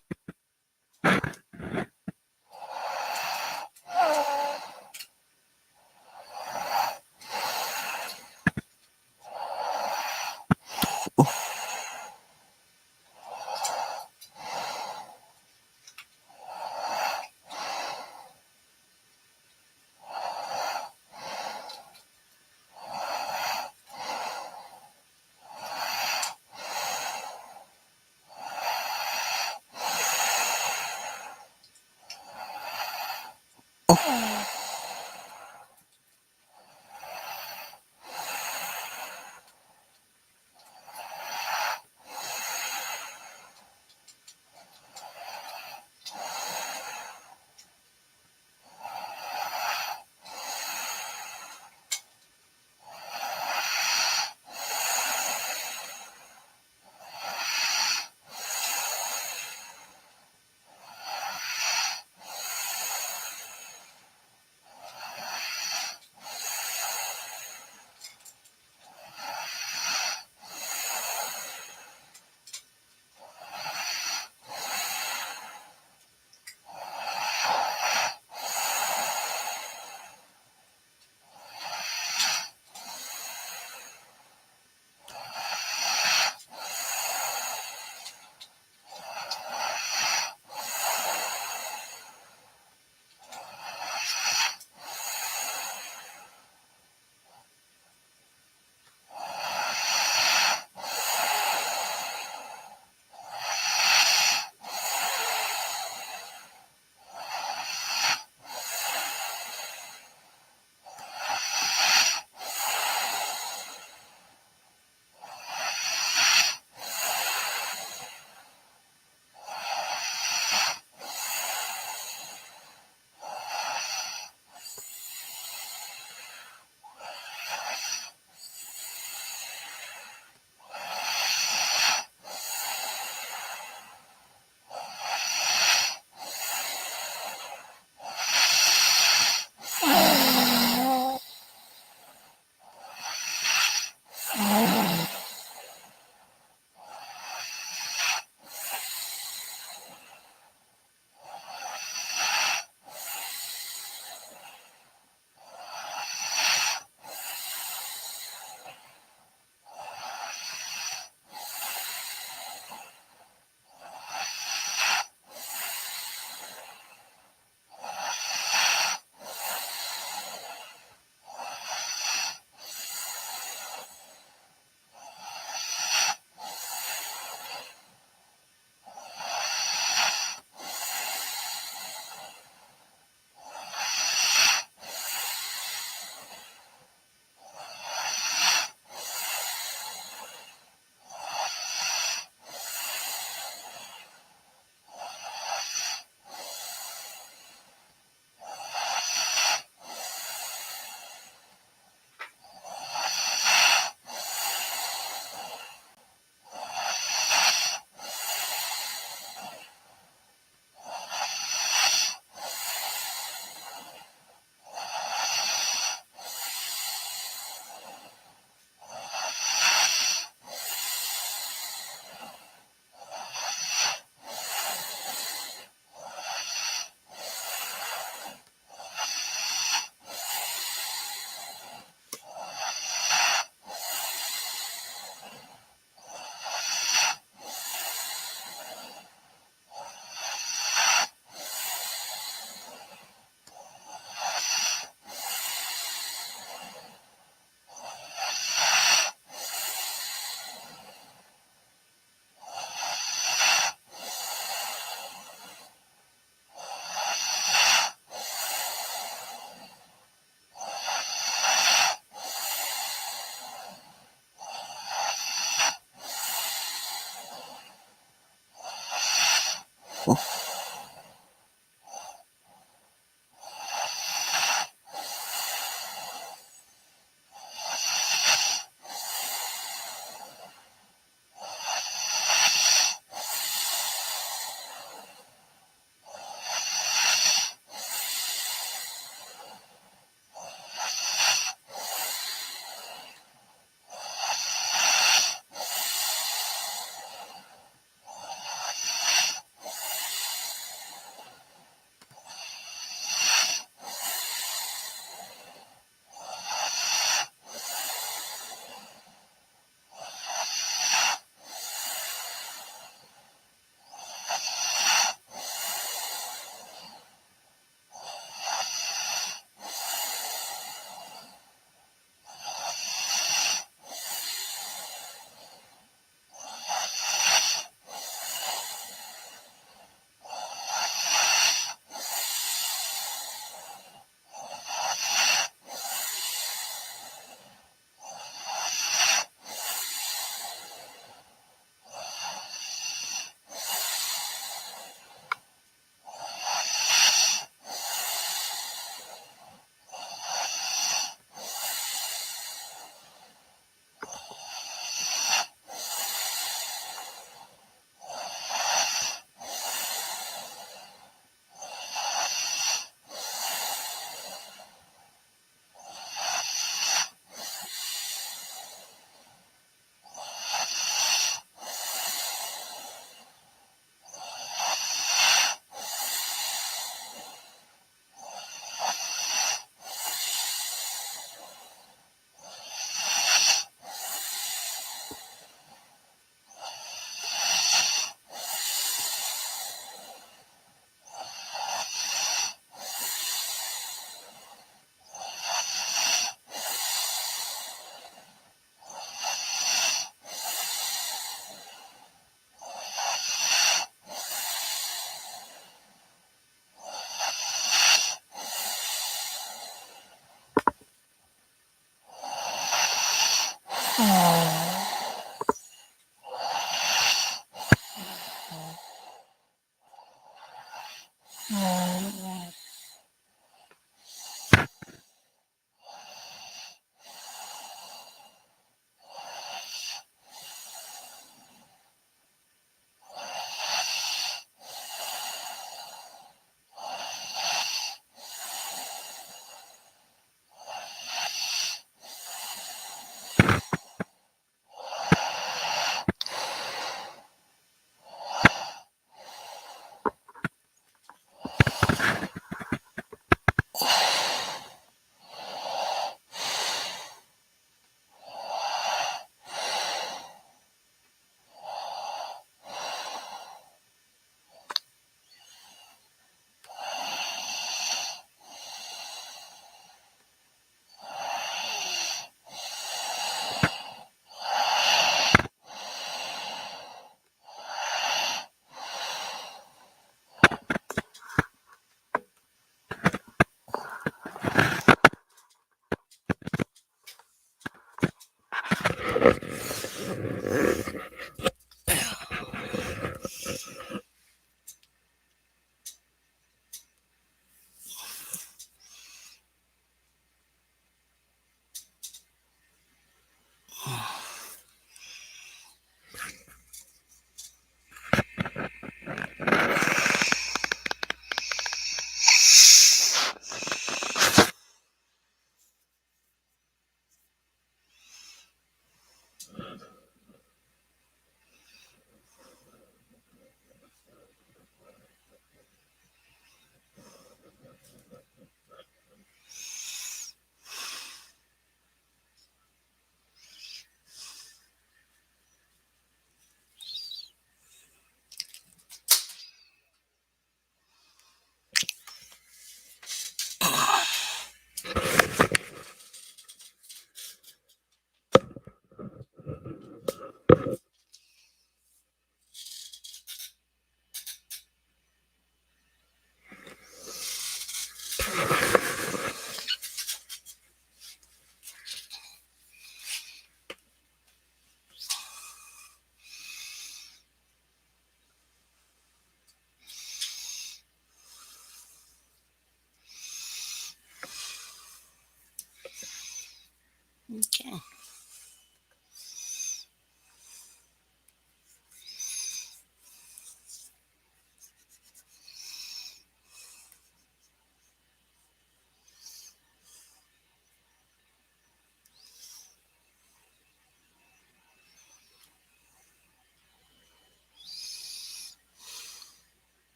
Okay.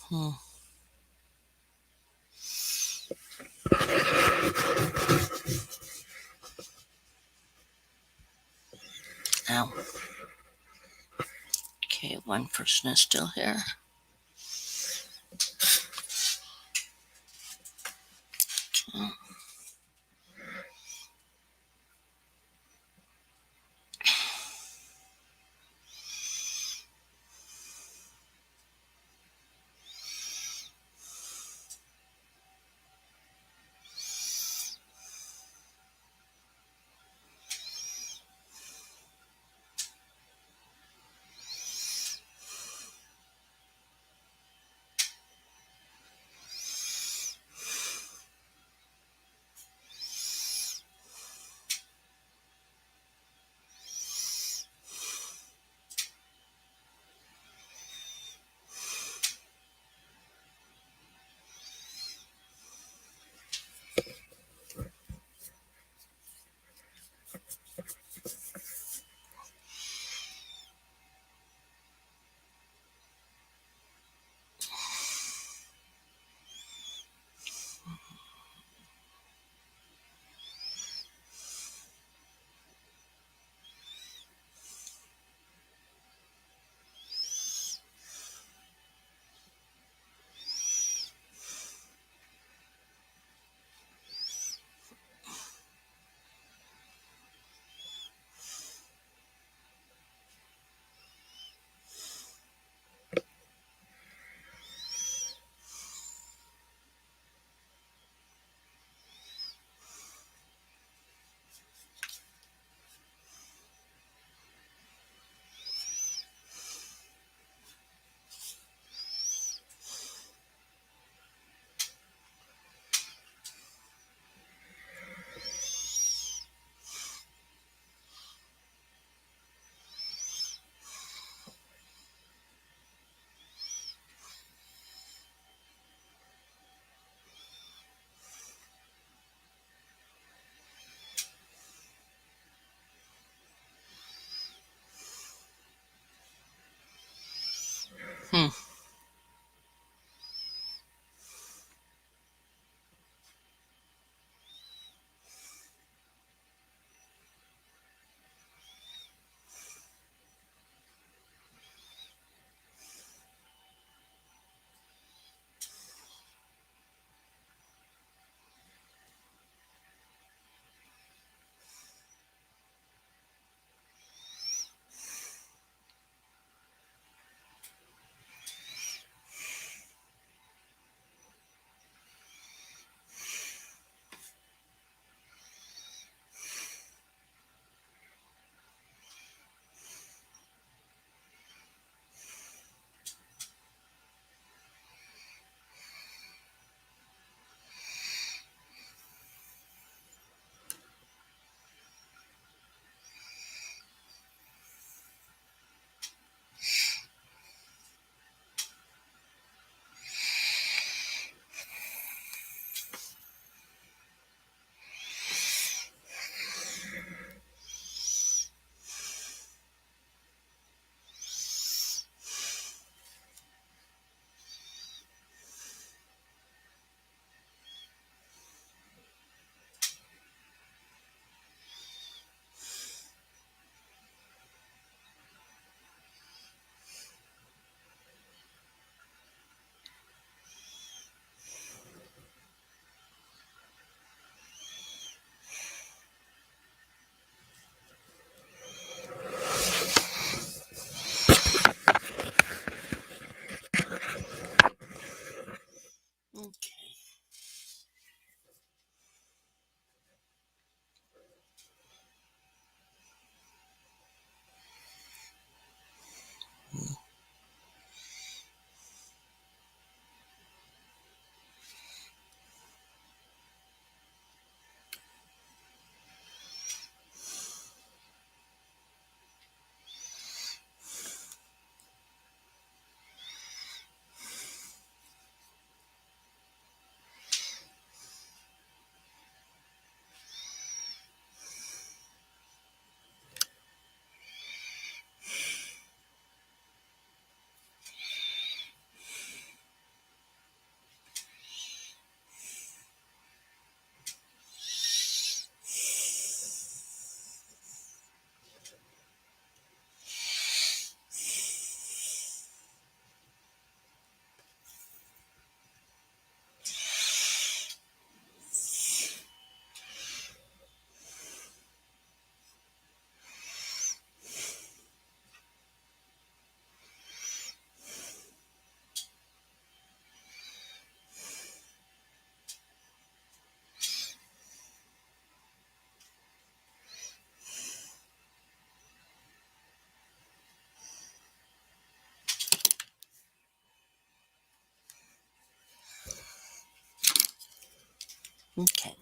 Hmm. Ow. Okay, one person is still here. Okay. Hmm. Okay. Okay.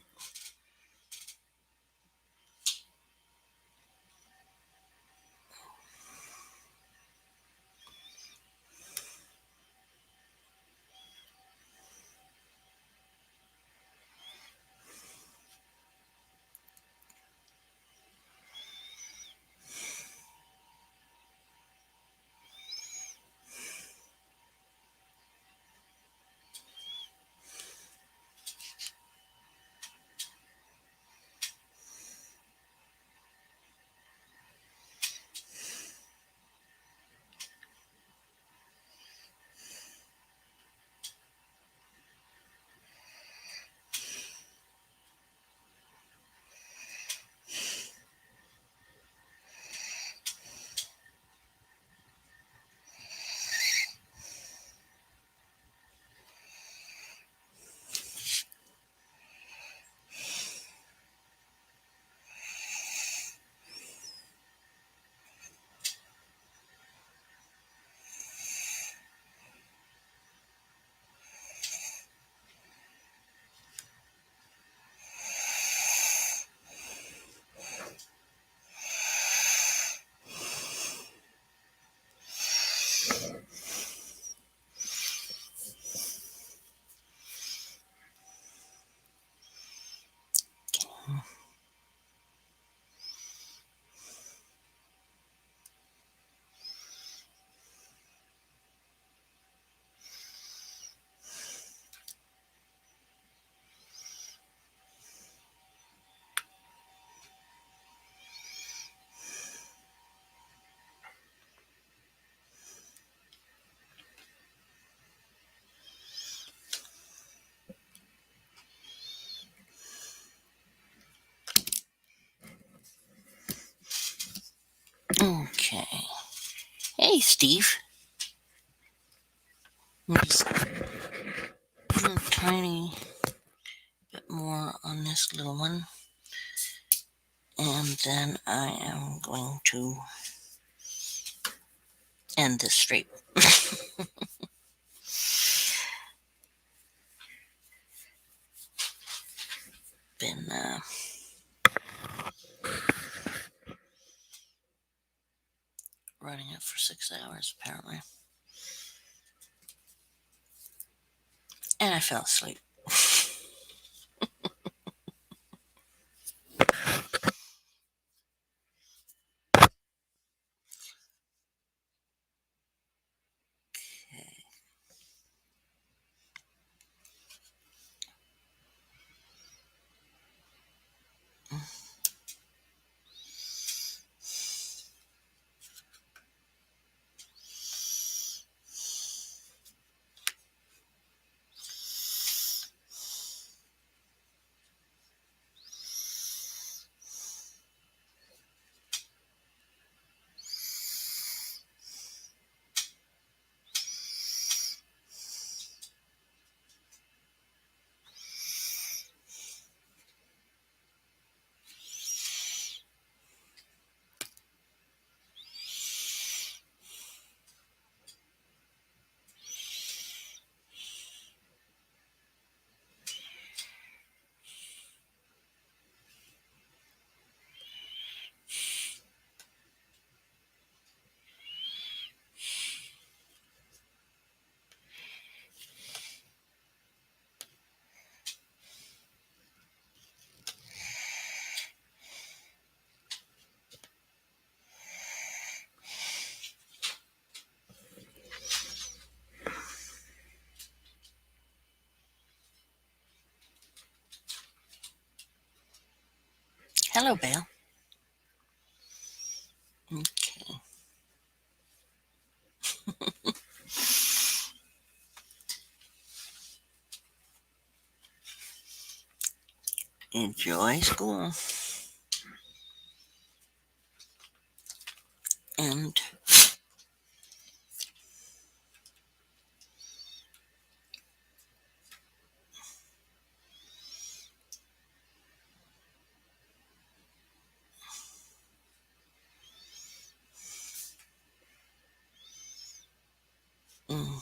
Steve. Just a tiny bit more on this little one. And then I am going to end this straight. Been running it for 6 hours apparently. And I fell asleep. Hello, Belle. Okay. Enjoy school. And mm,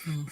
Hmm.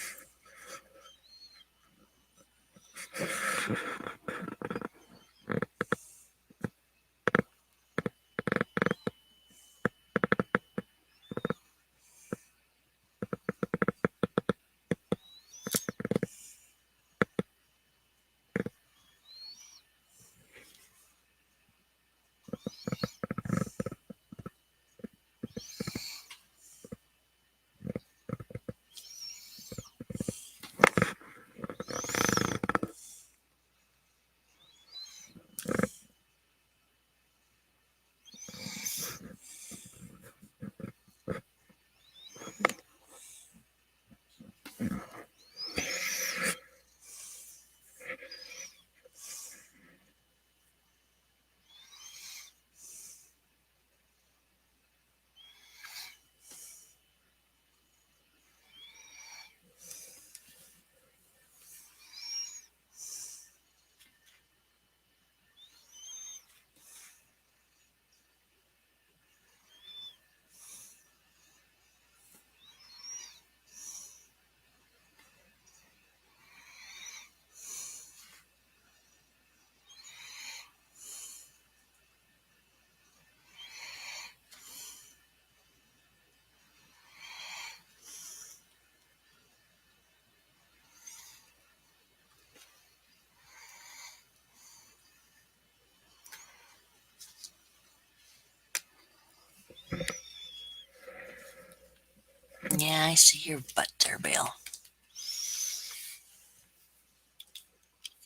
Yeah, I see your butt there, Bill.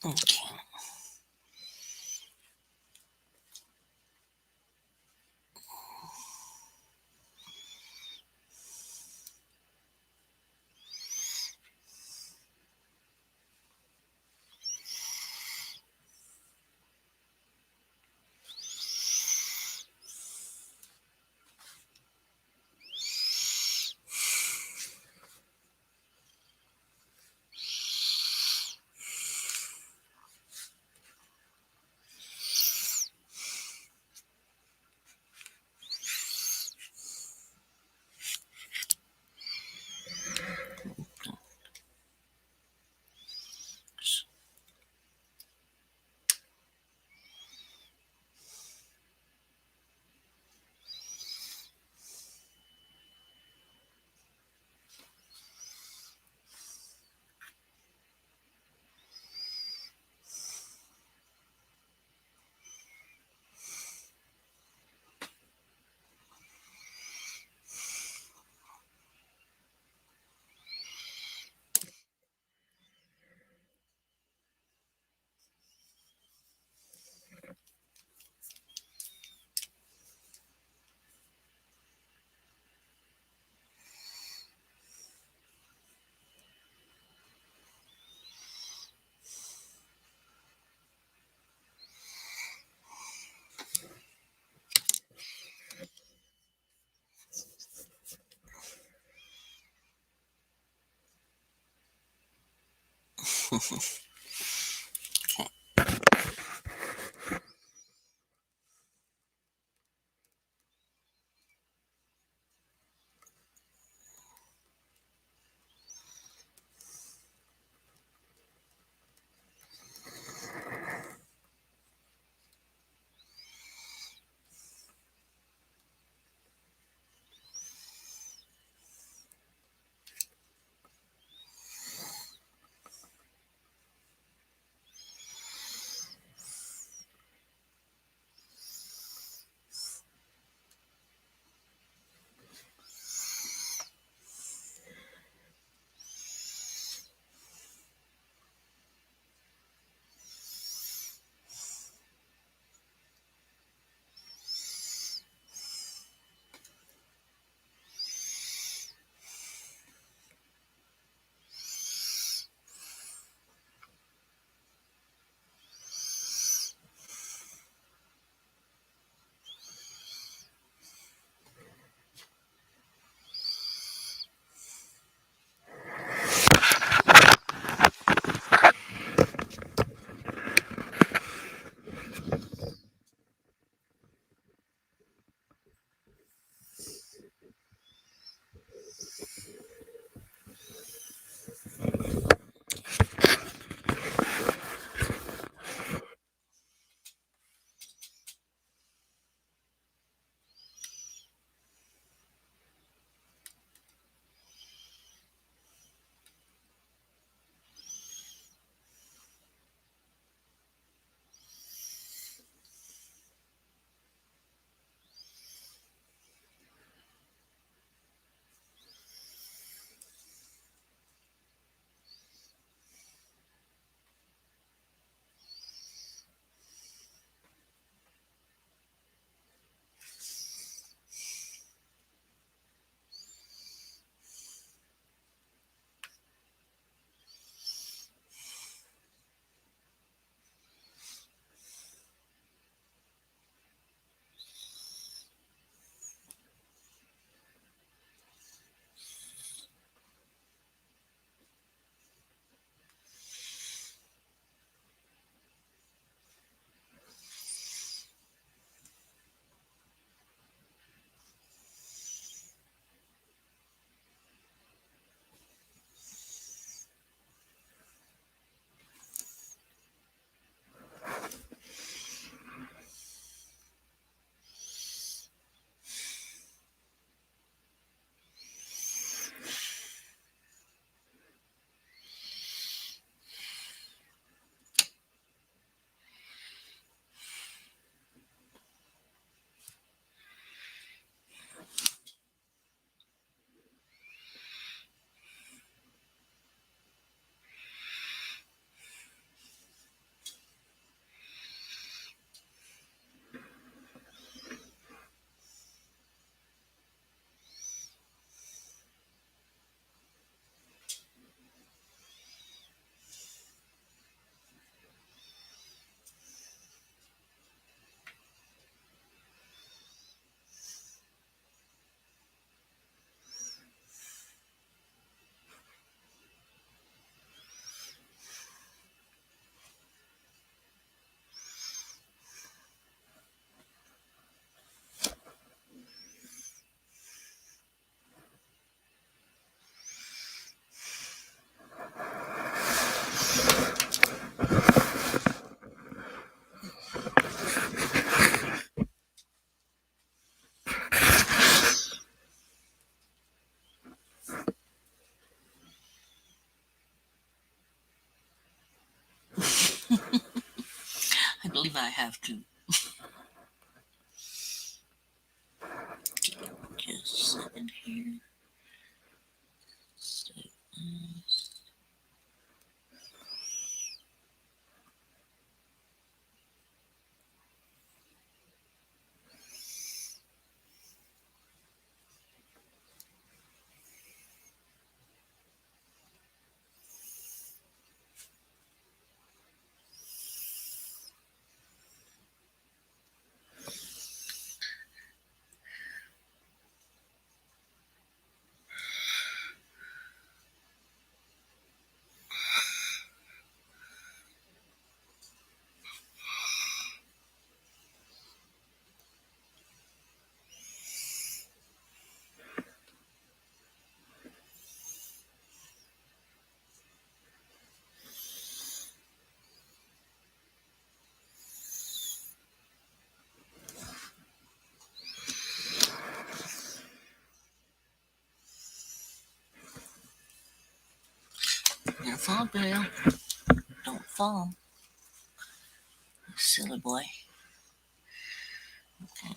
Okay. Okay. I believe I have to. Just a second here. Don't fall, Bill. Don't fall. Silly boy. Okay.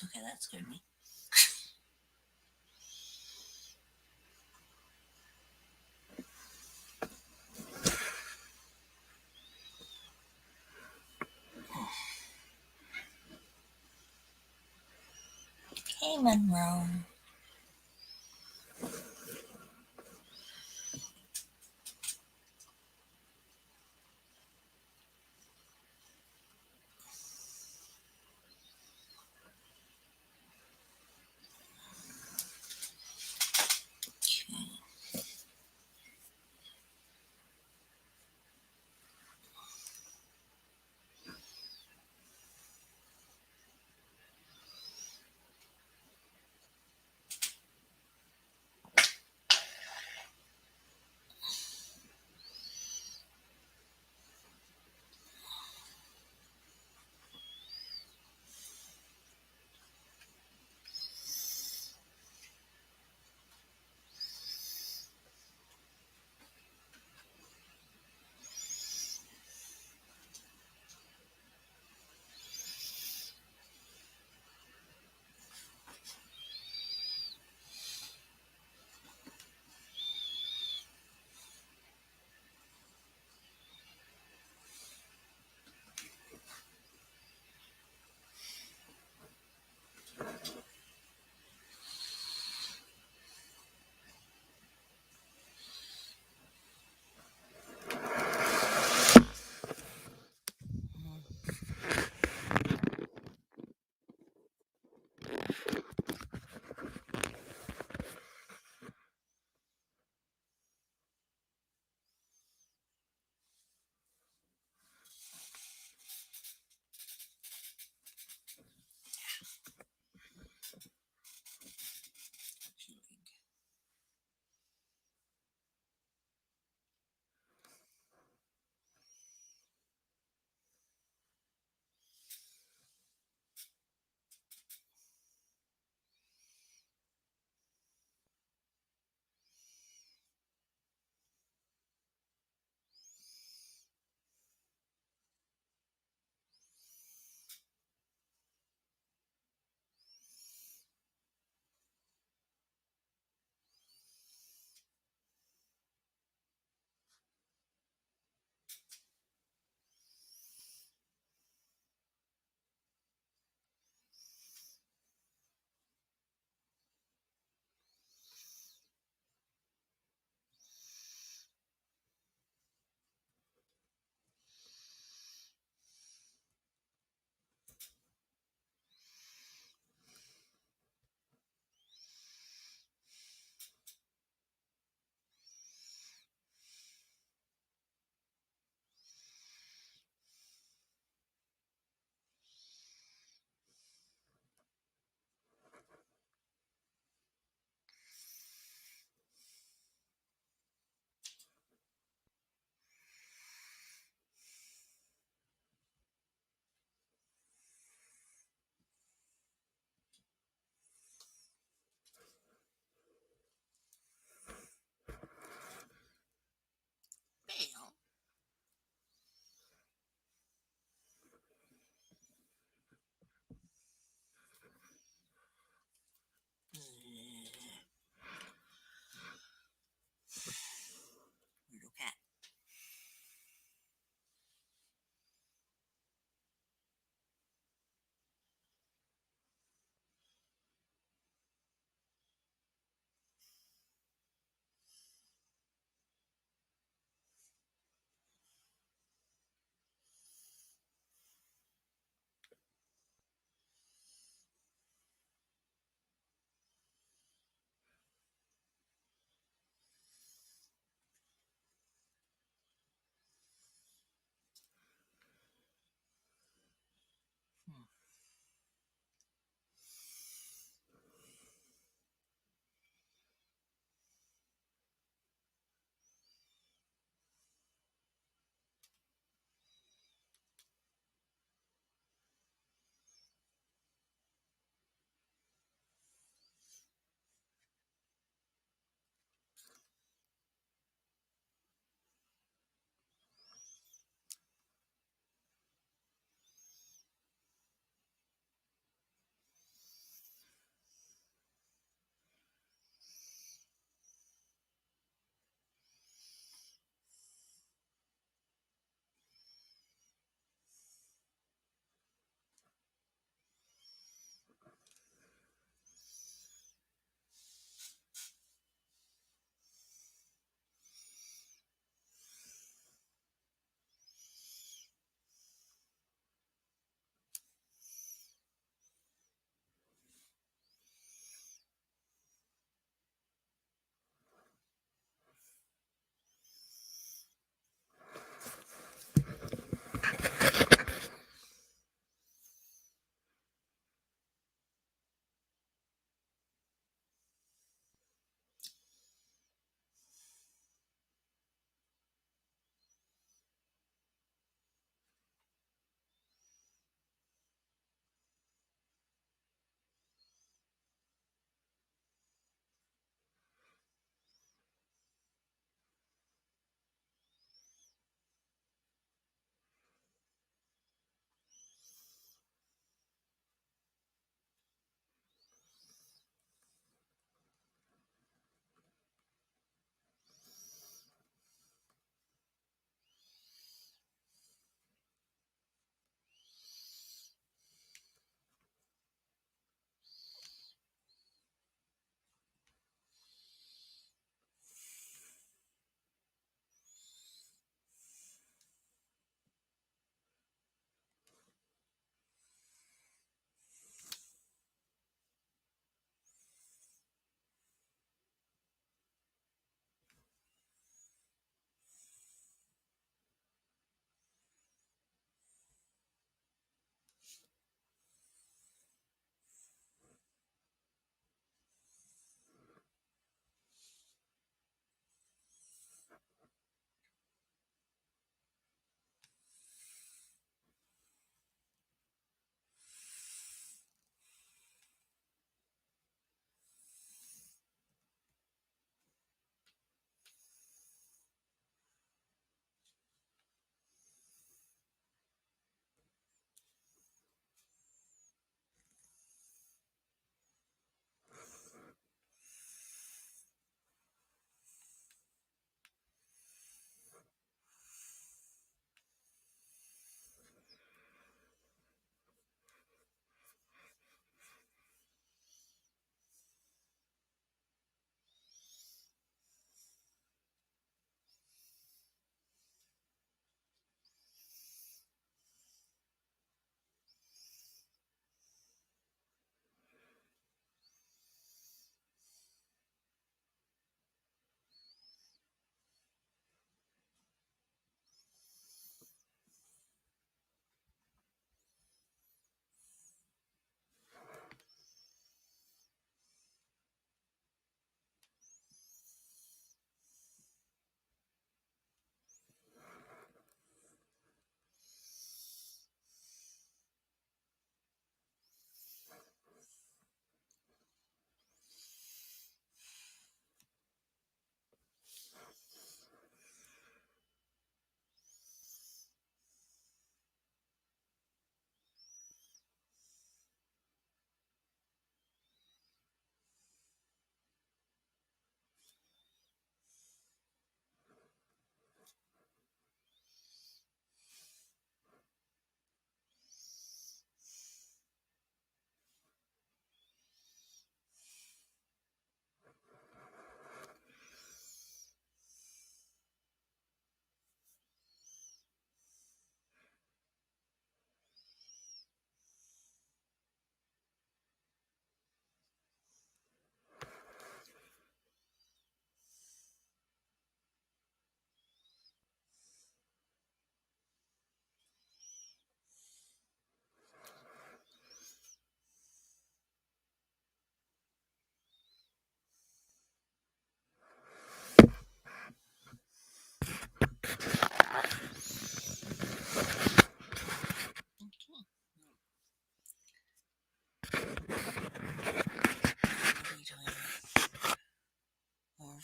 Okay, that scared me. Hey, Monroe.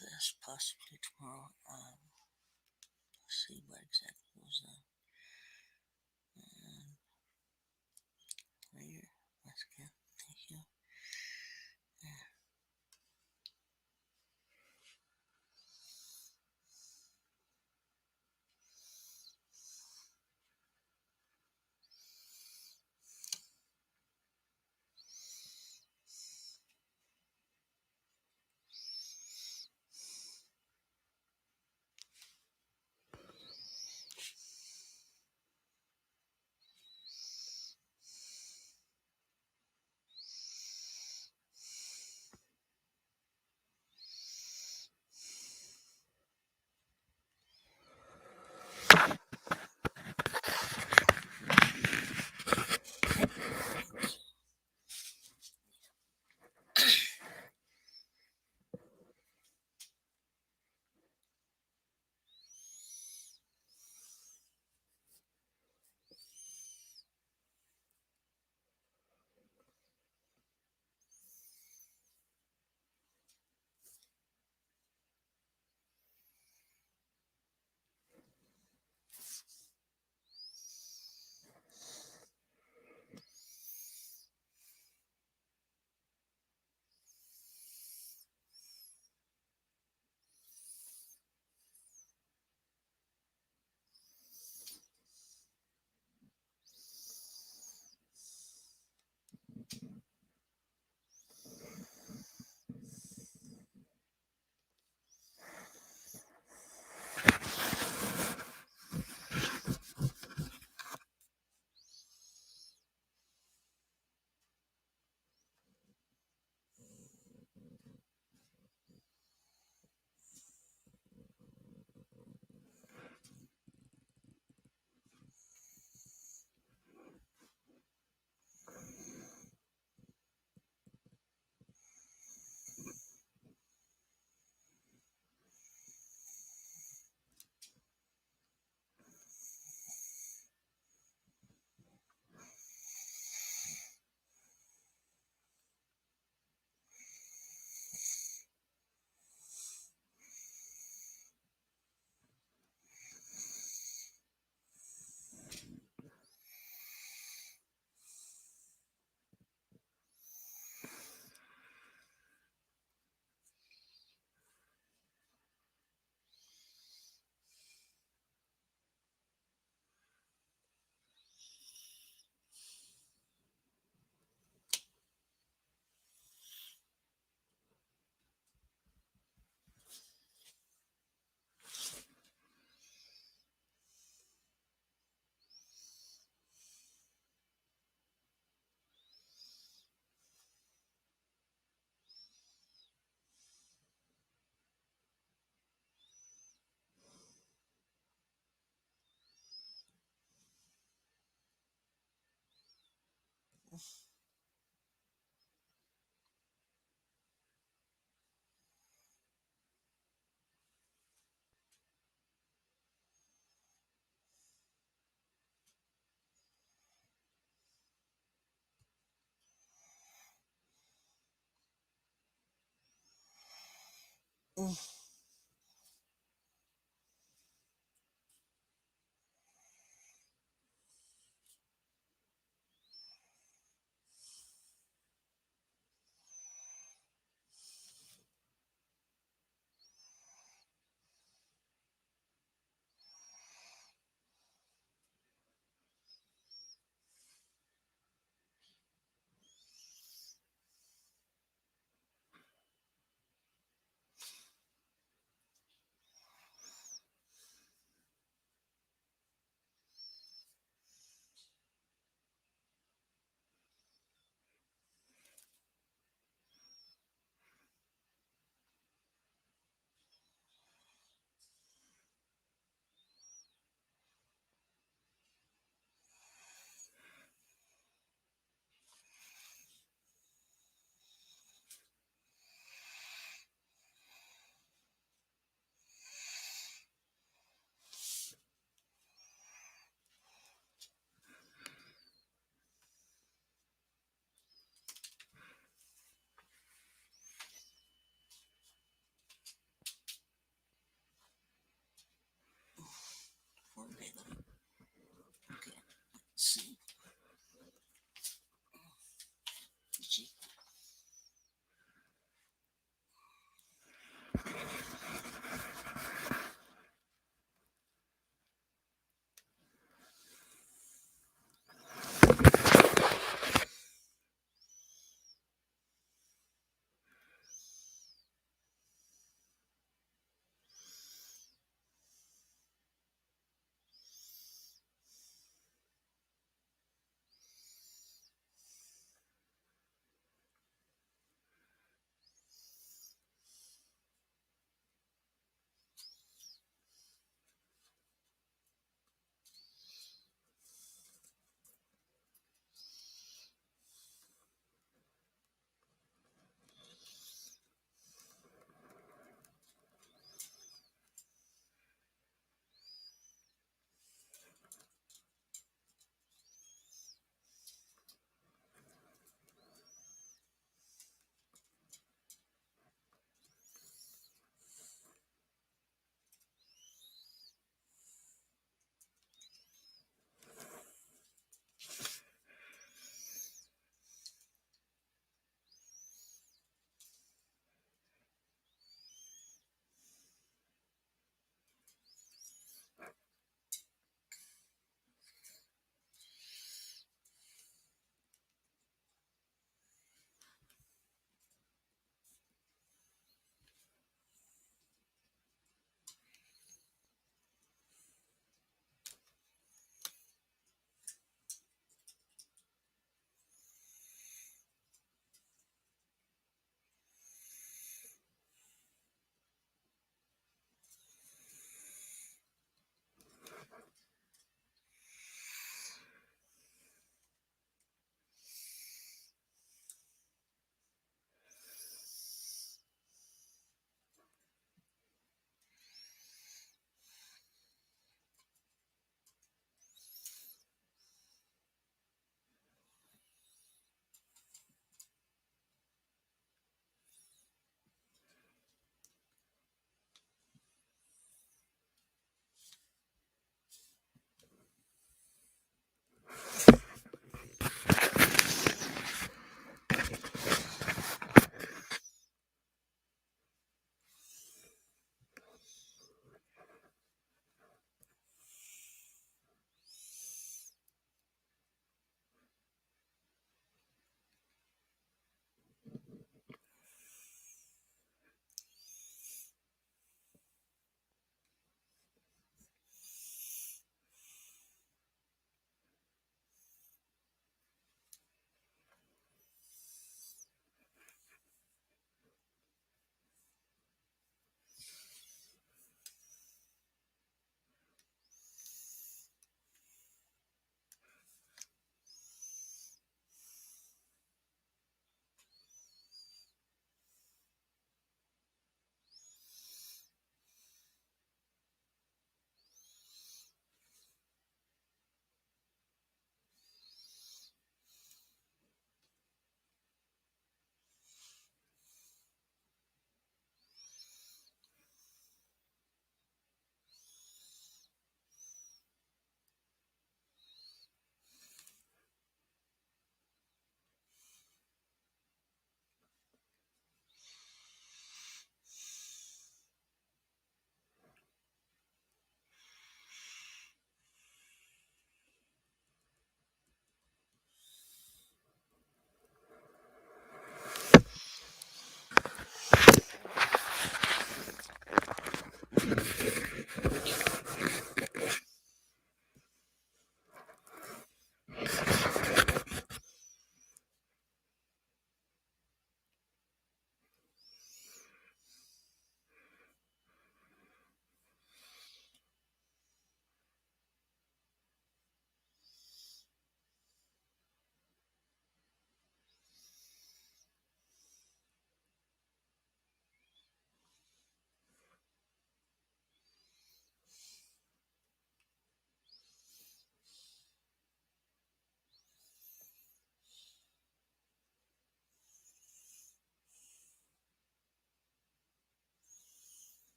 this possibly tomorrow. Let's see what exactly was that. Later, let's get. Thank you. Yeah.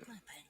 My pen.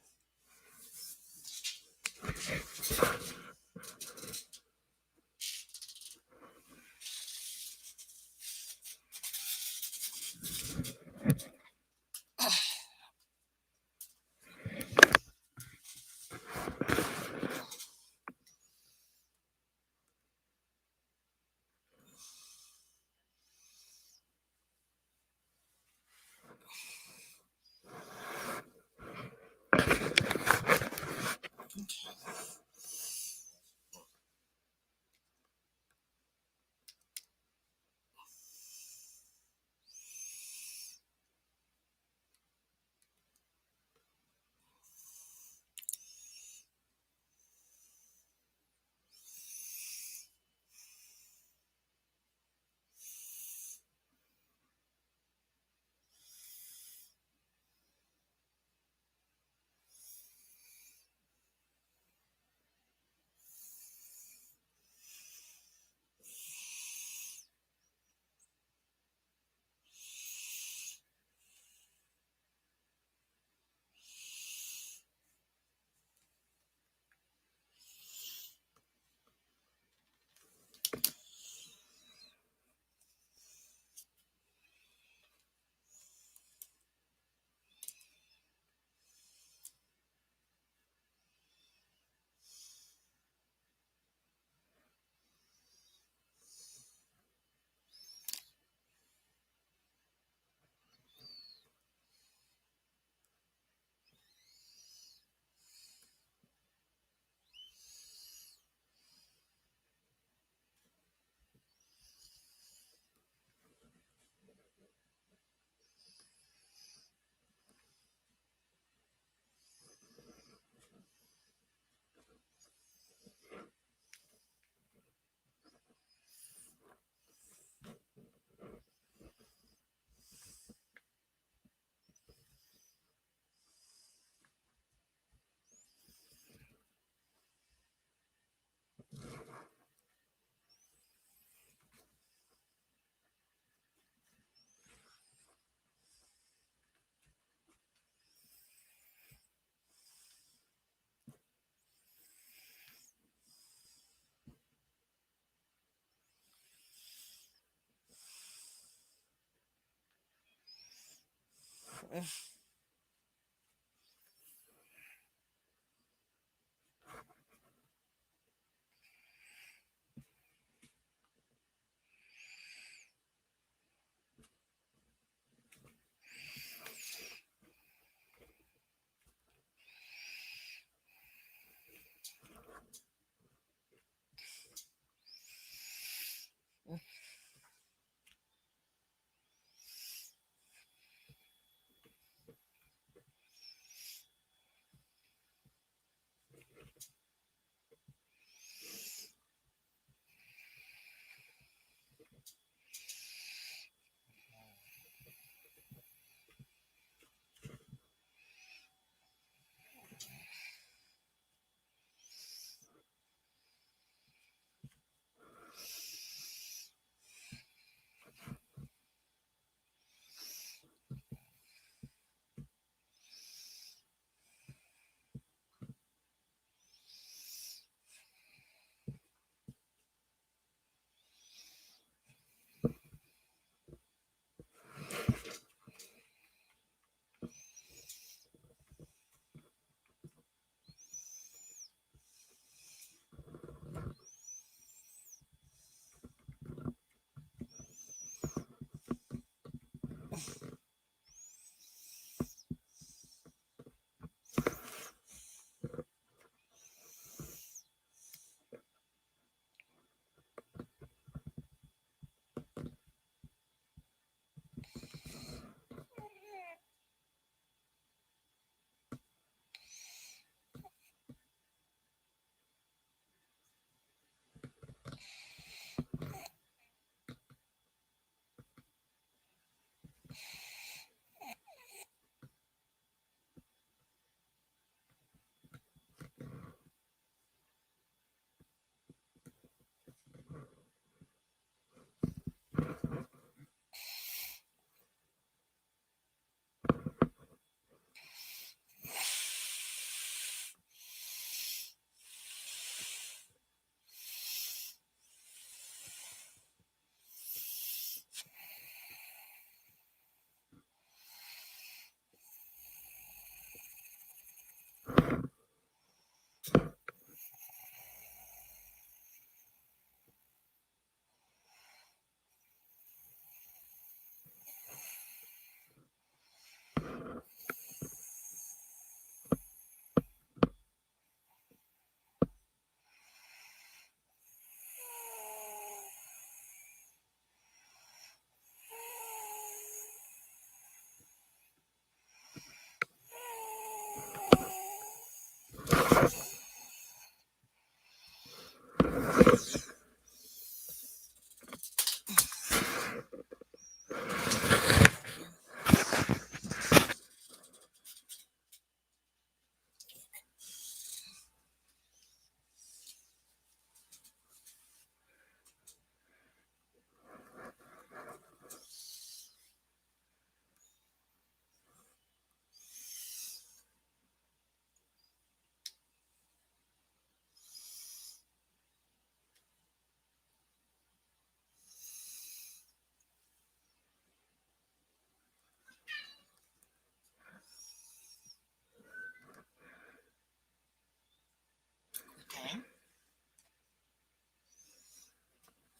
Monroe.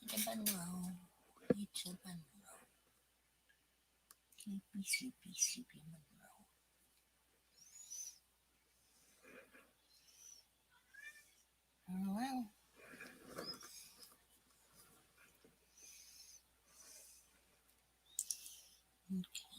It's a Monroe. Sleepy, sleepy, sleepy Monroe. Well. Okay.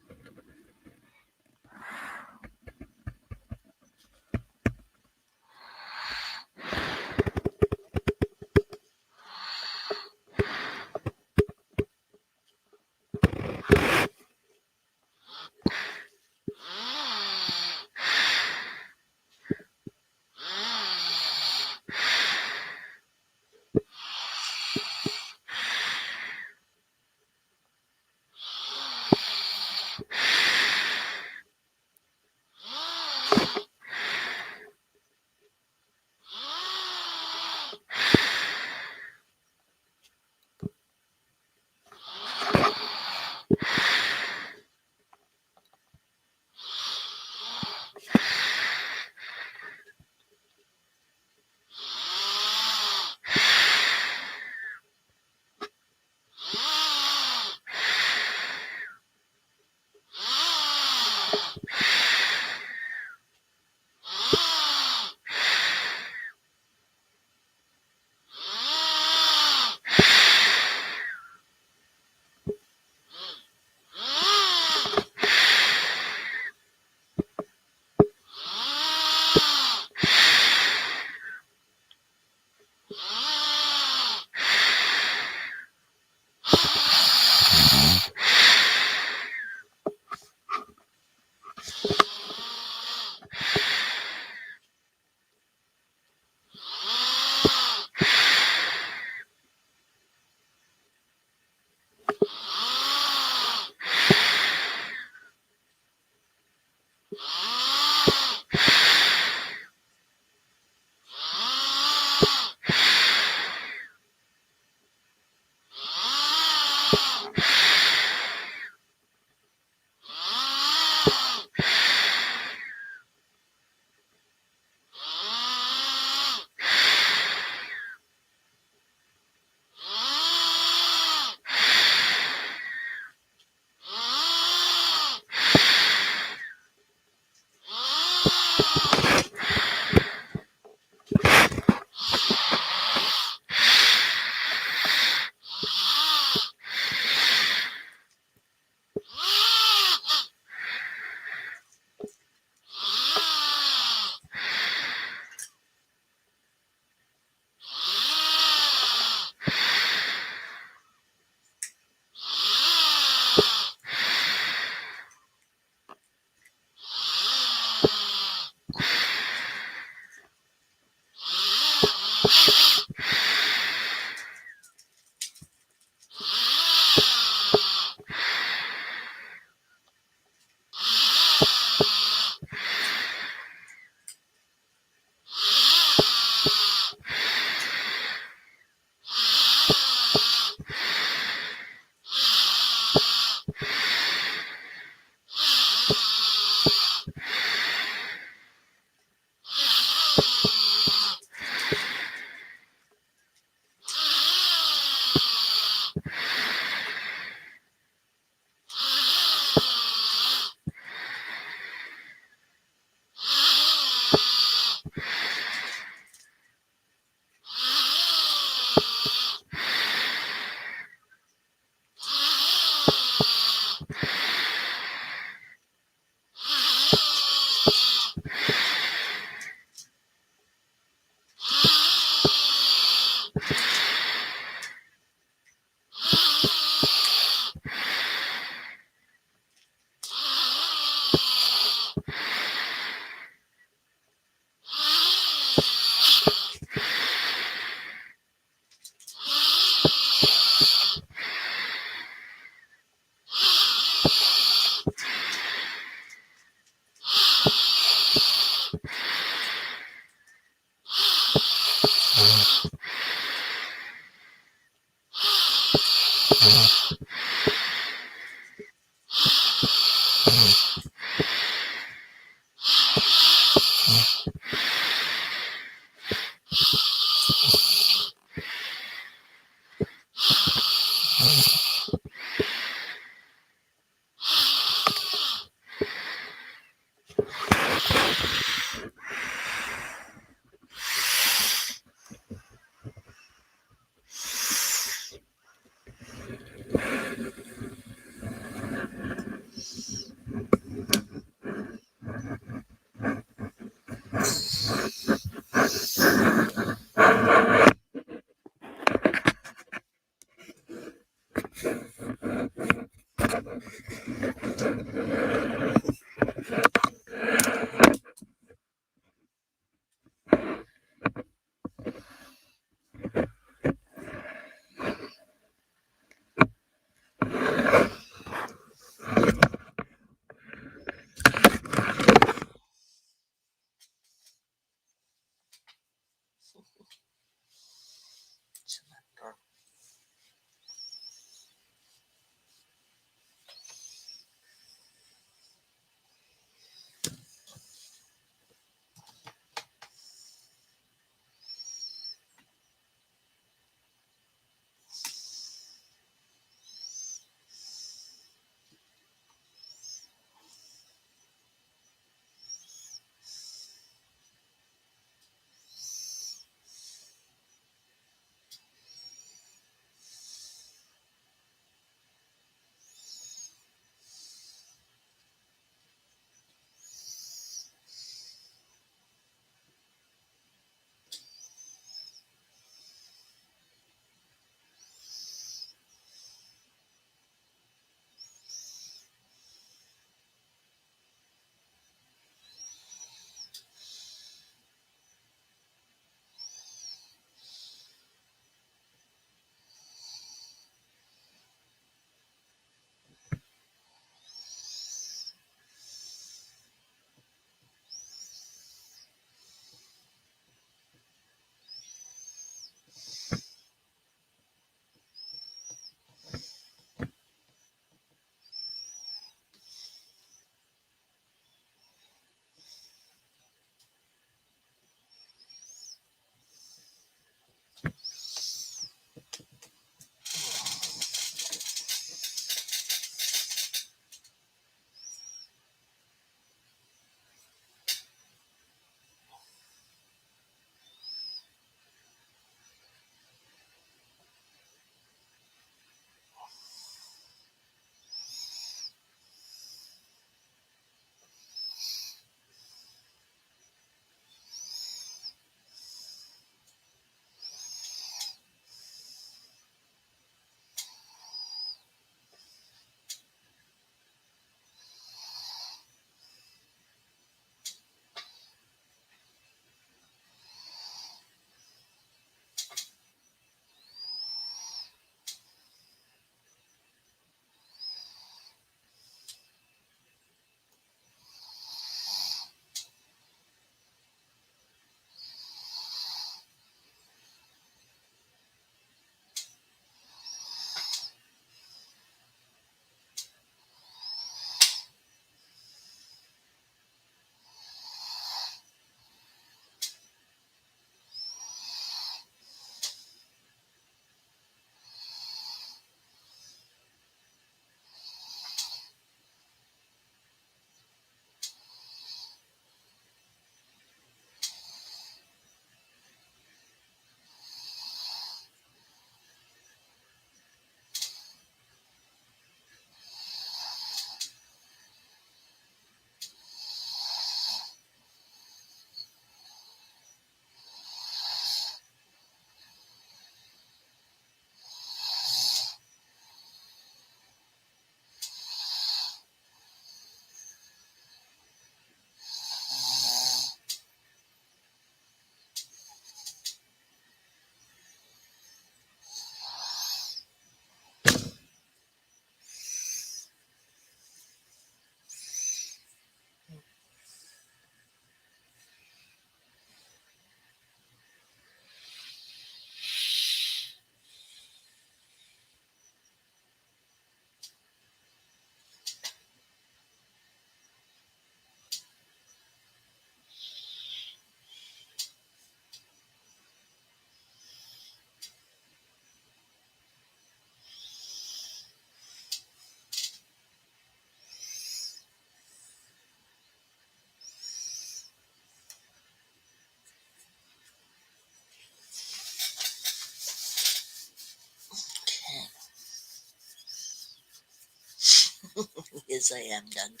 as I am, Doug.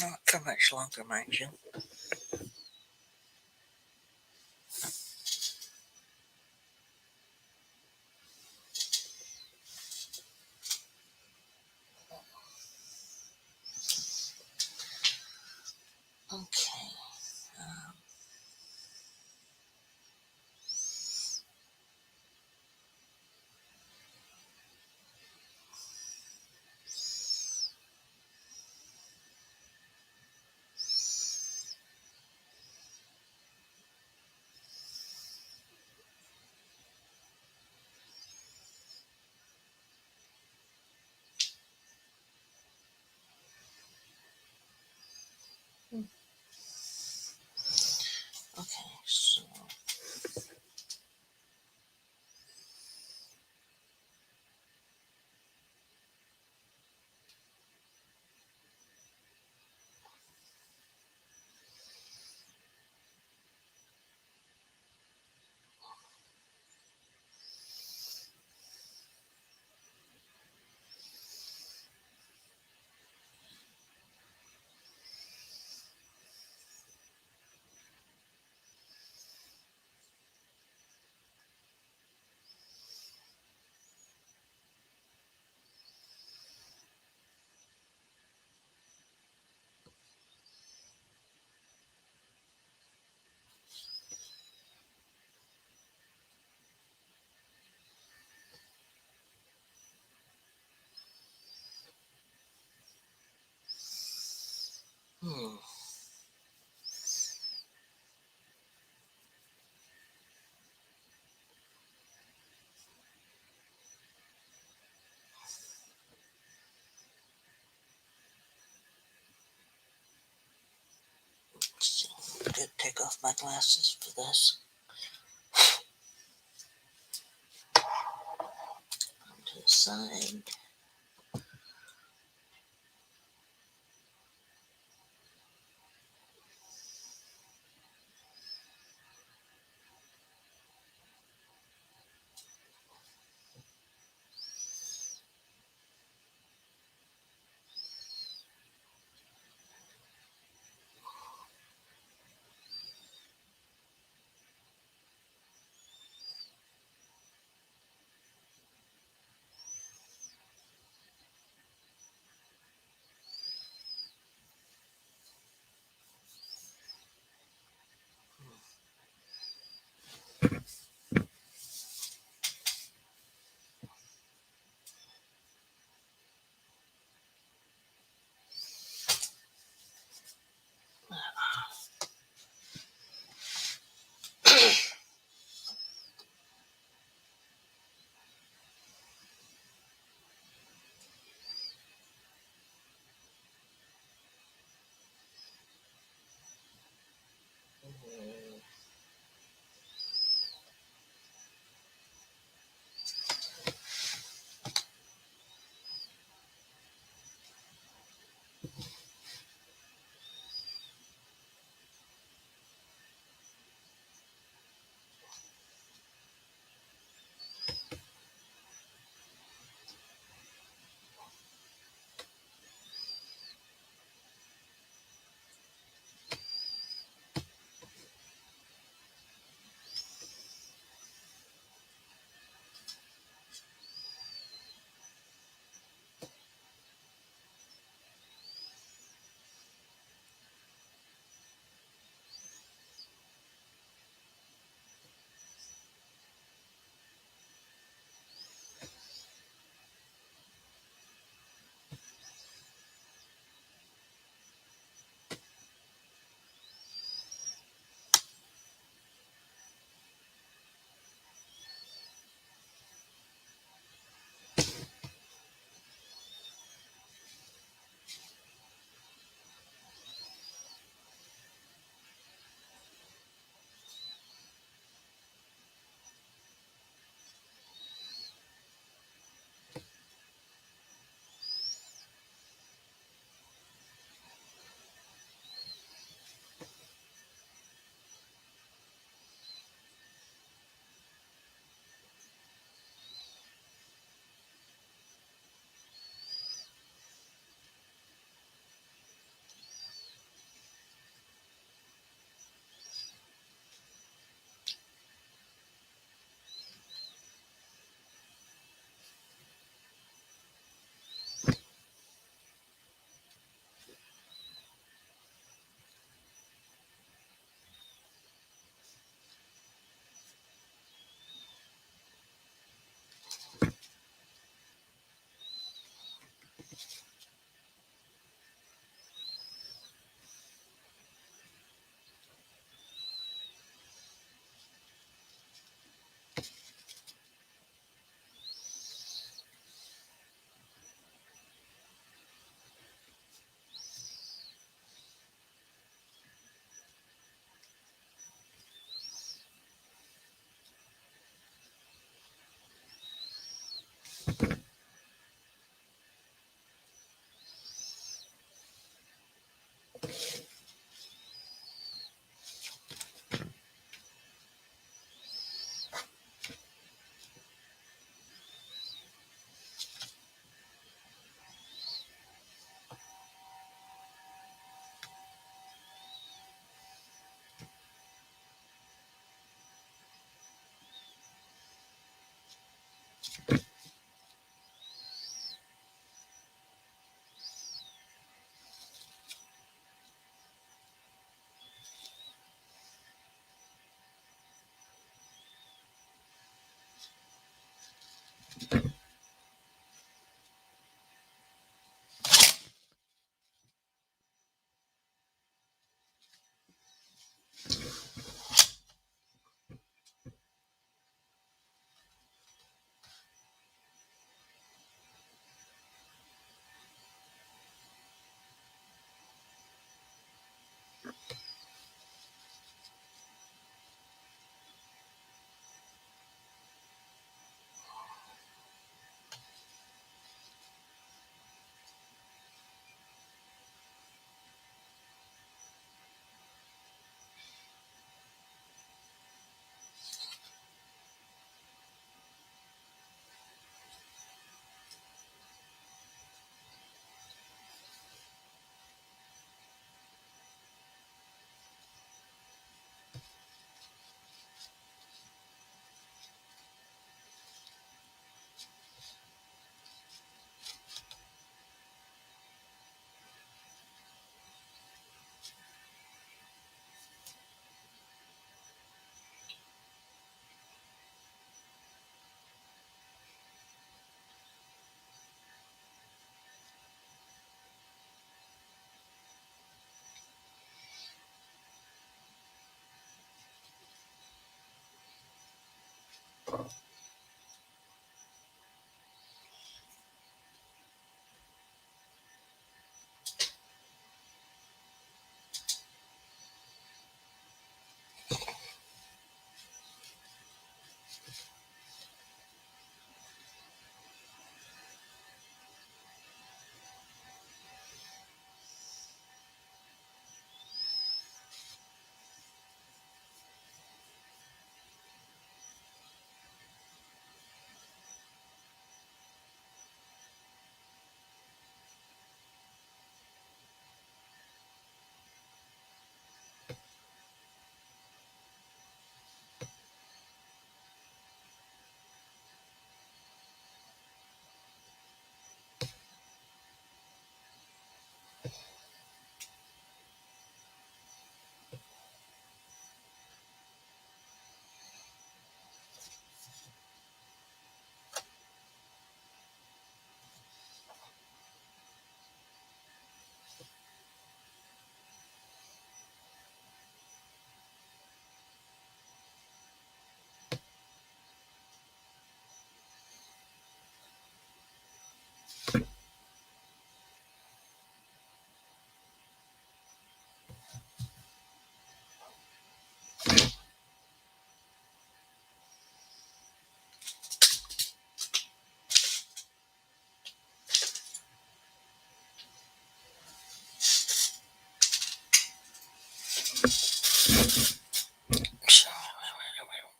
Not for much longer, mind you. Okay. Okay, so. Hmm. Let's see. I did take off my glasses for this. To the side.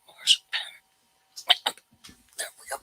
Where's a pen? There we go.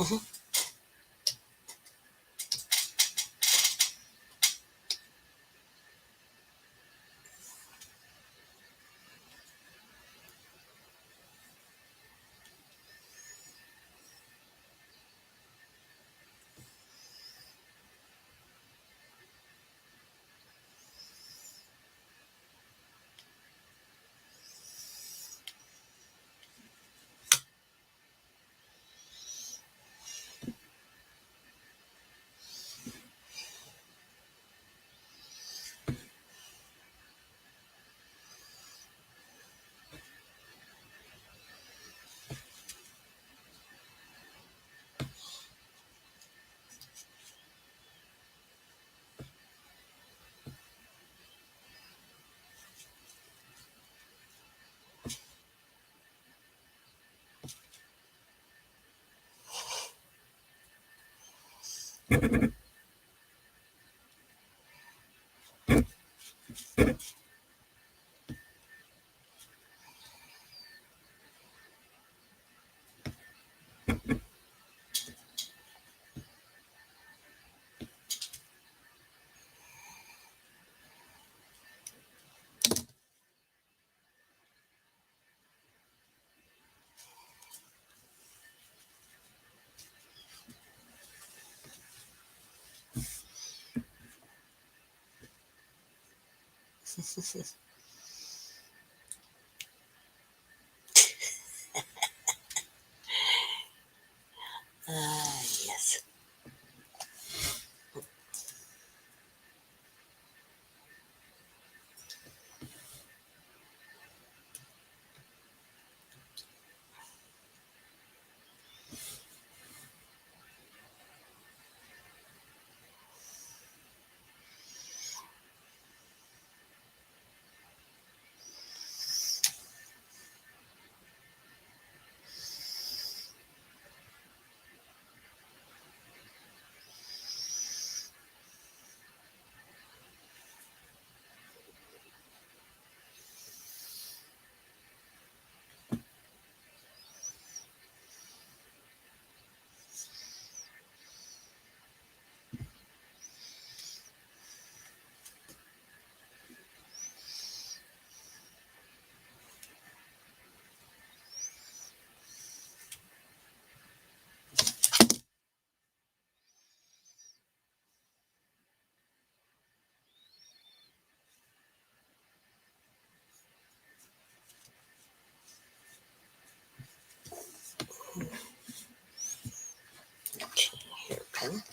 Yes. Okay, here, pen.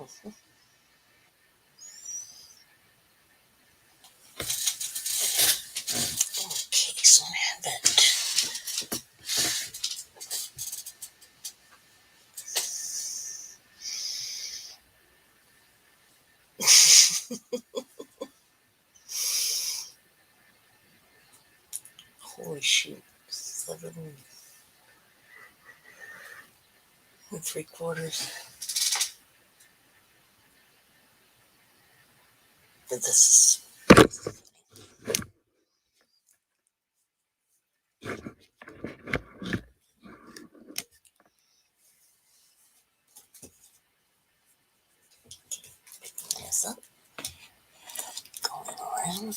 Okay, so I have it. Holy shoot. 7 3/4. This is this up. Going around.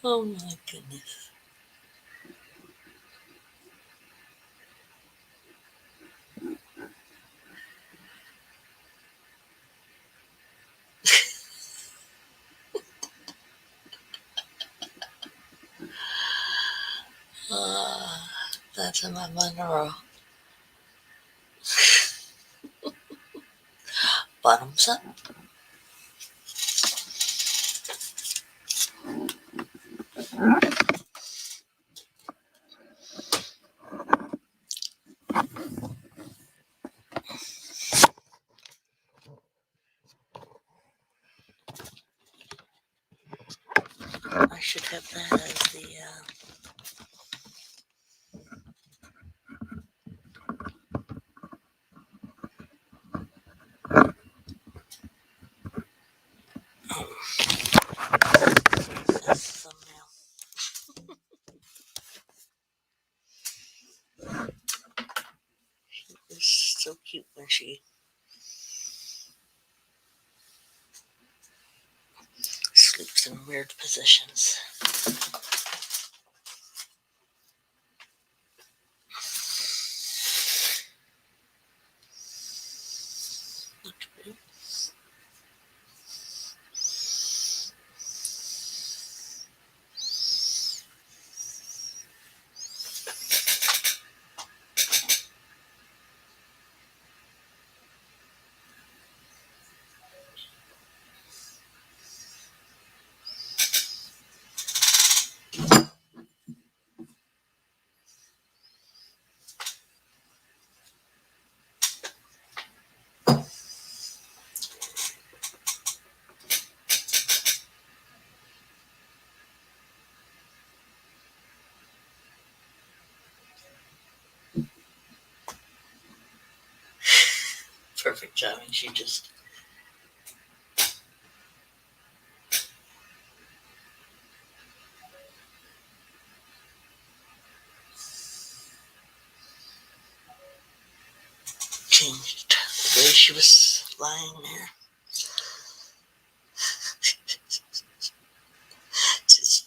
Oh my goodness. That's in my Monroe. Bottoms up. I should have that as the as thumbnail. She was so cute when she sleeps in weird positions. Perfect timing. She just changed the way she was lying there. Just,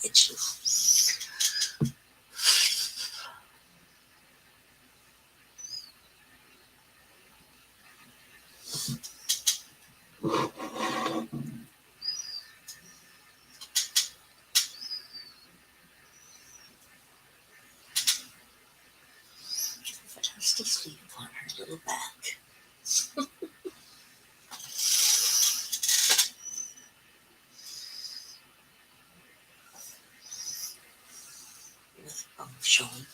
itchy. But has to sleep on her little back. With showing.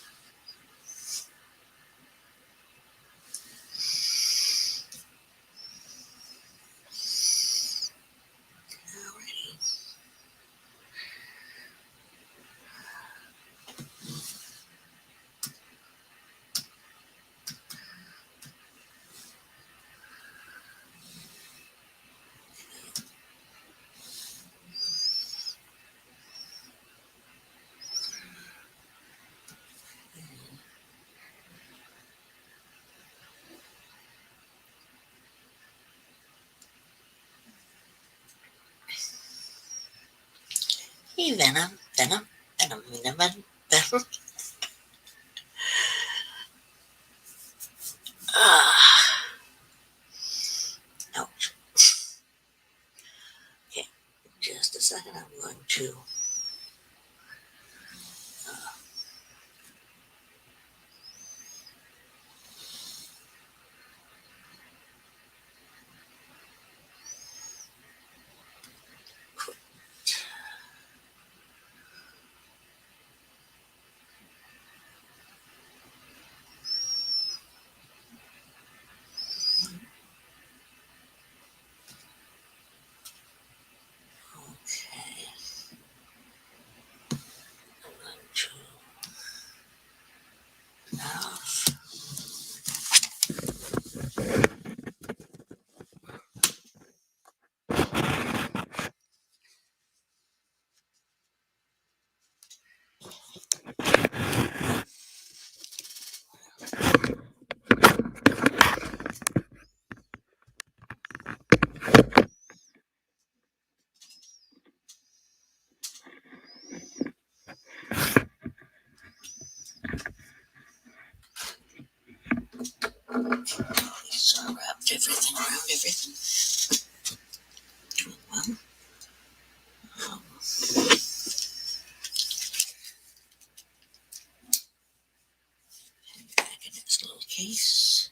Alrighty. Hey, Venom, Venom, Venom, Venom, Venom. Ah, ouch. Okay, just a second. I'm going to around everything. Well, back in its little case.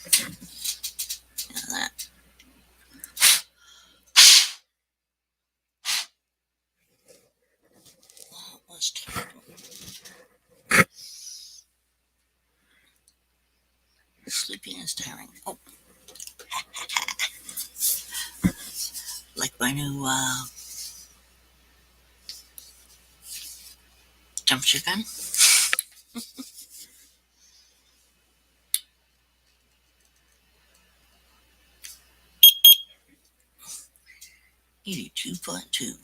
Okay. Now that was terrible. Sleeping is tiring. Oh, like my new temperature gun. Eighty 2.2.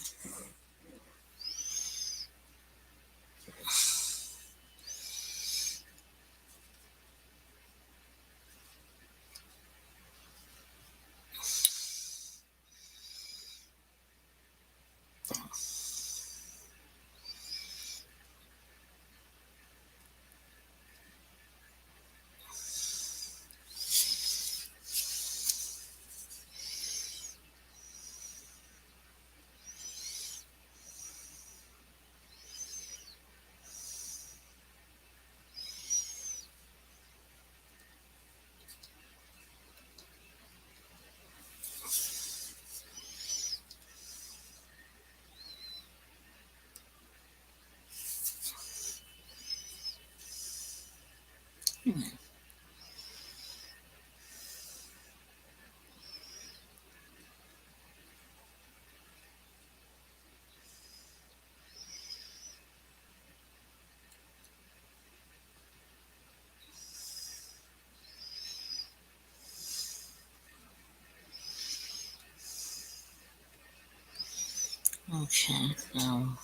Okay, now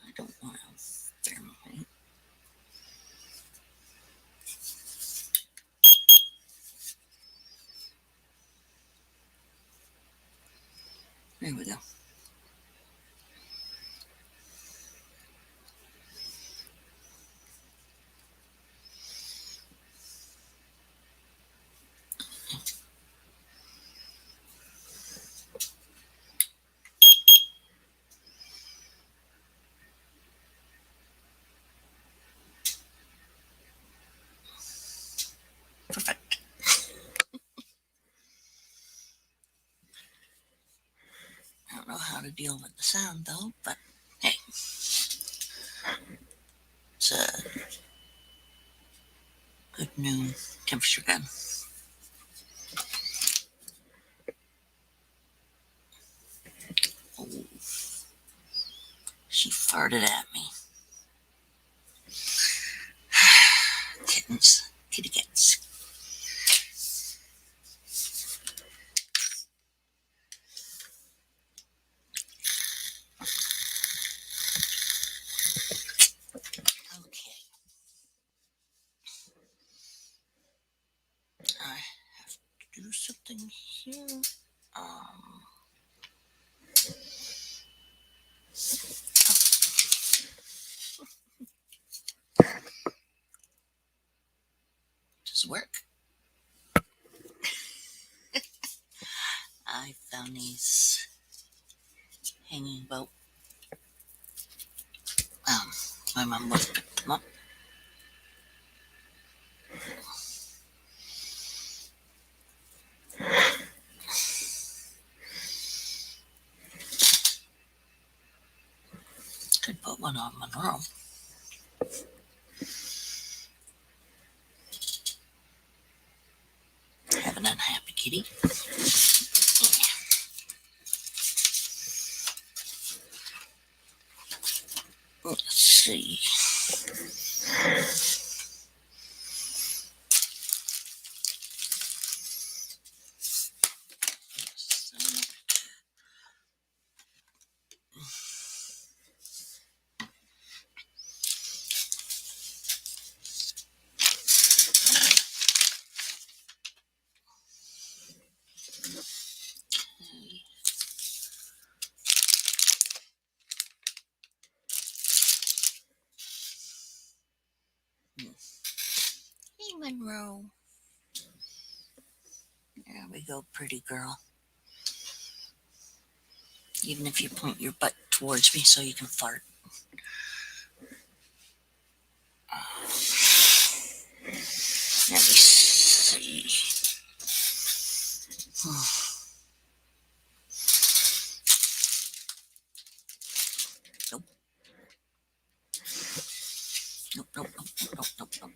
I don't want to thermite. There we go. Perfect. I don't know how to deal with the sound though, but hey, it's a good new temperature gun. Oh, she farted at me. Kittens, kitty cats. Okay. I have to do something here. Um, does it work? I found these hanging about. My mom must pick them up. one on Monroe. Have an unhappy kitty. Let's see. Hey, Monroe. There we go, pretty girl. Even if you point your butt towards me so you can fart. Let me see. Nope. Nope, nope, nope, nope, nope, nope.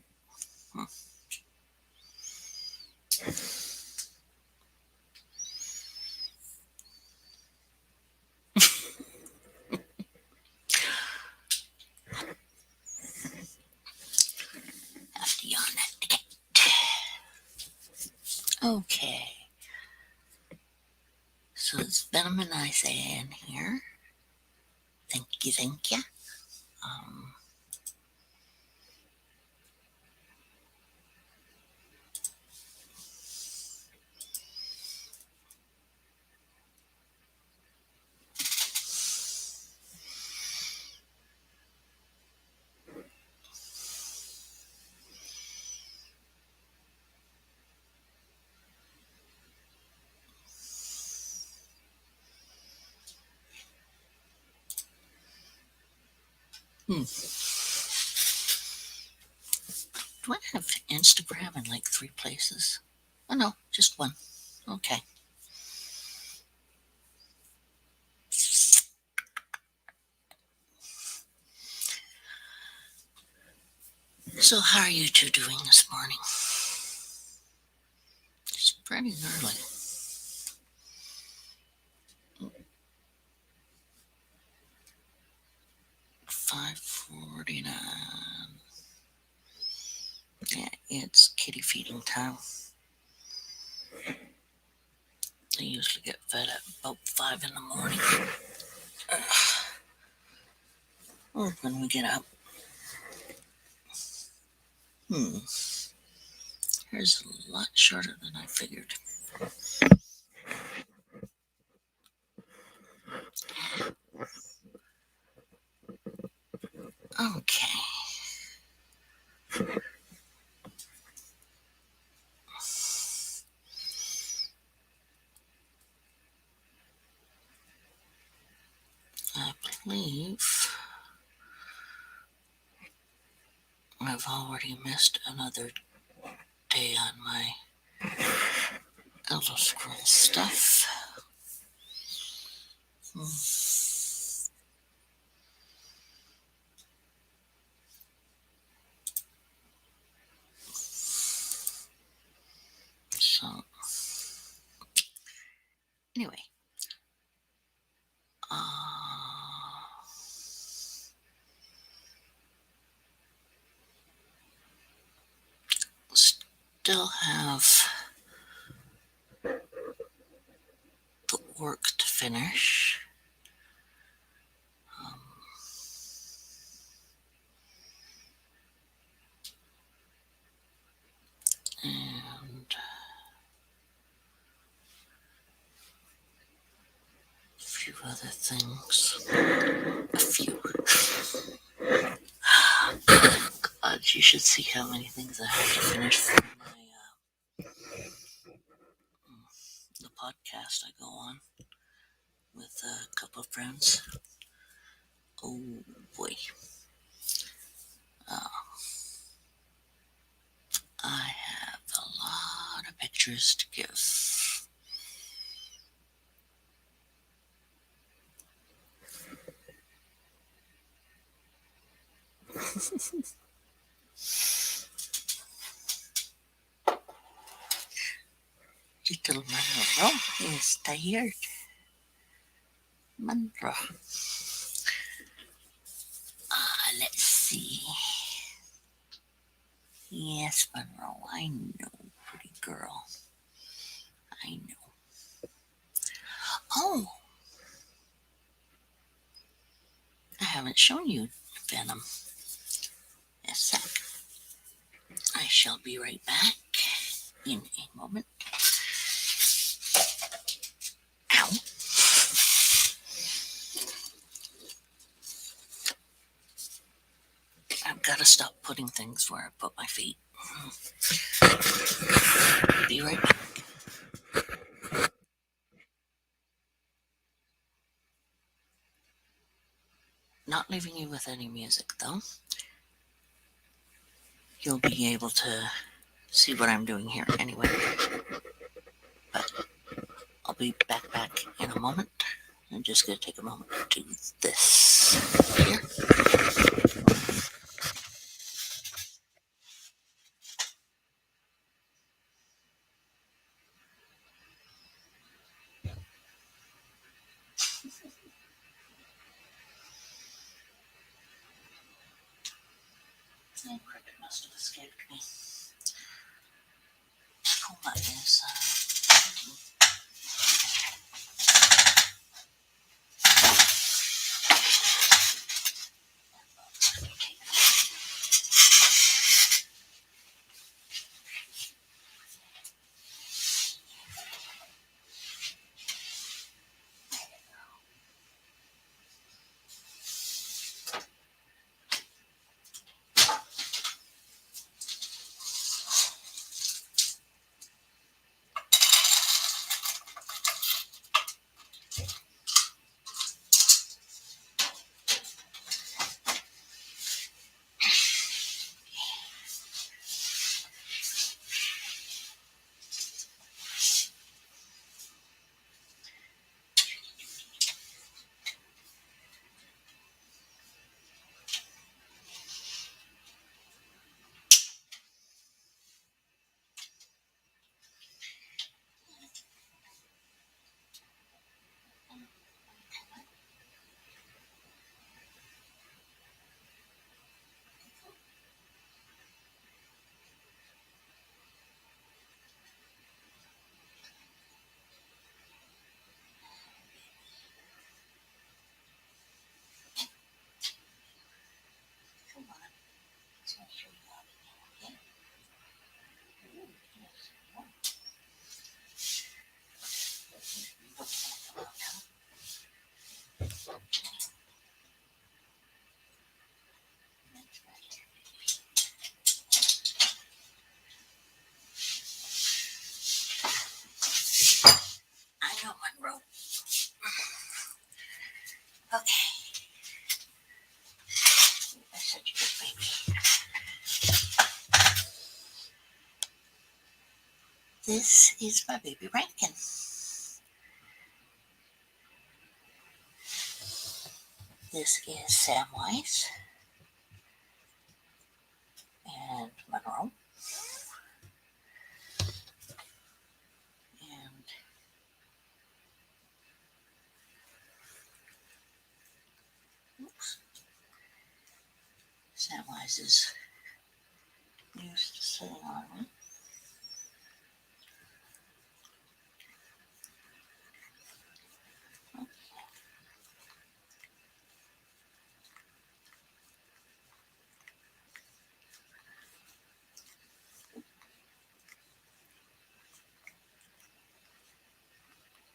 Have to yawn that ticket. Okay. So it's Venom and Isaiah in here. Thank you, thank you. Do I have Instagram in like 3 places? Oh no, just one. Okay. So how are you two doing this morning? It's pretty early. 5:49. Yeah, it's kitty feeding time. They usually get fed at about 5 in the morning. Or when we get up. Here's a lot shorter than I figured. Okay. I believe I've already missed another day on my Elder Scrolls stuff. So, anyway. Still have the work to finish. And a few other things. A few. God, you should see how many things I have to finish for the podcast I go on with a couple of friends. Oh boy. I have a lot of pictures to give. Little Monroe is tired. Monroe. Let's see. Yes, Monroe, I know, pretty girl. I know. Oh, I haven't shown you Venom. A sec. I shall be right back in a moment. Ow. I've got to stop putting things where I put my feet. Be right back. Not leaving you with any music, though. You'll be able to see what I'm doing here anyway. But I'll be back in a moment. I'm just going to take a moment to do this here. Cricket must have escaped me. Puma is I know Monroe. Okay. You're such a good baby. This is my baby Rankin. This is Samwise and Monroe. And oops, Samwise is used to sitting on me.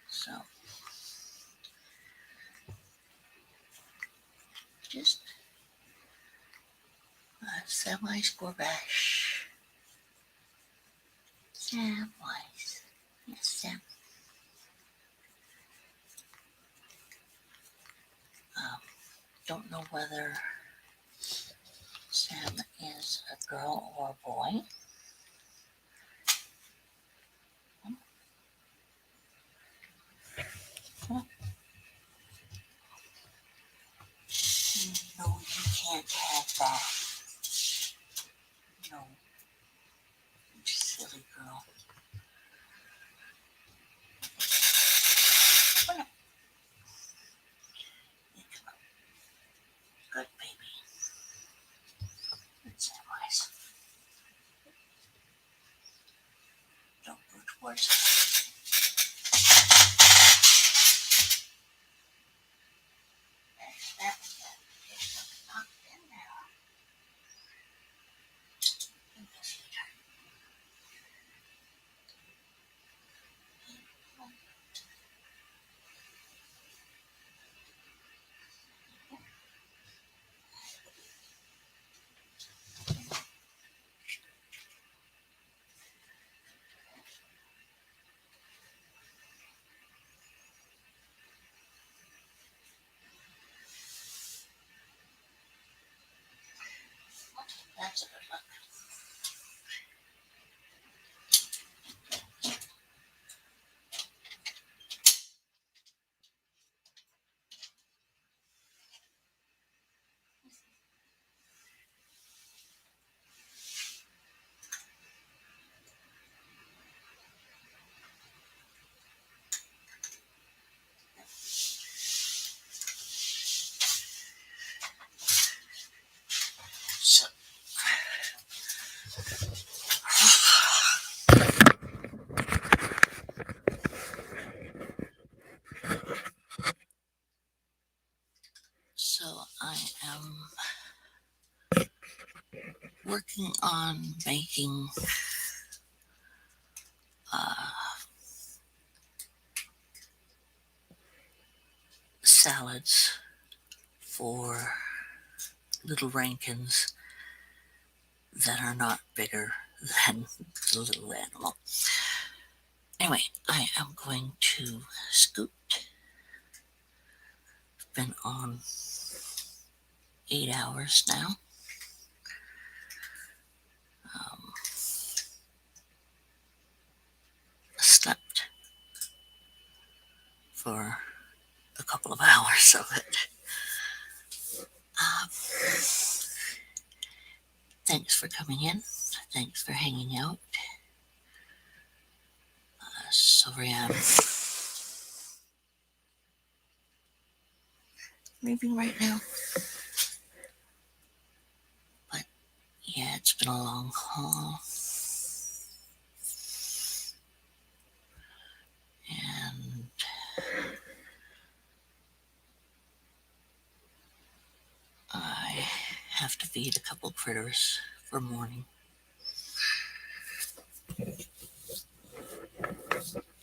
So just Samwise Gorbash. Samwise. Yes, Sam. Don't know whether Sam is a girl or a boy. No, you can't have that. No, you silly girl. Where's that? It's not in there. That's a good look. So, so I am working on making salads for little Rankins that are not bigger than the little animal. Anyway, I am going to scoot. Been on 8 hours now. Slept for a couple of hours of it. Thanks for coming in. Thanks for hanging out. Sorry I'm leaving right now. But yeah, it's been a long haul. And I have to feed a couple critters for morning.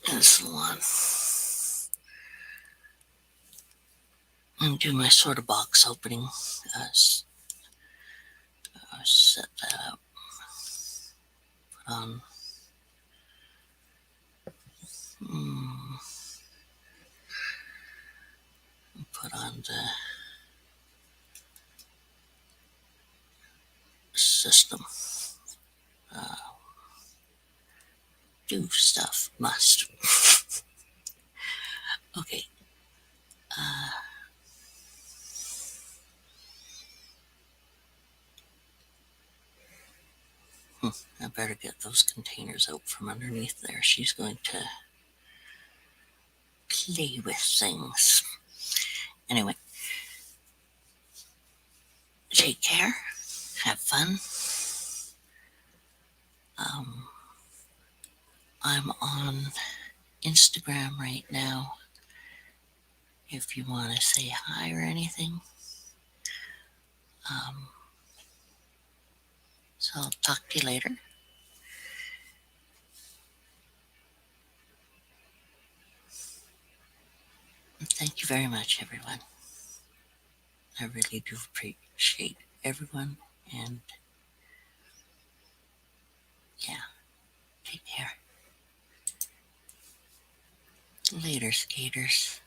This one. And do my sort of box opening. Set that up. Put on. Put on the system. Do stuff. Must. Okay. I better get those containers out from underneath there. She's going to play with things. Anyway, take care. Have fun. I'm on Instagram right now. If you want to say hi or anything. So I'll talk to you later. Thank you very much, everyone. I really do appreciate everyone. And yeah, take care. Later, skaters.